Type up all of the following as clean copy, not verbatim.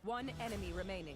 One enemy remaining.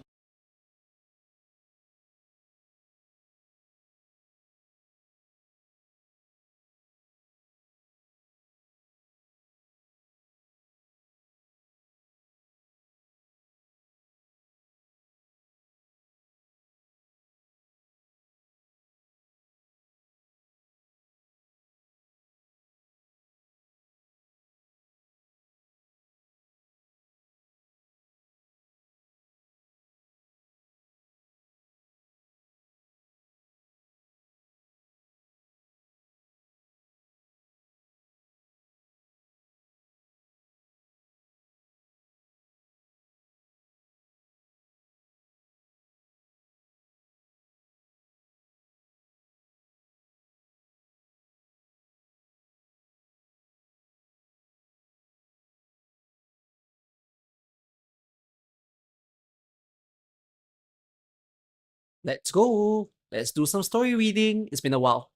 Let's go. Let's do some story reading. It's been a while.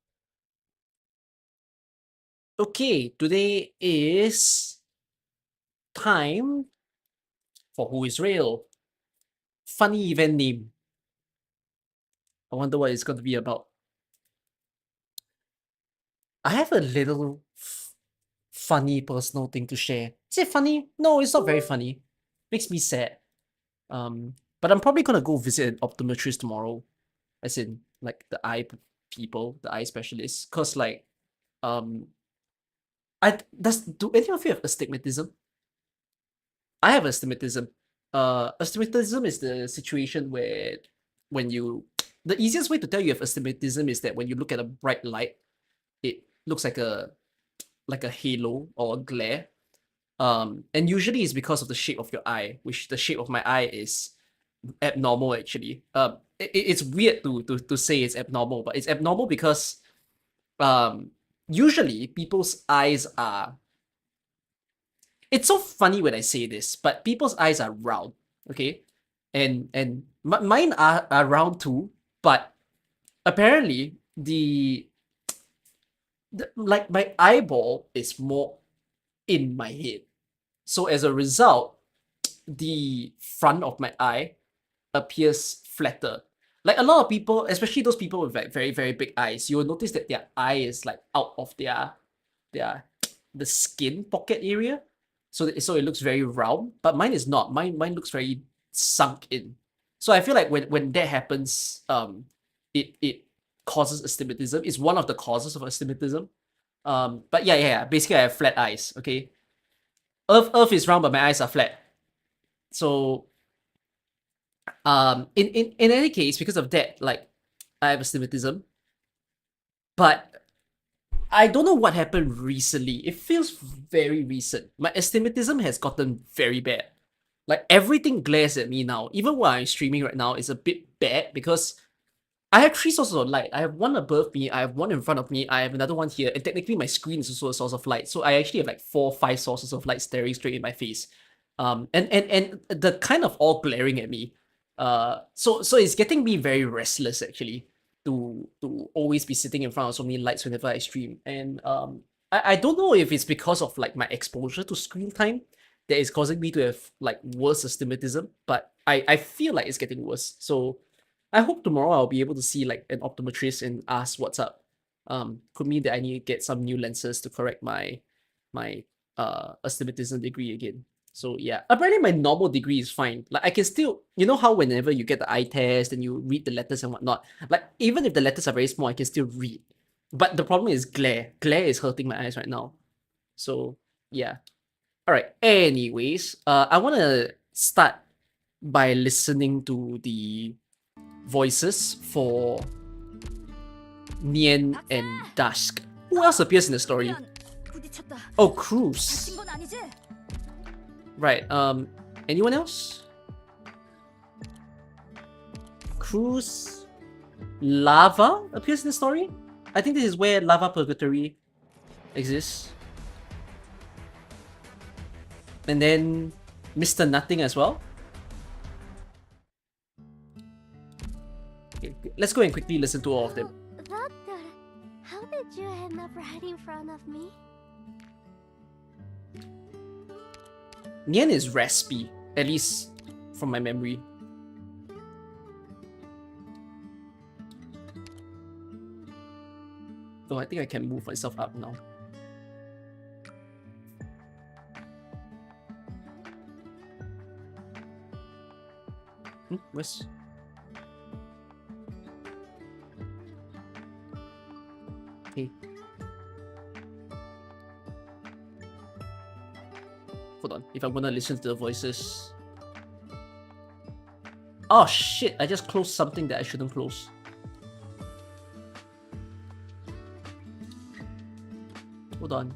Okay, today is time for Who is Real. Funny event name. I wonder what it's going to be about. I have a little funny personal thing to share. Is it funny? No, it's not very funny. Makes me sad. But I'm probably gonna go visit an optometrist tomorrow, as in like the eye people, the eye specialists. Cause like, do any of you have astigmatism? I have astigmatism. Astigmatism is the situation where when you the easiest way to tell you have astigmatism is that when you look at a bright light, it looks like a halo or a glare. And usually it's because of the shape of your eye, which the shape of my eye is abnormal actually. It's weird to say it's abnormal, but it's abnormal because usually people's eyes are. It's so funny when I say this, but people's eyes are round, okay, and mine are round too, but apparently the like my eyeball is more in my head, so as a result, the front of my eye appears flatter. Like a lot of people, especially those people with like very very big eyes, you will notice that their eye is like out of their the skin pocket area, so it looks very round. But mine is not. Mine looks very sunk in. So I feel like when that happens, it causes astigmatism. It's one of the causes of astigmatism. But yeah. Basically, I have flat eyes. Okay, Earth is round, but my eyes are flat. So in any case, because of that, like I have astigmatism, but I don't know what happened recently. It feels very recent. My astigmatism has gotten very bad. Like everything glares at me now. Even while I'm streaming right now, it's a bit bad because I have three sources of light. I have one above me, I have one in front of me, I have another one here, and technically my screen is also a source of light. So I actually have like 4 or 5 sources of light staring straight in my face. And the kind of all glaring at me. So it's getting me very restless actually to always be sitting in front of so many lights whenever I stream. And I don't know if it's because of like my exposure to screen time that is causing me to have like worse astigmatism, but I feel like it's getting worse. So I hope tomorrow I'll be able to see like an optometrist and ask what's up. Could mean that I need to get some new lenses to correct my astigmatism degree again. So yeah, apparently my normal degree is fine. Like I can still, you know how whenever you get the eye test and you read the letters and whatnot, like even if the letters are very small, I can still read. But the problem is glare. Glare is hurting my eyes right now. So yeah. All right. Anyways, I want to start by listening to the voices for Nien and Dusk. Who else appears in the story? Oh, Cruz. Right. Anyone else? Cruz. Lava appears in the story. I think this is where Lava Purgatory exists. And then Mr. Nothing as well. Okay, let's go and quickly listen to all of them. How did you end up right in front of me? Nien is raspy, At least from my memory. Oh, I think I can move myself up now. Where's... Okay. Hold on, if I'm gonna listen to the voices... Oh shit, I just closed something that I shouldn't close. Hold on.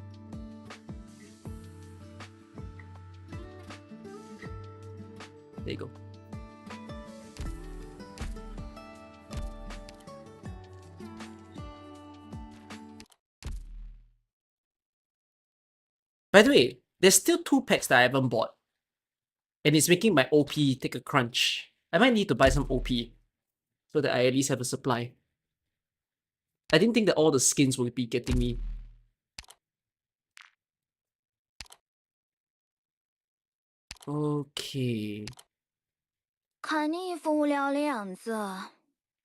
There you go. By the way, there's still 2 packs that I haven't bought. And it's making my OP take a crunch. I might need to buy some OP so that I at least have a supply. I didn't think that all the skins would be getting me. Okay. 看你一副无聊的样子，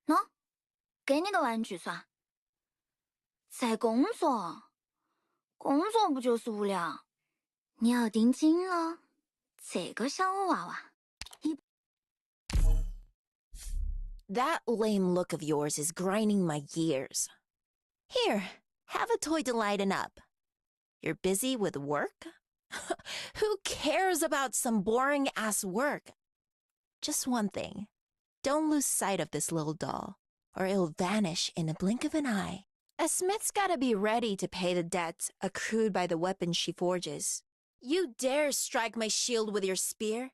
喏，给你个玩具耍。在工作，工作不就是无聊？你要盯紧了，这个小娃娃。That lame look of yours is grinding my gears. Here, have a toy to lighten up. You're busy with work? Who cares about some boring-ass work? Just one thing. Don't lose sight of this little doll, or it'll vanish in a blink of an eye. A smith's gotta be ready to pay the debt accrued by the weapon she forges. You dare strike my shield with your spear?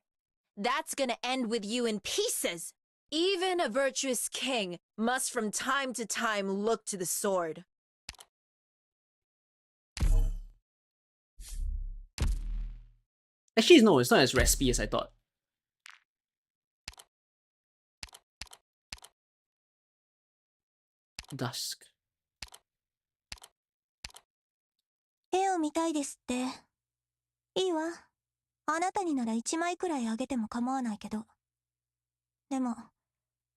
That's gonna end with you in pieces! Even a virtuous king must from time to time look to the sword. Actually, no, it's not as raspy as I thought. Dusk. 絵を見たいですって。いいわ。あなたになら1枚くらいあげても構わないけど。でも、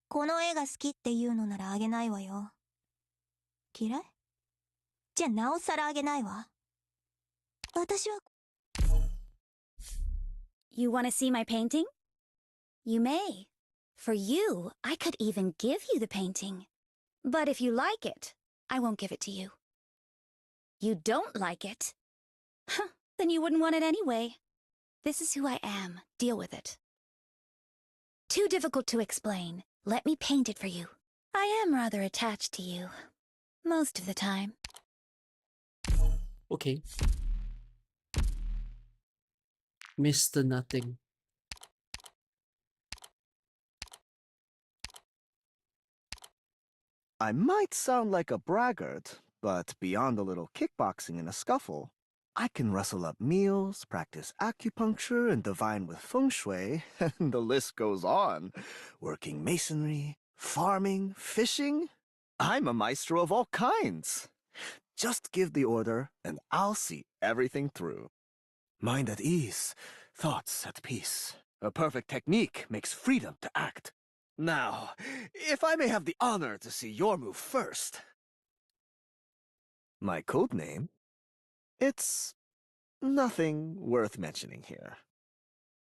この絵が好きっていうのならあげないわよ。嫌い？じゃあなおさらあげないわ。私は。You want to see my painting? You may. For you, I could even give you the painting. But if you like it, I won't give it to you. You don't like it? Then you wouldn't want it anyway. This is who I am. Deal with it. Too difficult to explain. Let me paint it for you. I am rather attached to you. Most of the time. Okay. Mr. Nothing. I might sound like a braggart, but beyond a little kickboxing and a scuffle, I can rustle up meals, practice acupuncture, and divine with feng shui, and the list goes on. Working masonry, farming, fishing. I'm a maestro of all kinds. Just give the order, and I'll see everything through. Mind at ease, thoughts at peace. A perfect technique makes freedom to act. Now, if I may have the honor to see your move first. My code name? It's nothing worth mentioning here.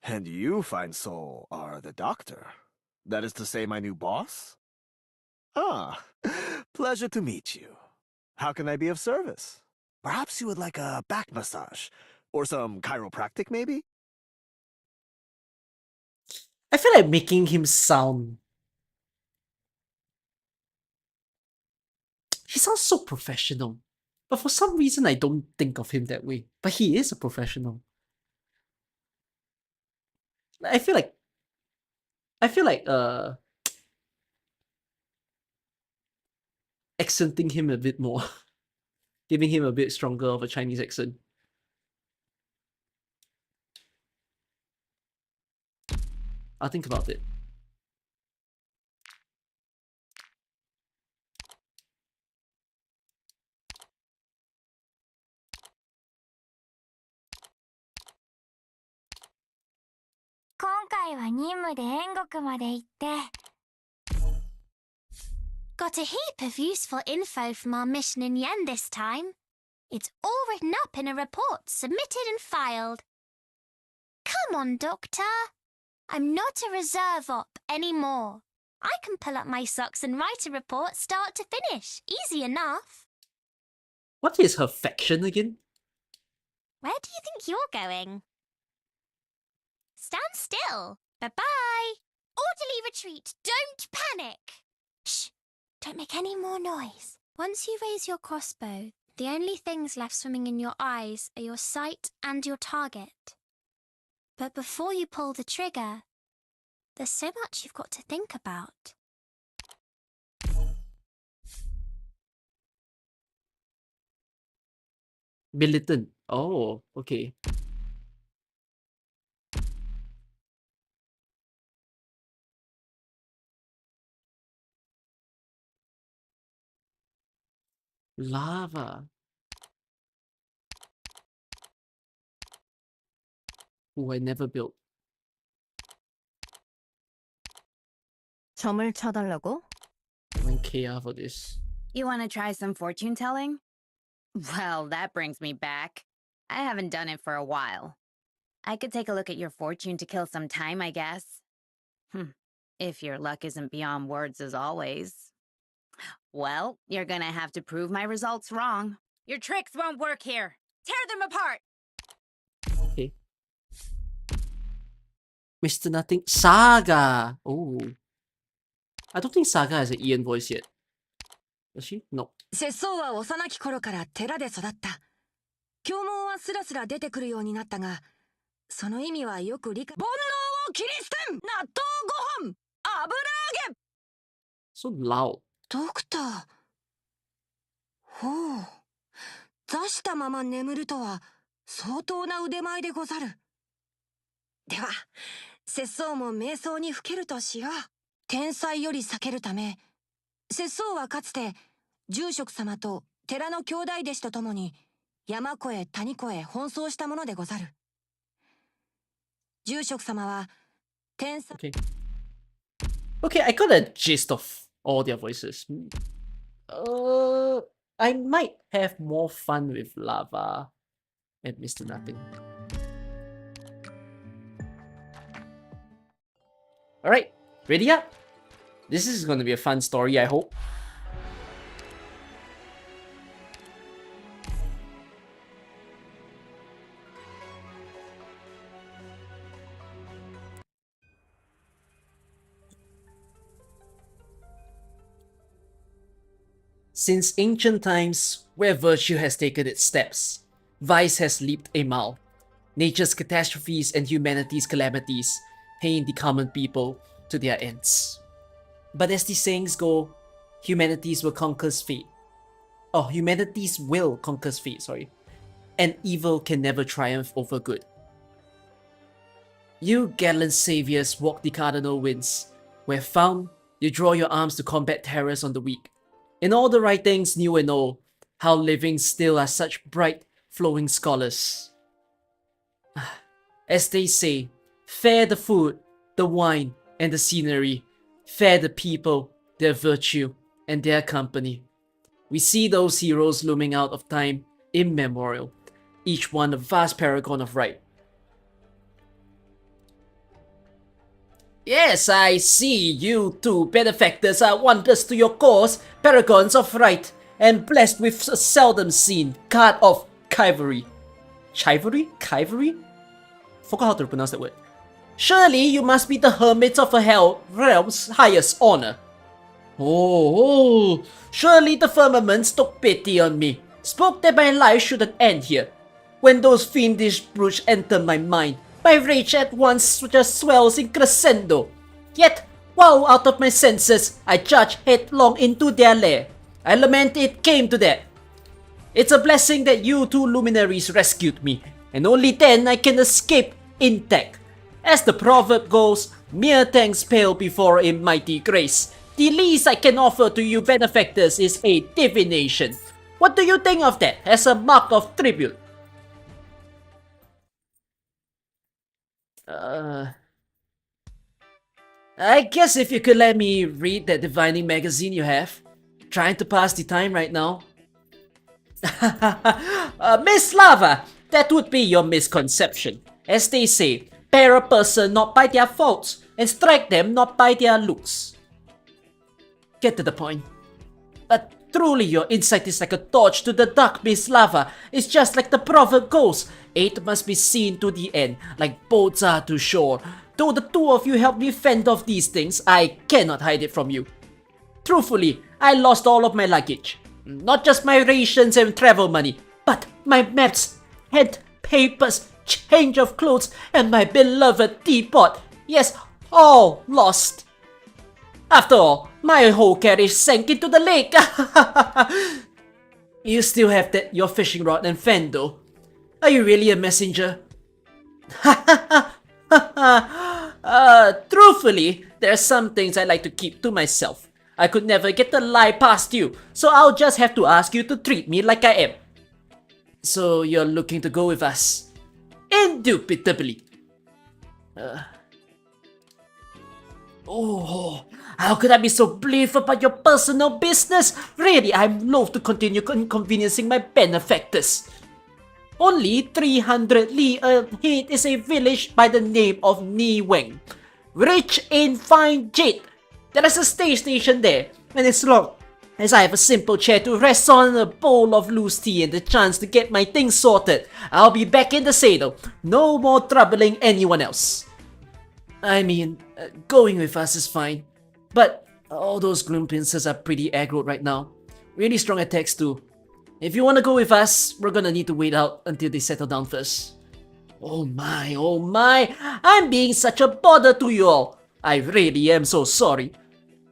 And you, fine soul, are the doctor. That is to say, my new boss? Ah, pleasure to meet you. How can I be of service? Perhaps you would like a back massage, or some chiropractic, maybe? I feel like making him sound... He sounds so professional. But for some reason, I don't think of him that way. But he is a professional. I feel like... accenting him a bit more. Giving him a bit stronger of a Chinese accent. I'll think about it. 回は任務で縁国まで行って。Got a heap of useful info from our mission in Yen this time. It's all written up in a report, submitted and filed. Come on, Doctor. I'm not a reserve op anymore. I can pull up my socks and write a report start to finish. Easy enough. What is her faction again? Where do you think you're going? Stand still. Bye-bye. Orderly retreat. Don't panic. Shh. Don't make any more noise. Once you raise your crossbow, the only things left swimming in your eyes are your sight and your target. But before you pull the trigger, there's so much you've got to think about. Militant. Oh, okay. Lava. Who I never built. 점을 쳐달라고? I went KR for this. You want to try some fortune telling? Well, that brings me back. I haven't done it for a while. I could take a look at your fortune to kill some time, I guess. If your luck isn't beyond words as always. Well, you're gonna have to prove my results wrong. Your tricks won't work here. Tear them apart! Okay. Mr. Nothing. Saga! Oh. I don't think Saga has an Ian voice yet. Does she? No. 節操は幼き頃から寺で育った。経文はスラスラ出てくるようになったが、その意味はよく理解。煩悩を切り捨てん納豆ご飯油揚げ So loud. ドクター。ほう。座したまま眠るとは相当な腕前でござる。では、節操も瞑想にふけるとしよう。天才より避けるため、節操はかつて住職様と寺の兄弟弟子と共に山越え谷越え奔走したものでござる。住職様は天才。 Okay. Okay, I got a gist of all their voices. I might have more fun with Lava and Mr. Nothing. Alright, ready up? This is gonna be a fun story, I hope. Since ancient times, where virtue has taken its steps, vice has leaped a mile. Nature's catastrophes and humanity's calamities pain the common people to their ends. But as the sayings go, humanities will conquer fate. Oh, humanities will conquer fate, sorry. And evil can never triumph over good. You gallant saviors walk the cardinal winds, where found, you draw your arms to combat terrors on the weak. In all the writings new and old, how living still are such bright, flowing scholars. As they say, fair the food, the wine, and the scenery, fair the people, their virtue, and their company. We see those heroes looming out of time immemorial, each one a vast paragon of right. Yes, I see you two benefactors are wonders to your cause, paragons of right, and blessed with a seldom seen card of chivalry. Chivalry? Chivalry? Forgot how to pronounce that word. Surely you must be the hermits of a hell realm's highest honor. Oh, surely the firmaments took pity on me, spoke that my life shouldn't end here. When those fiendish brutes enter my mind, my rage at once just swells in crescendo. Yet, while out of my senses, I charge headlong into their lair. I lament it came to that. It's a blessing that you two luminaries rescued me, and only then I can escape intact. As the proverb goes, mere thanks pale before a mighty grace. The least I can offer to you benefactors is a divination. What do you think of that as a mark of tribute? I guess if you could let me read that divining magazine you have. Trying to pass the time right now. Miss Lava, that would be your misconception. As they say, pair a person not by their faults, and strike them not by their looks. Get to the point. But truly your insight is like a torch to the dark, Miss Lava. It's just like the proverb goes, eight must be seen to the end, like boats are to shore. Though the two of you helped me fend off these things, I cannot hide it from you. Truthfully, I lost all of my luggage. Not just my rations and travel money, but my maps, head papers, change of clothes, and my beloved teapot. Yes, all lost. After all, my whole carriage sank into the lake. You still have your fishing rod and fan though. Are you really a messenger? Truthfully, there are some things I like to keep to myself. I could never get the lie past you, so I'll just have to ask you to treat me like I am. So you're looking to go with us? Indubitably. Oh, how could I be so brief about your personal business? Really, I'm loath to continue inconveniencing my benefactors. Only 300 li ahead is a village by the name of Niweng, rich in fine jade. There is a station there, and as long as I have a simple chair to rest on, a bowl of loose tea, and the chance to get my things sorted, I'll be back in the saddle. No more troubling anyone else. I mean, going with us is fine, but all those gloom pincers are pretty aggroed right now. Really strong attacks too. If you wanna go with us, we're gonna need to wait out until they settle down first. Oh my, I'm being such a bother to you all. I really am so sorry.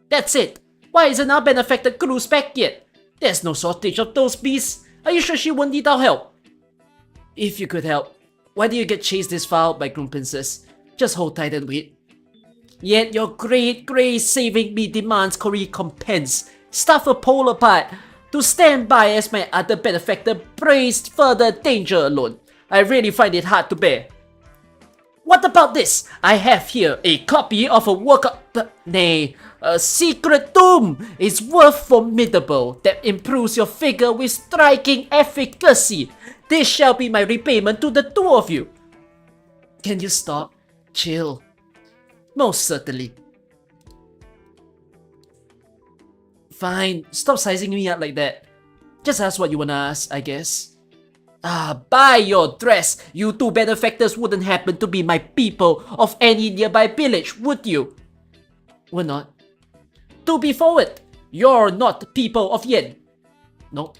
That's it. Why isn't our benefactor cruise back yet? There's no shortage of those beasts. Are you sure she won't need our help? If you could help, why do you get chased this far out by Groom Princess? Just hold tight and wait. Yet your great grace saving me demands recompense. Stuff a pole apart. To stand by as my other benefactor braced further danger alone. I really find it hard to bear. What about this? I have here a copy of a a secret tomb. It's worth formidable that improves your figure with striking efficacy. This shall be my repayment to the two of you. Can you stop? Chill. Most certainly. Fine, stop sizing me up like that. Just ask what you wanna ask, I guess. By your dress, you two benefactors wouldn't happen to be my people of any nearby village, would you? We're not. To be forward, you're not people of Yen. No.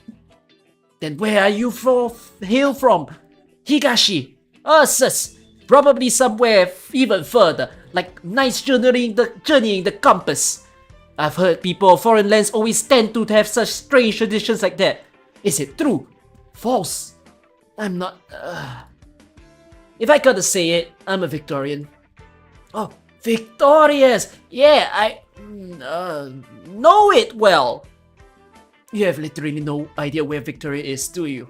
Then where are you hail from? Higashi. Ursus. Probably somewhere even further, like nice journeying the compass. I've heard people of foreign lands always tend to have such strange traditions like that. Is it true? False? I'm not... If I gotta say it, I'm a Victorian. Oh, victorious! Yeah, I... know it well. You have literally no idea where Victoria is, do you?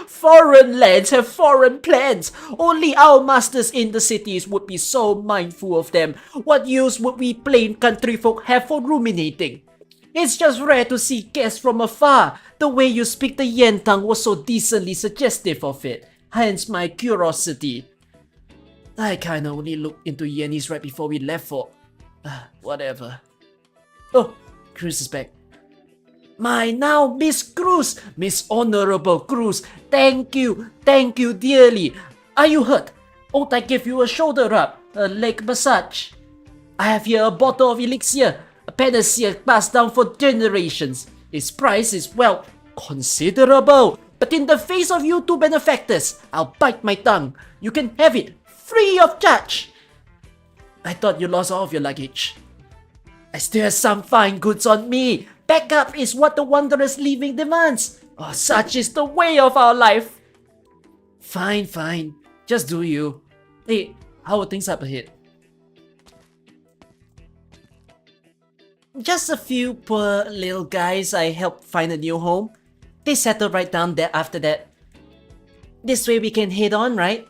Foreign lands have foreign plans. Only our masters in the cities would be so mindful of them. What use would we plain country folk have for ruminating? It's just rare to see guests from afar. The way you speak the Yen tongue was so decently suggestive of it. Hence my curiosity. I kinda only looked into Yennies right before we left for... whatever. Oh, Cruz is back. My now Miss Cruz, Miss Honorable Cruz, thank you dearly. Are you hurt? Won't I give you a shoulder rub, a leg massage? I have here a bottle of elixir, a panacea passed down for generations. Its price is, well, considerable. But in the face of you two benefactors, I'll bite my tongue. You can have it, free of charge. I thought you lost all of your luggage. I still have some fine goods on me. Backup is what the wanderer's leaving demands. Oh, such is the way of our life. Fine. Just do you. Hey, how are things up ahead? Just a few poor little guys I helped find a new home. They settled right down there after that. This way we can head on, right?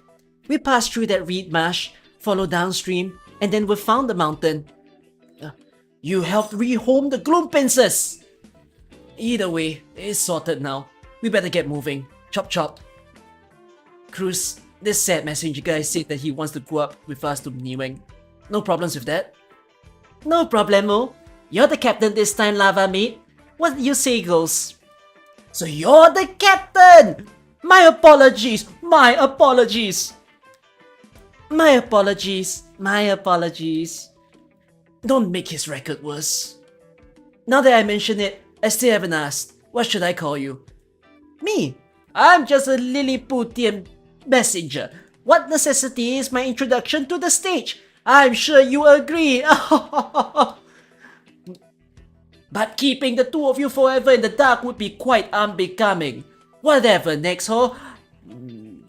We passed through that reed marsh. follow downstream, and then we found the mountain. You helped rehome the Gloom Princess! Either way, it's sorted now. We better get moving. Chop chop. Cruz, this sad messenger guy said that he wants to go up with us to Niweng. No problems with that? No problemo. You're the captain this time, Lava Mate. What you say goes. So you're the captain! My apologies! My apologies! My apologies! My apologies. Don't make his record worse. Now that I mention it, I still haven't asked. What should I call you? Me? I'm just a Lilliputian messenger. What necessity is my introduction to the stage? I'm sure you agree. But keeping the two of you forever in the dark would be quite unbecoming. Whatever, next ho.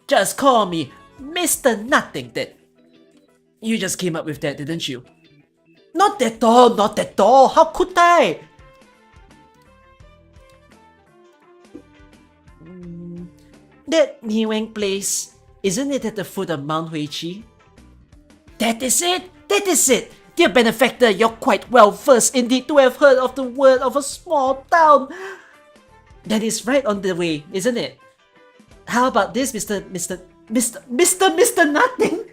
Just call me Mr. Nothing then. You just came up with that, didn't you? Not at all, not at all. How could I? That Niweng place, isn't it at the foot of Mount Huichi? That is it! That is it! Dear benefactor, you're quite well versed indeed to have heard of the word of a small town. That is right on the way, isn't it? How about this, Mr. Nothing?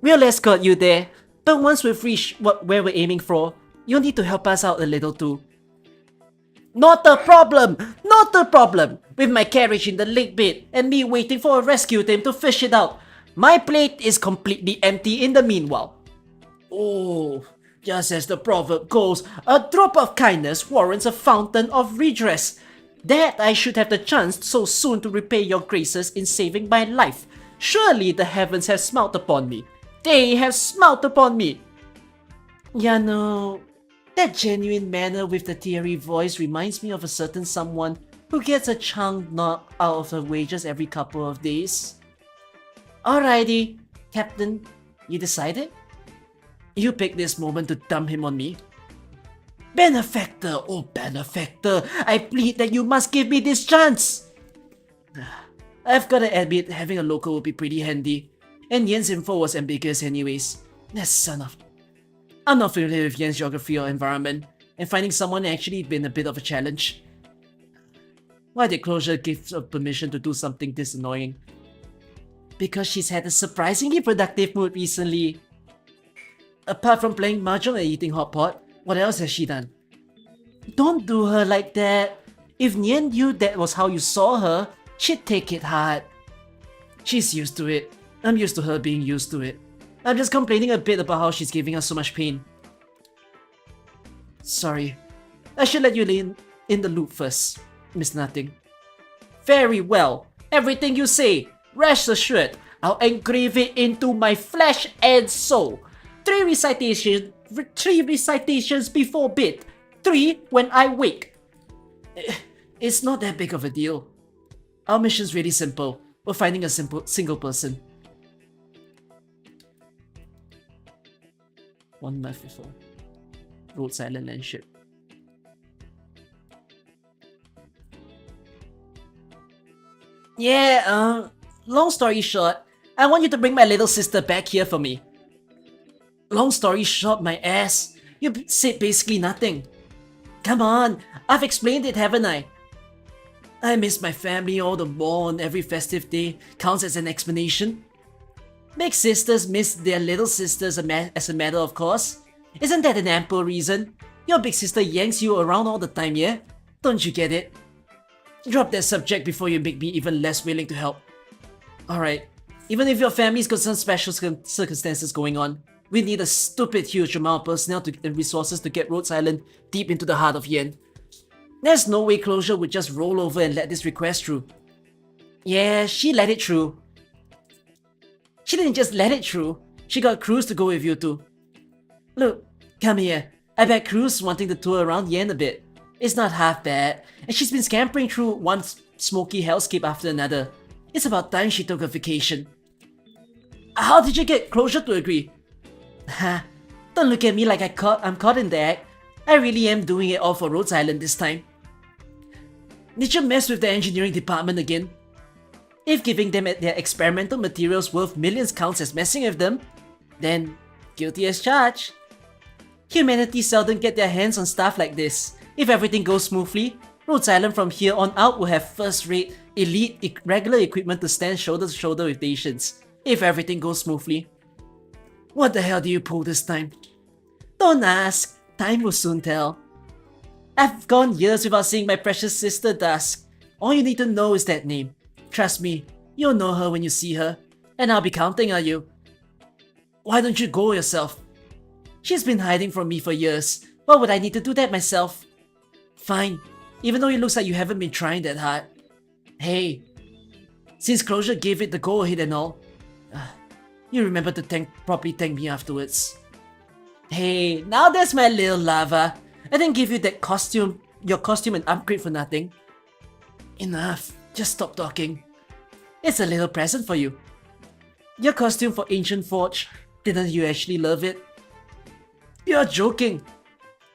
We'll escort you there, but once we've reached where we're aiming for, you'll need to help us out a little too. Not a problem! Not a problem! With my carriage in the lake bed and me waiting for a rescue team to fish it out, my plate is completely empty in the meanwhile. Oh, just as the proverb goes, a drop of kindness warrants a fountain of redress. That I should have the chance so soon to repay your graces in saving my life. Surely the heavens have smiled upon me. They have smiled upon me. Ya know, that genuine manner with the teary voice reminds me of a certain someone who gets a chunk knocked out of her wages every couple of days. Alrighty, Captain, you decided? You picked this moment to dump him on me. Benefactor, oh benefactor, I plead that you must give me this chance. I've gotta admit, having a local would be pretty handy. And Yen's info was ambiguous anyways. That son of... I'm not familiar with Yen's geography or environment, and finding someone actually been a bit of a challenge. Why did Closure give her permission to do something this annoying? Because she's had a surprisingly productive mood recently. Apart from playing mahjong and eating hot pot, what else has she done? Don't do her like that. If Nien knew that was how you saw her, she'd take it hard. She's used to it. I'm used to her being used to it. I'm just complaining a bit about how she's giving us so much pain. Sorry. I should let you in the loop first, Miss Nothing. Very well. Everything you say, rest assured, I'll engrave it into my flesh and soul. 3 recitations before bed. 3 when I wake. It's not that big of a deal. Our mission's really simple. We're finding a single person. 1 month before. Rhodes Island landship. Yeah, long story short, I want you to bring my little sister back here for me. Long story short, my ass. You said basically nothing. Come on, I've explained it, haven't I? I miss my family all the more on every festive day counts as an explanation. Big sisters miss their little sisters as a matter of course. Isn't that an ample reason? Your big sister yanks you around all the time, yeah? Don't you get it? Drop that subject before you make me even less willing to help. Alright, even if your family's got some special circumstances going on, we need a stupid huge amount of personnel and resources to get Rhodes Island deep into the heart of Yen. There's no way Closure would just roll over and let this request through. Yeah, she let it through. She didn't just let it through, she got Cruz to go with you too. Look, come here. I bet Cruz wanting to tour around Yen a bit. It's not half bad, and she's been scampering through one smoky hellscape after another. It's about time she took a vacation. How did you get Closure to agree? Ha, don't look at me like I'm caught in the act. I really am doing it all for Rhodes Island this time. Did you mess with the engineering department again? If giving them their experimental materials worth millions counts as messing with them, then guilty as charged. Humanity seldom get their hands on stuff like this. If everything goes smoothly, Rhodes Island from here on out will have first-rate, elite, regular equipment to stand shoulder to shoulder with nations. If everything goes smoothly. What the hell do you pull this time? Don't ask. Time will soon tell. I've gone years without seeing my precious sister Dusk. All you need to know is that name. Trust me, you'll know her when you see her. And I'll be counting on you. Why don't you go yourself? She's been hiding from me for years. Why would I need to do that myself? Fine, even though it looks like you haven't been trying that hard. Hey, since Closure gave it the go-ahead and all, you remember to properly thank me afterwards. Hey, now there's my little lava. I didn't give you that costume, your costume and upgrade for nothing. Enough, just stop talking. It's a little present for you. Your costume for Ancient Forge, didn't you actually love it? You're joking.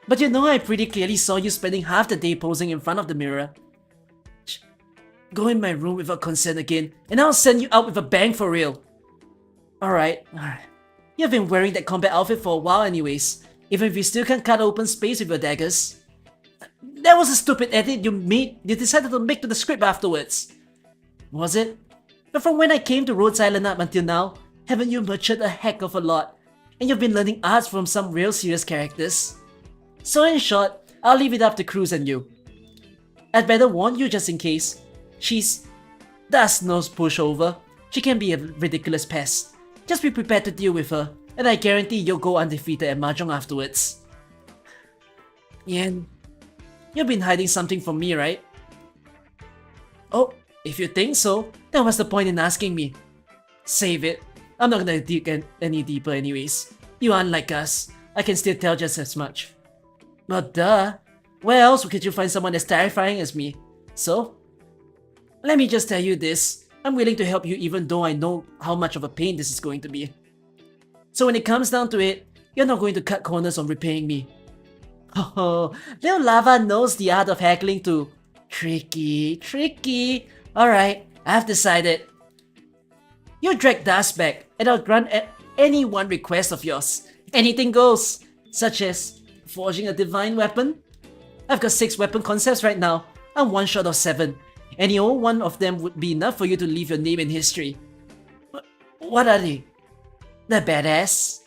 But you know I pretty clearly saw you spending half the day posing in front of the mirror. Go in my room without consent again, and I'll send you out with a bang for real. Alright. You've been wearing that combat outfit for a while anyways, even if you still can't cut open space with your daggers. That was a stupid edit you decided to make to the script afterwards. Was it? But from when I came to Rhodes Island up until now, haven't you matured a heck of a lot? And you've been learning arts from some real serious characters. So in short, I'll leave it up to Cruz and you. I'd better warn you just in case. She's Dust knows pushover. She can be a ridiculous pest. Just be prepared to deal with her, and I guarantee you'll go undefeated at Mahjong afterwards. Yan, you've been hiding something from me, right? Oh, if you think so, then what's the point in asking me? Save it. I'm not gonna dig any deeper anyways. You aren't like us. I can still tell just as much. But duh. Where else could you find someone as terrifying as me? So, let me just tell you this. I'm willing to help you even though I know how much of a pain this is going to be. So when it comes down to it, you're not going to cut corners on repaying me. Oh, little Lava knows the art of heckling too. Tricky, tricky. Alright, I've decided. You drag Dust back, and I'll grant any one request of yours. Anything goes, such as forging a divine weapon. I've got 6 weapon concepts right now. I'm one short of 7. Any old one of them would be enough for you to leave your name in history. What are they? They're badass.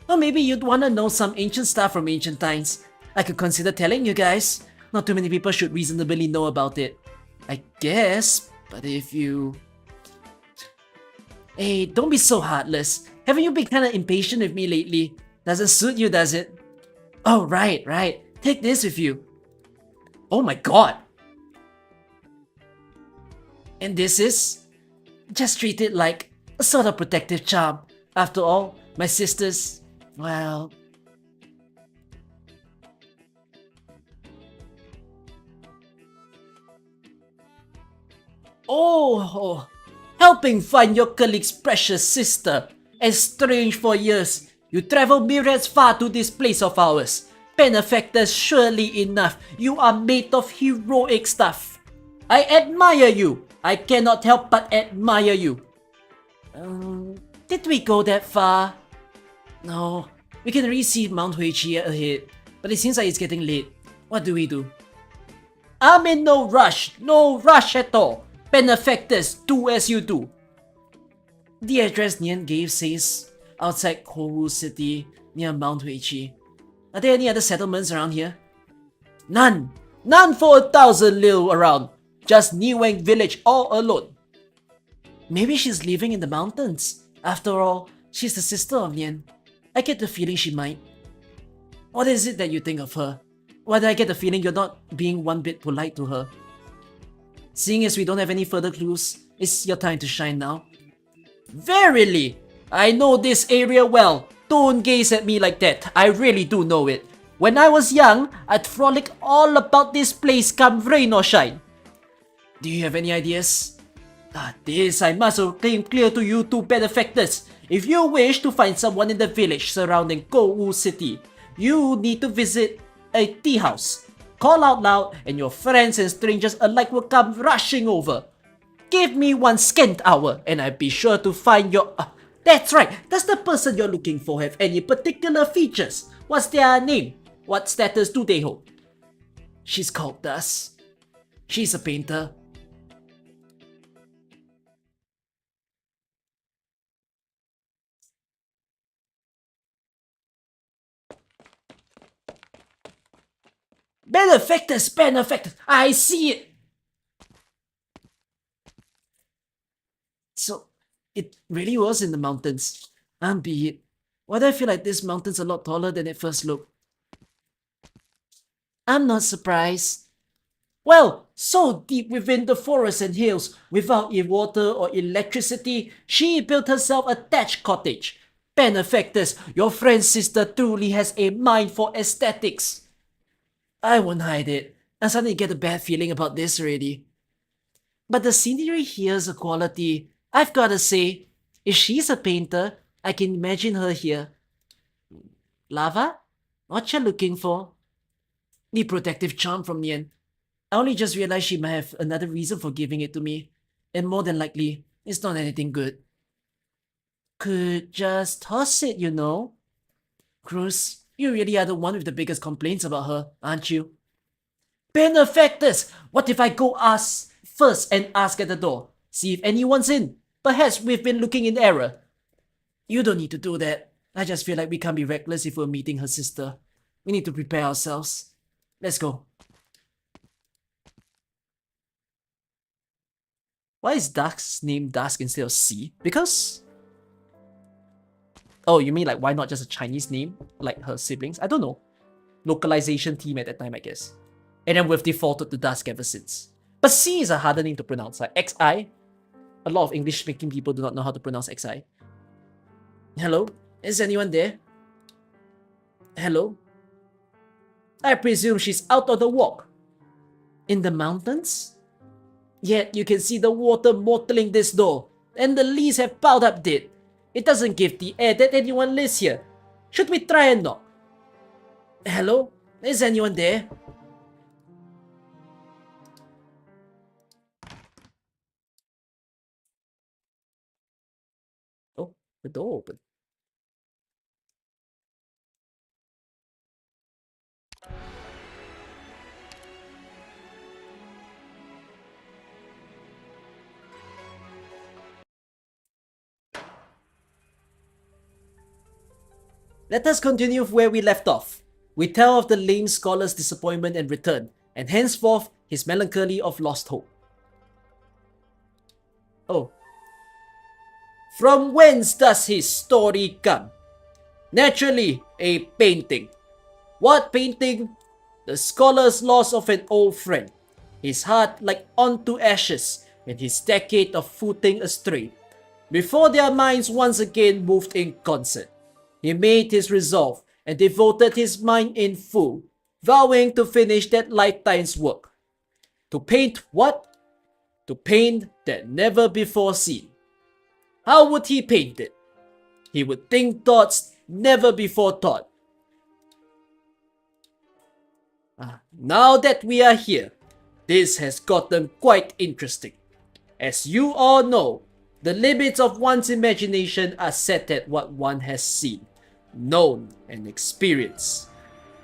Or maybe you'd want to know some ancient stuff from ancient times. I could consider telling you guys. Not too many people should reasonably know about it. I guess, but if you... Hey, don't be so heartless. Haven't you been kinda impatient with me lately? Doesn't suit you, does it? Oh, right. Take this with you. Oh my god! And this is? Just treat it like a sort of protective charm. After all, my sisters, well... Oh! Helping find your colleague's precious sister. Estranged for years, you traveled myriads far to this place of ours. Benefactors, surely enough, you are made of heroic stuff. I admire you. I cannot help but admire you. Did we go that far? No, we can already see Mount Huichi ahead, but it seems like it's getting late. What do we do? I'm in no rush at all. Benefactors, do as you do. The address Nian gave says outside Kowu City near Mount Huichi. Are there any other settlements around here? None! None for 1,000 lil around. Just Niwang village all alone. Maybe she's living in the mountains. After all, she's the sister of Nian. I get the feeling she might. What is it that you think of her? Why do I get the feeling you're not being one bit polite to her? Seeing as we don't have any further clues, it's your time to shine now. Verily! I know this area well. Don't gaze at me like that. I really do know it. When I was young, I'd frolic all about this place come rain or shine. Do you have any ideas? This I must claim clear to you two benefactors. If you wish to find someone in the village surrounding Kowu City, you need to visit a tea house. Call out loud and your friends and strangers alike will come rushing over. Give me 1 scant hour, and I'll be sure to find your... that's right! Does the person you're looking for have any particular features? What's their name? What status do they hold? She's called Dusk. She's a painter. Benefactors! Benefactors! I see it! So, it really was in the mountains. Be it. Why do I feel like this mountain's a lot taller than it first looked? I'm not surprised. Well, so deep within the forests and hills, without water or electricity, she built herself a thatched cottage. Benefactors, your friend's sister truly has a mind for aesthetics. I won't hide it. I suddenly get a bad feeling about this already. But the scenery here's a quality. I've gotta say, if she's a painter, I can imagine her here. Lava? What you looking for? The protective charm from Nien. I only just realized she might have another reason for giving it to me. And more than likely, it's not anything good. Could just toss it, you know. Cruz, you really are the one with the biggest complaints about her, aren't you? Benefactors! What if I go ask first and ask at the door? See if anyone's in. Perhaps we've been looking in error. You don't need to do that. I just feel like we can't be reckless if we're meeting her sister. We need to prepare ourselves. Let's go. Why is Dusk's name Dusk instead of C? Because... oh, you mean like why not just a Chinese name? Like her siblings? I don't know. Localization team at that time, I guess. And then we've defaulted to Dusk ever since. But C is a harder name to pronounce. Like XI. A lot of English-speaking people do not know how to pronounce XI. Hello? Is anyone there? Hello? I presume she's out on the walk. In the mountains? Yet you can see the water mottling this door, and the leaves have piled up dead. It doesn't give the air that anyone lives here. Should we try and knock? Hello? Is anyone there? Oh, the door opened. Let us continue where we left off. We tell of the lame scholar's disappointment and return, and henceforth his melancholy of lost hope. Oh. From whence does his story come? Naturally, a painting. What painting? The scholar's loss of an old friend, his heart like unto ashes, and his decade of footing astray. Before their minds once again moved in concert, he made his resolve and devoted his mind in full, vowing to finish that lifetime's work. To paint what? To paint that never before seen. How would he paint it? He would think thoughts never before thought. Now that we are here, this has gotten quite interesting. As you all know, the limits of one's imagination are set at what one has seen, known, and experienced.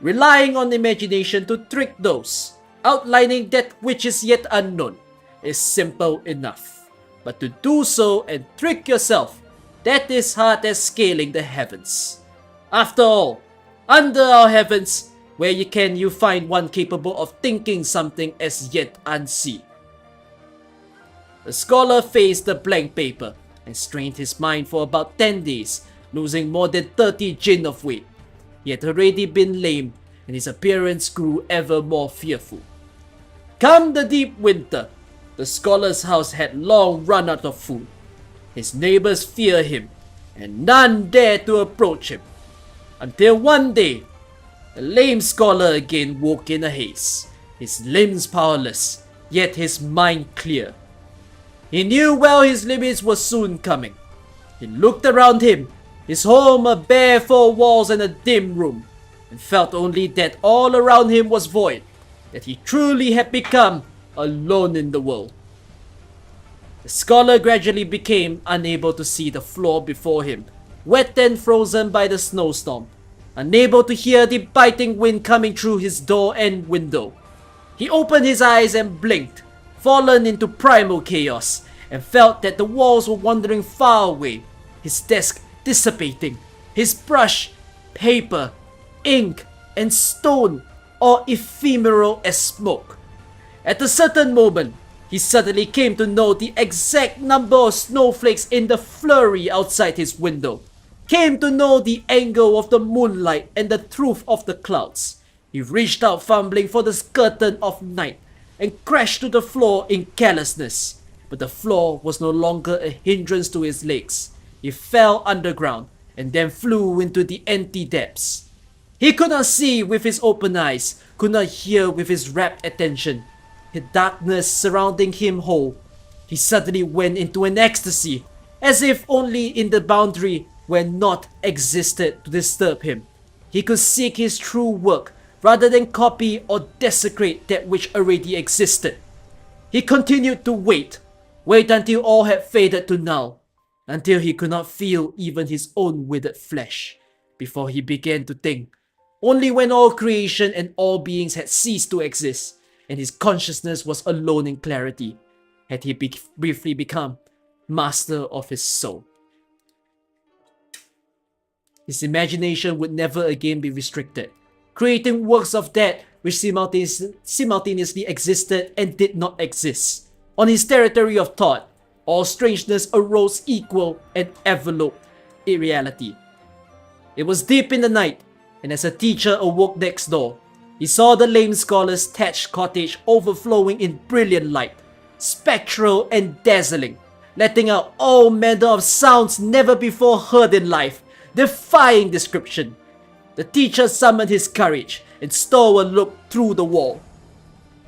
Relying on imagination to trick those, outlining that which is yet unknown, is simple enough. But to do so and trick yourself, that is hard as scaling the heavens. After all, under our heavens, where can you find one capable of thinking something as yet unseen? The scholar faced the blank paper and strained his mind for about 10 days, losing more than 30 jin of weight. He had already been lame, and his appearance grew ever more fearful. Come the deep winter, the scholar's house had long run out of food. His neighbors fear him, and none dare to approach him. Until one day, the lame scholar again woke in a haze, his limbs powerless, yet his mind clear. He knew well his limits were soon coming. He looked around him, his home a bare 4 walls and a dim room, and felt only that all around him was void, that he truly had become alone in the world. The scholar gradually became unable to see the floor before him, wet and frozen by the snowstorm, unable to hear the biting wind coming through his door and window. He opened his eyes and blinked, fallen into primal chaos, and felt that the walls were wandering far away, his desk dissipating, his brush, paper, ink, and stone all ephemeral as smoke. At a certain moment, he suddenly came to know the exact number of snowflakes in the flurry outside his window, came to know the angle of the moonlight and the truth of the clouds. He reached out fumbling for the curtain of night and crashed to the floor in carelessness. But the floor was no longer a hindrance to his legs. He fell underground and then flew into the empty depths. He could not see with his open eyes, could not hear with his rapt attention. The darkness surrounding him whole. He suddenly went into an ecstasy, as if only in the boundary where naught existed to disturb him. He could seek his true work rather than copy or desecrate that which already existed. He continued to wait until all had faded to null, until he could not feel even his own withered flesh, before he began to think. Only when all creation and all beings had ceased to exist, and his consciousness was alone in clarity, had he briefly become master of his soul. His imagination would never again be restricted, creating works of that which simultaneously existed and did not exist. On his territory of thought, all strangeness arose equal and enveloped in reality. It was deep in the night, and as a teacher awoke next door, he saw the lame scholar's thatched cottage overflowing in brilliant light, spectral and dazzling, letting out all manner of sounds never before heard in life, defying description. The teacher summoned his courage and stole a look through the wall.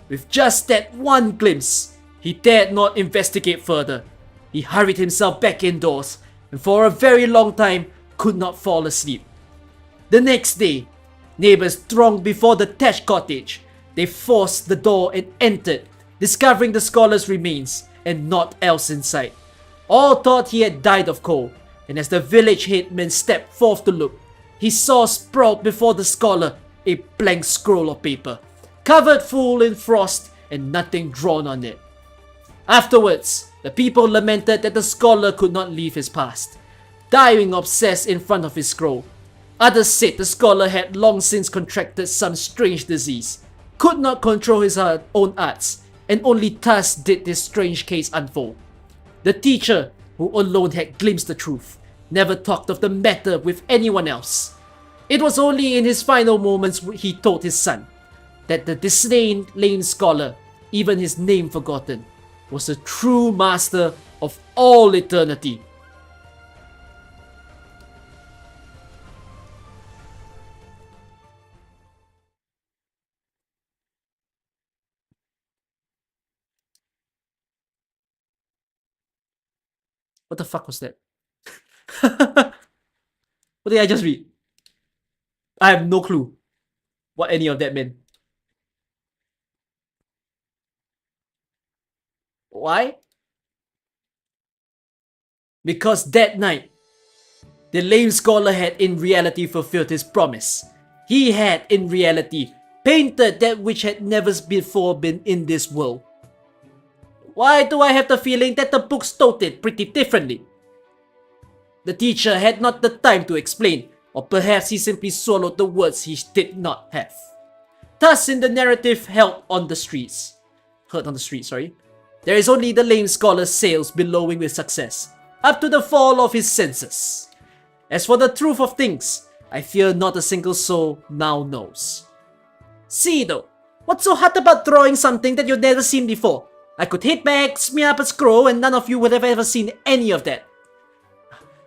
With just that one glimpse, he dared not investigate further. He hurried himself back indoors, and for a very long time could not fall asleep. The next day, neighbors thronged before the thatched cottage. They forced the door and entered, discovering the scholar's remains and naught else in sight. All thought he had died of cold, and as the village headman stepped forth to look, he saw sprawled before the scholar a blank scroll of paper, covered full in frost and nothing drawn on it. Afterwards, the people lamented that the scholar could not leave his past, dying obsessed in front of his scroll. Others said the scholar had long since contracted some strange disease, could not control his own arts, and only thus did this strange case unfold. The teacher, who alone had glimpsed the truth, never talked of the matter with anyone else. It was only in his final moments he told his son that the disdained lame scholar, even his name forgotten, was the true master of all eternity. What the fuck was that? What did I just read? I have no clue what any of that meant. Why? Because that night, the lame scholar had in reality fulfilled his promise. He had in reality painted that which had never before been in this world. Why do I have the feeling that the books told it pretty differently? The teacher had not the time to explain, or perhaps he simply swallowed the words he did not have. Thus in the narrative heard on the streets, there is only the lame scholar's sails billowing with success, up to the fall of his senses. As for the truth of things, I fear not a single soul now knows. See though, what's so hard about drawing something that you've never seen before? I could hit back, smear up a scroll, and none of you would have ever seen any of that.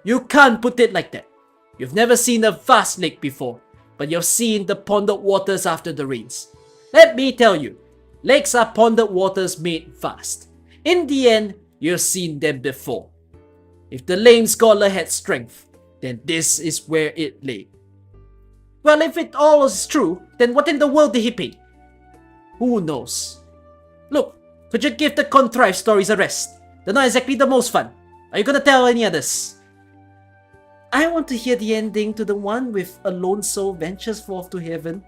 You can't put it like that. You've never seen a vast lake before, but you've seen the ponded waters after the rains. Let me tell you, lakes are ponded waters made vast. In the end, you've seen them before. If the lame scholar had strength, then this is where it lay. Well, if it all is true, then what in the world did he paint? Who knows? Look, could you give the contrived stories a rest? They're not exactly the most fun. Are you gonna tell any others? I want to hear the ending to the one with a lone soul ventures forth to heaven.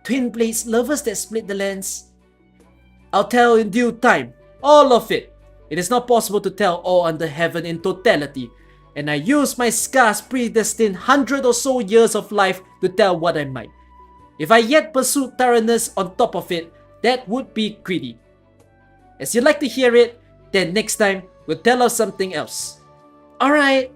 Twin blades, lovers that split the lands. I'll tell in due time. All of it. It is not possible to tell all under heaven in totality, and I use my scarce predestined 100 or so years of life to tell what I might. If I yet pursued thoroughness on top of it, that would be greedy. As you like to hear it, then next time we'll tell us something else. Alright.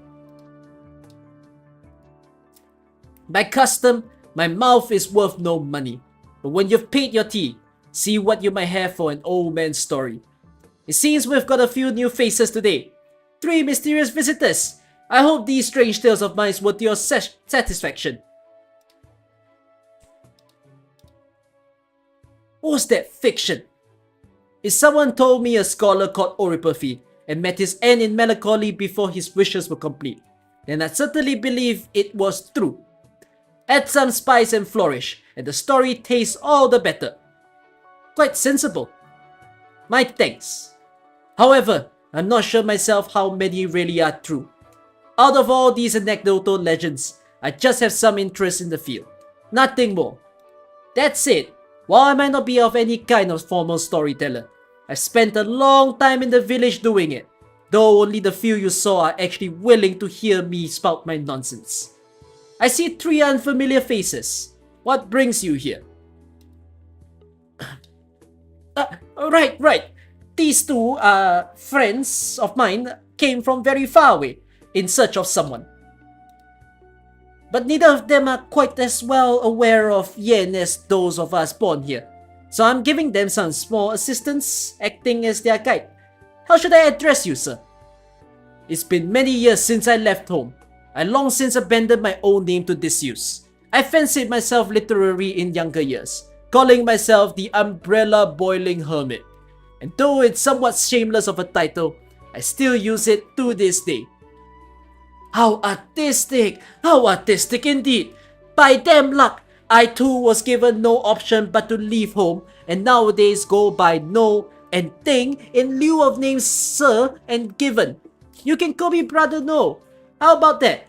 By custom, my mouth is worth no money, but when you've paid your tea, see what you might have for an old man's story. It seems we've got a few new faces today. 3 mysterious visitors. I hope these strange tales of mine were to your satisfaction. What's that fiction? If someone told me a scholar called Oripathy and met his end in melancholy before his wishes were complete, then I'd certainly believe it was true. Add some spice and flourish, and the story tastes all the better. Quite sensible. My thanks. However, I'm not sure myself how many really are true. Out of all these anecdotal legends, I just have some interest in the field. Nothing more. That's it. While I might not be of any kind of formal storyteller, I've spent a long time in the village doing it, though only the few you saw are actually willing to hear me spout my nonsense. I see 3 unfamiliar faces. What brings you here? Right. These 2 friends of mine came from very far away in search of someone. But neither of them are quite as well aware of Yen as those of us born here. So I'm giving them some small assistance, acting as their guide. How should I address you, sir? It's been many years since I left home. I long since abandoned my own name to disuse. I fancied myself literary in younger years, calling myself the Umbrella Boiling Hermit. And though it's somewhat shameless of a title, I still use it to this day. How artistic! How artistic indeed! By damn luck, I too was given no option but to leave home, and nowadays go by No and Ting in lieu of names Sir and Given. You can call me Brother No. How about that?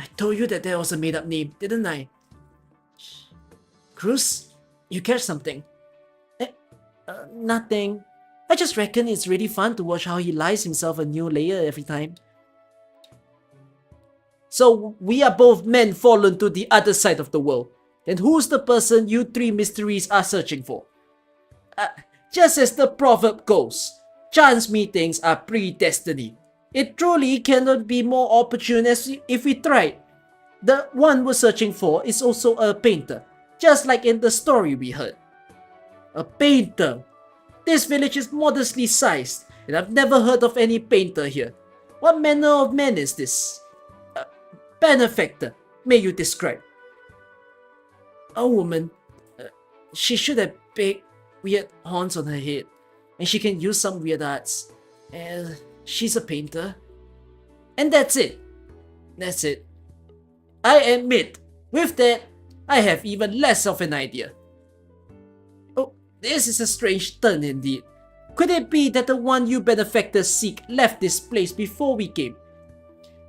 I told you that was a made-up name, didn't I? Cruz, you catch something? Nothing. I just reckon it's really fun to watch how he lies himself a new layer every time. So we are both men fallen to the other side of the world. Then who's the person you 3 mysteries are searching for? Just as the proverb goes, chance meetings are predestiny. It truly cannot be more opportune as if we tried. The one we're searching for is also a painter, just like in the story we heard. A painter? This village is modestly sized, and I've never heard of any painter here. What manner of man is this? Benefactor, may you describe? A woman. She should have big, weird horns on her head, and she can use some weird arts. She's a painter. And that's it. That's it. I admit, with that, I have even less of an idea. Oh, this is a strange turn indeed. Could it be that the one you benefactors seek left this place before we came?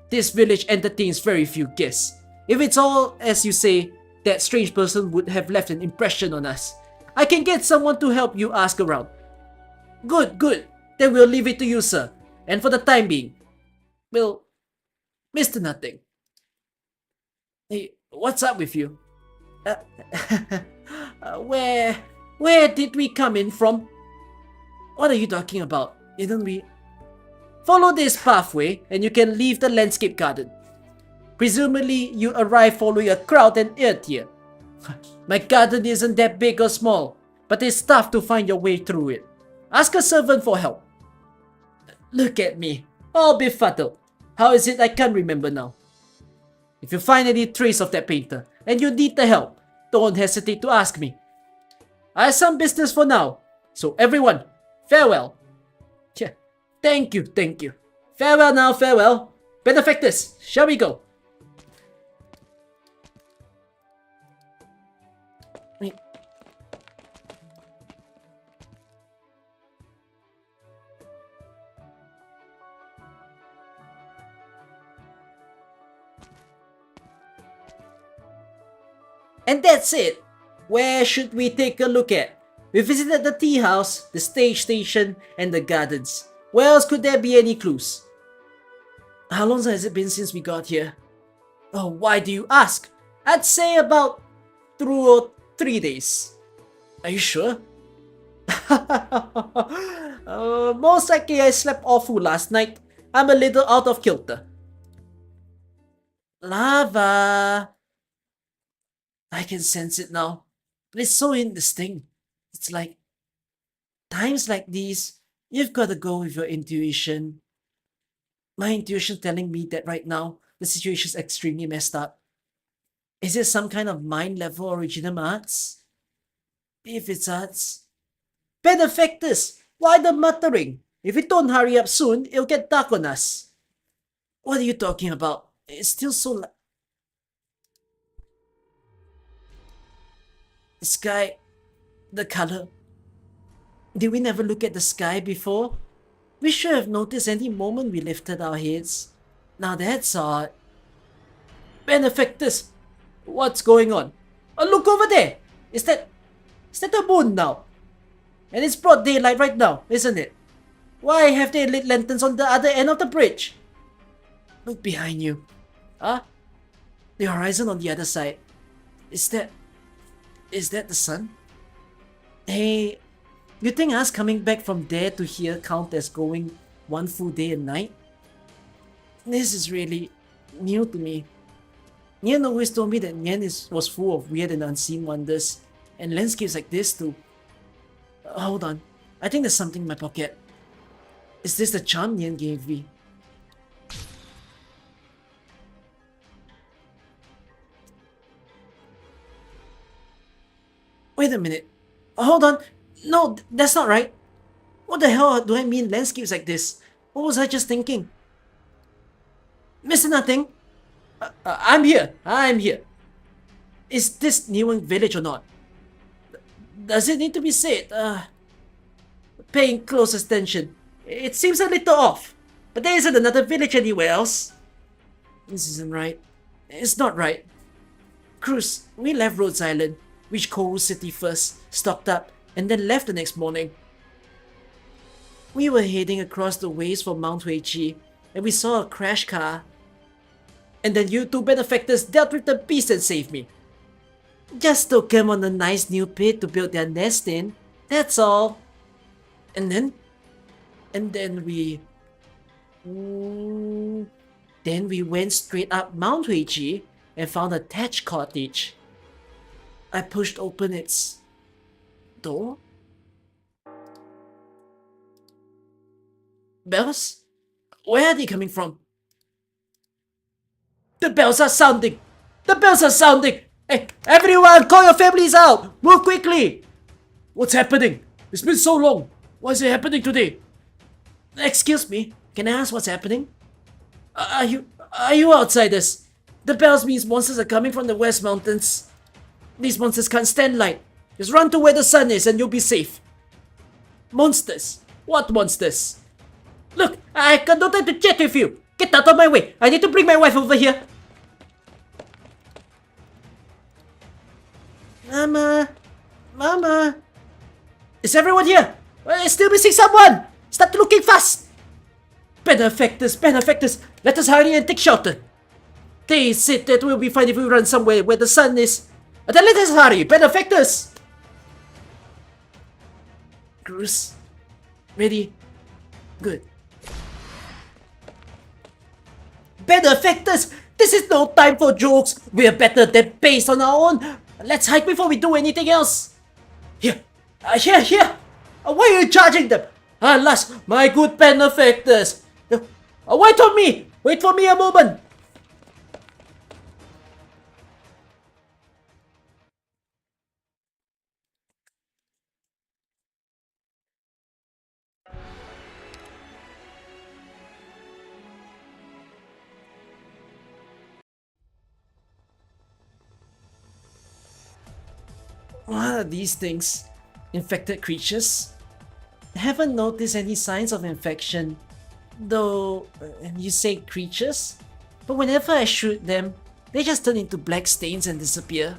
This village entertains very few guests. If it's all as you say, that strange person would have left an impression on us. I can get someone to help you ask around. Good. Then we'll leave it to you, sir. And for the time being, well, Mr. Nothing. Hey, what's up with you? Where did we come in from? What are you talking about? Didn't we? Follow this pathway and you can leave the landscape garden. Presumably, you arrive following a crowd and earth here. My garden isn't that big or small, but it's tough to find your way through it. Ask a servant for help. Look at me, all befuddled. How is it I can't remember now? If you find any trace of that painter and you need the help, don't hesitate to ask me. I have some business for now, so everyone, farewell. Yeah, thank you. Farewell now, farewell. Benefactors, shall we go? And that's it. Where should we take a look at? We visited the tea house, the stage station, and the gardens. Where else could there be any clues? How long has it been since we got here? Oh, why do you ask? I'd say about 2 or 3 days. Are you sure? Most likely I slept awful last night. I'm a little out of kilter. Lava! I can sense it now. But it's so indistinct. It's like, times like these, you've got to go with your intuition. My intuition's telling me that right now, the situation's extremely messed up. Is it some kind of mind level original arts? If it's arts. Benefactors! Why the muttering? If we don't hurry up soon, it'll get dark on us. What are you talking about? It's still so The sky, the color. Did we never look at the sky before? We should have noticed any moment we lifted our heads. Now that's odd. Benefactors! What's going on? Oh, look over there! Is that the moon now? And it's broad daylight right now, isn't it? Why have they lit lanterns on the other end of the bridge? Look behind you. Huh? The horizon on the other side. Is that the sun? Hey, you think us coming back from there to here count as going one full day and night? This is really new to me. Nian always told me that Nian was full of weird and unseen wonders, and landscapes like this too. Hold on, I think there's something in my pocket. Is this the charm Nian gave me? Wait a minute. Hold on. No, that's not right. What the hell do I mean landscapes like this? What was I just thinking? Mr. Nothing? I'm here. I'm here. Is this Newing village or not? Does it need to be said? Paying close attention. It seems a little off. But there isn't another village anywhere else. This isn't right. It's not right. Cruz, we left Rhodes Island, reached Kourou City first, stocked up, and then left the next morning. We were heading across the waves for Mount Huichi, and we saw a crash car. And then you two benefactors dealt with the beast and saved me. Just took them on a nice new pit to build their nest in, that's all. And then we... Then we went straight up Mount Huichi and found a thatched cottage. I pushed open its door. Bells? Where are they coming from? The bells are sounding! The bells are sounding! Hey, everyone, call your families out! Move quickly! What's happening? It's been so long. Why is it happening today? Excuse me, can I ask what's happening? Are you outsiders? The bells means monsters are coming from the West Mountains. These monsters can't stand light. Just run to where the sun is and you'll be safe. Monsters? What monsters? Look, I got no time to chat with you. Get out of my way. I need to bring my wife over here. Mama. Is everyone here? Still missing someone. Start looking fast. Benefactors. Let us hurry and take shelter. They said that we'll be fine if we run somewhere where the sun is. Then let us hurry. Benefactors. Cruz. Ready? Good. Benefactors! This is no time for jokes! We're better than based on our own! Let's hide before we do anything else! Here! Why are you charging them? Alas, my good benefactors! Wait on me! Wait for me a moment! What are these things? Infected creatures? I haven't noticed any signs of infection. Though, you say creatures? But whenever I shoot them, they just turn into black stains and disappear.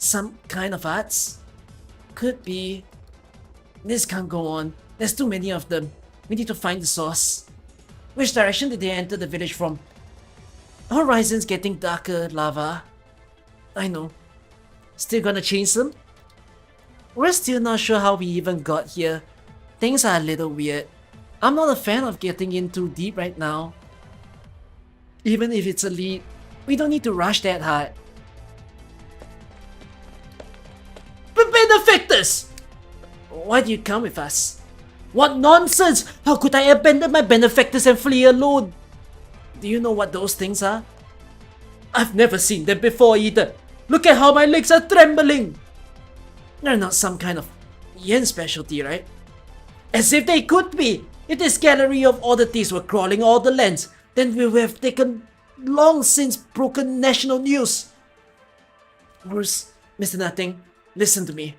Some kind of arts? Could be. This can't go on. There's too many of them. We need to find the source. Which direction did they enter the village from? Horizon's getting darker, lava. I know. Still gonna change them? We're still not sure how we even got here. Things are a little weird. I'm not a fan of getting in too deep right now. Even if it's a lead, we don't need to rush that hard. But benefactors! Why do you come with us? What nonsense! How could I abandon my benefactors and flee alone? Do you know what those things are? I've never seen them before either. Look at how my legs are trembling! They're not some kind of yen specialty, right? As if they could be! If this gallery of oddities were crawling all the lands, then we would have taken long since broken national news. Worse, Mr. Nothing, listen to me.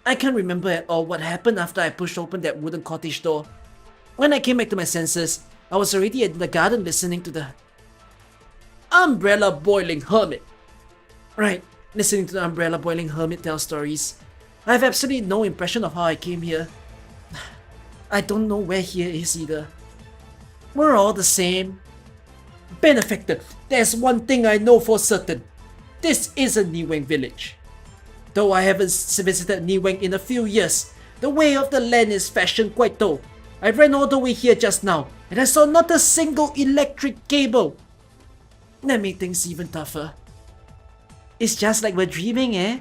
I can't remember at all what happened after I pushed open that wooden cottage door. When I came back to my senses, I was already in the garden listening to the umbrella boiling hermit. Right, listening to the umbrella boiling hermit tell stories. I have absolutely no impression of how I came here. I don't know where here is either. We're all the same. Benefactor, there's one thing I know for certain. This is a Niweng village. Though I haven't visited Niweng in a few years, the way of the land is fashioned quite though. I ran all the way here just now, and I saw not a single electric cable. That made things even tougher. It's just like we're dreaming, eh?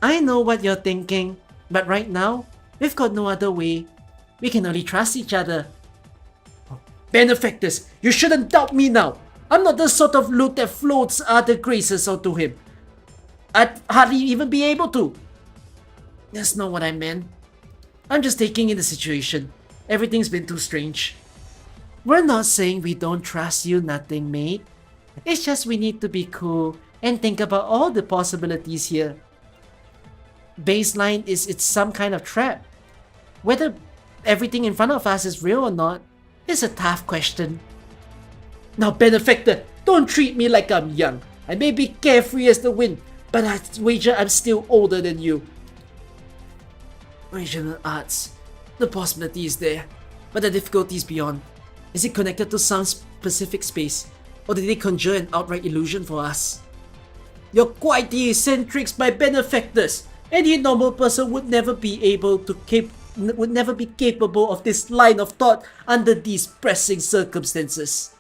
I know what you're thinking, but right now, we've got no other way. We can only trust each other. Benefactors, you shouldn't doubt me now. I'm not the sort of loot that floats other graces onto him. I'd hardly even be able to. That's not what I meant. I'm just taking in the situation. Everything's been too strange. We're not saying we don't trust you, nothing, mate. It's just we need to be cool and think about all the possibilities here. Baseline is it's some kind of trap. Whether everything in front of us is real or not is a tough question. Now, Benefactor, don't treat me like I'm young. I may be carefree as the wind, but I wager I'm still older than you. Regional arts. The possibility is there, but the difficulty is beyond. Is it connected to some specific space, or did they conjure an outright illusion for us? You're quite the eccentrics, my benefactors. Any normal person would never be capable of this line of thought under these pressing circumstances.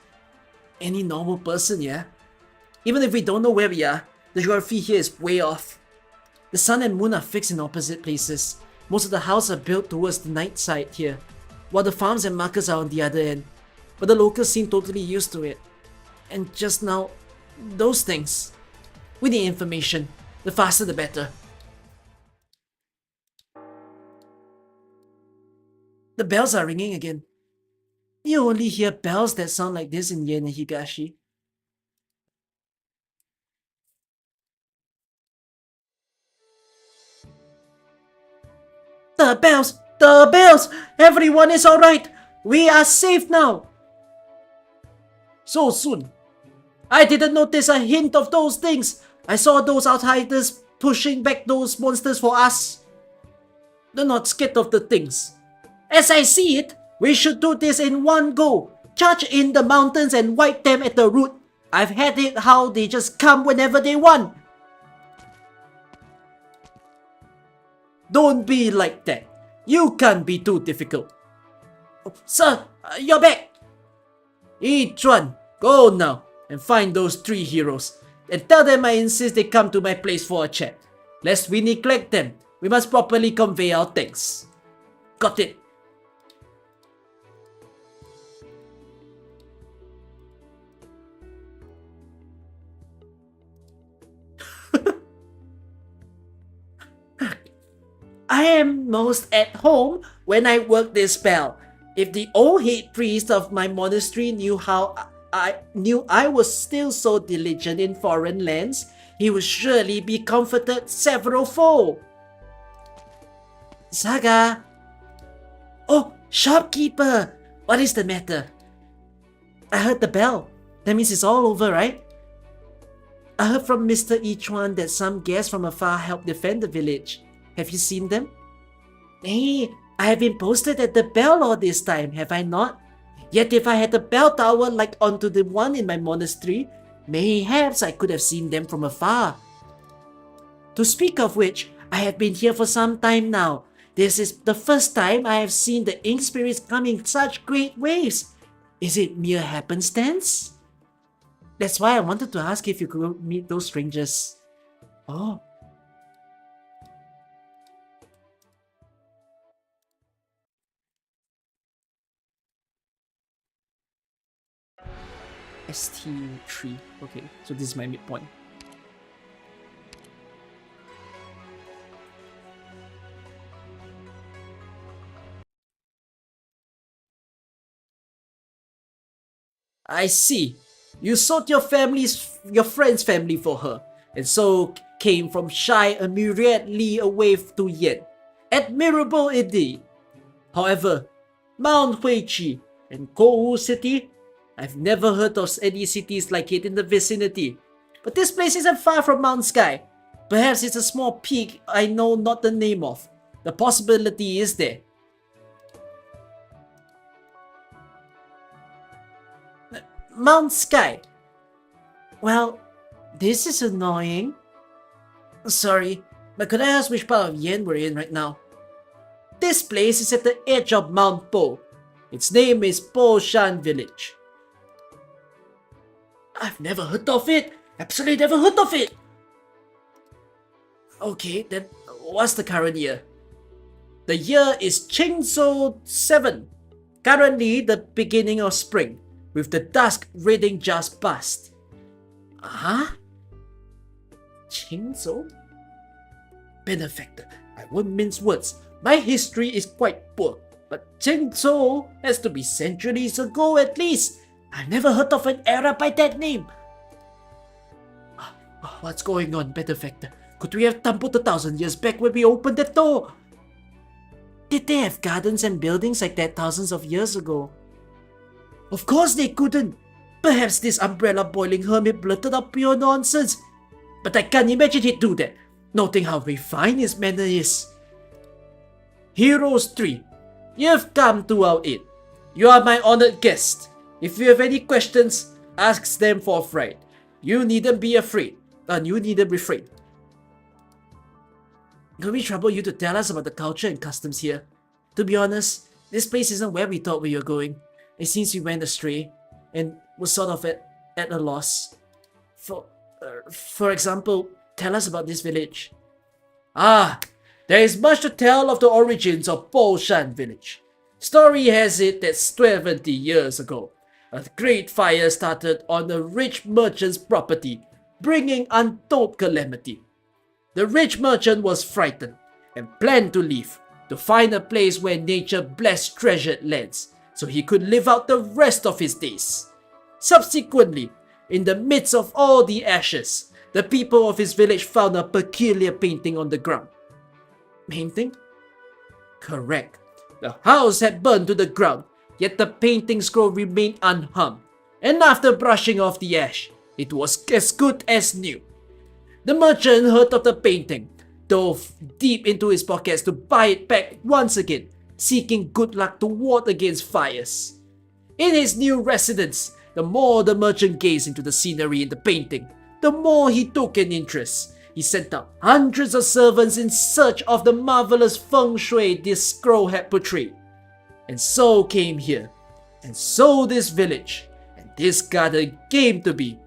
Any normal person, yeah? Even if we don't know where we are, the geography here is way off. The sun and moon are fixed in opposite places. Most of the houses are built towards the night side here, while the farms and markets are on the other end. But the locals seem totally used to it. And just now, those things. We need information. The faster the better. The bells are ringing again. You only hear bells that sound like this in Yen and Higashi. The bells! The bells! Everyone is alright! We are safe now! So soon. I didn't notice a hint of those things. I saw those outsiders pushing back those monsters for us. They're not scared of the things. As I see it, we should do this in one go. Charge in the mountains and wipe them at the root. I've had it how they just come whenever they want. Don't be like that. You can't be too difficult. Sir, you're back. Each one, go now and find those 3 heroes and tell them I insist they come to my place for a chat. Lest we neglect them, we must properly convey our thanks. Got it? I am most at home when I work this spell. If the old head priest of my monastery knew I was still so diligent in foreign lands, he would surely be comforted several-fold. Saga! Oh, shopkeeper! What is the matter? I heard the bell. That means it's all over, right? I heard from Mr. Ichuan that some guests from afar help defend the village. Have you seen them? Hey, I have been posted at the bell all this time, have I not? Yet if I had a bell tower like onto the one in my monastery, mayhaps I could have seen them from afar. To speak of which, I have been here for some time now. This is the first time I have seen the ink spirits come in such great waves. Is it mere happenstance? That's why I wanted to ask if you could meet those strangers. Oh. ST3. Okay, so this is my midpoint. I see. You sold your friend's family for her, and so came from shy a myriad li away to Yen. Admirable indeed. However, Mount Huichi and Kou City, I've never heard of any cities like it in the vicinity. But this place isn't far from Mount Sky. Perhaps it's a small peak I know not the name of. The possibility is there. Mount Sky. Well, this is annoying. Sorry, but could I ask which part of Yen we're in right now? This place is at the edge of Mount Po. Its name is Po Shan Village. I've never heard of it. Absolutely never heard of it. Okay, then what's the current year? The year is Qingzhou 7. Currently the beginning of spring, with the dusk reading just past. Huh? Qingzhou? Benefactor, I won't mince words. My history is quite poor, but Qingzhou has to be centuries ago at least. I've never heard of an era by that name. What's going on, Benefactor? Could we have tumbled 1,000 years back when we opened the door? Did they have gardens and buildings like that thousands of years ago? Of course they couldn't. Perhaps this umbrella boiling hermit blurted out pure nonsense. But I can't imagine he'd do that, noting how refined his manner is. Heroes 3, you've come to our inn. You are my honored guest. If you have any questions, ask them forthright. You needn't be afraid, and you needn't be afraid. Could we trouble you to tell us about the culture and customs here? To be honest, this place isn't where we thought we were going. It seems we went astray, and were sort of at a loss. For example, tell us about this village. Ah, there is much to tell of the origins of Po Shan Village. Story has it that 70 years ago, a great fire started on a rich merchant's property, bringing untold calamity. The rich merchant was frightened and planned to leave, to find a place where nature blessed treasured lands, so he could live out the rest of his days. Subsequently, in the midst of all the ashes, the people of his village found a peculiar painting on the ground. Painting? Correct. The house had burned to the ground, yet the painting scroll remained unharmed, and after brushing off the ash, it was as good as new. The merchant heard of the painting, dove deep into his pockets to buy it back once again, seeking good luck to ward against fires. In his new residence, the more the merchant gazed into the scenery in the painting, the more he took an interest. He sent out hundreds of servants in search of the marvelous feng shui this scroll had portrayed. And so came here, and so this village, and this garden came to be.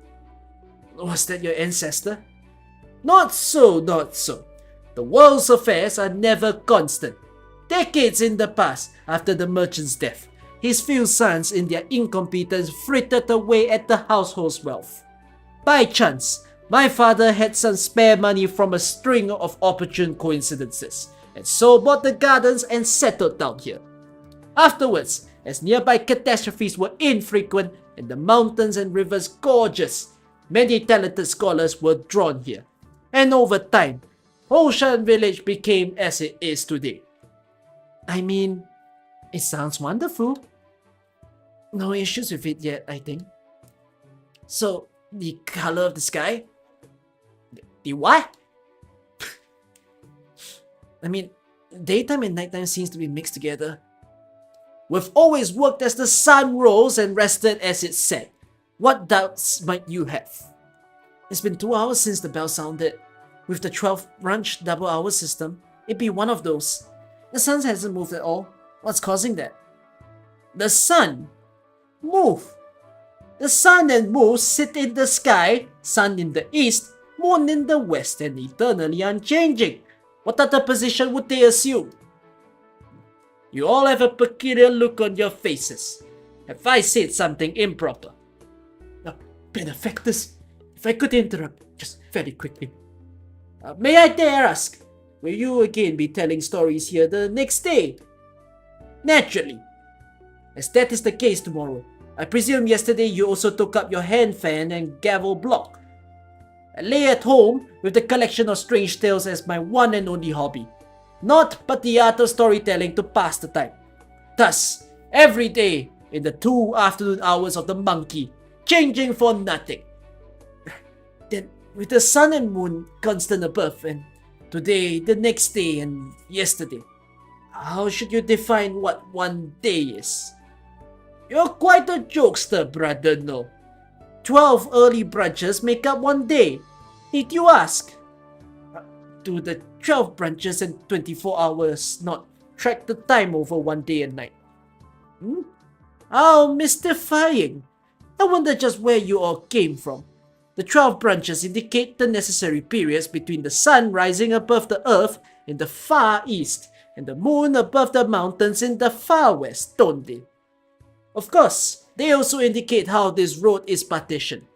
Was that your ancestor? Not so, not so. The world's affairs are never constant. Decades in the past, after the merchant's death, his few sons in their incompetence frittered away at the household's wealth. By chance, my father had some spare money from a string of opportune coincidences, and so bought the gardens and settled down here. Afterwards, as nearby catastrophes were infrequent and the mountains and rivers gorgeous, many talented scholars were drawn here, and over time, Ocean Village became as it is today. I mean, it sounds wonderful. No issues with it yet, I think. So, the color of the sky? The what? I mean, daytime and nighttime seems to be mixed together. We've always worked as the sun rose and rested as it set. What doubts might you have? It's been 2 hours since the bell sounded. With the 12-branch double-hour system, it'd be one of those. The sun hasn't moved at all. What's causing that? The sun? Move! The sun and moon sit in the sky, sun in the east, moon in the west, and eternally unchanging. What other position would they assume? You all have a peculiar look on your faces. Have I said something improper? Benefactors, if I could interrupt, just very quickly. May I dare ask, will you again be telling stories here the next day? Naturally. As that is the case tomorrow, I presume yesterday you also took up your hand fan and gavel block. I lay at home with the collection of strange tales as my one and only hobby. Naught but the art of storytelling to pass the time. Thus, every day, in the 2 afternoon hours of the monkey, changing for nothing. Then, with the sun and moon constant above, and today, the next day, and yesterday, how should you define what one day is? You're quite a jokester, brother, no? 12 early branches make up one day. Need you ask? Do the 12 branches and 24 hours not track the time over one day and night? How mystifying! I wonder just where you all came from. The 12 branches indicate the necessary periods between the sun rising above the earth in the far east and the moon above the mountains in the far west, don't they? Of course, they also indicate how this road is partitioned.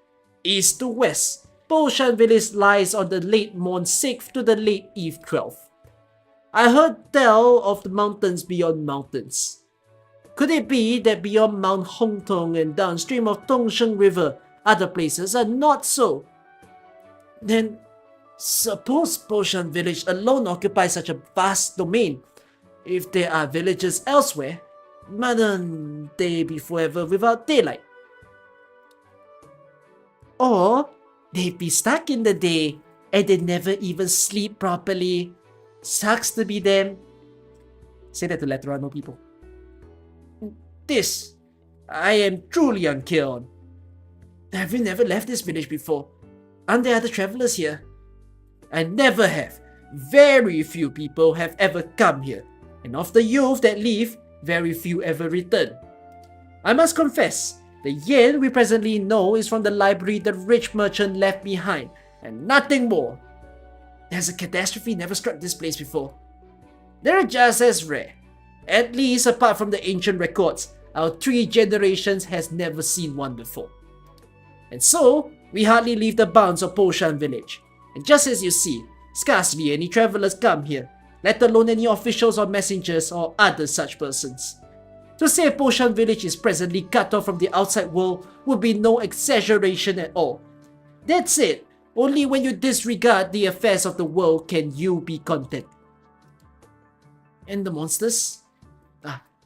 East to west, Poshan village lies on the late morn 6th to the late eve 12th. I heard tell of the mountains beyond mountains. Could it be that beyond Mount Hongtong and downstream of Tongsheng River, other places are not so? Then, suppose Poshan village alone occupies such a vast domain. If there are villages elsewhere, mightn't they be forever without daylight? Or they'd be stuck in the day and they never even sleep properly. Sucks to be them. Say that to Laterano people. This, I am truly unclear on. Have you never left this village before? Aren't there other travelers here? I never have. Very few people have ever come here. And of the youth that leave, very few ever return. I must confess, the yen we presently know is from the library the rich merchant left behind, and nothing more. Has a catastrophe never struck this place before? They're just as rare. At least apart from the ancient records, our 3 generations has never seen one before. And so, we hardly leave the bounds of Poshan village. And just as you see, scarcely any travelers come here, let alone any officials or messengers or other such persons. To say Poshan village is presently cut off from the outside world would be no exaggeration at all. That's it. Only when you disregard the affairs of the world can you be content. And the monsters?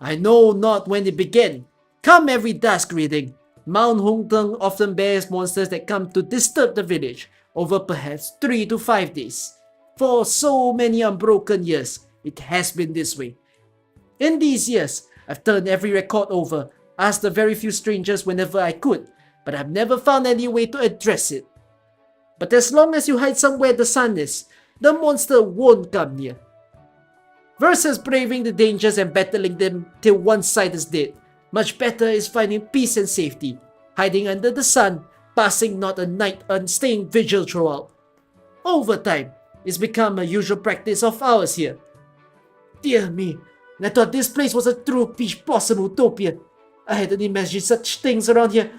I know not when they began. Come every dusk reading. Mount Hongtong often bears monsters that come to disturb the village over perhaps 3 to 5 days. For so many unbroken years, it has been this way. In these years, I've turned every record over, asked the very few strangers whenever I could, but I've never found any way to address it. But as long as you hide somewhere the sun is, the monster won't come near. Versus braving the dangers and battling them till one side is dead, much better is finding peace and safety, hiding under the sun, passing not a night and staying vigil throughout. Over time, it's become a usual practice of ours here. Dear me, I thought this place was a true peach blossom utopia. I hadn't imagined such things around here.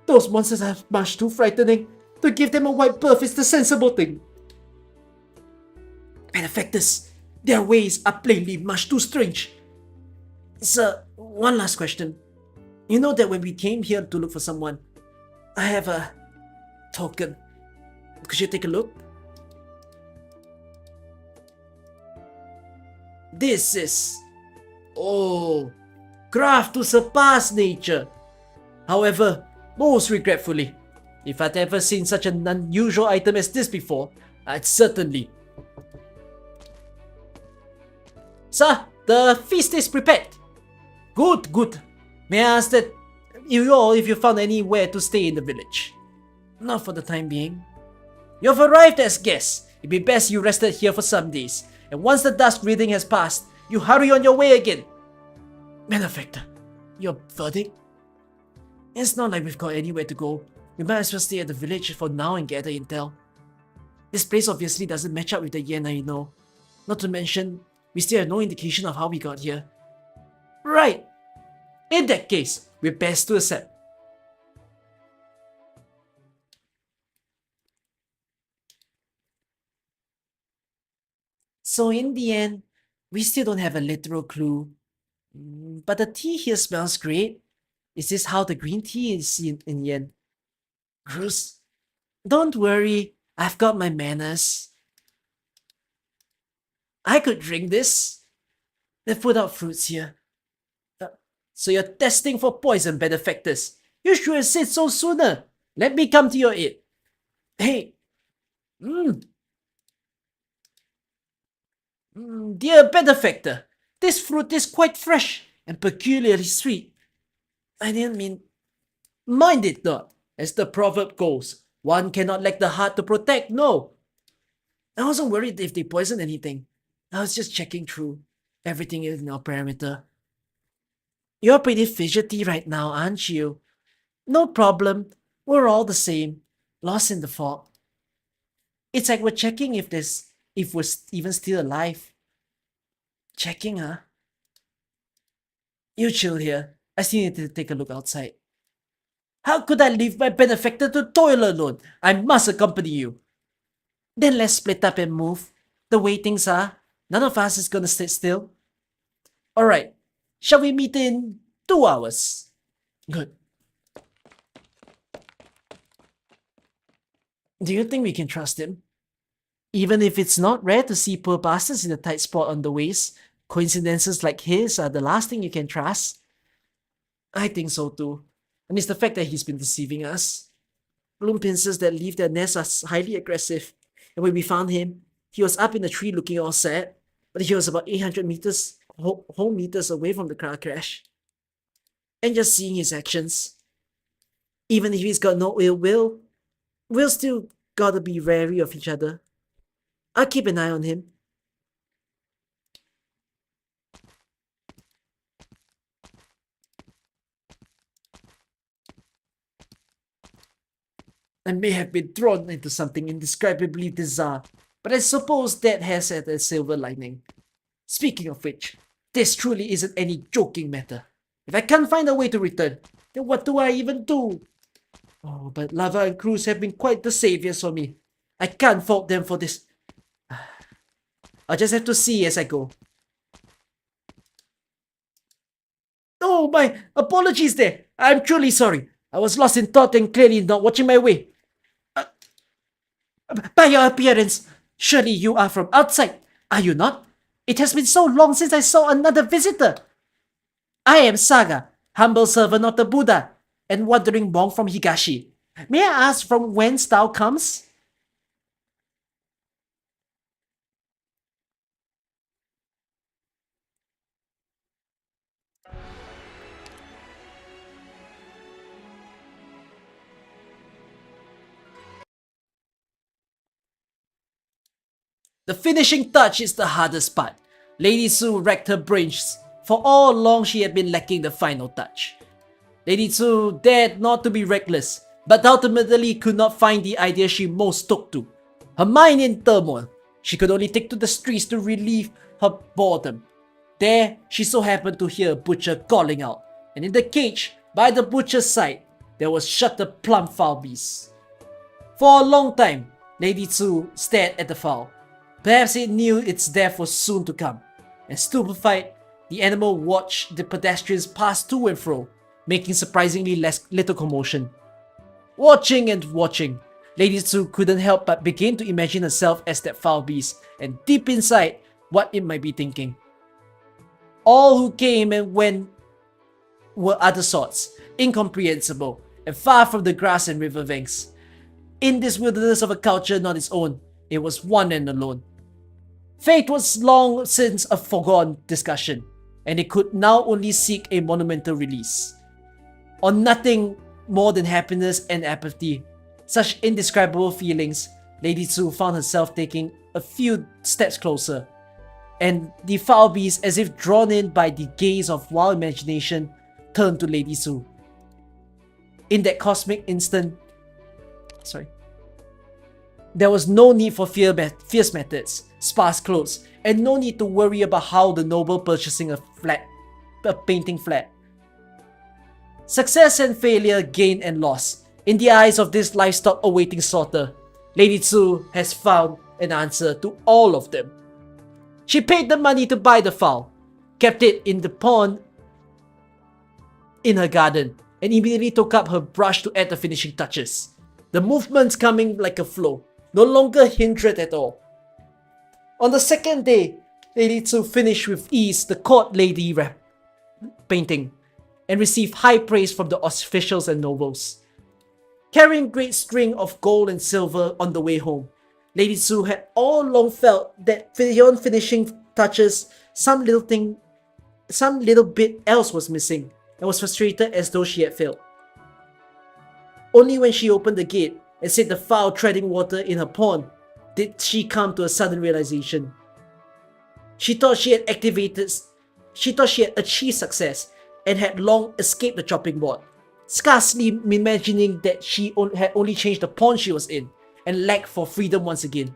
Those monsters are much too frightening. To give them a wide berth is the sensible thing. Benefactors, their ways are plainly much too strange. Sir, one last question. You know that when we came here to look for someone, I have a token. Could you take a look? This is... oh, craft to surpass nature. However, most regretfully, if I'd ever seen such an unusual item as this before, Certainly. Sir, the feast is prepared. Good, good. May I ask that if you found anywhere to stay in the village? Not for the time being. You have arrived as guests. It'd be best you rested here for some days. And once the dusk reading has passed, you hurry on your way again. Benefactor, your verdict? It's not like we've got anywhere to go. We might as well stay at the village for now and gather intel. This place obviously doesn't match up with the yen I know. Not to mention, we still have no indication of how we got here. Right. In that case, we're best to accept. So in the end, we still don't have a literal clue. But the tea here smells great. Is this how the green tea is in yen? Bruce, don't worry, I've got my manners. I could drink this. They've put out fruits here. So you're testing for poison, benefactors. You should have said so sooner. Let me come to your aid. Hey. Dear benefactor, this fruit is quite fresh and peculiarly sweet. I didn't mean... Mind it not, as the proverb goes. One cannot lack the heart to protect, no. I wasn't worried if they poisoned anything. I was just checking through. Everything is in our perimeter. You're pretty fidgety right now, aren't you? No problem. We're all the same. Lost in the fog. It's like we're checking if we're even still alive. Checking, huh? You chill here. I still need to take a look outside. How could I leave my benefactor to toil alone? I must accompany you. Then let's split up and move. The way things are, none of us is gonna sit still. Alright, shall we meet in 2 hours? Good. Do you think we can trust him? Even if it's not rare to see poor bastards in a tight spot on the waist, coincidences like his are the last thing you can trust. I think so too. And it's the fact that he's been deceiving us. Bloom pincers that leave their nests are highly aggressive. And when we found him, he was up in a tree looking all sad, but he was about 800 meters, whole meters away from the car crash. And just seeing his actions, even if he's got no ill will, we'll still gotta be wary of each other. I'll keep an eye on him. I may have been thrown into something indescribably bizarre, but I suppose that has had a silver lining. Speaking of which, this truly isn't any joking matter. If I can't find a way to return, then what do I even do? Oh, but Lava and Cruz have been quite the saviors for me. I can't fault them for this. I'll just have to see as I go. Oh, my apologies there. I'm truly sorry. I was lost in thought and clearly not watching my way. By your appearance, surely you are from outside, are you not? It has been so long since I saw another visitor. I am Saga, humble servant of the Buddha, and wandering monk from Higashi. May I ask from whence thou comes? The finishing touch is the hardest part. Lady Su racked her brains. For all along she had been lacking the final touch. Lady Su dared not to be reckless, but ultimately could not find the idea she most took to. Her mind in turmoil, she could only take to the streets to relieve her boredom. There, she so happened to hear a butcher calling out, and in the cage, by the butcher's side, there was shut a plump fowl beast. For a long time, Lady Su stared at the fowl. Perhaps it knew its death was soon to come, and stupefied, the animal watched the pedestrians pass to and fro, making surprisingly little commotion. Watching and watching, Lady Su couldn't help but begin to imagine herself as that foul beast, and deep inside, what it might be thinking. All who came and went were other sorts, incomprehensible, and far from the grass and river banks. In this wilderness of a culture not its own, It was one and alone. Fate was long since a foregone discussion, and it could now only seek a monumental release. On nothing more than happiness and apathy, such indescribable feelings, Lady Tsu found herself taking a few steps closer, and the foul beast, as if drawn in by the gaze of wild imagination, turned to Lady Tsu. In that cosmic instant, there was no need for fierce methods, sparse clothes, and no need to worry about how the noble purchasing a painting flat. Success and failure, gain and loss. In the eyes of this livestock awaiting slaughter, Lady Tsu has found an answer to all of them. She paid the money to buy the fowl, kept it in the pond in her garden, and immediately took up her brush to add the finishing touches. The movements coming like a flow, no longer hindered at all. On the second day, Lady Tsu finished with ease the court lady painting, and received high praise from the officials and nobles. Carrying great string of gold and silver on the way home, Lady Tsu had all along felt that beyond finishing touches, some little bit else was missing, and was frustrated as though she had failed. Only when she opened the gate and set the fowl treading water in her pond did she come to a sudden realization. She thought she had achieved success and had long escaped the chopping board, scarcely imagining that she had only changed the pond she was in and lacked for freedom once again.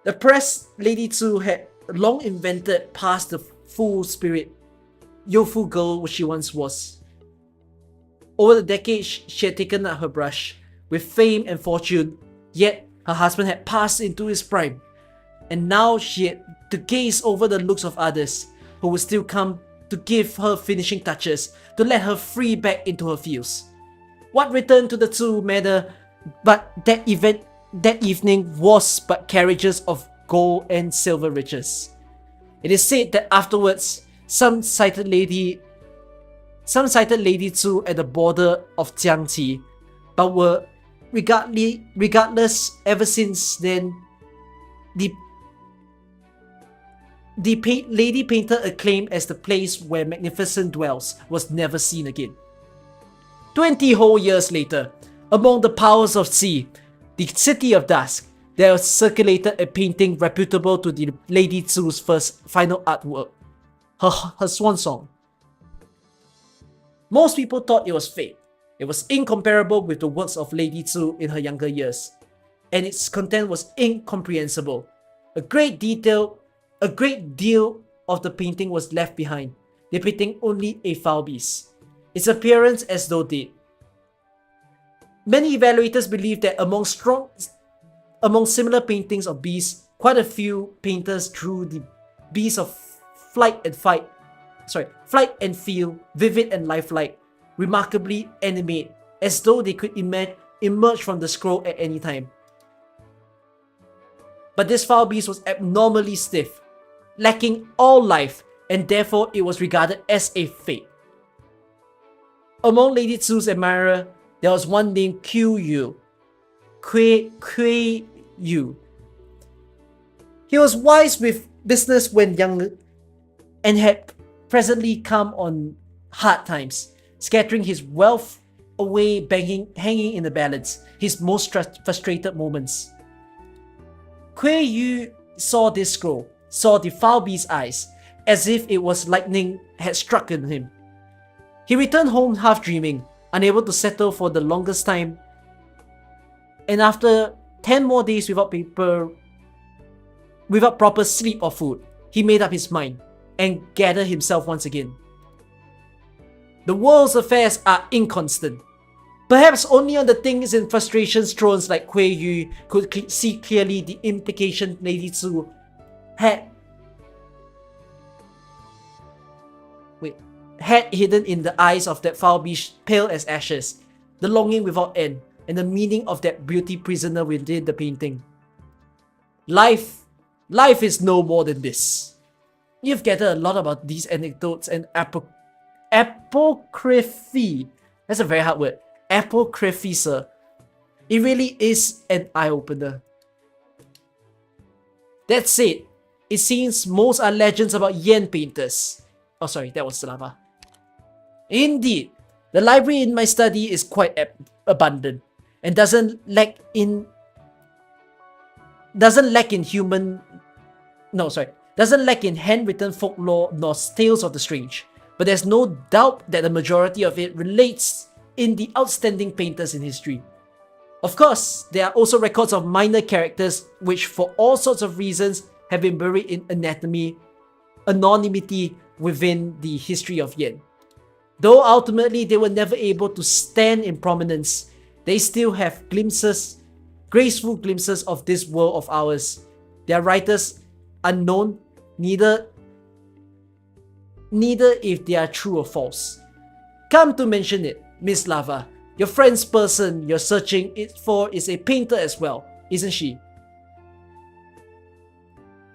The press Lady Tsu had long invented past the full spirit, youthful girl she once was. Over the decades, she had taken up her brush with fame and fortune, yet her husband had passed into his prime, and now she had to gaze over the looks of others who would still come to give her finishing touches to let her free back into her fields. What returned to the Tsu manor but that evening was but carriages of gold and silver riches. It is said that afterwards, some sighted Lady Tsu at the border of Jiangqi, but were regardless ever since then. The lady painter acclaimed as the place where magnificence dwells was never seen again. 20 whole years later, among the powers of sea, the city of Dusk, there circulated a painting reputable to the Lady Tsu's final artwork, her swan song. Most people thought it was fake. It was incomparable with the works of Lady Tsu in her younger years, and its content was incomprehensible. A great deal of the painting was left behind, depicting only a foul beast, its appearance as though dead. Many evaluators believe that among similar paintings of beasts, quite a few painters drew the beasts of flight and feel, vivid and lifelike, remarkably animate, as though they could emerge from the scroll at any time. But this foul beast was abnormally stiff, lacking all life, and therefore it was regarded as a fake. Among Lady Tsu's admirers, there was one named Yu. He was wise with business when young and had presently come on hard times, scattering his wealth away, hanging in the balance, his most frustrated moments. Yu saw this scroll, saw the foul beast's eyes, as if it was lightning had struck in him. He returned home half dreaming, unable to settle for the longest time, and after 10 more days without proper sleep or food, he made up his mind and gathered himself once again. The world's affairs are inconstant. Perhaps only on the things and frustrations thrones like Yu could see clearly the implication Lady Tsu had hidden in the eyes of that foul beast, pale as ashes, the longing without end, and the meaning of that beauty prisoner within the painting. Life is no more than this. You've gathered a lot about these anecdotes and apocryphy. That's a very hard word. Apocryphy, sir. It really is an eye-opener. That said, it seems most are legends about Yen painters. Oh, sorry, that was the lava. Indeed, the library in my study is quite abundant and doesn't lack in handwritten folklore nor tales of the strange. But there's no doubt that the majority of it relates in the outstanding painters in history. Of course, there are also records of minor characters which, for all sorts of reasons, have been buried in anonymity within the history of Yen. Though ultimately they were never able to stand in prominence, they still have graceful glimpses of this world of ours. Their writers unknown, neither if they are true or false. Come to mention it, Miss Lava, your friend's person you're searching it for is a painter as well, isn't she?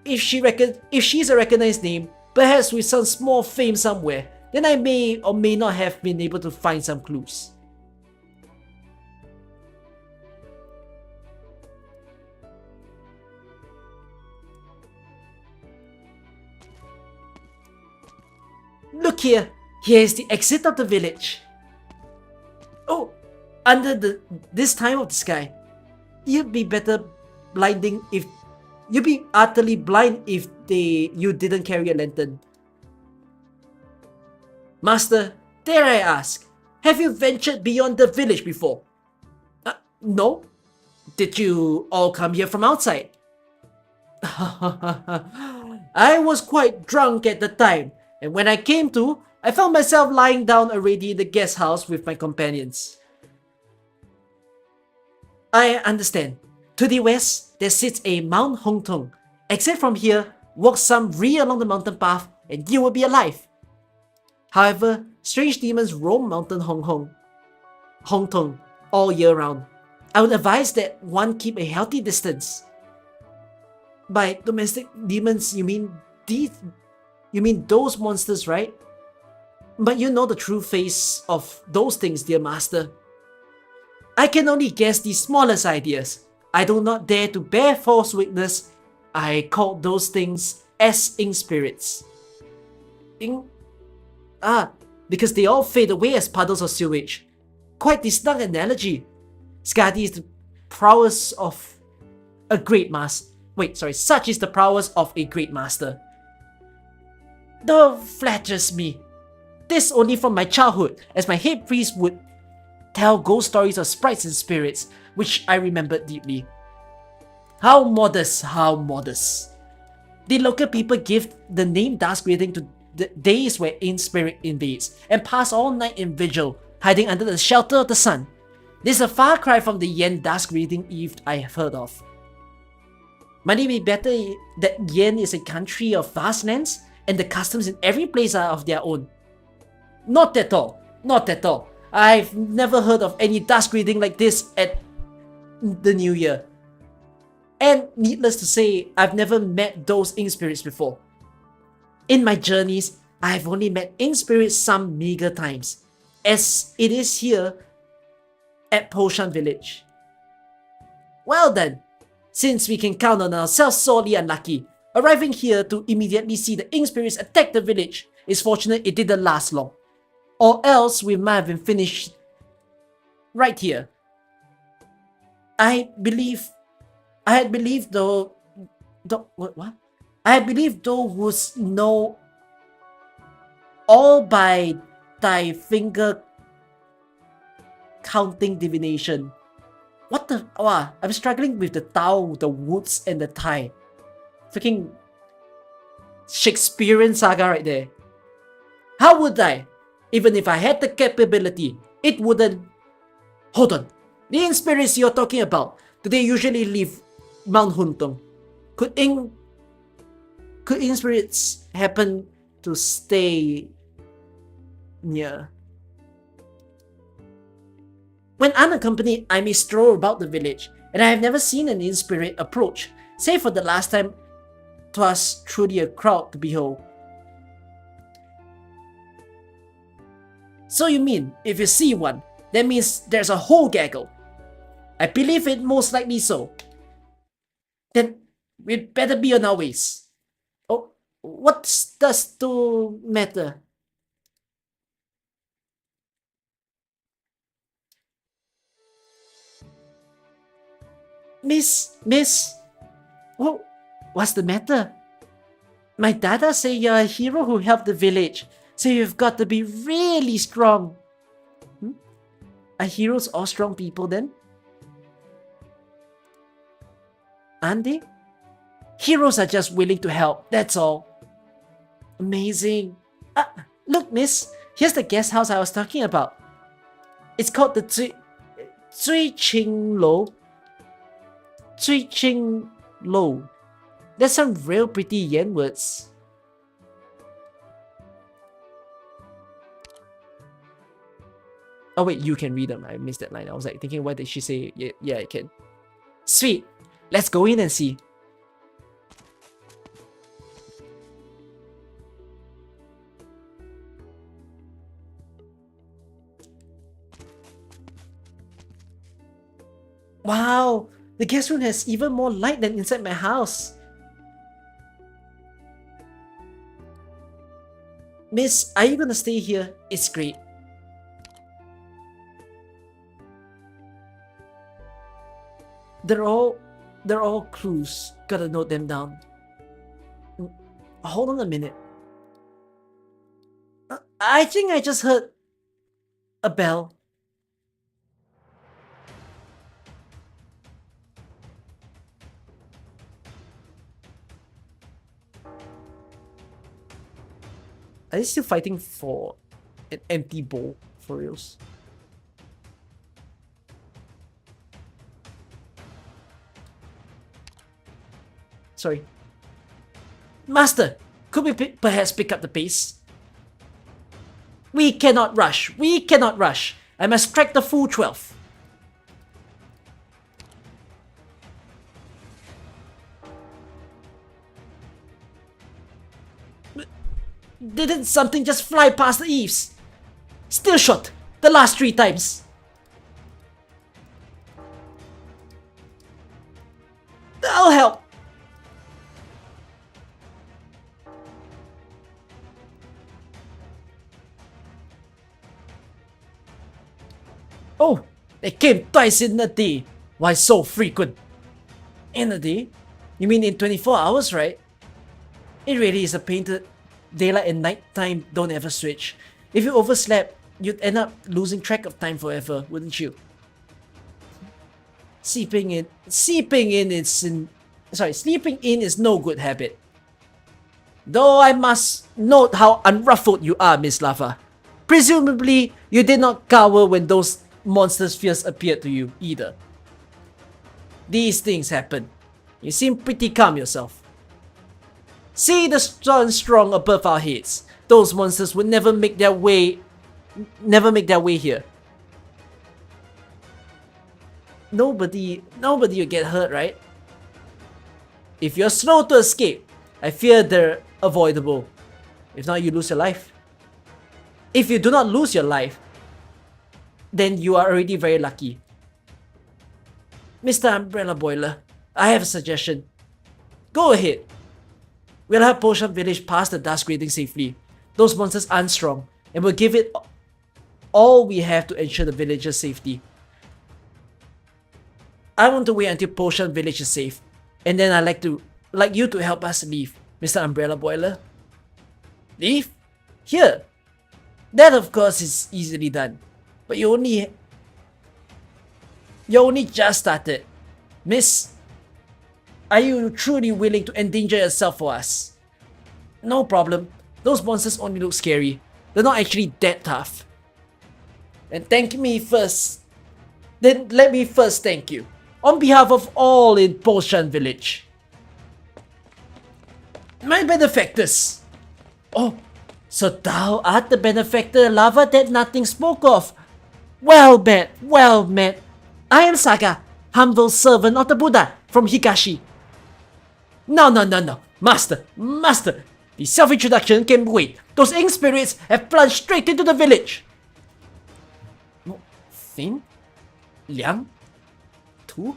If she's a recognized name, perhaps with some small fame somewhere, then I may or may not have been able to find some clues. Look here! Here is the exit of the village. Oh, under this time of the sky, you'd be utterly blind if you didn't carry a lantern. Master, dare I ask, have you ventured beyond the village before? No. Did you all come here from outside? I was quite drunk at the time, and when I came to, I found myself lying down already in the guest house with my companions. I understand. To the west, there sits a Mount Hongtong. Exit from here, walk some along the mountain path, and you will be alive. However, strange demons roam Mountain Hongtong all year round. I would advise that one keep a healthy distance. By domestic demons, you mean those monsters, right? But you know the true face of those things, dear master. I can only guess the smallest ideas. I do not dare to bear false witness. I call those things as ink spirits. Because they all fade away as puddles of sewage. Quite the snug analogy. Skadi is the prowess of a great master. Such is the prowess of a great master. Though flatters me. This only from my childhood, as my head priest would tell ghost stories of sprites and spirits, which I remembered deeply. How modest, how modest. The local people give the name Dusk Reading to the days where in spirit invades, and pass all night in vigil, hiding under the shelter of the sun. This is a far cry from the Yen Dusk Reading Eve I have heard of. Might it be better that Yen is a country of vast lands, and the customs in every place are of their own? Not at all, not at all. I've never heard of any dusk reading like this at the New Year. And needless to say, I've never met those ink spirits before. In my journeys, I've only met ink spirits some meager times, as it is here at Poshan village. Well then, since we can count on ourselves sorely unlucky, arriving here to immediately see the ink spirits attack the village is fortunate it didn't last long. Or else we might have been finished right here. I had believed those who know all by thy finger counting divination. What the? I'm struggling with the Tao, the woods, and the Thai. Freaking Shakespearean saga right there. How would I? Even if I had the capability, it wouldn't... Hold on. The ink spirits you're talking about, do they usually leave Mount Huntong? Could ink spirits happen to stay near? When unaccompanied, I may stroll about the village, and I have never seen an ink spirit approach, save for the last time 'twas truly a crowd to behold. So you mean, if you see one, that means there's a whole gaggle? I believe it most likely so. Then We'd better be on our ways. Oh, what does to matter? Miss, what's the matter? My dada say you're a hero who helped the village, so you've got to be really strong. Are heroes all strong people then? Aren't they? Heroes are just willing to help, that's all. Amazing. Look, miss, here's the guest house I was talking about. It's called the Zui Ching Lo. Zui Ching Lo. That's some real pretty Yen words. Oh wait, you can read them. I missed that line. I was like thinking, why did she say, yeah, I can. Sweet. Let's go in and see. Wow, the guest room has even more light than inside my house. Miss, are you gonna stay here? It's great. They're all clues. Gotta note them down. Hold on a minute. I think I just heard a bell. Are they still fighting for an empty bowl, for reals? Sorry. Master, could we perhaps pick up the pace? We cannot rush. We cannot rush. I must strike the full 12. Didn't something just fly past the eaves? Still shot. The last 3 times. I'll help. Oh, they came twice in a day. Why so frequent? In a day? You mean in 24 hours, right? It really is a pain to daylight and nighttime don't ever switch. If you overslept, you'd end up losing track of time forever, wouldn't you? Sleeping in is no good habit. Though I must note how unruffled you are, Miss Lava. Presumably, you did not cower when those monsters' fears appeared to you, either. These things happen. You seem pretty calm yourself. See the sun strong above our heads. Those monsters would never make their way here. Nobody will get hurt, right? If you're slow to escape, I fear they're avoidable. If not, you lose your life. If you do not lose your life, then you are already very lucky. Mr. Umbrella Boiler, I have a suggestion. Go ahead. We'll have Potion Village pass the Dusk grading safely. Those monsters aren't strong, and we'll give it all we have to ensure the villager's safety. I want to wait until Potion Village is safe, and then I'd like you to help us leave, Mr. Umbrella Boiler. Leave? Here. That of course is easily done, but you only just started. Miss, are you truly willing to endanger yourself for us? No problem. Those monsters only look scary. They're not actually that tough. And thank me first. Then let me first thank you. On behalf of all in Potion Village. My benefactors. Oh, so thou art the benefactor Lava that nothing spoke of. Well met, well met. I am Saga, humble servant of the Buddha from Higashi. No. Master. The self-introduction can wait. Those ink spirits have plunged straight into the village. Thin? Liang? Tu?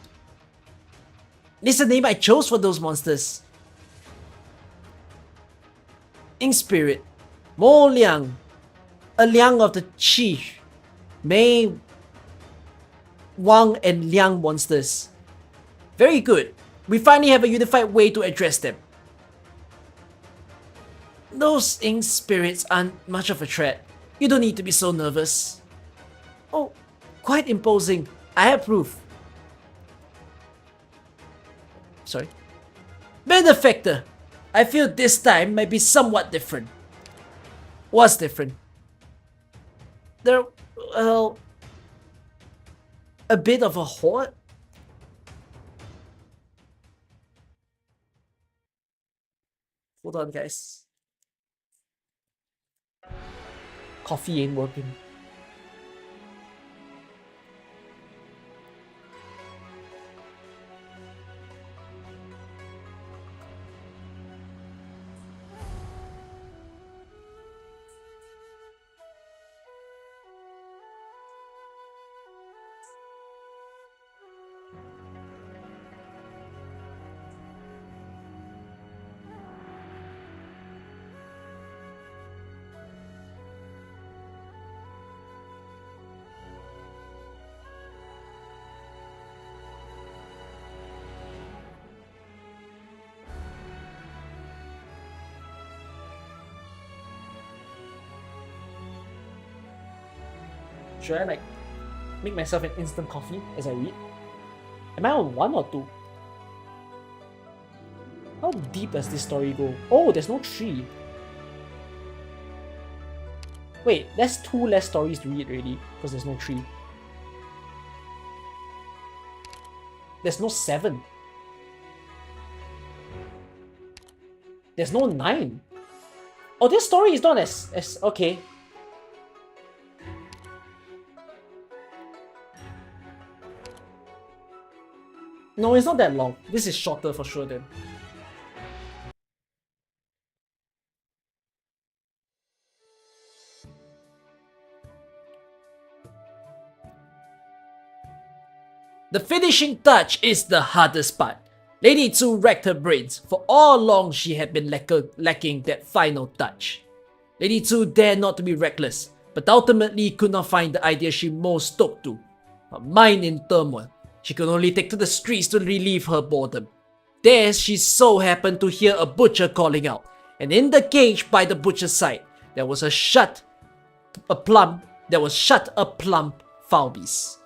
This is the name I chose for those monsters. Ink Spirit, Mo Liang, a Liang of the Qi, Mei, Wang, and Liang monsters. Very good. We finally have a unified way to address them. Those Ink Spirits aren't much of a threat. You don't need to be so nervous. Oh, quite imposing. I have proof. Sorry. Benefactor! I feel this time might be somewhat different. What's different? There, well, a bit of a horde? Hold on, guys. Coffee ain't working. Should I make myself an instant coffee as I read? Am I on 1 or 2? How deep does this story go? Oh, there's no tree. Wait, that's 2 less stories to read already because there's no tree. There's no 7. There's no 9. Oh, this story is not as okay. No, it's not that long. This is shorter for sure then. The finishing touch is the hardest part. Lady Tsu racked her brains. For all along she had been lacking that final touch. Lady Tsu dared not to be reckless, but ultimately could not find the idea she most stuck to. Her mind in turmoil. She could only take to the streets to relieve her boredom. There she so happened to hear a butcher calling out, and in the cage by the butcher's side, there was shut a plump foul beast.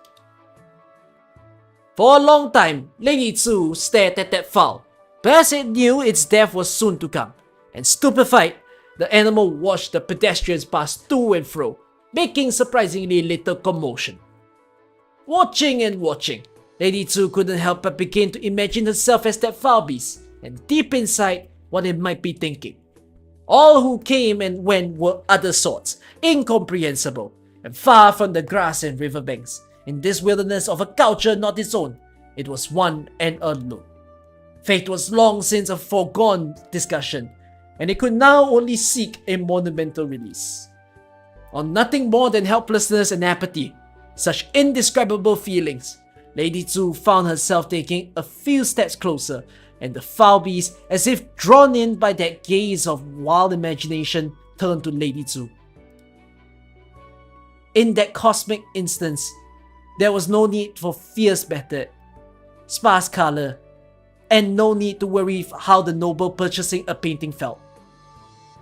For a long time, Lady Tsu stared at that fowl. Perhaps it knew its death was soon to come, and stupefied, the animal watched the pedestrians pass to and fro, making surprisingly little commotion. Watching and watching, Lady Tsu couldn't help but begin to imagine herself as that foul beast, and deep inside, what it might be thinking. All who came and went were other sorts, incomprehensible, and far from the grass and riverbanks. In this wilderness of a culture not its own, it was one and unknown. Fate was long since a foregone discussion, and it could now only seek a monumental release. On nothing more than helplessness and apathy, such indescribable feelings, Lady Tsu found herself taking a few steps closer, and the foul beast, as if drawn in by that gaze of wild imagination, turned to Lady Tsu. In that cosmic instance, there was no need for fierce method, sparse color, and no need to worry how the noble purchasing a painting felt.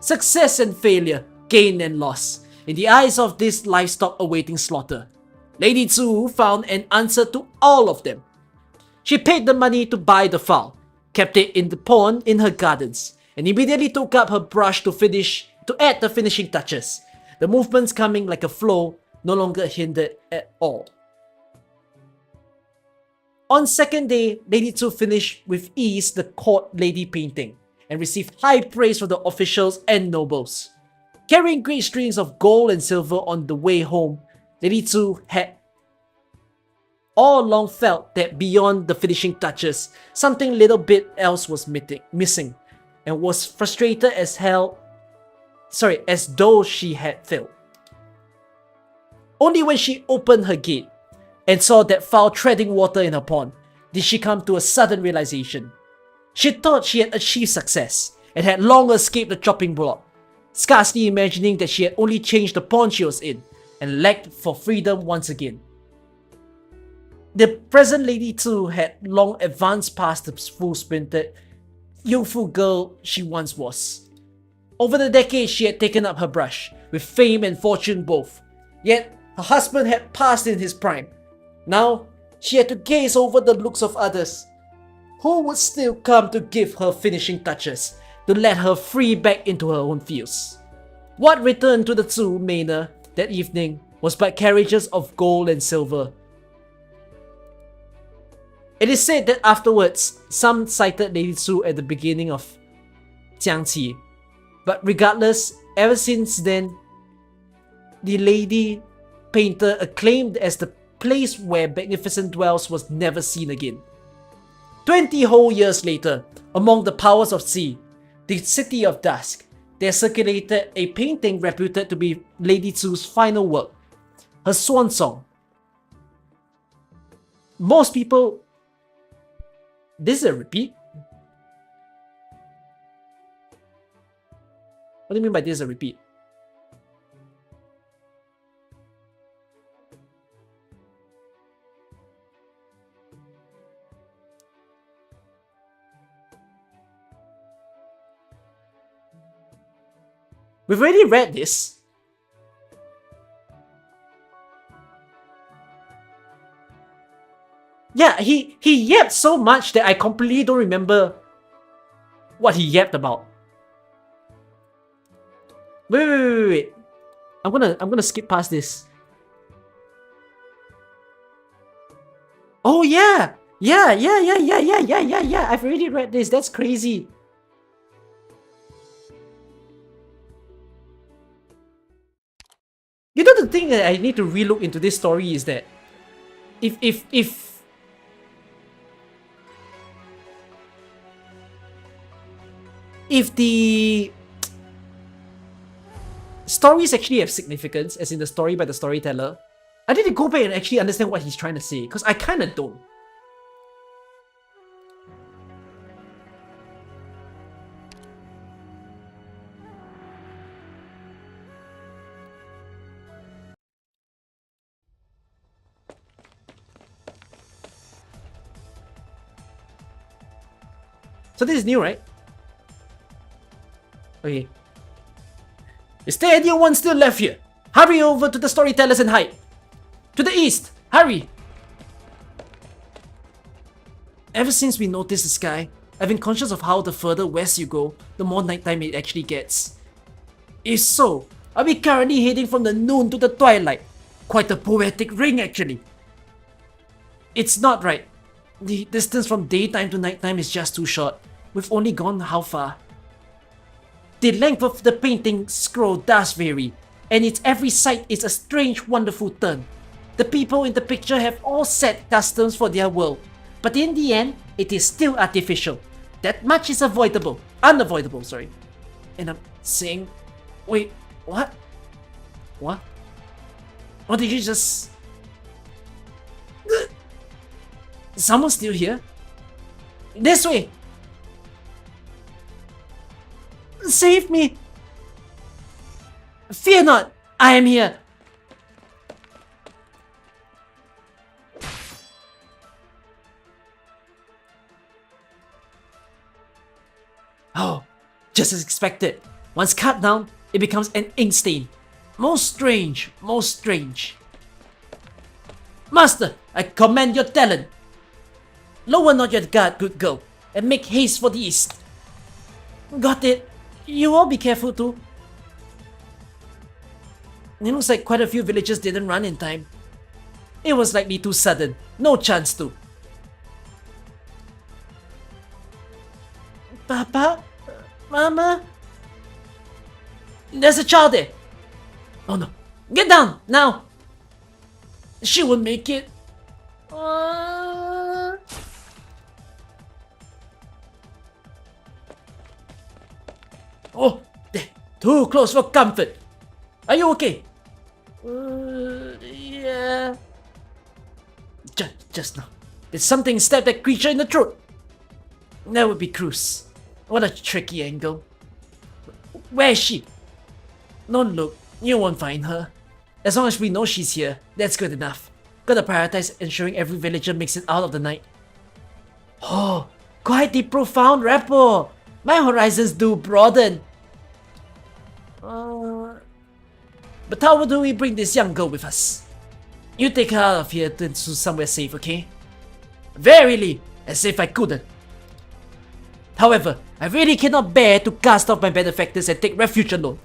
Success and failure, gain and loss, in the eyes of this livestock awaiting slaughter, Lady Tsu found an answer to all of them. She paid the money to buy the fowl, kept it in the pond in her gardens, and immediately took up her brush to add the finishing touches, the movements coming like a flow, no longer hindered at all. On second day, Lady Tsu finished with ease the court lady painting, and received high praise from the officials and nobles. Carrying great strings of gold and silver on the way home, Lady Tsu had all along felt that beyond the finishing touches, something little bit else was missing, and was frustrated as though she had failed. Only when she opened her gate and saw that fowl treading water in her pond did she come to a sudden realization. She thought she had achieved success and had long escaped the chopping block, scarcely imagining that she had only changed the pawn she was in and lacked for freedom once again. The present Lady Two had long advanced past the full-sprinted, youthful girl she once was. Over the decades, she had taken up her brush, with fame and fortune both. Yet, her husband had passed in his prime. Now, she had to gaze over the looks of others. Who would still come to give her finishing touches, to let her free back into her own fields? What returned to the Two manor that evening was but carriages of gold and silver. It is said that afterwards, some cited Lady Two at the beginning of Jiangqi. But regardless, ever since then, the lady painter acclaimed as the place where magnificent dwells was never seen again. 20 whole years later, among the powers of sea, the city of Dusk, there circulated a painting reputed to be Lady Two's final work, her swan song. Most people... This is a repeat? What do you mean by this is a repeat? We've already read this. Yeah, he yapped so much that I completely don't remember what he yapped about. Wait. I'm gonna skip past this. Oh yeah! Yeah. I've already read this. That's crazy. You know, the thing that I need to relook into this story is that if the stories actually have significance, as in the story by the storyteller, I need to go back and actually understand what he's trying to say, because I kind of don't. So this is new, right? Okay. Is there anyone still left here? Hurry over to the storytellers and hide. To the east! Hurry! Ever since we noticed the sky, I've been conscious of how the further west you go, the more nighttime it actually gets. If so, are we currently heading from the noon to the twilight? Quite a poetic ring, actually. It's not right. The distance from daytime to nighttime is just too short. We've only gone how far? The length of the painting scroll does vary, and its every sight is a strange, wonderful turn. The people in the picture have all set customs for their world, but in the end, it is still artificial. That much is unavoidable, sorry. And I'm saying, wait, what? What? Or did you just... Someone's still here? This way! Save me! Fear not, I am here! Oh, just as expected. Once cut down, it becomes an ink stain. Most strange, most strange. Master, I commend your talent. Lower not your guard, good girl, and make haste for the east. Got it. You all be careful too. It looks like quite a few villagers didn't run in time. It was likely too sudden. No chance to. Papa? Mama? There's a child there. Oh no. Get down, now! She will make it. Oh, there. Too close for comfort. Are you okay? Yeah. Just now. Did something stab that creature in the throat? That would be Cruz. What a tricky angle. Where is she? Don't look, you won't find her. As long as we know she's here, that's good enough. Gotta prioritize ensuring every villager makes it out of the night. Oh, quite the profound rapport. My horizons do broaden. But how do we bring this young girl with us? You take her out of here to somewhere safe, okay? Verily, as if I couldn't. However, I really cannot bear to cast off my benefactors and take refuge alone.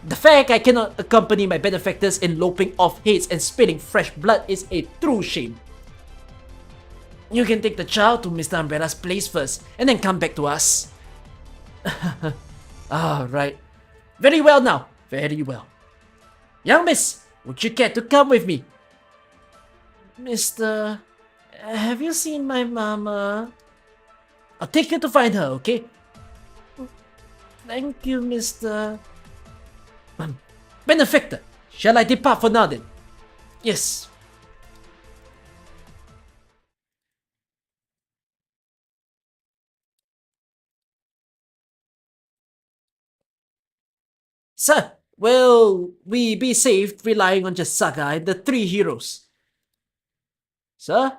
The fact I cannot accompany my benefactors in loping off heads and spilling fresh blood is a true shame. You can take the child to Mr. Umbrella's place first, and then come back to us. Right. Very well now. Very well. Young miss, would you care to come with me? Mr... Have you seen my mama? I'll take you to find her, okay? Thank you, Mr... Benefactor, shall I depart for now then? Yes. Sir, will we be safe relying on just Saga and the 3 heroes? Sir?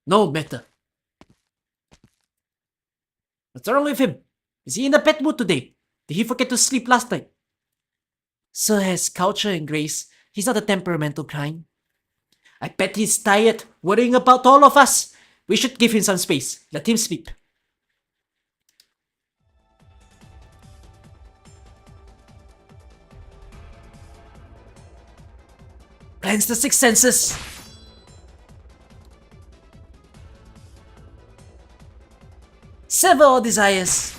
No matter. What's wrong with him? Is he in a bad mood today? Did he forget to sleep last night? Sir has culture and grace. He's not a temperamental kind. I bet he's tired, worrying about all of us. We should give him some space. Let him sleep. Cleanse the 6 senses. Sever all desires.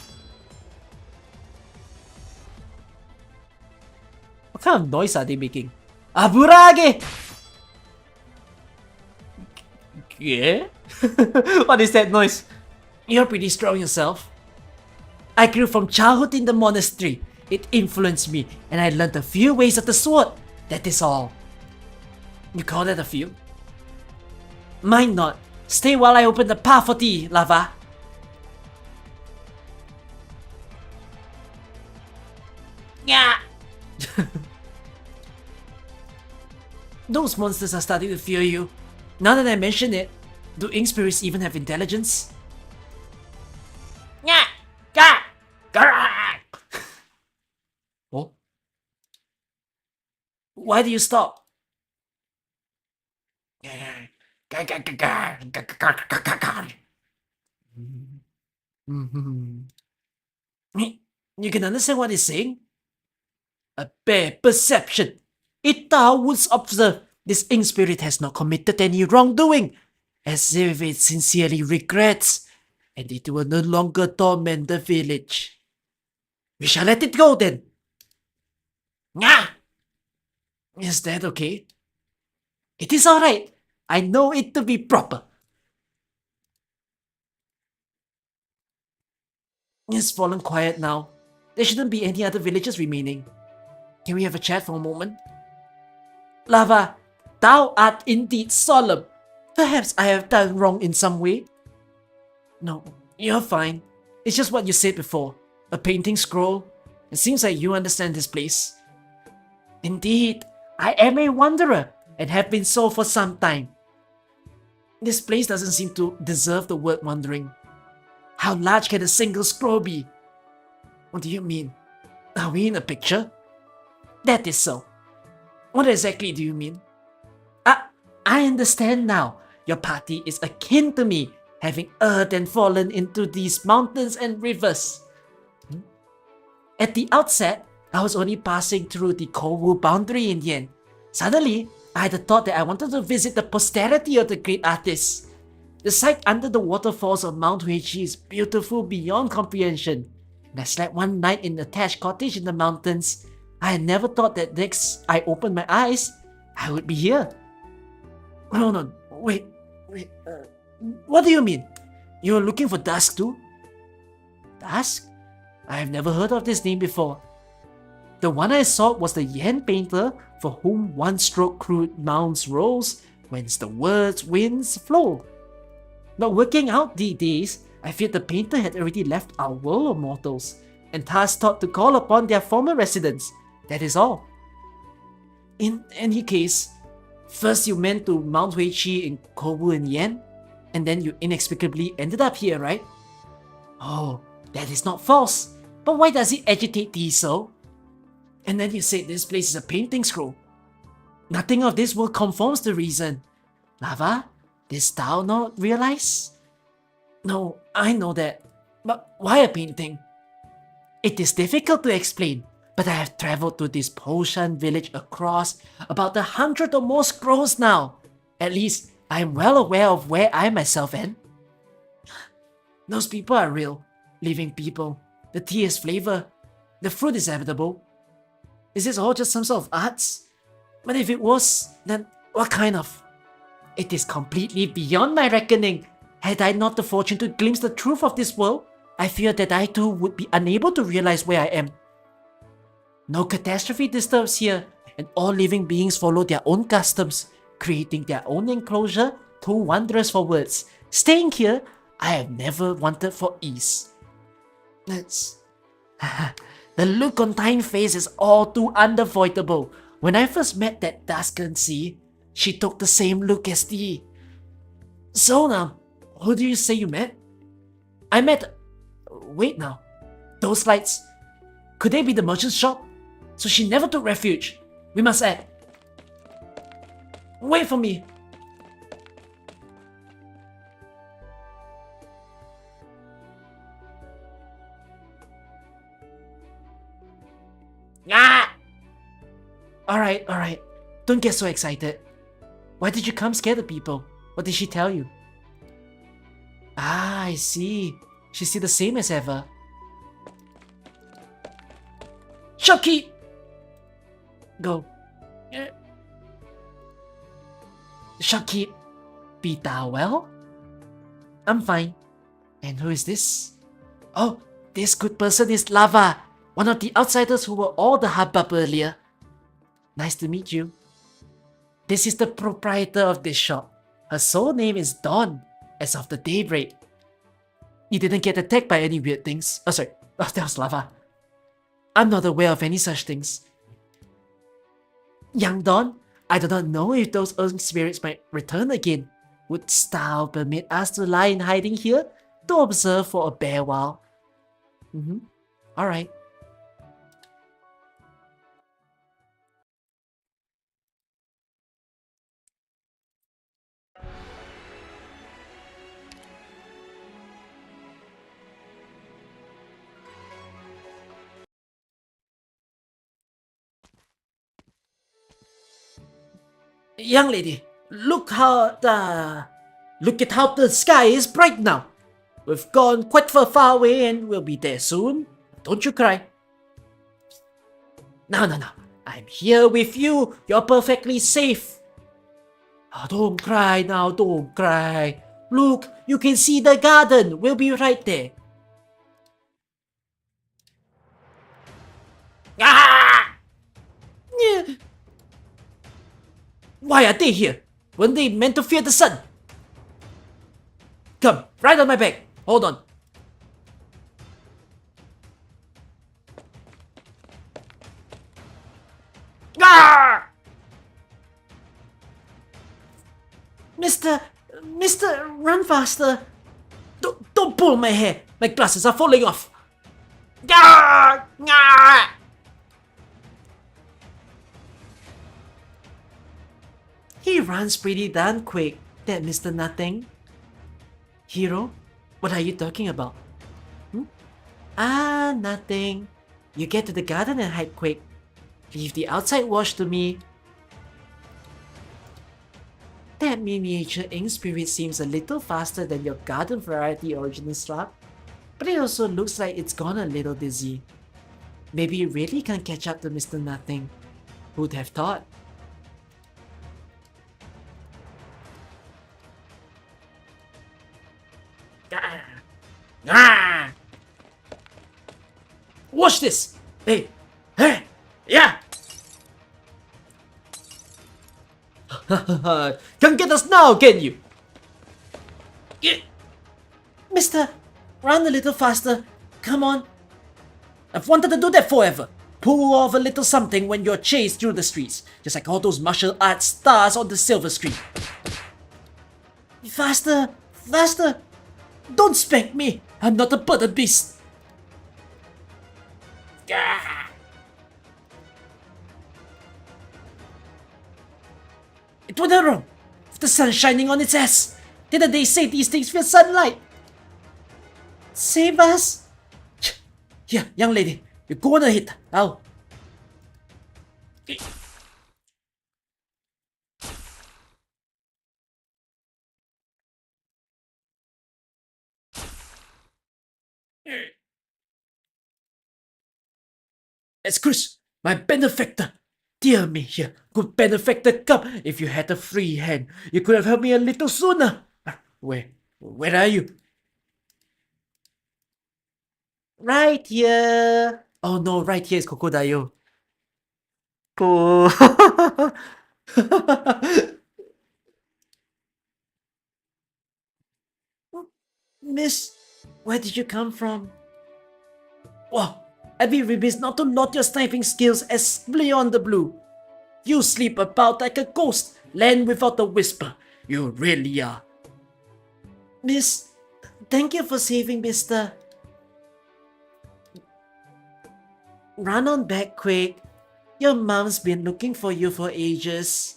What kind of noise are they making? Aburage! Yeah? What is that noise? You're pretty strong yourself. I grew from childhood in the monastery. It influenced me, and I learned a few ways of the sword. That is all. You call that a few? Mine not. Stay while I open the path for thee, Lava. Yeah. Those monsters are starting to fear you. Now that I mention it, do ink spirits even have intelligence? Yeah. Oh? Why do you stop? You can understand what he's saying? A bare perception. It thou wouldst observe, this ink spirit has not committed any wrongdoing, as if it sincerely regrets, and it will no longer torment the village. We shall let it go then. Nyah! Is that okay? It is alright. I know it to be proper. It's fallen quiet now. There shouldn't be any other villagers remaining. Can we have a chat for a moment? Lava, thou art indeed solemn. Perhaps I have done wrong in some way. No, you're fine. It's just what you said before. A painting scroll. It seems like you understand this place. Indeed, I am a wanderer and have been so for some time. This place doesn't seem to deserve the word wandering. How large can a single scroll be? What do you mean? Are we in a picture? That is so. What exactly do you mean? I understand now. Your party is akin to me, having erred and fallen into these mountains and rivers. At the outset, I was only passing through the Kowu boundary in Yen. Suddenly, I had the thought that I wanted to visit the posterity of the great artists. The sight under the waterfalls of Mount Huichi is beautiful beyond comprehension. And I slept one night in a thatched cottage in the mountains. I had never thought that next I opened my eyes, I would be here. No, wait. What do you mean? You're looking for Dusk too? Dusk? I have never heard of this name before. The one I saw was the Yen painter for whom one stroke crude mounds rolls, whence the words winds flow. But working out these days, I feared the painter had already left our world of mortals, and thus thought to call upon their former residents. That is all. In any case, first you meant to Mount Huichi in Kobu in Yen, and then you inexplicably ended up here, right? Oh, that is not false. But why does it agitate thee so? And then you said this place is a painting scroll. Nothing of this will conforms to reason. Lava, didst thou not realize? No, I know that. But why a painting? It is difficult to explain, but I have traveled to this Poshan village across about 100 or more scrolls now. At least, I am well aware of where I myself am. Those people are real, living people. The tea is flavor. The fruit is habitable. Is this all just some sort of arts? But if it was, then what kind of? It is completely beyond my reckoning. Had I not the fortune to glimpse the truth of this world, I fear that I too would be unable to realize where I am. No catastrophe disturbs here, and all living beings follow their own customs, creating their own enclosure, too wondrous for words. Staying here, I have never wanted for ease. That's... The look on Time's face is all too unavoidable. When I first met that Dusk and Sea, she took the same look as thee. So now, who do you say you met? I met... Wait now. Those lights... Could they be the merchant's shop? So she never took refuge. We must add. Wait for me. Ah! Alright. Don't get so excited. Why did you come scare the people? What did she tell you? Ah, I see. She's still the same as ever. Chucky! Go. Chucky, be thou well? I'm fine. And who is this? Oh, this good person is Lava, one of the outsiders who were all the hubbub earlier. Nice to meet you. This is the proprietor of this shop. Her sole name is Dawn, as of the daybreak. You didn't get attacked by any weird things. Oh, sorry. Oh, that was Lava. I'm not aware of any such things. Young Dawn, I do not know if those earth spirits might return again. Wouldst thou permit us to lie in hiding here to observe for a bare while? Alright. Young lady, look at how the sky is bright now. We've gone quite far away and we'll be there soon. Don't you cry. No. I'm here with you. You're perfectly safe. Oh, don't cry now, don't cry. Look, you can see the garden. We'll be right there. Ah! Yeah. Why are they here? Weren't they meant to fear the sun? Come, right on my back. Hold on. Ah! Mister, run faster. Don't pull my hair. My glasses are falling off. Ah! Ah! He runs pretty darn quick, that Mr. Nothing. Hero, what are you talking about? Ah, nothing. You get to the garden and hide quick. Leave the outside watch to me. That miniature ink spirit seems a little faster than your garden variety original slug, but it also looks like it's gone a little dizzy. Maybe it really can't catch up to Mr. Nothing. Who'd have thought? Ah! Watch this! Hey! Yeah! Come get us now, can you? Mister, run a little faster. Come on. I've wanted to do that forever. Pull off a little something when you're chased through the streets, just like all those martial arts stars on the silver screen. Faster! Faster! Don't spank me! I'm not a butter beast! Ah. It went wrong! With the sun shining on its ass! Didn't they say these things feel sunlight? Save us! Here, young lady, you go on ahead. I'll... Excuse, my benefactor! Dear me here, good benefactor, come! If you had a free hand, you could have helped me a little sooner! Where are you? Right here! Oh no, right here is Crocodile. Oh. Miss, where did you come from? Whoa, I'd be remiss not to note your sniping skills as beyond the blue. You sleep about like a ghost, land without a whisper. You really are. Miss, thank you for saving Mister. Run on back quick. Your mom's been looking for you for ages.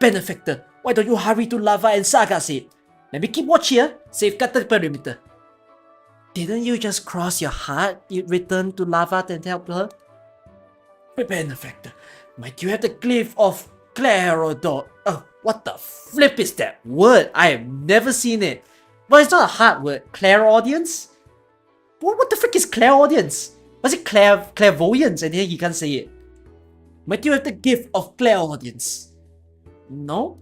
Benefactor, why don't you hurry to Lava and Saga seat? Let me keep watch here, safeguard the perimeter. Didn't you just cross your heart you'd return to Lava and help her? Benefactor, might you have the glyph of Clarodot? Oh, what the flip is that word? I have never seen it. Well, it's not a hard word. Clairaudience? What the frick is clairaudience? Was it clairvoyance and then he can't say it? Might you have the gift of clairaudience? No?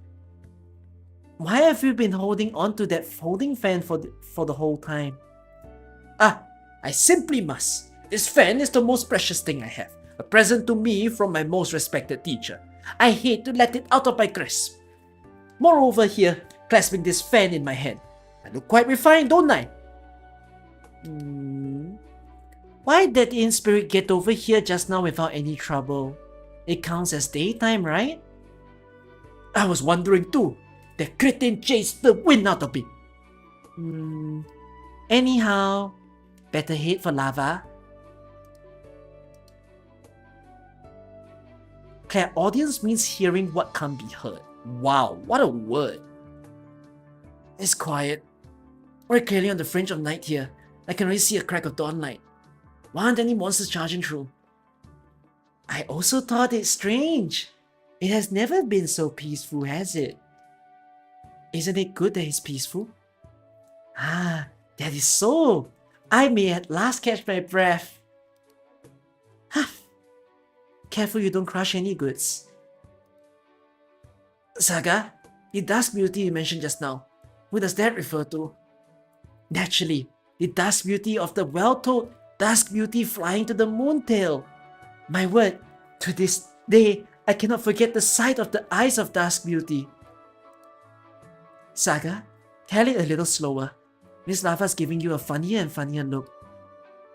Why have you been holding on to that folding fan for the whole time? Ah, I simply must. This fan is the most precious thing I have. A present to me from my most respected teacher. I hate to let it out of my grasp. Moreover here, clasping this fan in my hand. I look quite refined, don't I? Why did that in-spirit get over here just now without any trouble? It counts as daytime, right? I was wondering too. The cretin chased the wind out of me. Anyhow, better head for Lava. Clairaudience means hearing what can't be heard. Wow, what a word. It's quiet. We're clearly on the fringe of night here. I can already see a crack of dawn light. Why aren't any monsters charging through? I also thought it strange. It has never been so peaceful, has it? Isn't it good that it's peaceful? Ah, that is so. I may at last catch my breath. Careful you don't crush any goods. Saga, the Dusk Beauty you mentioned just now, who does that refer to? Naturally, the Dusk Beauty of the well-told Dusk Beauty flying to the moontail. My word, to this day, I cannot forget the sight of the eyes of Dusk Beauty. Saga, tell it a little slower. Miss Lava's giving you a funnier and funnier look.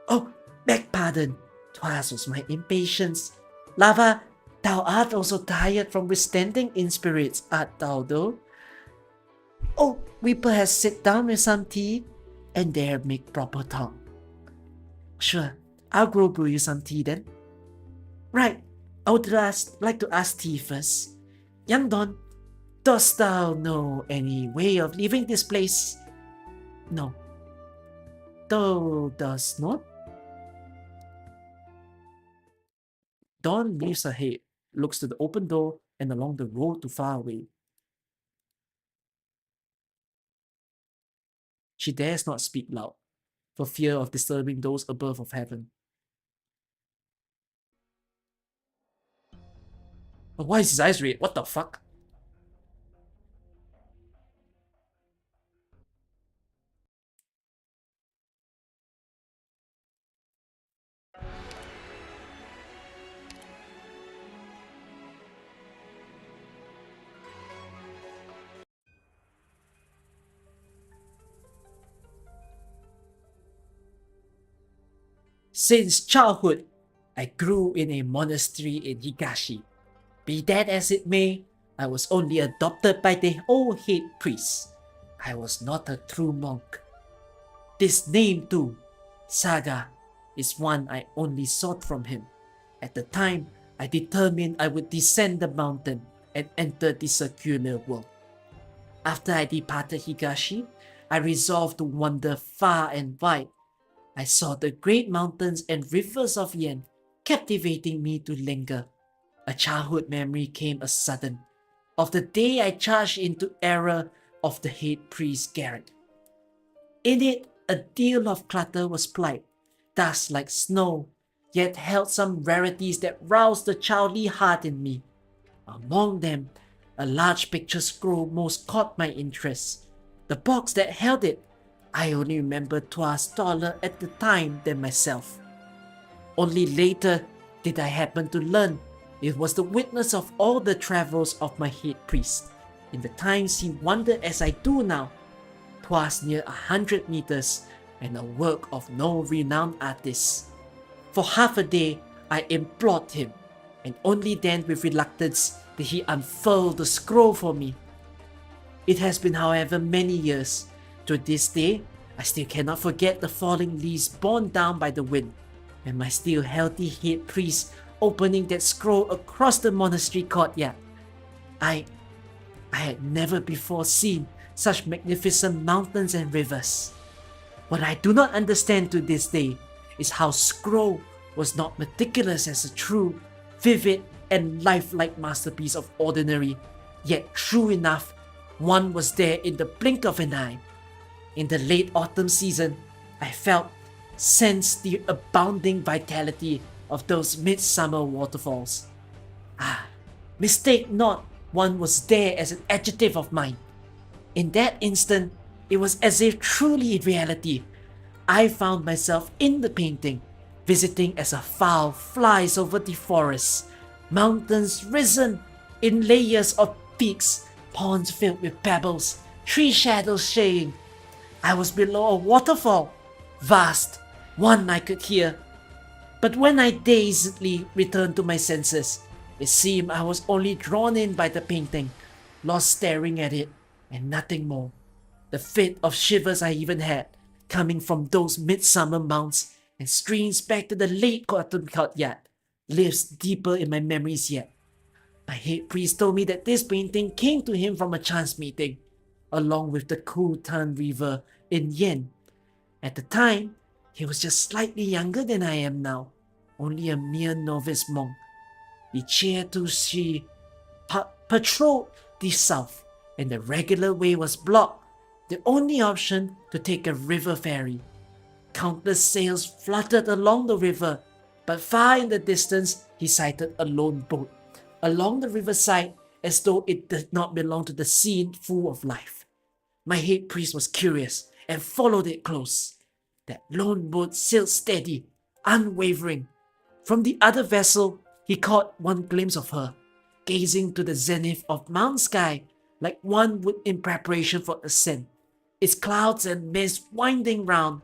Oh, beg pardon. 'Twas was my impatience. Lava, thou art also tired from withstanding in spirits, art thou though? Oh, we perhaps sit down with some tea, and there make proper talk. Sure, I'll go brew you some tea then. Right, I would like to ask tea first. Young Don, dost thou know any way of leaving this place? No. Thou dost not? Dawn leaves her head, looks to the open door and along the road to far away. She dares not speak loud, for fear of disturbing those above of heaven. But why is his eyes red? What the fuck? Since childhood, I grew in a monastery in Higashi. Be that as it may, I was only adopted by the old head priest. I was not a true monk. This name too, Saga, is one I only sought from him. At the time, I determined I would descend the mountain and enter the circular world. After I departed Higashi, I resolved to wander far and wide. I saw the great mountains and rivers of Yen, captivating me to linger. A childhood memory came a sudden, of the day I charged into error of the head priest's garret. In it, a deal of clutter was plied, dust like snow, yet held some rarities that roused the childly heart in me. Among them, a large picture scroll most caught my interest. The box that held it, I only remember 'twas taller at the time than myself. Only later did I happen to learn it was the witness of all the travels of my head priest. In the times he wandered as I do now, 'twas near 100 meters and a work of no renowned artist. For half a day I implored him, and only then with reluctance did he unfurl the scroll for me. It has been, however, many years. To this day, I still cannot forget the falling leaves borne down by the wind, and my still healthy head priest opening that scroll across the monastery courtyard. I had never before seen such magnificent mountains and rivers. What I do not understand to this day is how scroll was not meticulous as a true, vivid, and lifelike masterpiece of ordinary, yet true enough, one was there in the blink of an eye. In the late autumn season, I sensed the abounding vitality of those midsummer waterfalls. Mistake not, one was there as an adjective of mine. In that instant, it was as if truly in reality, I found myself in the painting, visiting as a fowl flies over the forest, mountains risen in layers of peaks, ponds filled with pebbles, tree shadows shading. I was below a waterfall, vast, one I could hear. But when I dazedly returned to my senses, it seemed I was only drawn in by the painting, lost staring at it, and nothing more. The fit of shivers I even had, coming from those midsummer mounts and streams back to the late autumn courtyard, lives deeper in my memories yet. My head priest told me that this painting came to him from a chance meeting, along with the Kutan River in Yen. At the time, he was just slightly younger than I am now, only a mere novice monk. The Chiatushi patrolled the south, and the regular way was blocked, the only option to take a river ferry. Countless sails fluttered along the river, but far in the distance he sighted a lone boat, along the riverside as though it did not belong to the scene full of life. My head priest was curious and followed it close. That lone boat sailed steady, unwavering. From the other vessel, he caught one glimpse of her, gazing to the zenith of Mount Sky like one would in preparation for ascent, its clouds and mist winding round.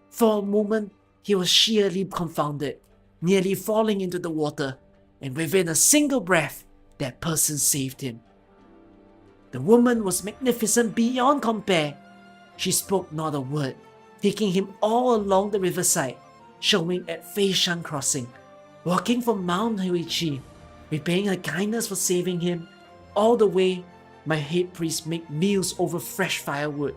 For a moment, he was sheerly confounded, nearly falling into the water, and within a single breath, that person saved him. The woman was magnificent beyond compare. She spoke not a word, taking him all along the riverside, showing at Feishan Crossing, walking from Mount Huichi, repaying her kindness for saving him. All the way, my head priest made meals over fresh firewood,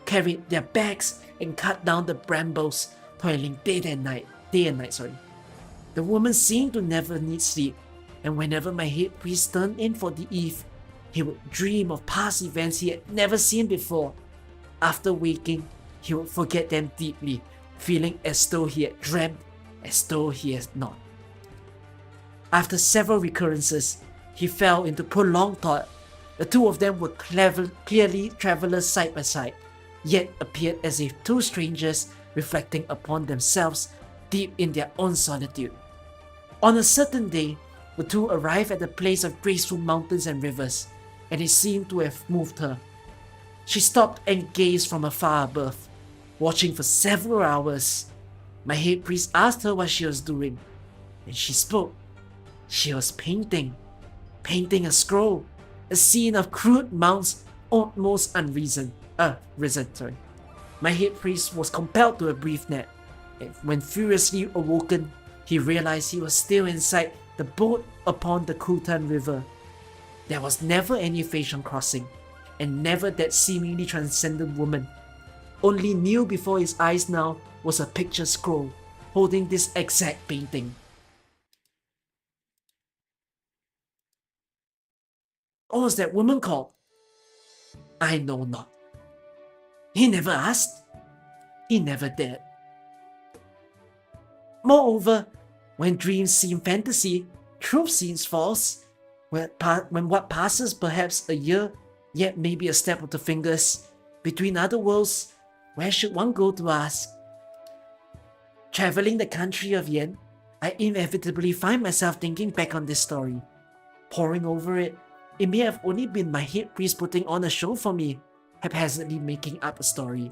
carried their bags and cut down the brambles, toiling day and night. The woman seemed to never need sleep, and whenever my head priest turned in for the eve, he would dream of past events he had never seen before. After waking, he would forget them deeply, feeling as though he had dreamt, as though he had not. After several recurrences, he fell into prolonged thought. The two of them were clearly travelers side by side, yet appeared as if two strangers reflecting upon themselves deep in their own solitude. On a certain day, the two arrived at the place of graceful mountains and rivers, and it seemed to have moved her. She stopped and gazed from afar above, watching for several hours. My head priest asked her what she was doing, and she spoke. She was painting a scroll, a scene of crude mounts almost risen. My head priest was compelled to a brief nap, and when furiously awoken, he realized he was still inside the boat upon the Kutan River. There was never any Feishan crossing, and never that seemingly transcendent woman. Only new before his eyes now was a picture scroll, holding this exact painting. What was that woman called? I know not. He never asked. He never dared. Moreover, when dreams seem fantasy, truth seems false. When what passes perhaps a year, yet maybe a snap of the fingers, between other worlds, where should one go to ask? Traveling the country of Yen, I inevitably find myself thinking back on this story. Poring over it, it may have only been my head priest putting on a show for me, haphazardly making up a story.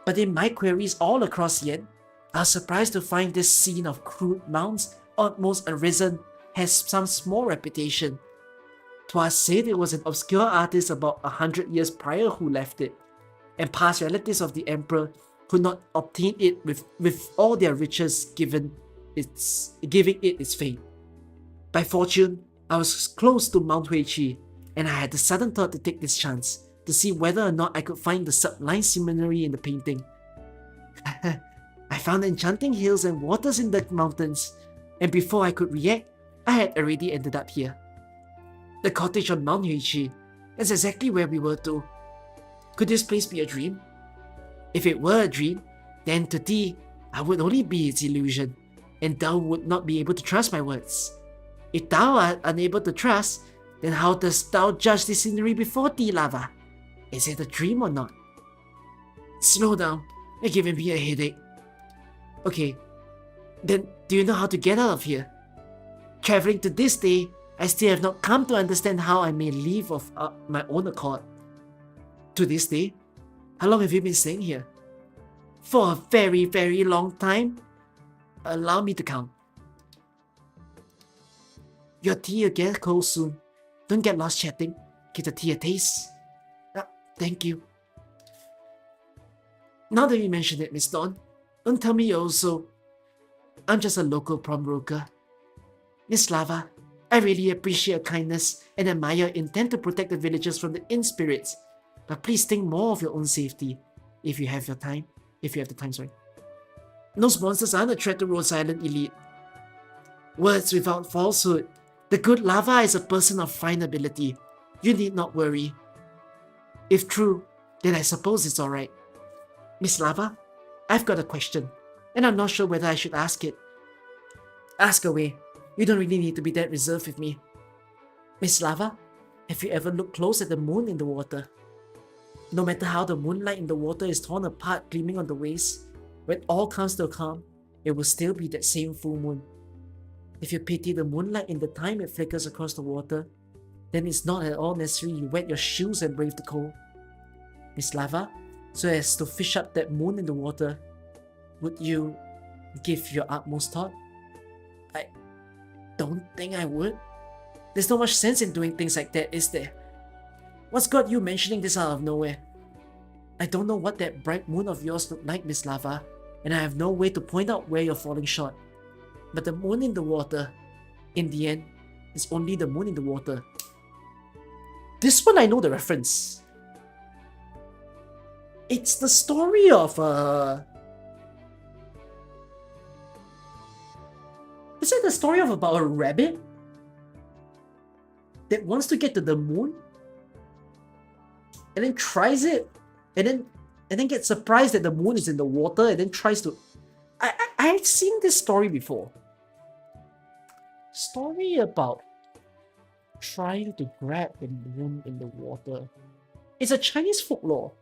But in my queries all across Yen, I was surprised to find this scene of crude mounts, almost arisen, has some small reputation. 'Twas said it was an obscure artist about 100 years prior who left it, and past relatives of the emperor could not obtain it with all their riches giving it its fate. By fortune, I was close to Mount Huichi, and I had the sudden thought to take this chance to see whether or not I could find the sublime scenery in the painting. I found enchanting hills and waters in the mountains, and before I could react, I had already ended up here. The cottage on Mount Huichi is exactly where we were to. Could this place be a dream? If it were a dream, then to thee, I would only be its illusion, and thou would not be able to trust my words. If thou art unable to trust, then how dost thou judge the scenery before thee, Lava? Is it a dream or not? Slow down, you're giving me a headache. Okay, then do you know how to get out of here? Traveling to this day, I still have not come to understand how I may leave of my own accord. To this day? How long have you been staying here? For a very, very long time? Allow me to count. Your tea will get cold soon. Don't get lost chatting. Give the tea a taste. Thank you. Now that you mention it, Miss Dawn, don't tell me you're also... I'm just a local pawnbroker. Miss Lava, I really appreciate your kindness and admire your intent to protect the villagers from the inn spirits. But please think more of your own safety, if you have the time, sorry. Those monsters aren't a threat to Rose Island elite. Words without falsehood. The good Lava is a person of fine ability. You need not worry. If true, then I suppose it's alright. Miss Lava, I've got a question, and I'm not sure whether I should ask it. Ask away. You don't really need to be that reserved with me. Miss Lava, have you ever looked close at the moon in the water? No matter how the moonlight in the water is torn apart gleaming on the waves, when all comes to a calm, it will still be that same full moon. If you pity the moonlight in the time it flickers across the water, then it's not at all necessary you wet your shoes and brave the cold. Miss Lava, so as to fish up that moon in the water, would you give your utmost thought? I don't think I would. There's not much sense in doing things like that, is there? What's got you mentioning this out of nowhere? I don't know what that bright moon of yours looked like, Miss Lava, and I have no way to point out where you're falling short. But the moon in the water, in the end, is only the moon in the water. This one I know the reference. It's the story of Is it the story of about a rabbit that wants to get to the moon and then tries it and then gets surprised that the moon is in the water and then tries to... I've seen this story before. Story about trying to grab the moon in the water. It's a Chinese folklore.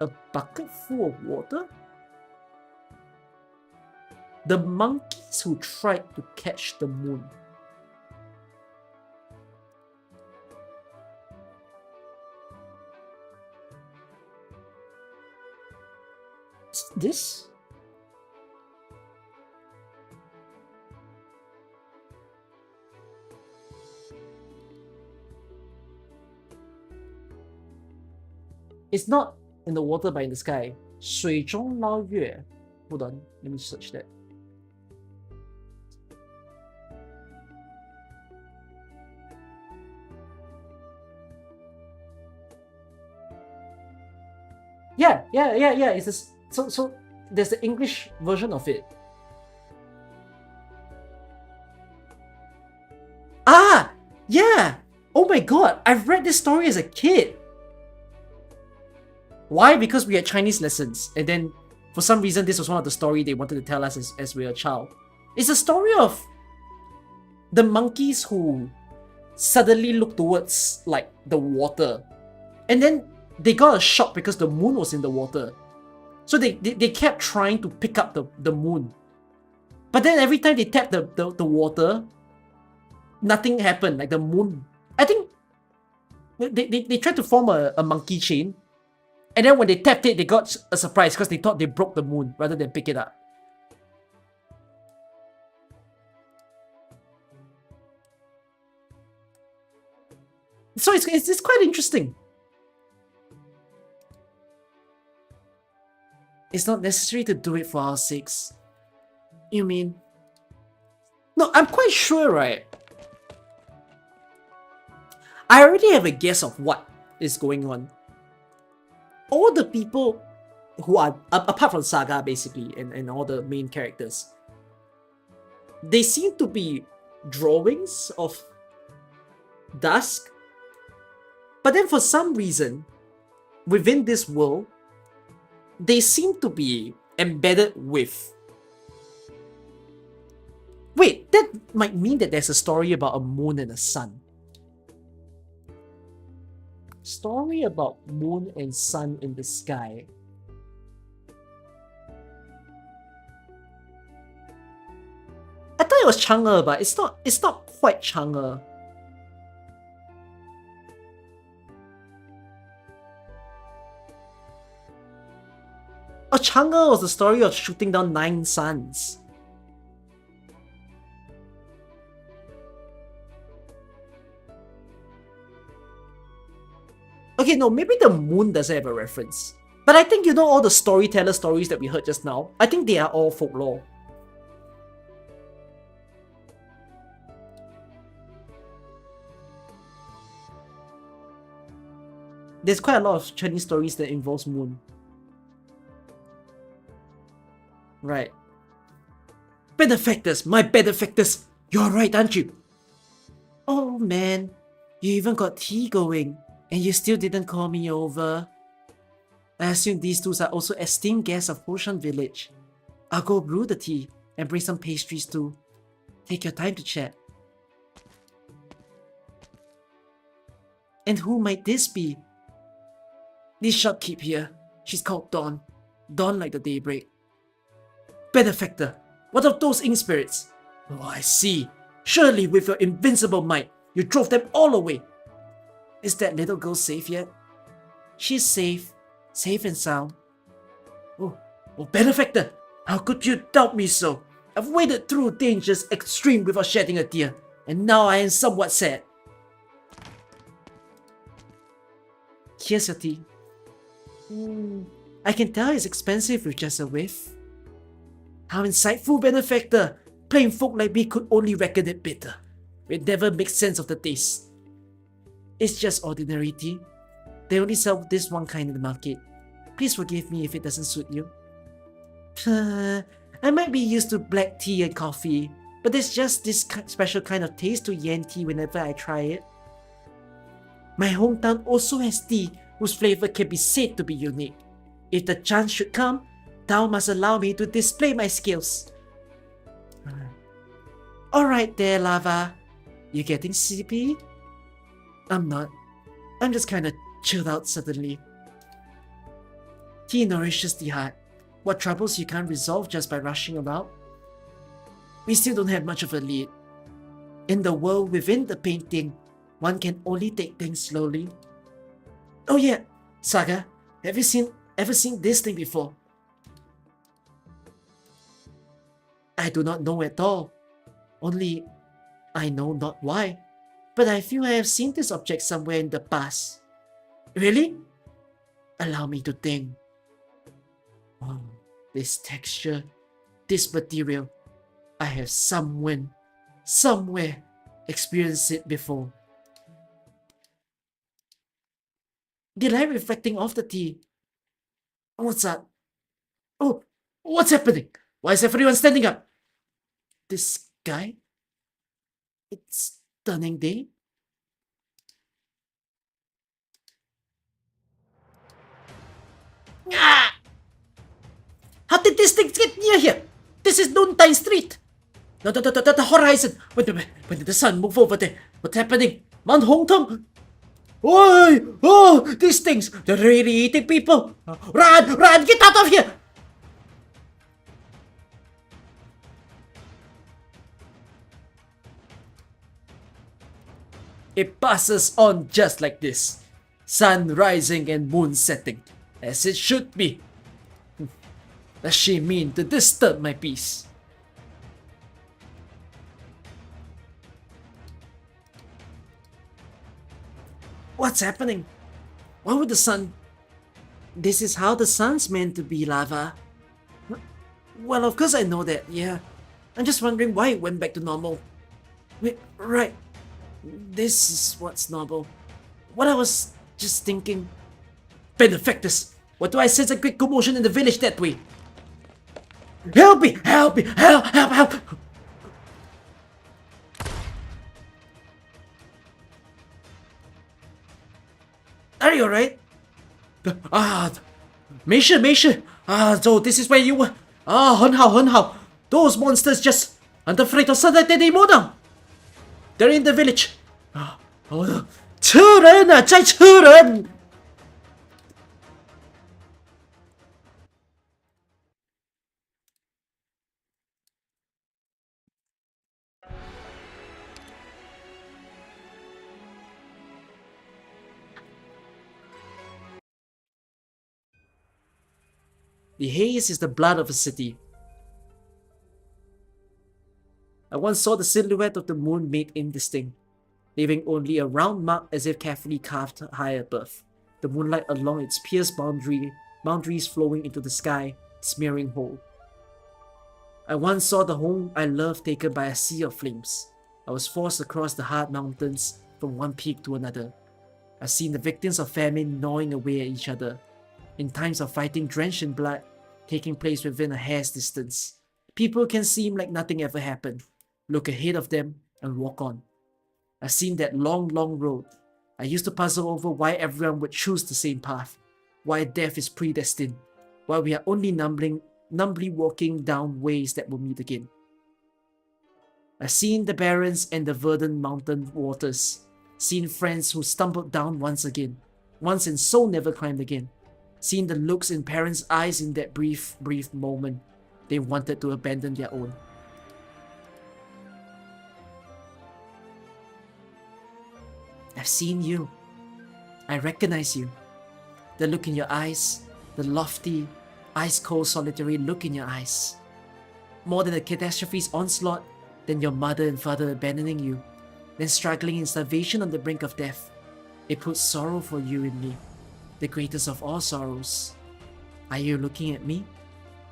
A bucket full of water? The monkeys who tried to catch the moon. This? It's not in the water but in the sky. 水中捞月. Hold on, let me search that. Yeah. It's a, so there's the English version of it. Ah, yeah. Oh my god, I've read this story as a kid. Why? Because we had Chinese lessons, and then for some reason this was one of the story they wanted to tell us as we were a child. It's a story of the monkeys who suddenly look towards like the water, and then they got a shock because the moon was in the water. So they kept trying to pick up the moon. But then every time they tapped the water, nothing happened. Like the moon, I think they tried to form a monkey chain. And then when they tapped it, they got a surprise because they thought they broke the moon rather than pick it up. So it's quite interesting. It's not necessary to do it for our sakes. You mean? No, I'm quite sure, right? I already have a guess of what is going on. All the people who are, apart from Saga basically, and all the main characters, they seem to be drawings of Dusk. But then for some reason, within this world, they seem to be embedded with... Wait, that might mean that there's a story about a moon and a sun. Story about moon and sun in the sky. I thought it was Chang'e, but it's not quite Chang'e. Oh, Chang'e was the story of shooting down 9 suns. Okay, no, maybe the moon doesn't have a reference. But I think, you know, all the storyteller stories that we heard just now, I think they are all folklore. There's quite a lot of Chinese stories that involves moon. Right. Benefactors, my benefactors! You're right, aren't you? Oh man, you even got tea going. And you still didn't call me over. I assume these two are also esteemed guests of Potion Village. I'll go brew the tea and bring some pastries too. Take your time to chat. And who might this be? This shopkeep here. She's called Dawn. Dawn like the daybreak. Benefactor, what of those ink spirits? Oh, I see. Surely with your invincible might, you drove them all away. Is that little girl safe yet? She's safe and sound. Oh, benefactor, how could you doubt me so? I've waded through dangers extreme without shedding a tear, and now I am somewhat sad. Here's your tea. I can tell it's expensive with just a whiff. How insightful, benefactor! Plain folk like me could only reckon it bitter. It never makes sense of the taste. It's just ordinary tea. They only sell this one kind in the market. Please forgive me if it doesn't suit you. I might be used to black tea and coffee, but there's just this special kind of taste to yen tea whenever I try it. My hometown also has tea whose flavor can be said to be unique. If the chance should come, thou must allow me to display my skills. Alright there, Lava. You getting sleepy? I'm not. I'm just kinda chilled out suddenly. Tea nourishes the heart. What troubles you can't resolve just by rushing about? we still don't have much of a lead. In the world within the painting, one can only take things slowly. Oh yeah, Saga, have you ever seen this thing before? I do not know at all. Only I know not why. But I feel I have seen this object somewhere in the past. Really? Allow me to think. Oh, this texture, this material. I have somewhere experienced it before. The light reflecting off the tea. What's that? Oh, what's happening? Why is everyone standing up? This guy? It's turning day? Ah! How did this thing get near here? This is Noontime Street. No, the horizon. When did the sun move over there? What's happening? Mount Hongtong? Oi! Oh, these things! They're really eating people! Run! Get out of here! It passes on just like this. Sun rising and moon setting. As it should be. Does she mean to disturb my peace? What's happening? Why would the sun... This is how the sun's meant to be, lava. Well, of course I know that, yeah. I'm just wondering why it went back to normal. Wait, right. This is what's normal. What I was just thinking... Benefactors! What do I sense a great commotion in the village that way? Help me! Help! Are you alright? Meisha! so this is where you were. 很好. Those monsters just under afraid of Sunlight Demon. They're in the village. 吃人啊，在吃人。The haze is the blood of a city. I once saw the silhouette of the moon made indistinct, leaving only a round mark as if carefully carved high above, the moonlight along its pierced boundaries flowing into the sky, smearing whole. I once saw the home I loved taken by a sea of flames. I was forced across the hard mountains from one peak to another. I've seen the victims of famine gnawing away at each other, in times of fighting drenched in blood, taking place within a hair's distance. People can seem like nothing ever happened, look ahead of them, and walk on. I've seen that long road. I used to puzzle over why everyone would choose the same path, why death is predestined, why we are only numbly walking down ways that will meet again. I've seen the barrens and the verdant mountain waters, seen friends who stumbled down once and so never climbed again. Seen the looks in parents' eyes in that brief moment they wanted to abandon their own. I've seen you. I recognize you. The look in your eyes, the lofty, ice-cold solitary look in your eyes. More than a catastrophe's onslaught, than your mother and father abandoning you, then struggling in starvation on the brink of death. It puts sorrow for you in me. The greatest of all sorrows. Are you looking at me?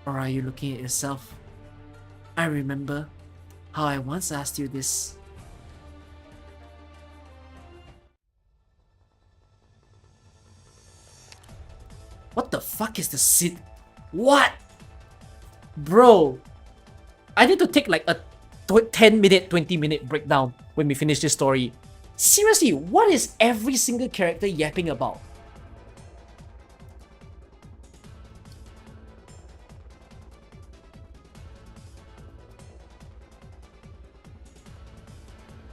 Or are you looking at yourself? I remember how I once asked you this. What the fuck is the sit? What? Bro, I need to take like a 10-minute, 20-minute breakdown when we finish this story. Seriously, what is every single character yapping about?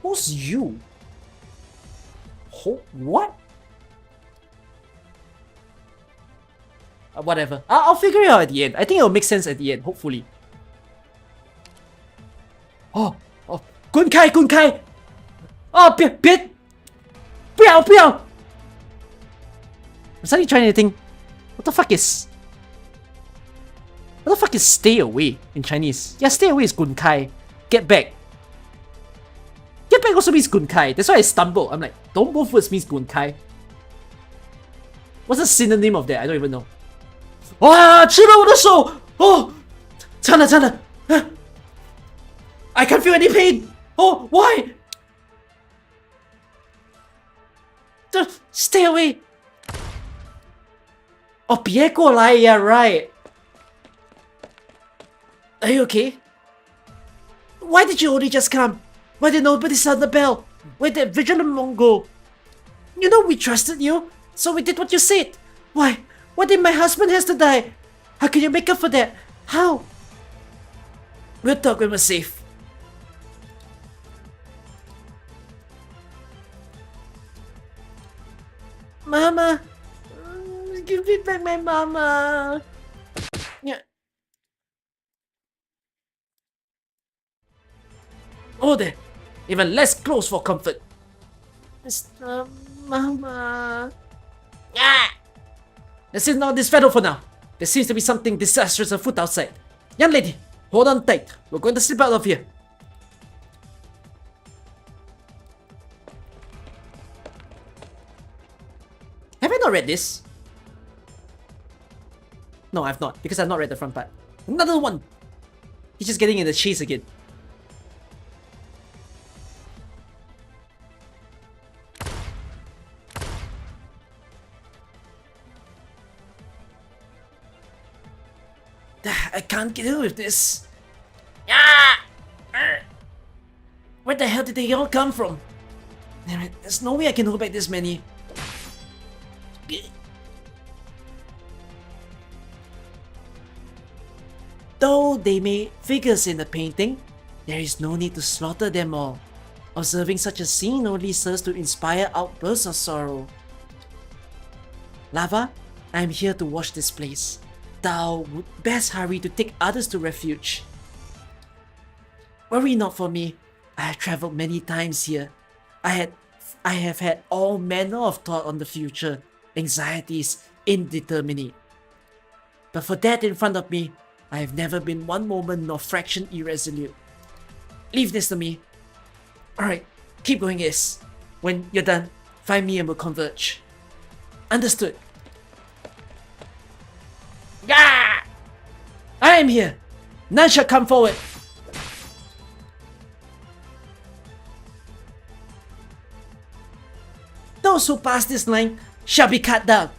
Who's you? What? Whatever. I'll figure it out at the end. I think it'll make sense at the end, hopefully. 哦哦，滚开滚开！哦，别不要不要！I'm suddenly trying to think, what the fuck is stay away in Chinese? Yeah, stay away is 滚开. Get back. Get back also means 滚开. That's why I stumbled. I'm like, don't both words means 滚开. What's the synonym of that? I don't even know. 哇，吃了我的手！哦，惨了惨了！ I can't feel any pain. Oh, why? Stay away. 哦，别过来 Yeah, right. Are you okay? Why did you only just come? Why did nobody sound the bell? Where'd that vigilant monk go? You know we trusted you, so we did what you said. Why? Why did my husband has to die? How can you make up for that? How? We'll talk when we're safe. Mama, give me back my mama. Yeah. Oh, there. Even less close for comfort. Mr. Mama. Ah! Let's sit down this fellow for now. There seems to be something disastrous afoot outside. Young lady, hold on tight. We're going to slip out of here. Have I not read this? No, I've not, because I've not read the front part. Another one! He's just getting in the chase again. I can't deal with this. Ah! Where the hell did they all come from? Damn it, there's no way I can hold back this many. Though they may figures in the painting, there is no need to slaughter them all. Observing such a scene only serves to inspire outbursts of sorrow. Lava, I am here to watch this place. Thou would best hurry to take others to refuge. Worry not for me. I have travelled many times here. I have had all manner of thought on the future, anxieties, indeterminate. But for that in front of me, I have never been one moment nor fraction irresolute. Leave this to me. Alright, keep going, Is. When you're done, find me and we'll converge. Understood. Gah! I am here. None shall come forward. Those who pass this line shall be cut down.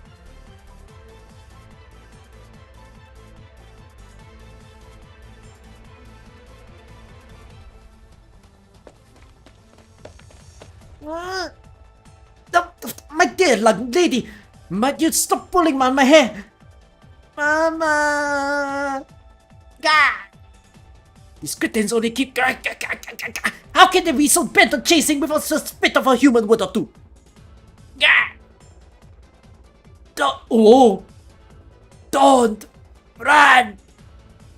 My dear lady, might you stop pulling on my hair? Mama! Gah! These cretins only keep... How can they be so bent on chasing without a spit of a human word or two? Gah! Oh! Don't run!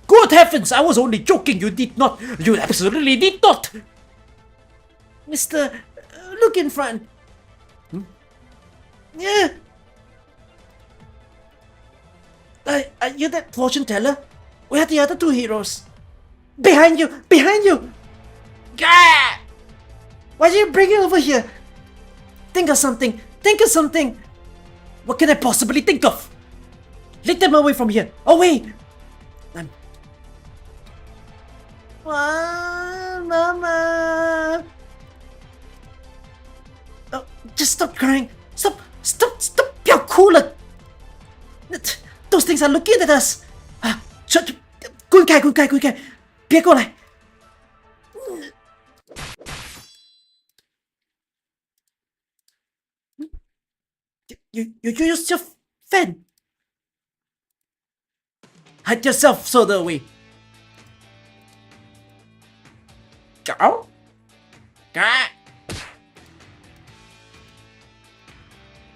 Good heavens, I was only joking, you did not! You absolutely did not! Mister, look in front. Yeah. Are you that fortune teller? Where are the other two heroes? Behind you! Behind you! Gah! Why are you bringing over here? Think of something! Think of something! What can I possibly think of? Lead them away from here! Away! Mama! Oh, just stop crying! Stop! Stop! 不要哭了! Those things are looking at us! 滚开！别过来! You use your fan! Hide yourself further away! Go! Gah!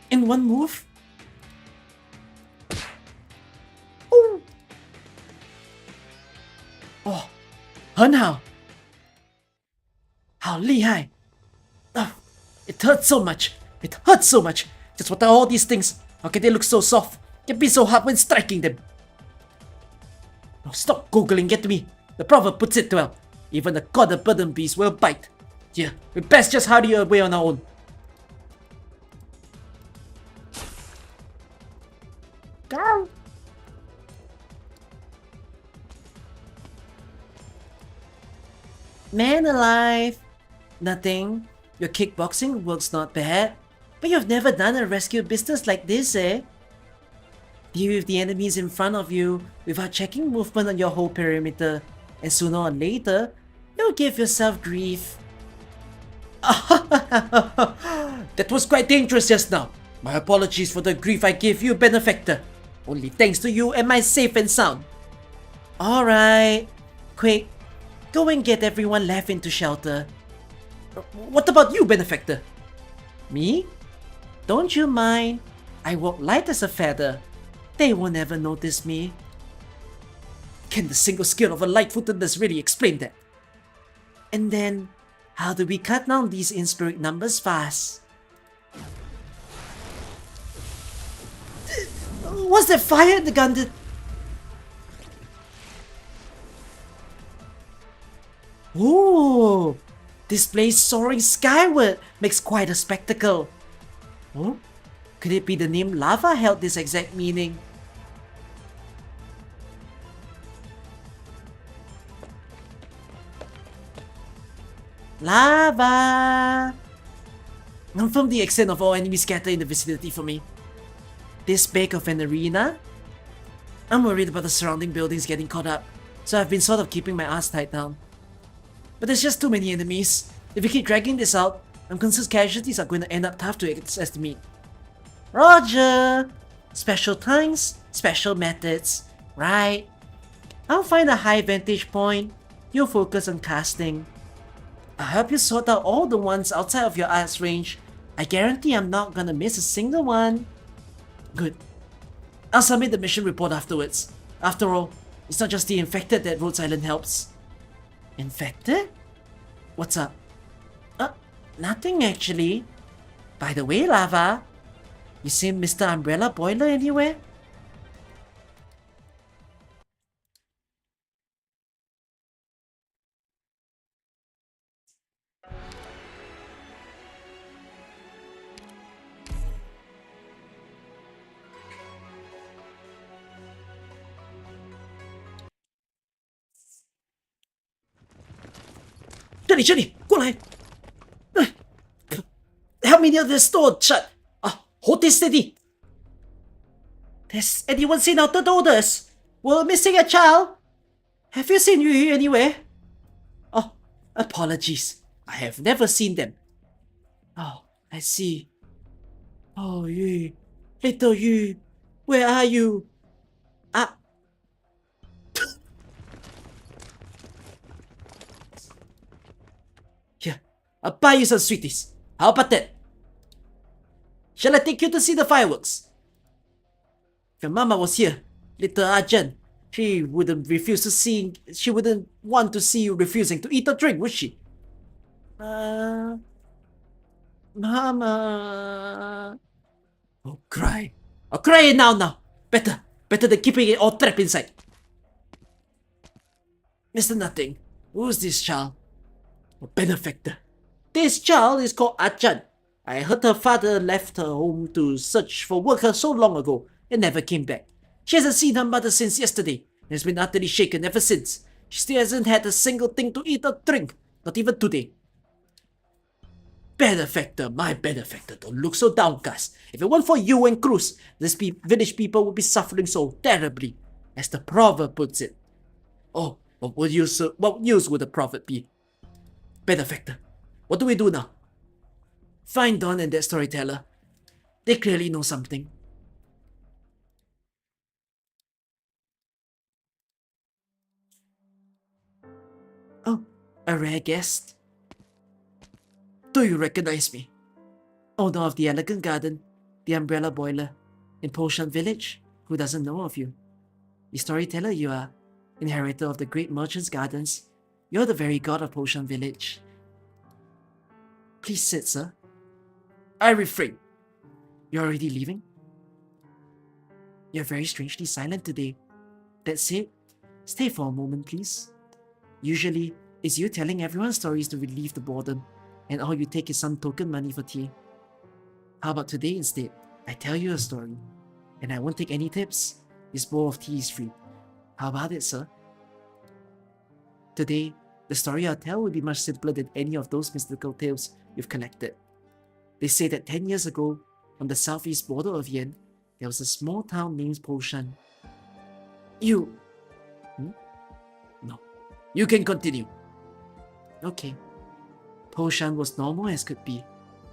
In one move? Oh! 很好!厉害! Oh, it hurts so much. It hurts so much. Just what are all these things? How can they look so soft? Can be so hard when striking them. Oh, stop googling, get me. The proverb puts it well. Even the god-burdened beast will bite. Yeah, we best just hurry away on our own. Go! Man alive! Nothing. Your kickboxing works not bad. But you've never done a rescue business like this, eh? Deal with the enemies in front of you without checking movement on your whole perimeter, and sooner or later, you'll give yourself grief. That was quite dangerous just now. My apologies for the grief I gave you, benefactor. Only thanks to you am I safe and sound. Alright. Quick, go and get everyone left into shelter. What about you, benefactor? Me? Don't you mind. I walk light as a feather. They will never notice me. Can the single skill of a light-footedness really explain that? And then, how do we cut down these inspirit numbers fast? Was there fire in the gun? Ooh! This place soaring skyward makes quite a spectacle. Oh? Could it be the name lava held this exact meaning? Lava! Confirm the extent of all enemies scattered in the vicinity for me. This big of an arena? I'm worried about the surrounding buildings getting caught up, so I've been sort of keeping my ass tied down. But there's just too many enemies. If we keep dragging this out, I'm concerned casualties are going to end up tough to estimate. Roger! Special times, special methods. Right. I'll find a high vantage point. You focus on casting. I'll help you sort out all the ones outside of your eyes range. I guarantee I'm not gonna miss a single one. Good. I'll submit the mission report afterwards. After all, it's not just the infected that Rhodes Island helps. Infected? What's up? Nothing actually. By the way, Lava, you seen Mr. Umbrella Boiler anywhere?这里，过来 Help me near this door shut. Hold this steady. Has anyone seen our third orders? We're missing a child. Have you seen Yu anywhere? Oh, apologies. I have never seen them. Oh, I see. Oh, Yu. Little Yu. Where are you? Here, I'll buy you some sweeties. How about that? Shall I take you to see the fireworks? If your mama was here, little Arjan, she wouldn't want to see you refusing to eat or drink, would she? Mama. Oh, cry. I'll cry it now. Better than keeping it all trapped inside. Mr. Nothing, who's this child? A benefactor. This child is called Arjan. I heard her father left her home to search for work so long ago and never came back. She hasn't seen her mother since yesterday and has been utterly shaken ever since. She still hasn't had a single thing to eat or drink, not even today. Benefactor, my benefactor, don't look so downcast. If it weren't for you and Cruz, these village people would be suffering so terribly, as the proverb puts it. Oh, what use would the proverb be? Benefactor, what do we do now? Find Dawn and that storyteller. They clearly know something. Oh, a rare guest. Do you recognize me? Owner of the elegant garden, the umbrella boiler, in Potion Village? Who doesn't know of you? The storyteller you are, inheritor of the great merchant's gardens. You're the very god of Potion Village. Please sit, sir. I refrain. You're already leaving? You're very strangely silent today. That's it. Stay for a moment, please. Usually, it's you telling everyone stories to relieve the boredom, and all you take is some token money for tea. How about today instead? I tell you a story, and I won't take any tips. This bowl of tea is free. How about it, sir? Today, the story I'll tell will be much simpler than any of those mystical tales you've collected. They say that 10 years ago, on the southeast border of Yen, there was a small town named Poshan. You... No. You can continue. Okay. Poshan was normal as could be.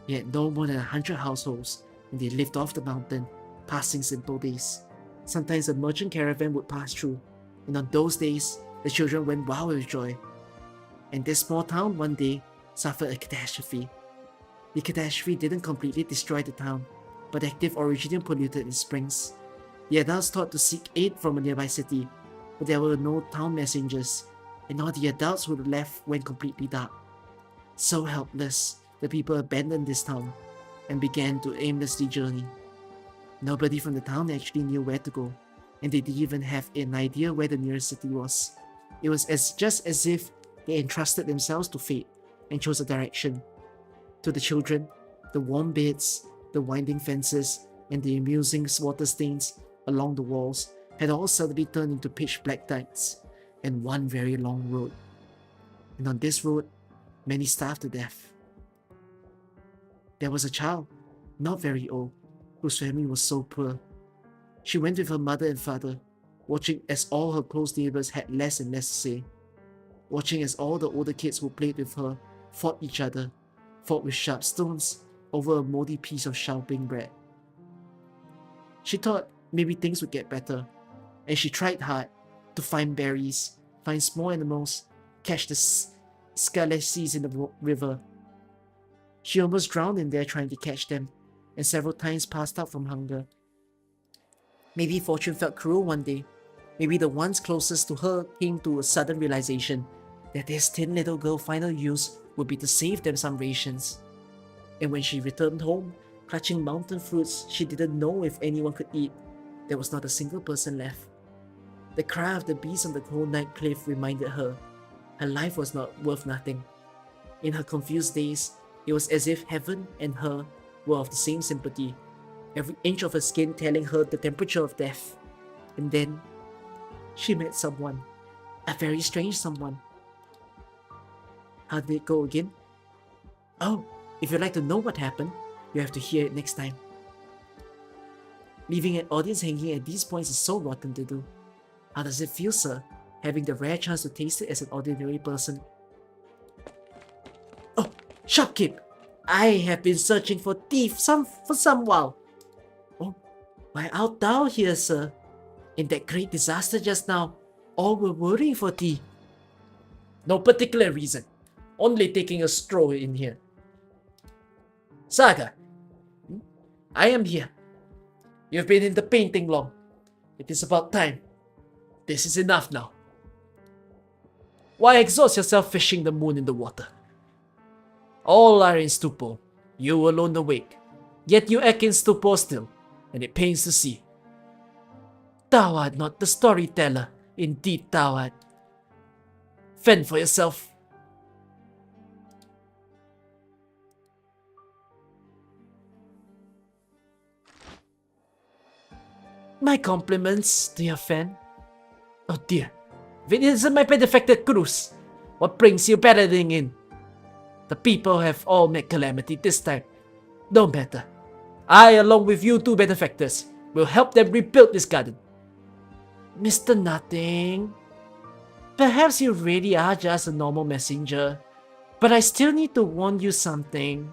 He had no more than 100 households, and they lived off the mountain, passing simple days. Sometimes a merchant caravan would pass through, and on those days, the children went wild with joy. And this small town one day suffered a catastrophe. The catastrophe didn't completely destroy the town, but active originium polluted its springs. The adults thought to seek aid from a nearby city, but there were no town messengers, and all the adults who were left went completely dark. So helpless, the people abandoned this town and began to aimlessly journey. Nobody from the town actually knew where to go, and they didn't even have an idea where the nearest city was. It was just as if they entrusted themselves to fate and chose a direction. To the children, the warm beds, the winding fences, and the amusing water stains along the walls had all suddenly turned into pitch black nights and one very long road. And on this road, many starved to death. There was a child, not very old, whose family was so poor. She went with her mother and father, watching as all her close neighbors had less and less to say, watching as all the older kids who played with her fought each other, fought with sharp stones over a moldy piece of sharpening bread. She thought maybe things would get better, and she tried hard to find berries, find small animals, catch the scarlet seas in the river. She almost drowned in there trying to catch them, and several times passed out from hunger. Maybe fortune felt cruel one day. Maybe the ones closest to her came to a sudden realization that this thin little girl's final use would be to save them some rations. And when she returned home, clutching mountain fruits she didn't know if anyone could eat, there was not a single person left. The cry of the beast on the cold night cliff reminded her life was not worth nothing. In her confused days, it was as if heaven and her were of the same sympathy, every inch of her skin telling her the temperature of death. And then, she met someone, a very strange someone. How did it go again? Oh, if you'd like to know what happened, you have to hear it next time. Leaving an audience hanging at these points is so rotten to do. How does it feel, sir, having the rare chance to taste it as an ordinary person? Oh, shopkeep! I have been searching for thieves for some while. Oh, why art thou here, sir? In that great disaster just now, all were worrying for thee. No particular reason. Only taking a stroll in here. Saga, I am here. You've been in the painting long. It is about time. This is enough now. Why exhaust yourself fishing the moon in the water? All are in stupor, you alone awake. Yet you act in stupor still, and it pains to see. Thou art not the storyteller, indeed thou art. Fend for yourself. My compliments to your fan. Oh dear, if it isn't my benefactor Cruz, what brings you paddling in? The people have all met calamity this time. No matter. I, along with you two benefactors, will help them rebuild this garden. Mr. Nothing. Perhaps you really are just a normal messenger, but I still need to warn you something.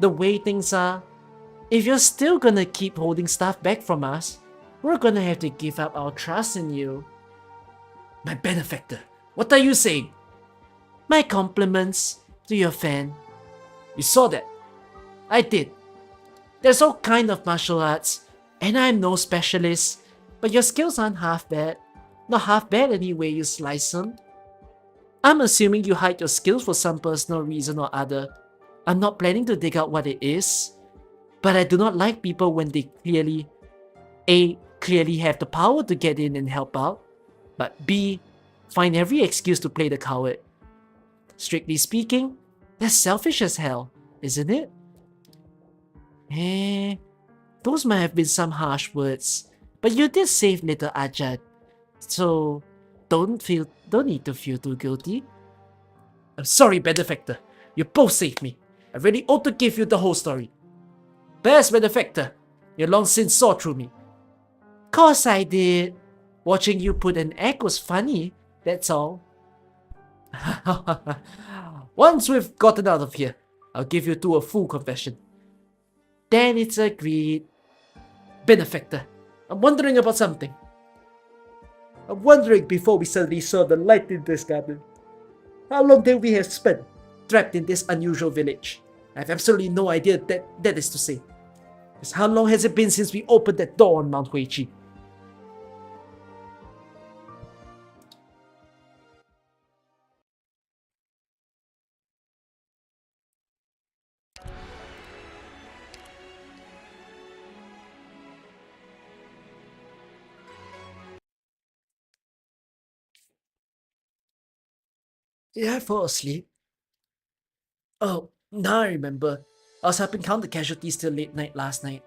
The way things are, if you're still gonna keep holding stuff back from us, we're gonna have to give up our trust in you. My benefactor, what are you saying? My compliments to your fan. You saw that? I did. There's all kind of martial arts, and I'm no specialist, but your skills aren't half bad. Not half bad any way you slice them. I'm assuming you hide your skills for some personal reason or other. I'm not planning to dig out what it is, but I do not like people when they clearly have the power to get in and help out, but B, find every excuse to play the coward. Strictly speaking, that's selfish as hell, isn't it? Those might have been some harsh words, but you did save little Ajahn, so don't need to feel too guilty. I'm sorry, benefactor. You both saved me. I really ought to give you the whole story. Best benefactor, you long since saw through me. Course I did. Watching you put an egg was funny, that's all. Once we've gotten out of here, I'll give you two a full confession. Then it's agreed. Benefactor, I'm wondering about something. I'm wondering before we suddenly saw the light in this garden. How long did we have spent trapped in this unusual village? I have absolutely no idea that is to say. Because how long has it been since we opened that door on Mount Huichi? Did I fall asleep? Oh, now I remember. I was helping count the casualties till late night last night.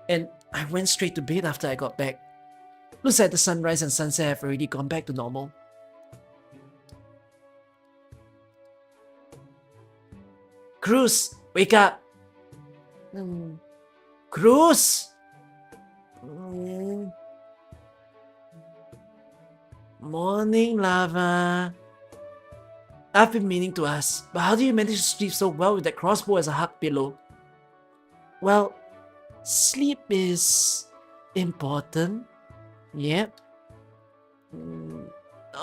And I went straight to bed after I got back. Looks like the sunrise and sunset have already gone back to normal. Cruz, wake up! Cruz! Morning, Lava. I've been meaning to ask, but how do you manage to sleep so well with that crossbow as a hug pillow? Well, sleep is important. Yep.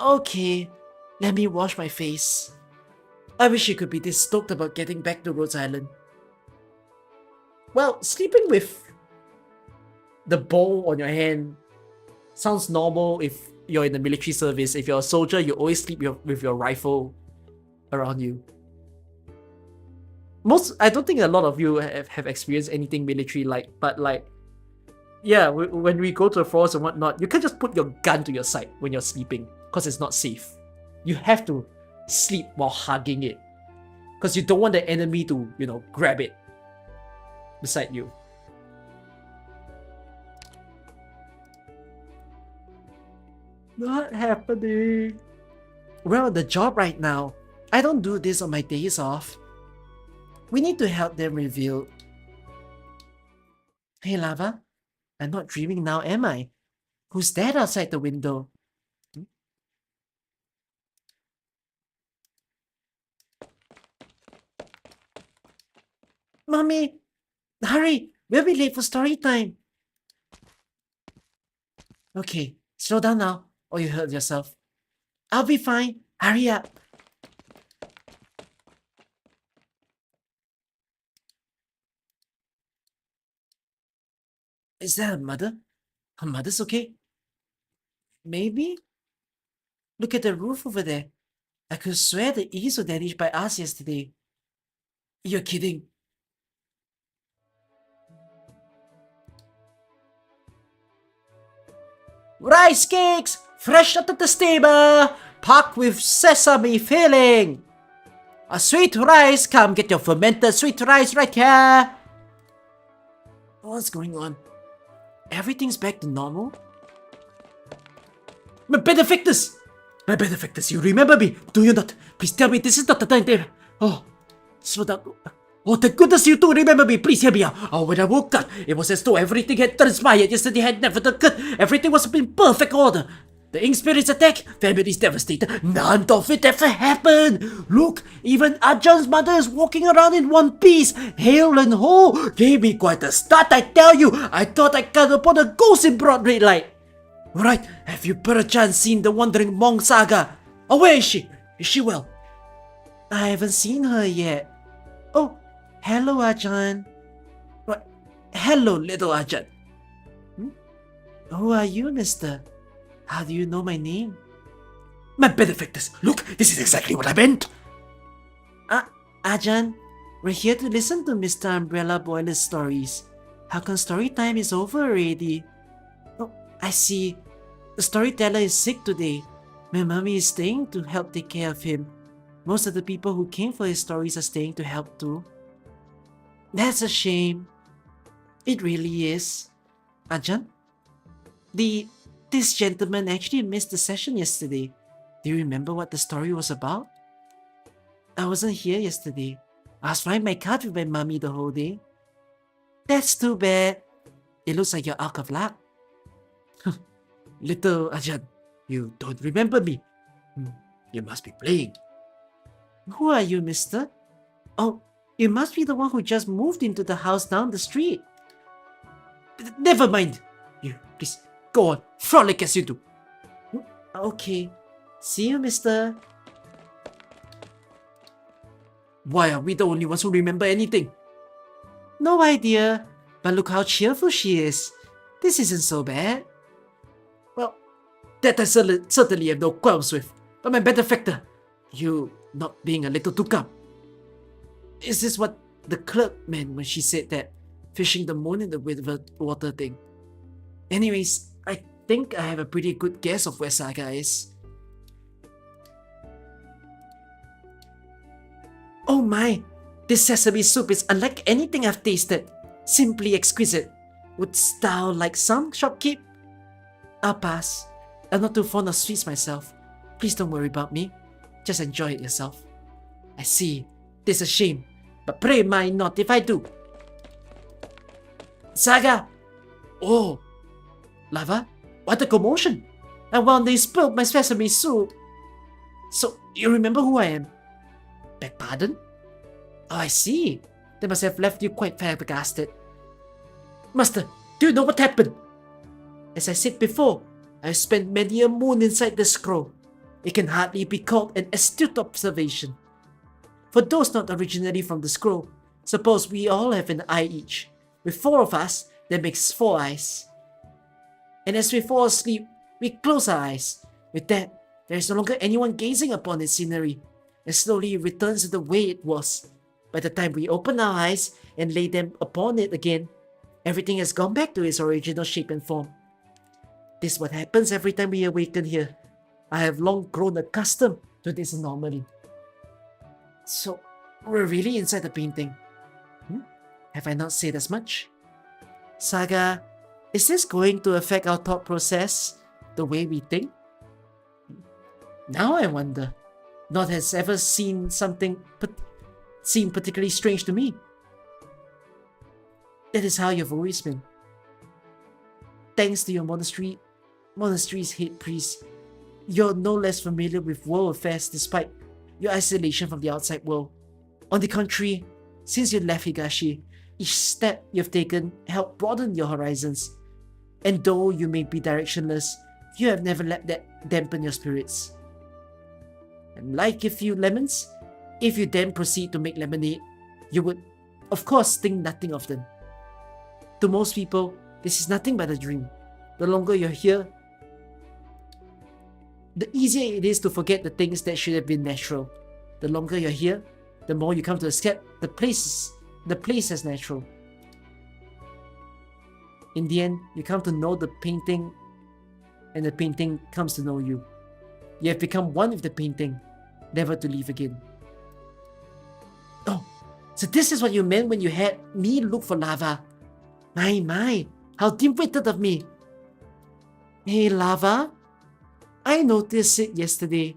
Okay, let me wash my face. I wish you could be this stoked about getting back to Rhodes Island. Well, sleeping with the bow on your hand sounds normal if you're in the military service. If you're a soldier, you always sleep with your rifle around you. I don't think a lot of you have experienced anything military-like, but like, yeah, when we go to the forest and whatnot, you can't just put your gun to your side when you're sleeping, because it's not safe. You have to sleep while hugging it, because you don't want the enemy to, grab it beside you. Not happening. Well, the job right now, I don't do this on my days off. We need to help them reveal. Hey, Lava. I'm not dreaming now, am I? Who's that outside the window? Mommy! Hurry! We'll be late for story time. Okay, slow down now, or you hurt yourself. I'll be fine. Hurry up. Is that her mother? Her mother's okay? Maybe? Look at the roof over there. I could swear the eaves were damaged by us yesterday. You're kidding. Rice cakes! Fresh out of the stable! Packed with sesame filling! A sweet rice! Come get your fermented sweet rice right here! What's going on? Everything's back to normal? My benefactors! My benefactors, you remember me, do you not? Please tell me this is not the time there. Oh, slow down. Oh, thank goodness you do remember me. Please hear me out. Oh, when I woke up, it was as though everything had transpired yesterday had never occurred. Everything was in perfect order. The Ink Spirits attack, families devastated. None of it ever happened. Look, even Ajah's mother is walking around in one piece. Hail and ho, gave me quite a start, I tell you. I thought I cut upon a ghost in broad daylight. Right, have you perchance seen the wandering monk Saga? Oh, where is she? Is she well? I haven't seen her yet. Oh, hello, Ajahn. What? Hello, little Ajahn. Who are you, mister? How do you know my name? My benefactors, look, this is exactly what I meant. Ajahn, We're here to listen to Mr. Umbrella Boiler's stories. How come story time is over already? Oh, I see. The storyteller is sick today. My mommy is staying to help take care of him. Most of the people who came for his stories are staying to help too. That's a shame. It really is. Ajahn? This gentleman actually missed the session yesterday. Do you remember what the story was about? I wasn't here yesterday. I was flying my kite with my mommy the whole day. That's too bad. It looks like you're out of luck. Little Ajahn, you don't remember me. You must be playing. Who are you, mister? Oh, you must be the one who just moved into the house down the street. Never mind. You, please, go on. Frolic as you do. Okay. See you, mister. Why are we the only ones who remember anything? No idea, but look how cheerful she is. This isn't so bad. Well, that I certainly have no qualms with, but my benefactor, you not being a little too calm. Is this what the clerk meant when she said that fishing the moon in the river water thing? Anyways, I think I have a pretty good guess of where Saga is. Oh my! This sesame soup is unlike anything I've tasted. Simply exquisite. Would style like some shopkeep? I'll pass. I'm not too fond of sweets myself. Please don't worry about me. Just enjoy it yourself. I see. This is a shame. But pray mind not if I do. Saga! Oh! Lava? What a commotion! And while they spilled my sesame soup. So, you remember who I am? Beg pardon? Oh, I see. They must have left you quite flabbergasted. Master, do you know what happened? As I said before, I have spent many a moon inside the scroll. It can hardly be called an astute observation. For those not originally from the scroll, suppose we all have an eye each. With 4 of us, that makes 4 eyes. And as we fall asleep, we close our eyes. With that, there is no longer anyone gazing upon its scenery, and slowly it returns to the way it was. By the time we open our eyes and lay them upon it again, everything has gone back to its original shape and form. This is what happens every time we awaken here. I have long grown accustomed to this anomaly. So, we're really inside the painting. Have I not said as much? Saga, is this going to affect our thought process, the way we think? Now I wonder. Not has ever seen something seem particularly strange to me. That is how you've always been. Thanks to your monastery's head priest, you're no less familiar with world affairs despite your isolation from the outside world. On the contrary, since you left Higashi, each step you've taken helped broaden your horizons. And though you may be directionless, you have never let that dampen your spirits. And like a few lemons, if you then proceed to make lemonade, you would, of course, think nothing of them. To most people, this is nothing but a dream. The longer you're here, the easier it is to forget the things that should have been natural. The longer you're here, the more you come to accept the place as natural. In the end, you come to know the painting, and the painting comes to know you. You have become one with the painting, never to leave again. Oh, so this is what you meant when you had me look for lava. My, how dim-witted of me. Hey, lava? I noticed it yesterday,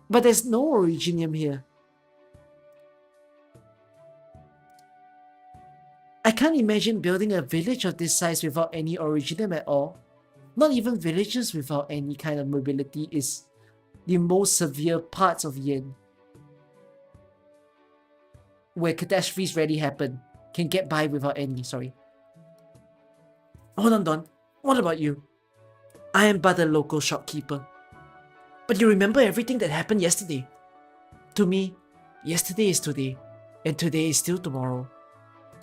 but there's no originium here. I can't imagine building a village of this size without any originium at all. Not even villages without any kind of mobility is the most severe parts of Yen, where catastrophes rarely happen, can get by without any, Hold on, Don. What about you? I am but a local shopkeeper. But you remember everything that happened yesterday. To me, yesterday is today, and today is still tomorrow.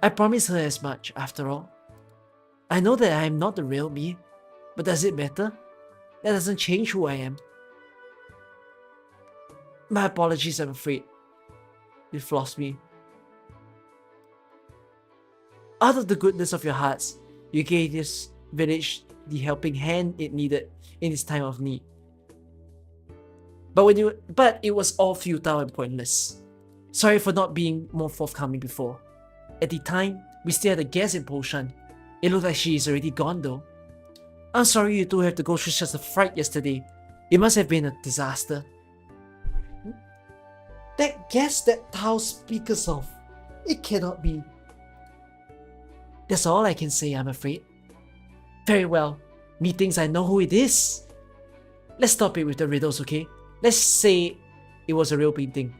I promise her as much, after all. I know that I am not the real me, but does it matter? That doesn't change who I am. My apologies, I'm afraid. You've lost me. Out of the goodness of your hearts, you gave this village the helping hand it needed in its time of need. But it was all futile and pointless. Sorry for not being more forthcoming before. At the time, we still had a guest in Poshan. It looked like she is already gone though. I'm sorry you two have to go through such a fright yesterday. It must have been a disaster. That guest that Tao speaks of, it cannot be. That's all I can say, I'm afraid. Very well, methinks I know who it is. Let's stop it with the riddles, okay? Let's say it was a real painting.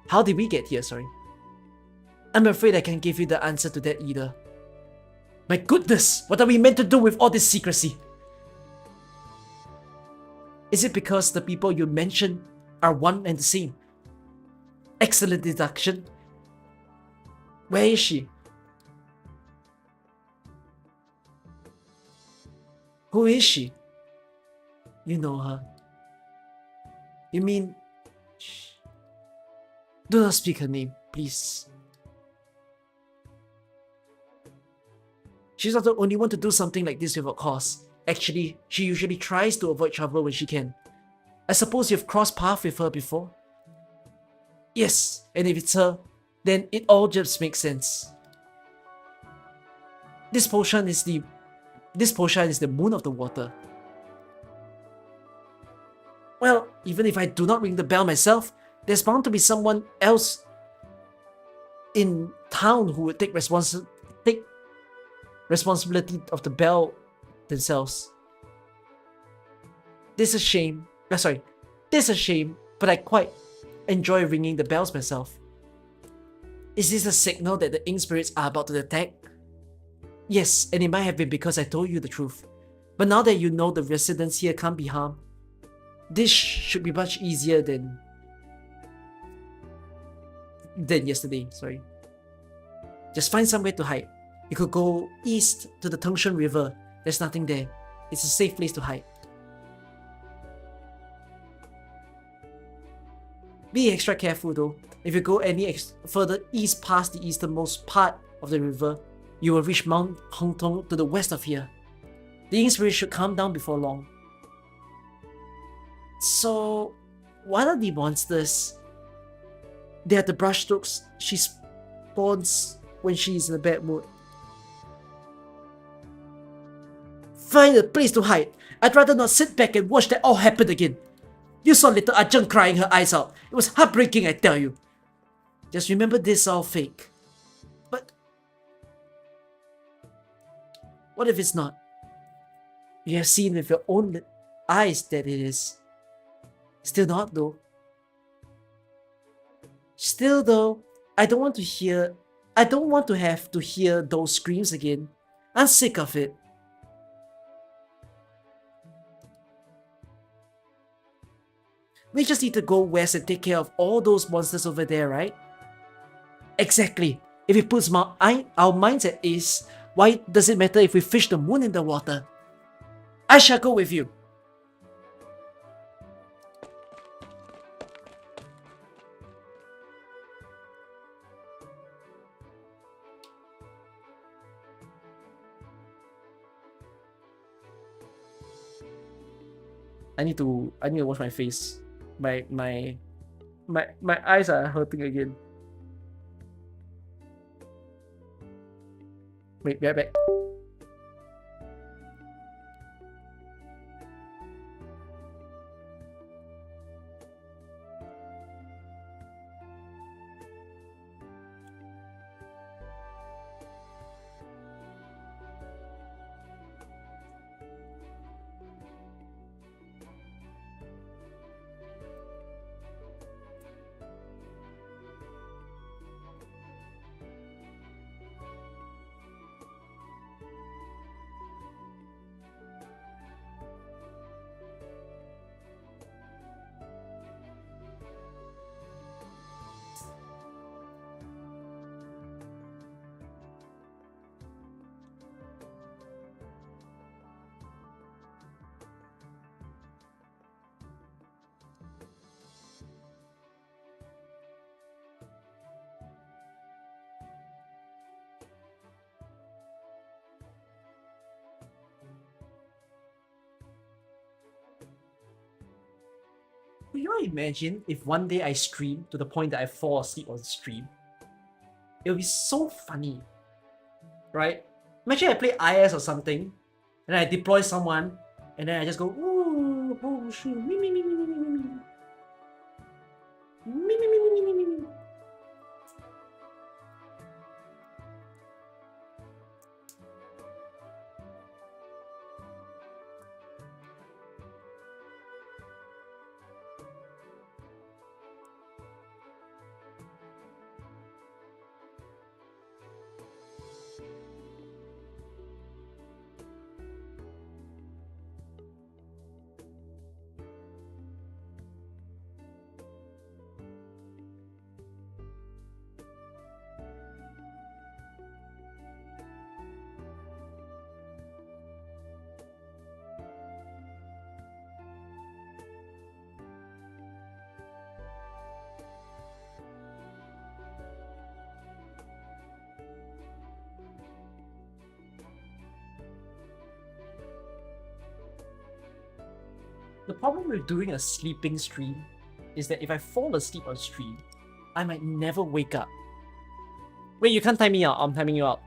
How did we get here, sorry? I'm afraid I can't give you the answer to that either. My goodness, what are we meant to do with all this secrecy? Is it because the people you mentioned are one and the same? Excellent deduction. Where is she? Who is she? You know her. You mean... Shh. Do not speak her name, please. She's not the only one to do something like this without cause. Actually, she usually tries to avoid trouble when she can. I suppose you've crossed paths with her before? Yes, and if it's her, then it all just makes sense. This potion is the moon of the water. Well, even if I do not ring the bell myself, there's bound to be someone else in town who would take responsibility of the bell themselves. This is a shame. This is a shame, but I quite enjoy ringing the bells myself. Is this a signal that the ink spirits are about to attack? Yes, and it might have been because I told you the truth. But now that you know the residents here can't be harmed, this should be much easier than yesterday, sorry. Just find somewhere to hide. You could go east to the Tungshan River. There's nothing there. It's a safe place to hide. Be extra careful though. If you go any further east past the easternmost part of the river, you will reach Mount Hongtong to the west of here. The ink spirit should calm down before long. So, what are the monsters? They are the brushstrokes she spawns when she is in a bad mood. Find a place to hide. I'd rather not sit back and watch that all happen again. You saw little Ajahn crying her eyes out. It was heartbreaking, I tell you. Just remember this all fake. But what if it's not? You have seen with your own eyes that it is. Still not though. Still though, I don't want to have to hear those screams again. I'm sick of it. We just need to go west and take care of all those monsters over there, right? Exactly. If it puts our minds at ease, why does it matter if we fish the moon in the water? I shall go with you. I need to wash my face. My eyes are hurting again. Wait, be right back. you imagine if one day I stream to the point that I fall asleep on stream? It would be so funny, right? Imagine I play IS or something, and I deploy someone, and then I just go, ooh, oh shoot, me, me, me, me, me, me, me, me. Me, me, me, me, me, me, me, me. The problem with doing a sleeping stream is that if I fall asleep on stream, I might never wake up. Wait, you can't time me out. I'm timing you out.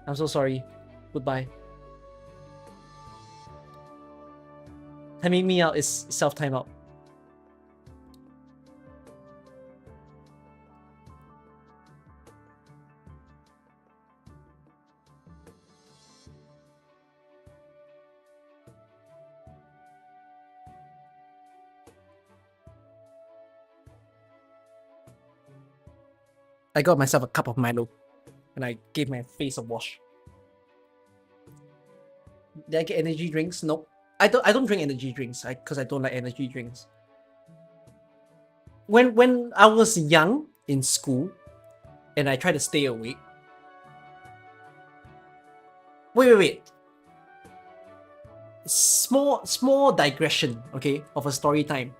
I'm so sorry. Goodbye. Timing me out is self-timeout. I got myself a cup of Milo and I gave my face a wash. Did I get energy drinks? Nope. I don't drink energy drinks because I don't like energy drinks. When I was young in school and I tried to stay awake. Wait. Small digression, okay, of a story time.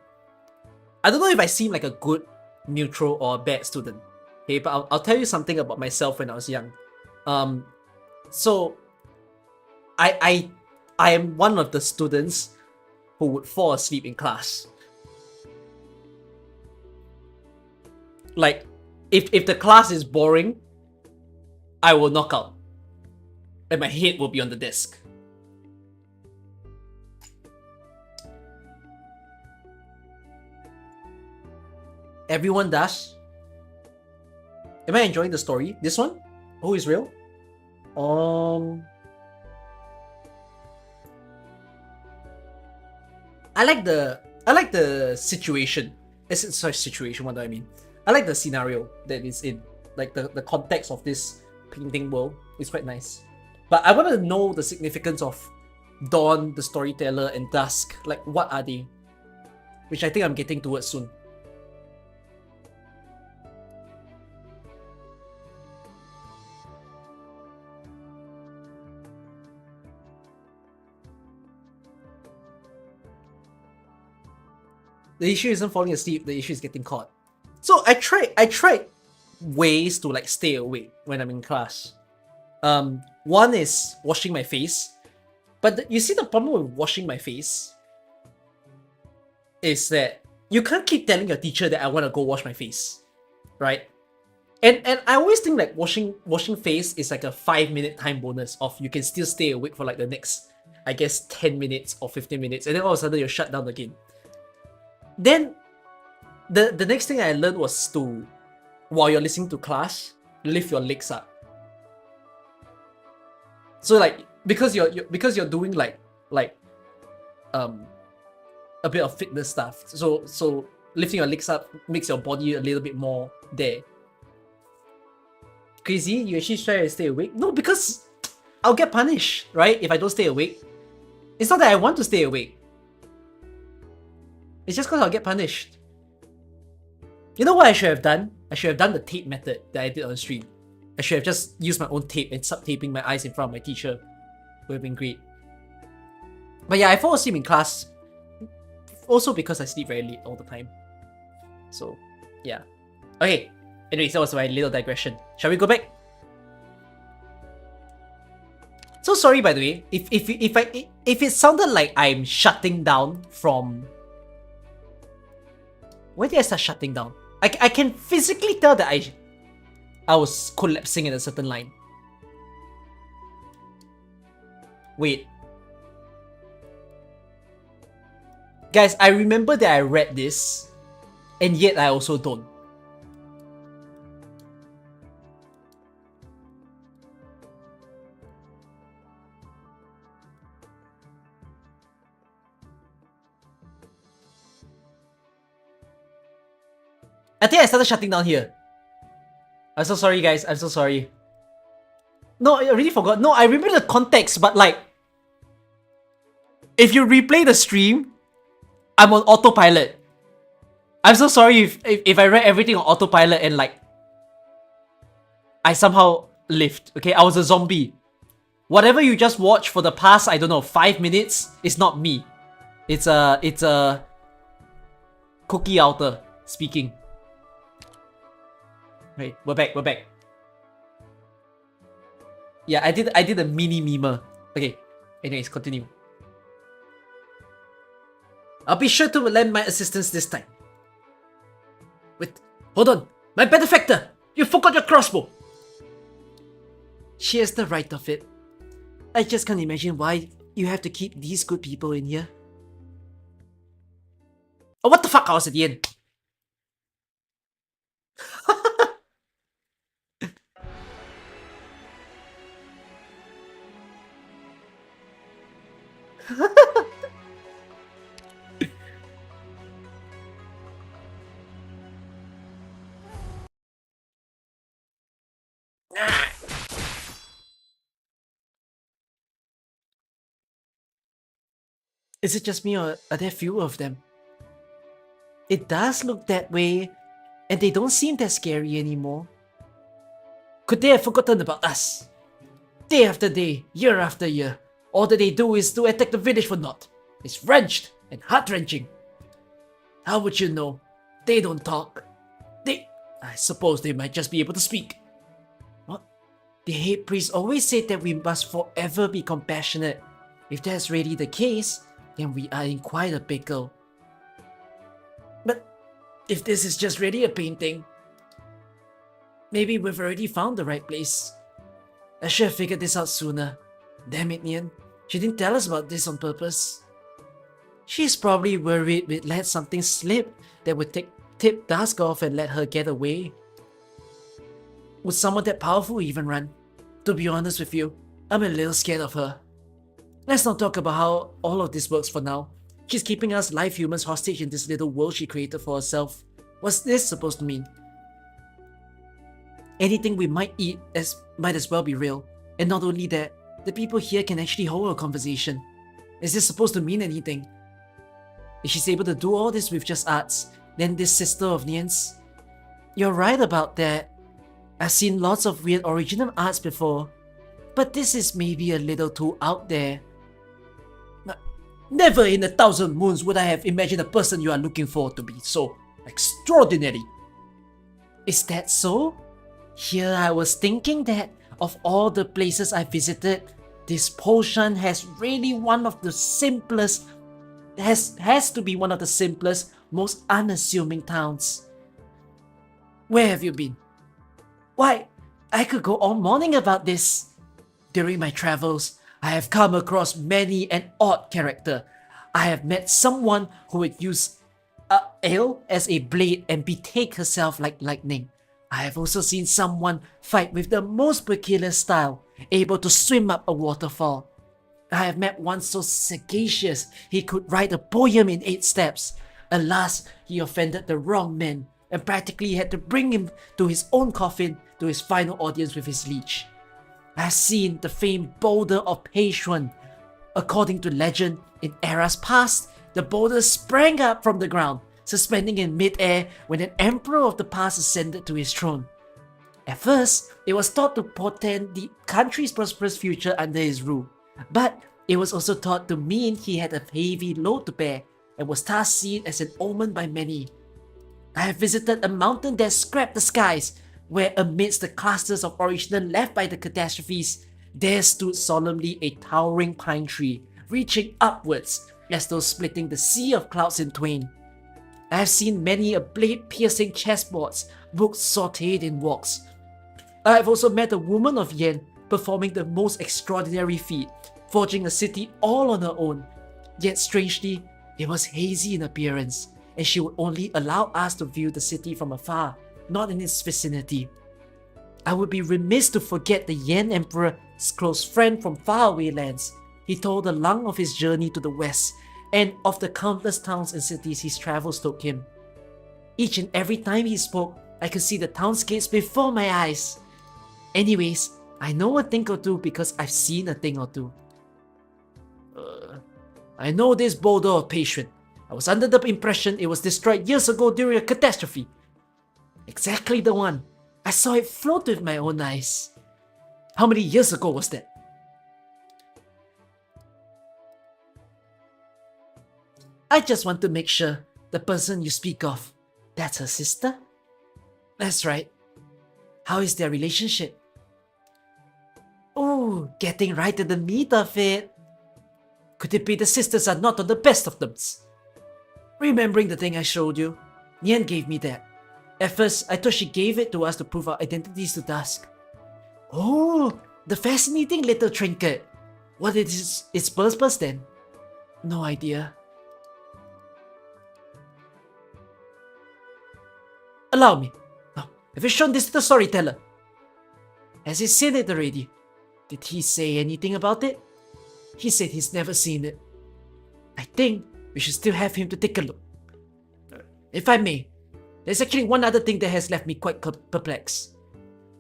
I don't know if I seem like a good, neutral, or a bad student. Okay, but I'll tell you something about myself when I was young. So I am one of the students who would fall asleep in class. Like, if the class is boring, I will knock out. And my head will be on the desk. Everyone does. Am I enjoying the story? This one? Who is real? I like the situation. Sorry, situation, what do I mean? I like the scenario that it's in. Like the context of this painting world is quite nice. But I want to know the significance of Dawn, the storyteller, and Dusk. Like, what are they? Which I think I'm getting towards soon. The issue isn't falling asleep, the issue is getting caught. So I tried ways to like stay awake when I'm in class. One is washing my face. But you see, the problem with washing my face is that you can't keep telling your teacher that I want to go wash my face, right? And I always think like washing face is like a 5-minute time bonus of you can still stay awake for like the next, I guess, 10 minutes or 15 minutes, and then all of a sudden you're shut down again. Then the next thing I learned was to, while you're listening to class, lift your legs up. So like because you're doing like a bit of fitness stuff. So lifting your legs up makes your body a little bit more there. Crazy, you actually try to stay awake? No, because I'll get punished, right? If I don't stay awake. It's not that I want to stay awake. It's just because I'll get punished. You know what I should have done? I should have done the tape method that I did on stream. I should have just used my own tape and sub-taping my eyes in front of my teacher. Would have been great. But yeah, I fall asleep in class. Also because I sleep very late all the time. So, yeah. Okay. Anyways, that was my little digression. Shall we go back? So sorry, by the way, if it sounded like I'm shutting down from... Where did I start shutting down? I can physically tell that I was collapsing in a certain line. Wait. Guys, I remember that I read this, and yet I also don't. I think I started shutting down here. I'm so sorry, guys. I'm so sorry. No, I really forgot. No, I remember the context, but like... If you replay the stream, I'm on autopilot. I'm so sorry if I read everything on autopilot and like... I somehow lived, okay? I was a zombie. Whatever you just watched for the past, I don't know, 5 minutes, is not me. It's a... Cookie outer speaking. Right, we're back. Yeah, I did a mini memer. Okay, anyways, continue. I'll be sure to lend my assistance this time. Wait, hold on. My benefactor! You forgot your crossbow! She has the right of it. I just can't imagine why you have to keep these good people in here. Oh, what the fuck? I was at the end. Is it just me, or are there fewer of them? It does look that way, and they don't seem that scary anymore. Could they have forgotten about us? Day after day, year after year, all that they do is to attack the village for naught. It's wrenched and heart-wrenching. How would you know? They don't talk. I suppose they might just be able to speak. What? The head priest always said that we must forever be compassionate. If that's really the case, then we are in quite a pickle. But if this is just really a painting, maybe we've already found the right place. I should have figured this out sooner. Damn it, Nian. She didn't tell us about this on purpose. She's probably worried we'd let something slip that would tip Dusk off and let her get away. Would someone that powerful even run? To be honest with you, I'm a little scared of her. Let's not talk about how all of this works for now. She's keeping us live humans hostage in this little world she created for herself. What's this supposed to mean? Anything we might eat might as well be real. And not only that, the people here can actually hold a conversation. Is this supposed to mean anything? If she's able to do all this with just arts, then this sister of Nian's... You're right about that. I've seen lots of weird original arts before, but this is maybe a little too out there. Never in 1,000 moons would I have imagined the person you are looking for to be so extraordinary. Is that so? Here I was thinking that of all the places I visited, this potion has really one of the simplest, has to be one of the simplest, most unassuming towns. Where have you been? Why, I could go all morning about this. During my travels, I have come across many an odd character. I have met someone who would use ale as a blade and betake herself like lightning. I have also seen someone fight with the most peculiar style, able to swim up a waterfall. I have met one so sagacious he could write a poem in 8 steps. Alas, he offended the wrong man and practically had to bring him to his own coffin to his final audience with his liege. I have seen the famed boulder of Peishuan. According to legend, in eras past, the boulder sprang up from the ground, suspending in mid-air when an emperor of the past ascended to his throne. At first, it was thought to portend the country's prosperous future under his rule, but it was also thought to mean he had a heavy load to bear and was thus seen as an omen by many. I have visited a mountain that scraped the skies, where amidst the clusters of original left by the catastrophes, there stood solemnly a towering pine tree, reaching upwards as though splitting the sea of clouds in twain. I have seen many a blade-piercing chessboards, books sautéed in walks. I have also met a woman of Yen performing the most extraordinary feat, forging a city all on her own. Yet strangely, it was hazy in appearance, and she would only allow us to view the city from afar, not in its vicinity. I would be remiss to forget the Yen Emperor's close friend from faraway lands. He told the lung of his journey to the west, and of the countless towns and cities his travels took him. Each and every time he spoke, I could see the townscapes before my eyes. Anyways, I know a thing or two because I've seen a thing or two. I know this boulder of Patron. I was under the impression it was destroyed years ago during a catastrophe. Exactly the one. I saw it float with my own eyes. How many years ago was that? I just want to make sure the person you speak of, that's her sister? That's right. How is their relationship? Oh, getting right to the meat of it. Could it be the sisters are not on the best of terms? Remembering the thing I showed you, Nian gave me that. At first, I thought she gave it to us to prove our identities to Dusk. Oh, the fascinating little trinket. What is its purpose then? No idea. Allow me. Now, have you shown this to the storyteller? Has he seen it already? Did he say anything about it? He said he's never seen it. I think we should still have him to take a look. If I may, there's actually one other thing that has left me quite perplexed.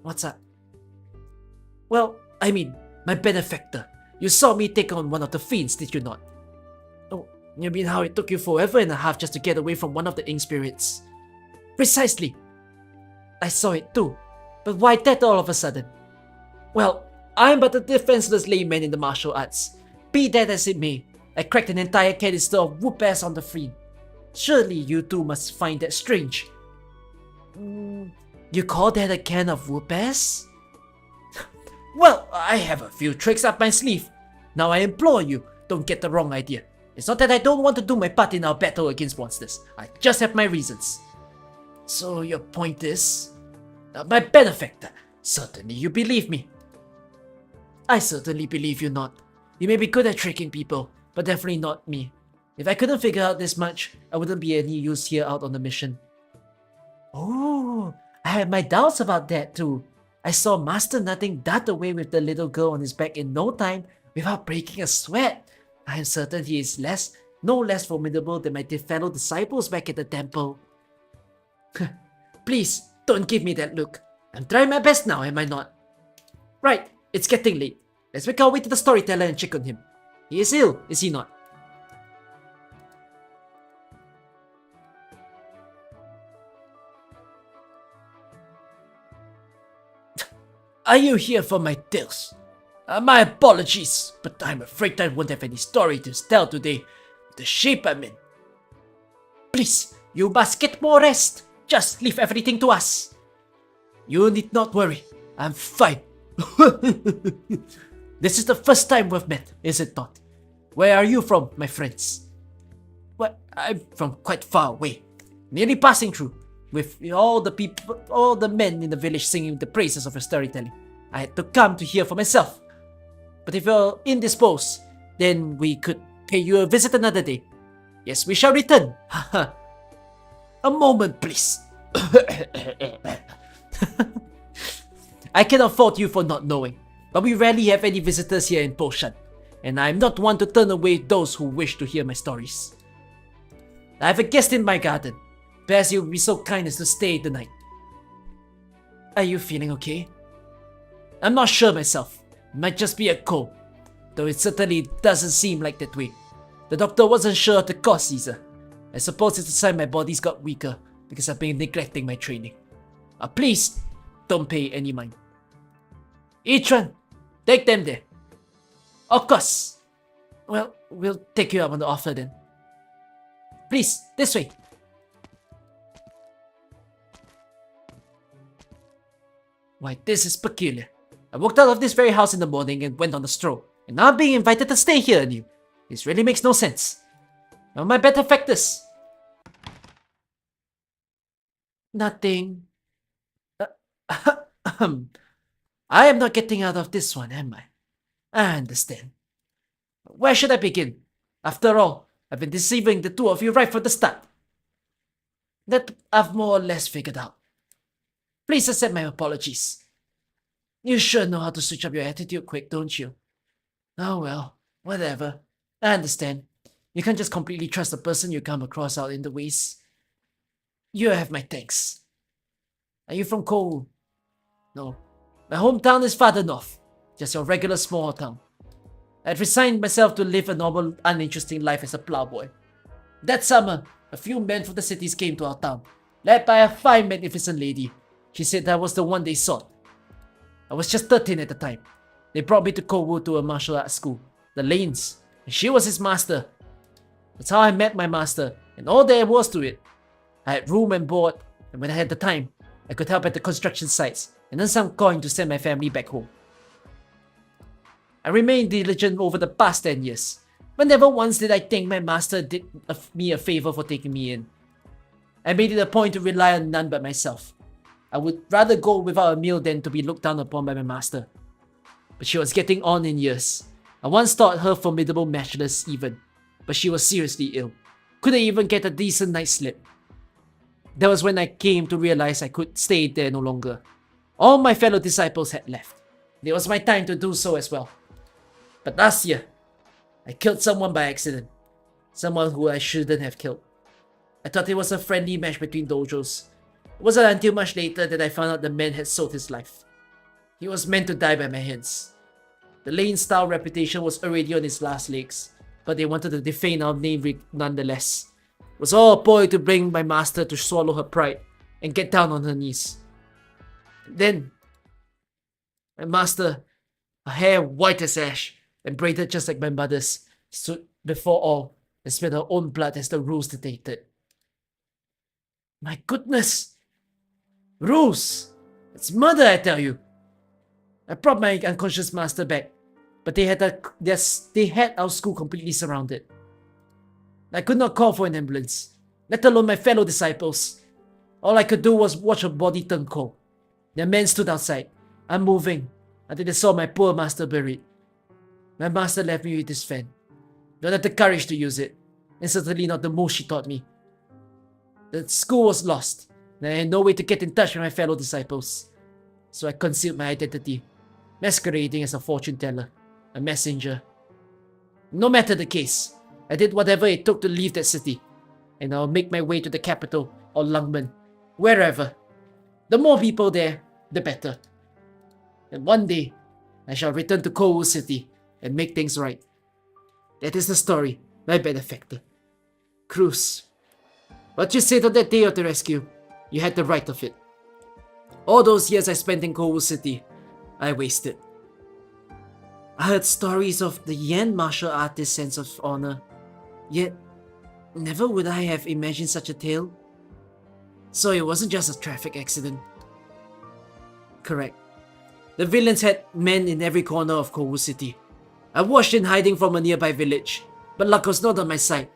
What's up? Well, I mean, my benefactor. You saw me take on one of the fiends, did you not? Oh, you mean how it took you forever and a half just to get away from one of the ink spirits? Precisely. I saw it too. But why that all of a sudden? Well, I'm but a defenseless layman in the martial arts. Be that as it may, I cracked an entire canister of whoop-ass on the fiend. Surely you two must find that strange. You call that a can of whoop-ass? Well, I have a few tricks up my sleeve. Now I implore you, don't get the wrong idea. It's not that I don't want to do my part in our battle against monsters. I just have my reasons. So your point is? My benefactor. Certainly you believe me. I certainly believe you not. You may be good at tricking people, but definitely not me. If I couldn't figure out this much, I wouldn't be any use here out on the mission. Oh, I had my doubts about that too. I saw Master Nothing dart away with the little girl on his back in no time without breaking a sweat. I am certain he is no less formidable than my fellow disciples back at the temple. Please, don't give me that look. I'm trying my best now, am I not? Right, it's getting late. Let's make our way to the storyteller and check on him. He is ill, is he not? Are you here for my tales? My apologies, but I'm afraid I won't have any story to tell today with the shape I'm in. Please, you must get more rest. Just leave everything to us. You need not worry. I'm fine. This is the first time we've met, is it not? Where are you from, my friends? Well, I'm from quite far away. Nearly passing through, with all the men in the village singing the praises of your storytelling. I had to come to hear for myself. But if you're indisposed, then we could pay you a visit another day. Yes, we shall return. A moment, please. I cannot fault you for not knowing, but we rarely have any visitors here in Poshan, and I am not one to turn away those who wish to hear my stories. I have a guest in my garden. Perhaps you would be so kind as to stay the night. Are you feeling okay? I'm not sure myself. It might just be a cold, though it certainly doesn't seem like that way. The doctor wasn't sure of the cause either. I suppose it's a sign my body's got weaker because I've been neglecting my training. Please, don't pay any mind. Itran, take them there. Of course. Well, we'll take you up on the offer then. Please, this way. Why, this is peculiar. I walked out of this very house in the morning and went on a stroll, and now I'm being invited to stay here anew. This really makes no sense. Now my benefactors. Nothing. I am not getting out of this one, am I? I understand. Where should I begin? After all, I've been deceiving the two of you right from the start. That I've more or less figured out. Please accept my apologies. You sure know how to switch up your attitude quick, don't you? Oh well, whatever. I understand. You can't just completely trust the person you come across out in the waste. You have my thanks. Are you from Kowu? No. My hometown is farther north. Just your regular small town. I'd resigned myself to live a normal, uninteresting life as a plowboy. That summer, a few men from the cities came to our town, led by a fine, magnificent lady. She said I was the one they sought. I was just 13 at the time. They brought me to Kowu to a martial arts school, the Lanes, and she was his master. That's how I met my master, and all there was to it. I had room and board, and when I had the time, I could help at the construction sites and earn some coin to send my family back home. I remained diligent over the past 10 years, but never once did I think my master did me a favor for taking me in. I made it a point to rely on none but myself. I would rather go without a meal than to be looked down upon by my master. But she was getting on in years. I once thought her formidable matchless even, but she was seriously ill. Couldn't even get a decent night's sleep. That was when I came to realize I could stay there no longer. All my fellow disciples had left. It was my time to do so as well. But last year, I killed someone by accident. Someone who I shouldn't have killed. I thought it was a friendly match between dojos. It wasn't until much later that I found out the man had sold his life. He was meant to die by my hands. The Lane-style reputation was already on its last legs, but they wanted to defame our name nonetheless. It was all a ploy to bring my master to swallow her pride and get down on her knees. And then, my master, her hair white as ash and braided just like my mother's, stood before all and spilled her own blood as the rules dictated. My goodness! Rules! It's murder, I tell you! I brought my unconscious master back, but they had our school completely surrounded. I could not call for an ambulance, let alone my fellow disciples. All I could do was watch her body turn cold. The men stood outside, unmoving, until they saw my poor master buried. My master left me with this fan. Don't have the courage to use it, and certainly not the most she taught me. The school was lost, and I had no way to get in touch with my fellow disciples. So I concealed my identity, masquerading as a fortune teller, a messenger. No matter the case, I did whatever it took to leave that city, and I'll make my way to the capital or Lungmen, wherever. The more people there, the better. And one day, I shall return to Kowu City and make things right. That is the story, my benefactor. Cruz. What you said on that day of the rescue, you had the right of it. All those years I spent in Kowu City, I wasted. I heard stories of the Yan martial artist's sense of honor, yet never would I have imagined such a tale. So it wasn't just a traffic accident. Correct. The villains had men in every corner of Kowu City. I watched in hiding from a nearby village, but luck was not on my side.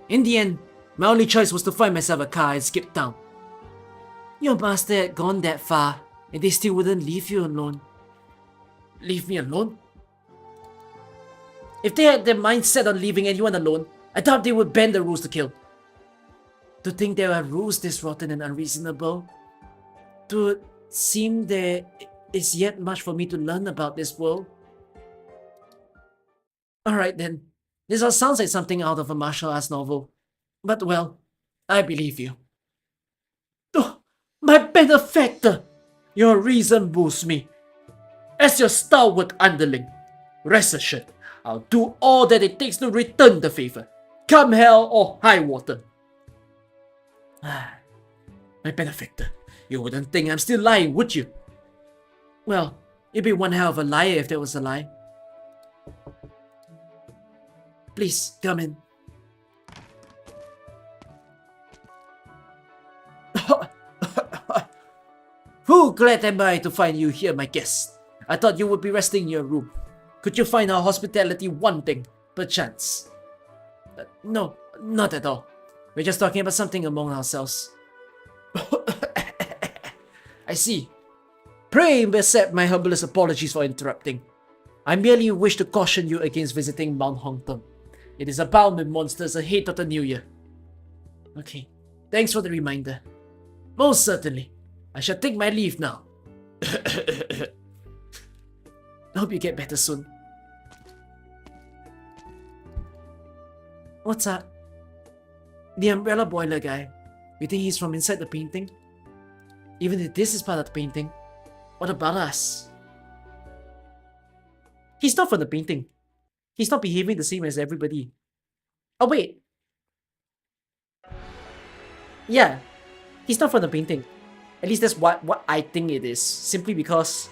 In the end, my only choice was to find myself a car and skip town. Your master had gone that far, and they still wouldn't leave you alone. Leave me alone? If they had their mind set on leaving anyone alone, I doubt they would bend the rules to kill. To think there are rules this rotten and unreasonable. To seem there is yet much for me to learn about this world. Alright then, this all sounds like something out of a martial arts novel. But well, I believe you. Oh, my benefactor! Your reason moves me. As your stalwart underling, rest assured, I'll do all that it takes to return the favor, come hell or high water. My benefactor, you wouldn't think I'm still lying, would you? Well, you'd be one hell of a liar if there was a lie. Please, come in. Who glad am I to find you here, my guest. I thought you would be resting in your room. Could you find our hospitality wanting, perchance? No, not at all. We're just talking about something among ourselves. I see. Pray accept my humblest apologies for interrupting. I merely wish to caution you against visiting Mount Hongton. It is abound with monsters ahead of the new year. Okay, thanks for the reminder. Most certainly. I shall take my leave now. I hope you get better soon. What's up? The umbrella boiler guy. You think he's from inside the painting? Even if this is part of the painting, what about us? He's not from the painting. He's not behaving the same as everybody. Oh wait. Yeah, he's not from the painting. At least that's what I think it is. Simply because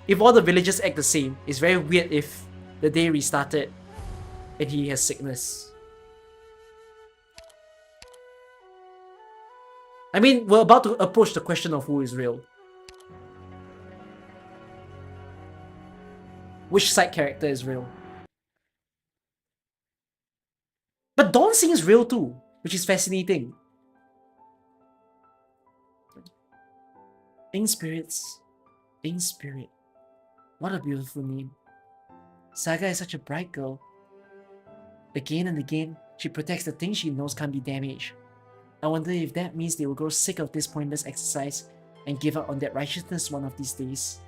if all the villagers act the same, it's very weird if the day restarted and he has sickness. I mean, we're about to approach the question of who is real. Which side character is real? But Dawn seems real too, which is fascinating. Ink spirits. Ink spirit. What a beautiful name. Saga is such a bright girl. Again and again, she protects the things she knows can't be damaged. I wonder if that means they will grow sick of this pointless exercise and give up on that righteousness one of these days.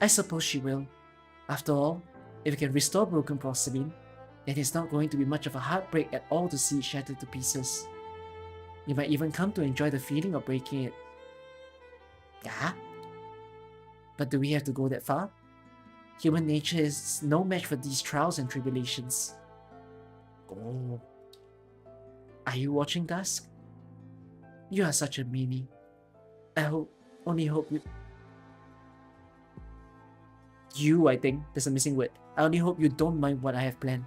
I suppose she will. After all, if we can restore broken porcelain, then it's not going to be much of a heartbreak at all to see it shattered to pieces. You might even come to enjoy the feeling of breaking it. Yeah? But do we have to go that far? Human nature is no match for these trials and tribulations. Oh. Are you watching Dusk? You are such a meanie. Only hope I think. There's a missing word. I only hope you don't mind what I have planned.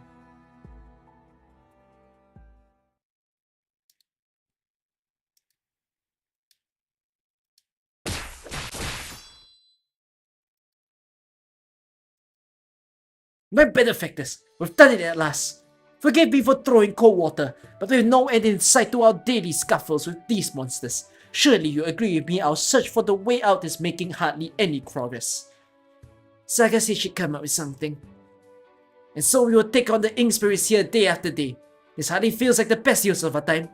My benefactors, we've done it at last. Forgive me for throwing cold water, but with no end in sight to our daily scuffles with these monsters, surely you agree with me our search for the way out is making hardly any progress. Saga said she'd come up with something. And so we will take on the ink spirits here day after day. This hardly feels like the best use of our time.